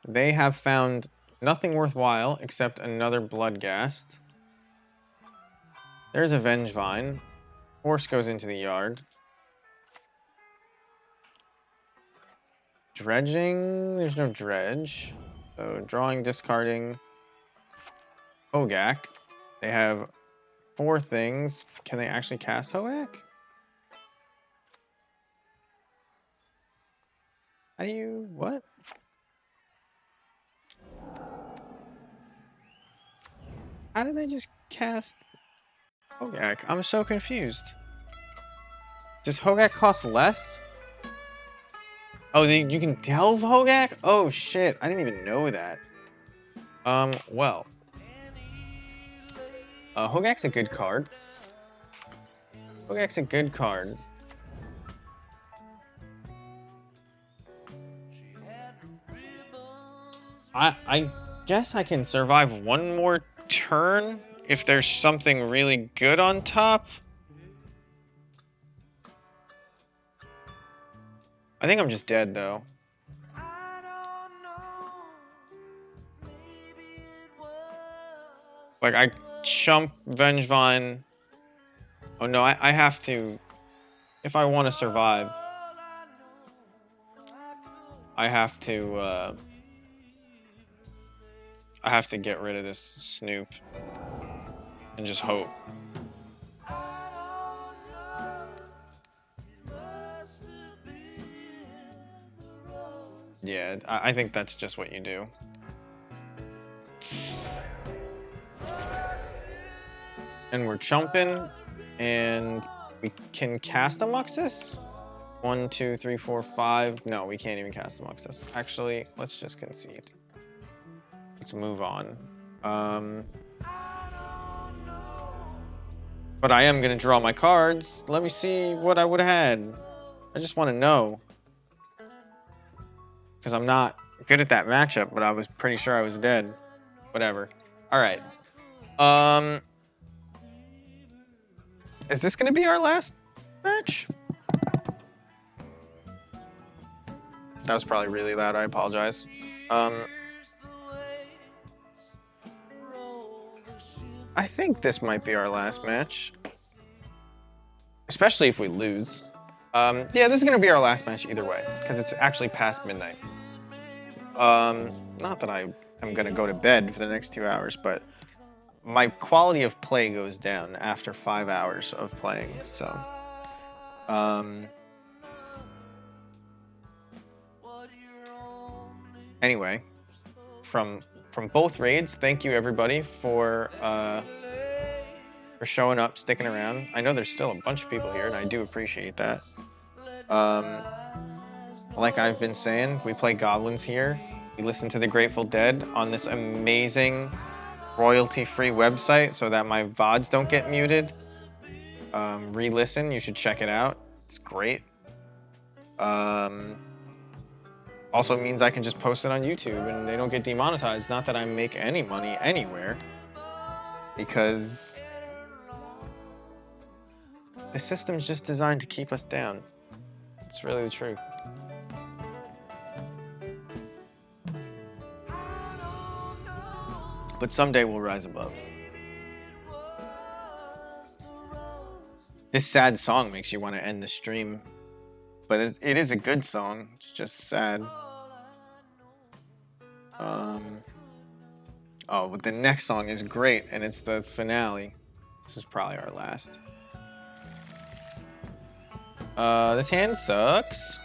They have found nothing worthwhile except another Bloodghast. There's a Vengevine. Horse goes into the yard. Dredging, there's no dredge. So drawing, discarding. Hogak. They have 4 things. Can they actually cast Hogak? How do you, what? How did they just cast Hogak? I'm so confused. Does Hogak cost less? Oh, you can delve Hogak? Oh shit, I didn't even know that. Well. Hogak's a good card. Hogak's a good card. I guess I can survive one more turn if there's something really good on top. I think I'm just dead though. Like I chump Vengevine. Oh no, I have to, if I want to survive, I have to get rid of this Snoop and just hope. Yeah, I think that's just what you do. And we're chumping, and we can cast a Muxus. 1, 2, 3, 4, 5. No, we can't even cast a Muxus. Actually, let's just concede. Let's move on. But I am gonna draw my cards. Let me see what I would have had. I just want to know. Because I'm not good at that matchup, but I was pretty sure I was dead. Whatever. All right. Is this gonna be our last match? That was probably really loud. I apologize. I think this might be our last match. Especially if we lose. Yeah, this is gonna be our last match either way, because it's actually past midnight. Not that I am gonna go to bed for the next 2 hours, but my quality of play goes down after 5 hours of playing, so. Anyway, from both raids, thank you everybody for showing up, sticking around. I know there's still a bunch of people here, and I do appreciate that. Like I've been saying, we play goblins here. We listen to the Grateful Dead on this amazing royalty-free website so that my VODs don't get muted. Re-listen, you should check it out. It's great. Also means I can just post it on YouTube and they don't get demonetized. Not that I make any money anywhere, because the system's just designed to keep us down. It's really the truth. But someday we'll rise above. This sad song makes you want to end the stream. But it is a good song. It's just sad. Oh, but the next song is great, and it's the finale. This is probably our last. This hand sucks.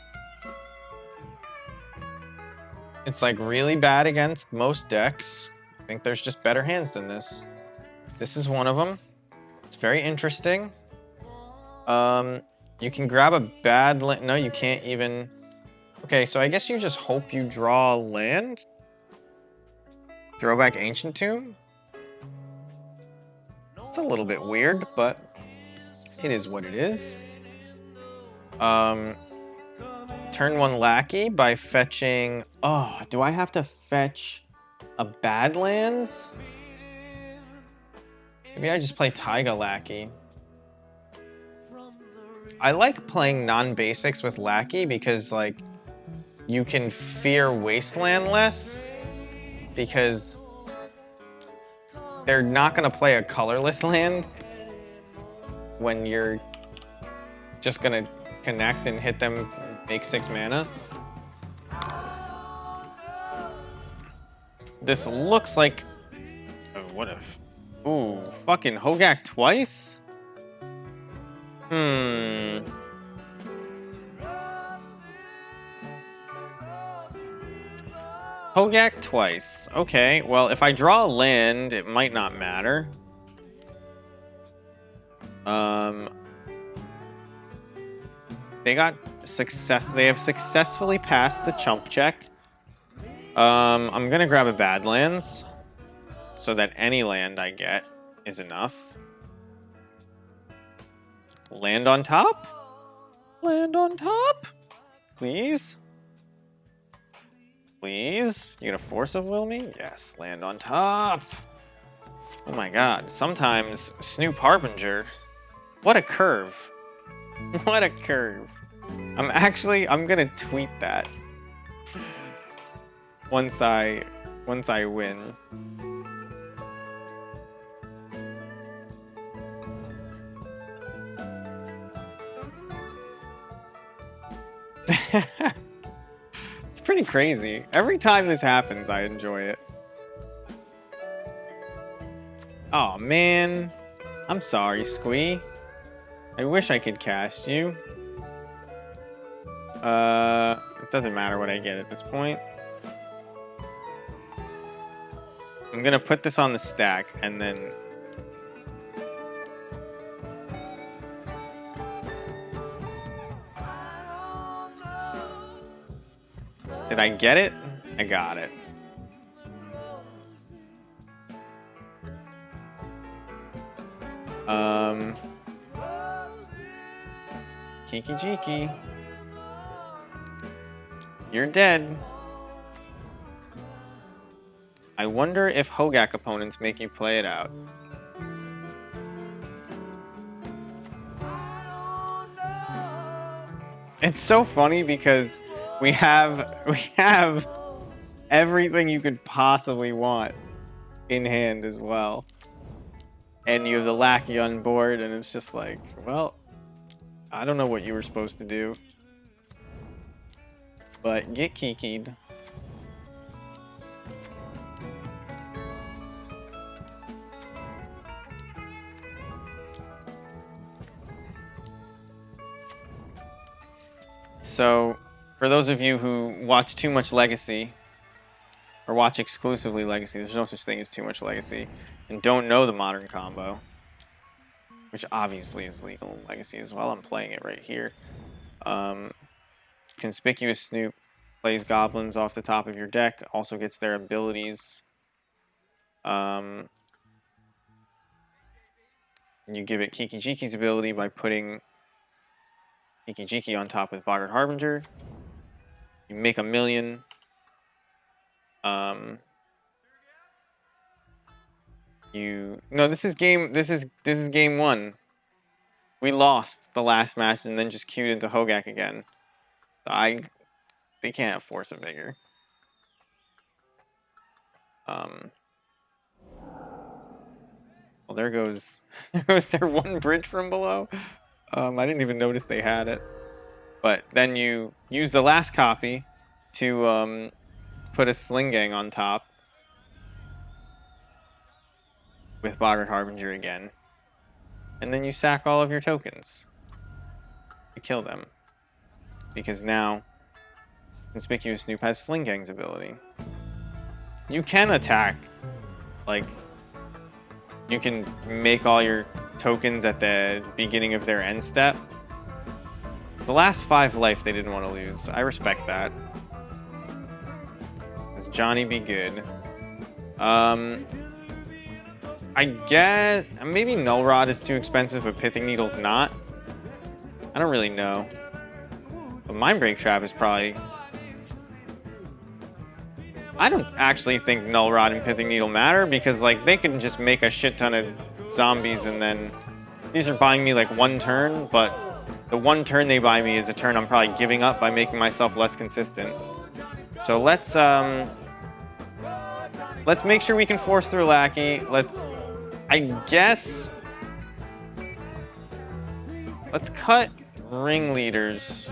It's like really bad against most decks. I think there's just better hands than this. This is one of them. It's very interesting. You can grab a bad land. No, you can't even. Okay, so I guess you just hope you draw land. Throwback Ancient Tomb. It's a little bit weird, but it is what it is. Turn 1 Lackey by fetching. Oh, do I have to fetch a Badlands? Maybe I just play Taiga Lackey. I like playing non-basics with Lackey because, like, you can fear Wasteland less because they're not going to play a colorless land when you're just gonna connect and hit them, make 6 mana. This looks like... Oh, what if... Ooh, fucking Hogak twice? Hogak twice. Okay, well, if I draw a land, it might not matter. They got success. They have successfully passed the chump check. I'm gonna grab a Badlands so that any land I get is enough. Land on top? Land on top? Please? Please? You gonna force of will me? Yes, land on top. Oh my god, sometimes Snoop Harbinger. What a curve. What a curve. I'm gonna tweet that. Once I win. It's pretty crazy. Every time this happens, I enjoy it. Oh man, I'm sorry, Squee. I wish I could cast you. It doesn't matter what I get at this point. I'm gonna put this on the stack and then... Did I get it? I got it. Kiki Jiki. You're dead. I wonder if Hogak opponents make you play it out. It's so funny because we have everything you could possibly want in hand as well. And you have the lackey on board, and it's just like, well, I don't know what you were supposed to do. But get kikied. So, for those of you who watch too much Legacy, or watch exclusively Legacy, there's no such thing as too much Legacy, and don't know the modern combo, which obviously is legal in Legacy as well. I'm playing it right here. Conspicuous Snoop plays goblins off the top of your deck, also gets their abilities. You give it Kiki Jiki's ability by putting Kiki Jiki on top with Boggart Harbinger. You make 1,000,000. No, this is game 1. We lost the last match and then just queued into Hogak again. They can't have Force of Vigor. Well, there goes their one bridge from below. I didn't even notice they had it. But then you use the last copy to put a Sling Gang on top with Boggart Harbinger again. And then you sack all of your tokens to kill them. Because now Conspicuous Snoop has Sling Gang's ability. You can attack, like, you can make all your tokens at the beginning of their end step. It's the last 5 life they didn't want to lose. I respect that. It's Johnny be good. I get maybe Null Rod is too expensive, but Pithing Needle's not. I don't really know. But Mindbreak Trap is probably... I don't actually think Null Rod and Pithing Needle matter because, like, they can just make a shit ton of zombies and then these are buying me like 1 turn, but the 1 turn they buy me is a turn I'm probably giving up by making myself less consistent. So let's make sure we can force through Lackey. I guess let's cut ringleaders,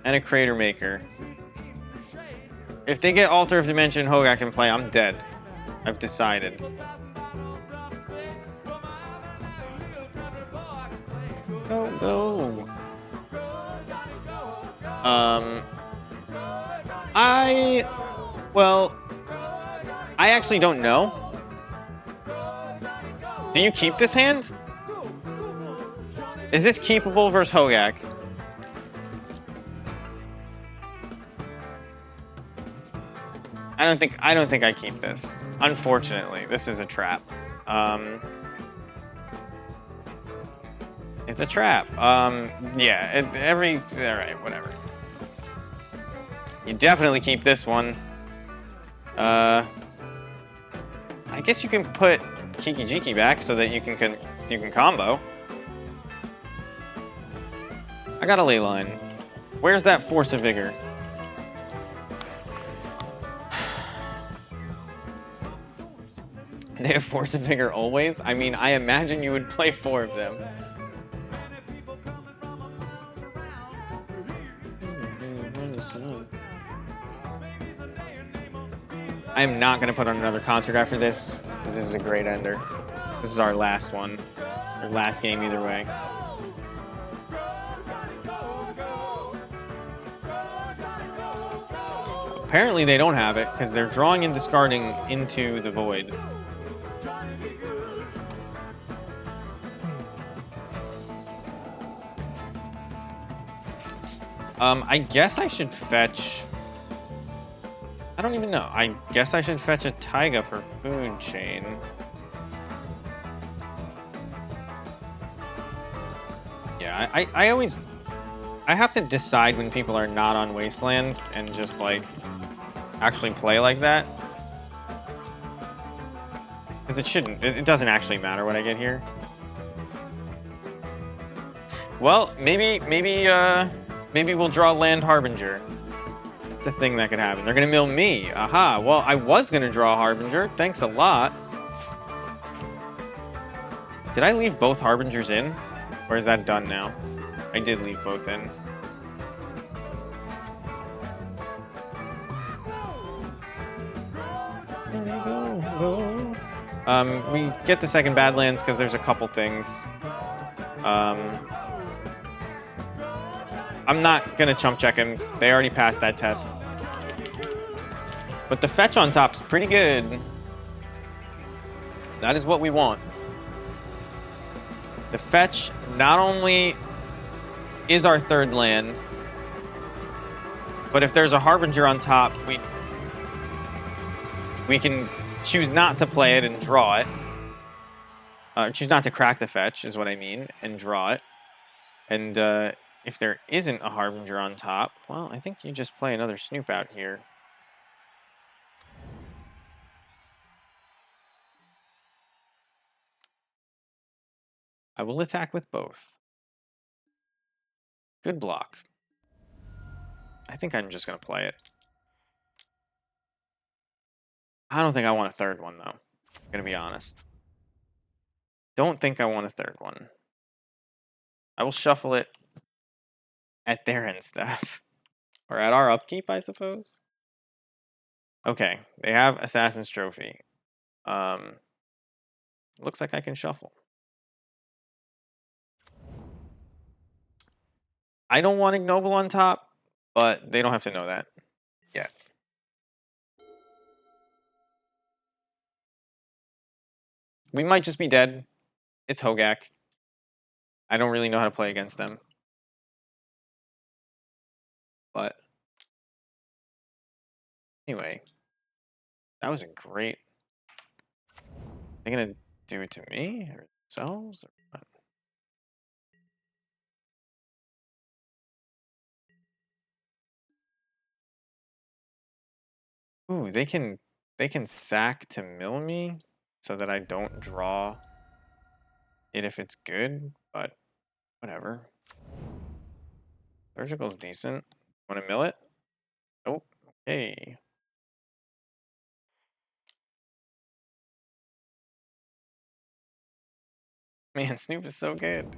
and a crater maker. If they get Altar of Dimension Hogak in play, I'm dead. I've decided. Go. I actually don't know. Do you keep this hand? Is this keepable versus Hogak? I don't think I keep this. Unfortunately, this is a trap. It's a trap. Yeah, all right, whatever. You definitely keep this one. I guess you can put Kiki Jiki back so that you can combo. I got a ley line. Where's that Force of Vigor? They have Force of Vigor always? I mean, I imagine you would play 4 of them. I am not going to put on another concert after this, because this is a great ender. This is our last one. Our last game either way. Apparently they don't have it, because they're drawing and discarding into the void. I guess I should fetch... I don't even know. I guess I should fetch a Taiga for Food Chain. Yeah, I always... I have to decide when people are not on Wasteland and just, like, actually play like that. Because it shouldn't. It doesn't actually matter what I get here. Well, maybe we'll draw Land Harbinger. It's a thing that could happen. They're gonna mill me. Aha. Well, I was gonna draw Harbinger. Thanks a lot. Did I leave both Harbingers in? Or is that done now? I did leave both in. We get the second Badlands because there's a couple things. I'm not gonna chump check him. They already passed that test. But the fetch on top's pretty good. That is what we want. The fetch not only is our third land, but if there's a Harbinger on top, we can choose not to play it and draw it. Choose not to crack the fetch is what I mean, and draw it. And if there isn't a Harbinger on top, well, I think you just play another Snoop out here. I will attack with both. Good block. I think I'm just going to play it. I don't think I want a third one, though. I'm going to be honest. Don't think I want a third one. I will shuffle it at their end stuff. Or at our upkeep, I suppose. Okay, they have Assassin's Trophy. Looks like I can shuffle. I don't want Ignoble on top, but they don't have to know that yet. We might just be dead. It's Hogak. I don't really know how to play against them. But anyway, that was a great... Are they going to do it to me or themselves or what? Ooh, they can sack to mill me so that I don't draw it if it's good, but whatever. Surgical's decent. Want to mill it? Oh, okay. Man, Snoop is so good.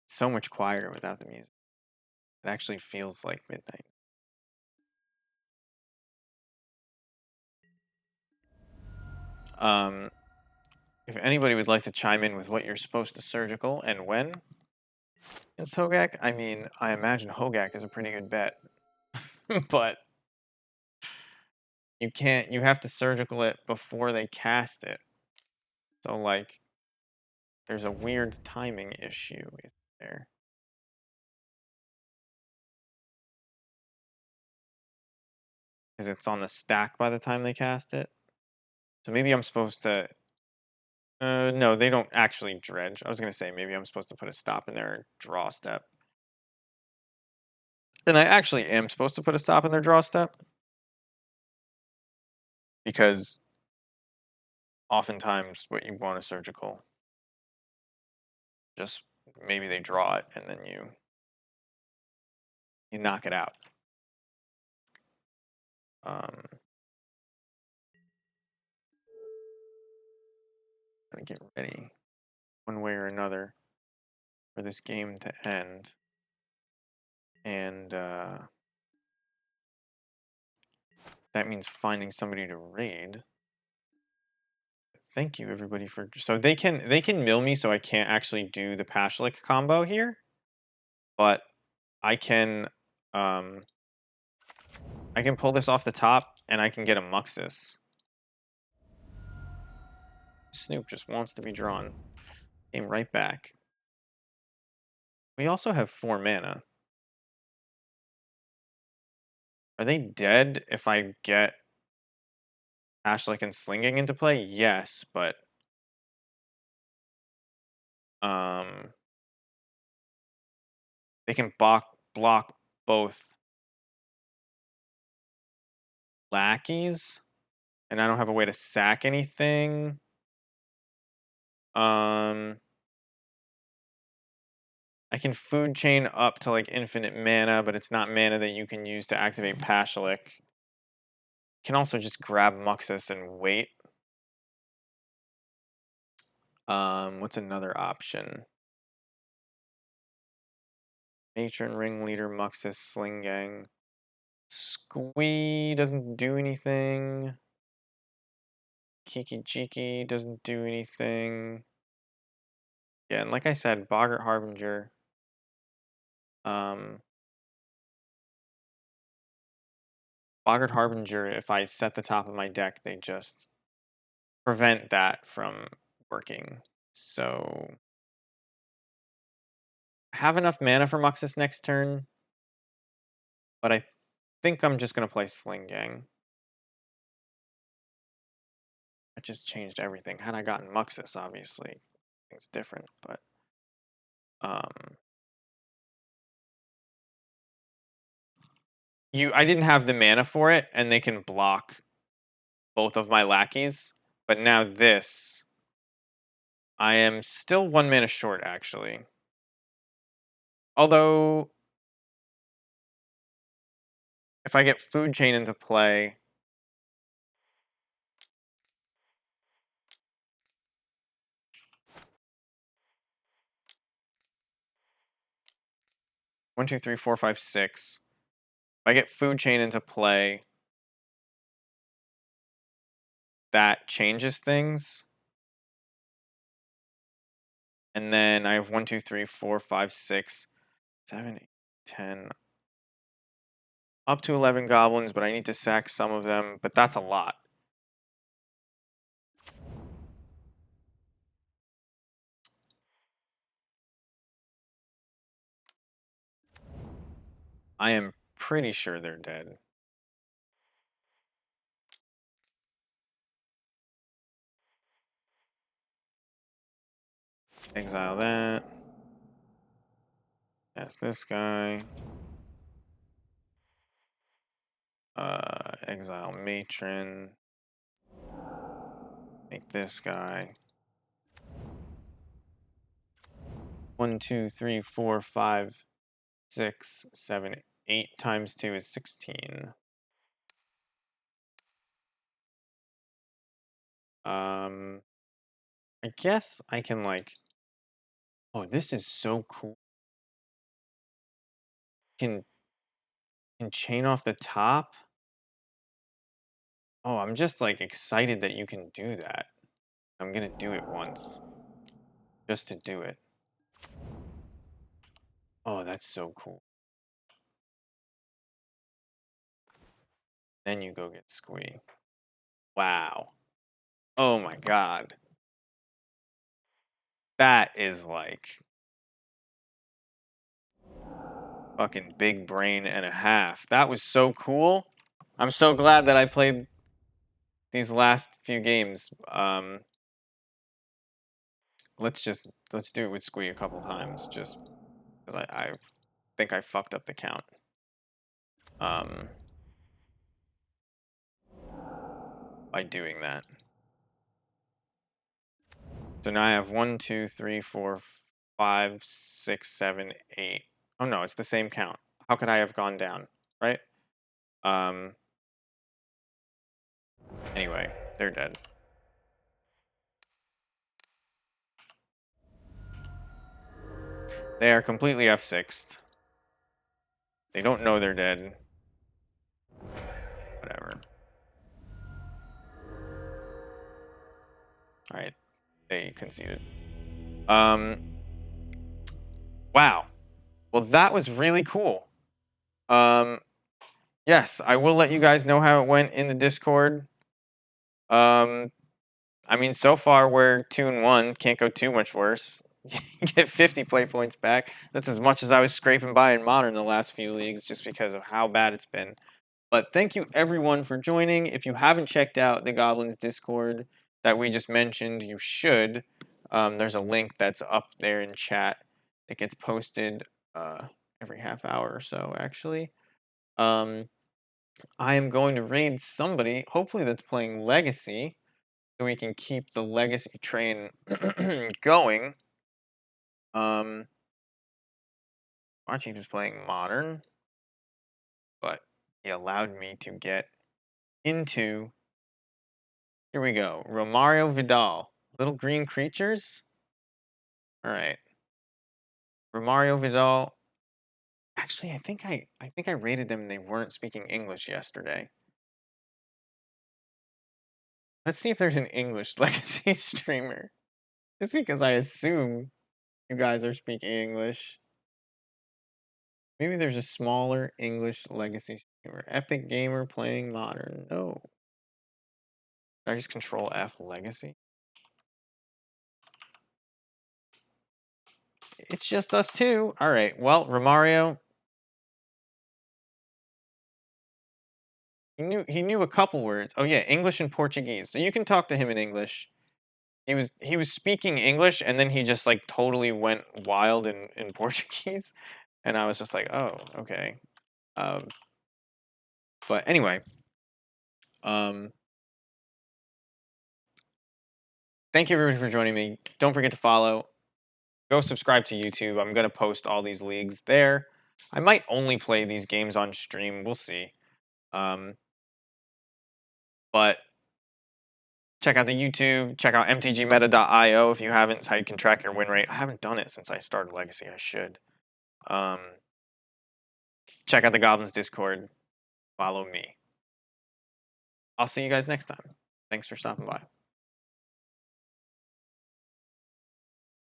So much quieter without the music. It actually feels like midnight. If anybody would like to chime in with what you're supposed to surgical and when it's Hogak, I mean, I imagine Hogak is a pretty good bet. But you have to surgical it before they cast it. So, like, there's a weird timing issue there. Because it's on the stack by the time they cast it. So maybe I'm supposed to... no, they don't actually dredge. I was going to say maybe I'm supposed to put a stop in their draw step. Then I actually am supposed to put a stop in their draw step. Because oftentimes what you want is surgical. Just maybe they draw it and then you knock it out. Gonna get ready one way or another for this game to end. And that means finding somebody to raid. Thank you everybody for... So they can mill me, so I can't actually do the Pashlik combo here. But I can pull this off the top and I can get a Muxus. Snoop just wants to be drawn. Came right back. We also have 4 mana. Are they dead if I get Ashlick and Slinging into play? Yes, but they can block both lackeys, and I don't have a way to sack anything. I can food chain up to like infinite mana, but it's not mana that you can use to activate Pashlik. Can also just grab Muxus and wait. What's another option? Matron, Ringleader, Muxus, Slingang. Squee doesn't do anything. Kiki Jiki doesn't do anything. Yeah, and like I said, Boggart Harbinger. Boggart Harbinger, if I set the top of my deck, they just prevent that from working. So I have enough mana for Muxus next turn, but I think I'm just going to play Slingang. That just changed everything. Had I gotten Muxus, obviously, things different, but I didn't have the mana for it, and they can block both of my lackeys. But now this, I am still 1 mana short, actually. Although, if I get Food Chain into play, one, two, three, four, five, six. If I get Food Chain into play, that changes things. And then I have 1, 2, 3, 4, 5, 6, 7, 8, 10. Up to 11 goblins, but I need to sack some of them, but that's a lot. I am pretty sure they're dead. Exile that. That's this guy. Exile Matron. Make this guy. 1, 2, 3, 4, 5, 6, 7, 8 times 2 is 16. I guess I can like. Oh, this is so cool. Can chain off the top. Oh, I'm just like excited that you can do that. I'm gonna do it once, just to do it. Oh, that's so cool. Then you go get Squee. Wow. Oh my god. That is like fucking big brain and a half. That was so cool. I'm so glad that I played these last few games. Let's do it with Squee a couple times, just because I think I fucked up the count. Um, by doing that. So now I have 1, 2, 3, 4, 5, 6, 7, 8. Oh no, it's the same count. How could I have gone down, right? Um, anyway, they're dead. They are completely F6'd. They don't know they're dead. Whatever. Alright, they conceded. Wow. Well, that was really cool. Yes, I will let you guys know how it went in the Discord. I mean, so far we're 2-1. Can't go too much worse. Get 50 play points back. That's as much as I was scraping by in Modern the last few leagues just because of how bad it's been. But thank you everyone for joining. If you haven't checked out the Goblins Discord that we just mentioned, you should. There's a link that's up there in chat. It gets posted every half hour or so, actually. I am going to raid somebody, hopefully that's playing Legacy, so we can keep the Legacy train going. Our chief is playing Modern, but he allowed me to get into. Here we go. Romario Vidal. Little green creatures? Alright. Romario Vidal. Actually, I think I rated them and they weren't speaking English yesterday. Let's see if there's an English Legacy streamer. Just because I assume you guys are speaking English. Maybe there's a smaller English Legacy streamer. Epic Gamer playing Modern. No. Did I just control F Legacy? It's just us two. All right. Well, Romario. He knew a couple words. Oh yeah, English and Portuguese. So you can talk to him in English. He was speaking English and then he just like totally went wild in Portuguese. And I was just like, oh, okay. But anyway. Thank you everybody for joining me. Don't forget to follow. Go subscribe to YouTube. I'm gonna post all these leagues there. I might only play these games on stream. We'll see. But check out the YouTube. Check out mtgmeta.io if you haven't. It's how you can track your win rate. I haven't done it since I started Legacy. I should. Check out the Goblins Discord. Follow me. I'll see you guys next time. Thanks for stopping by.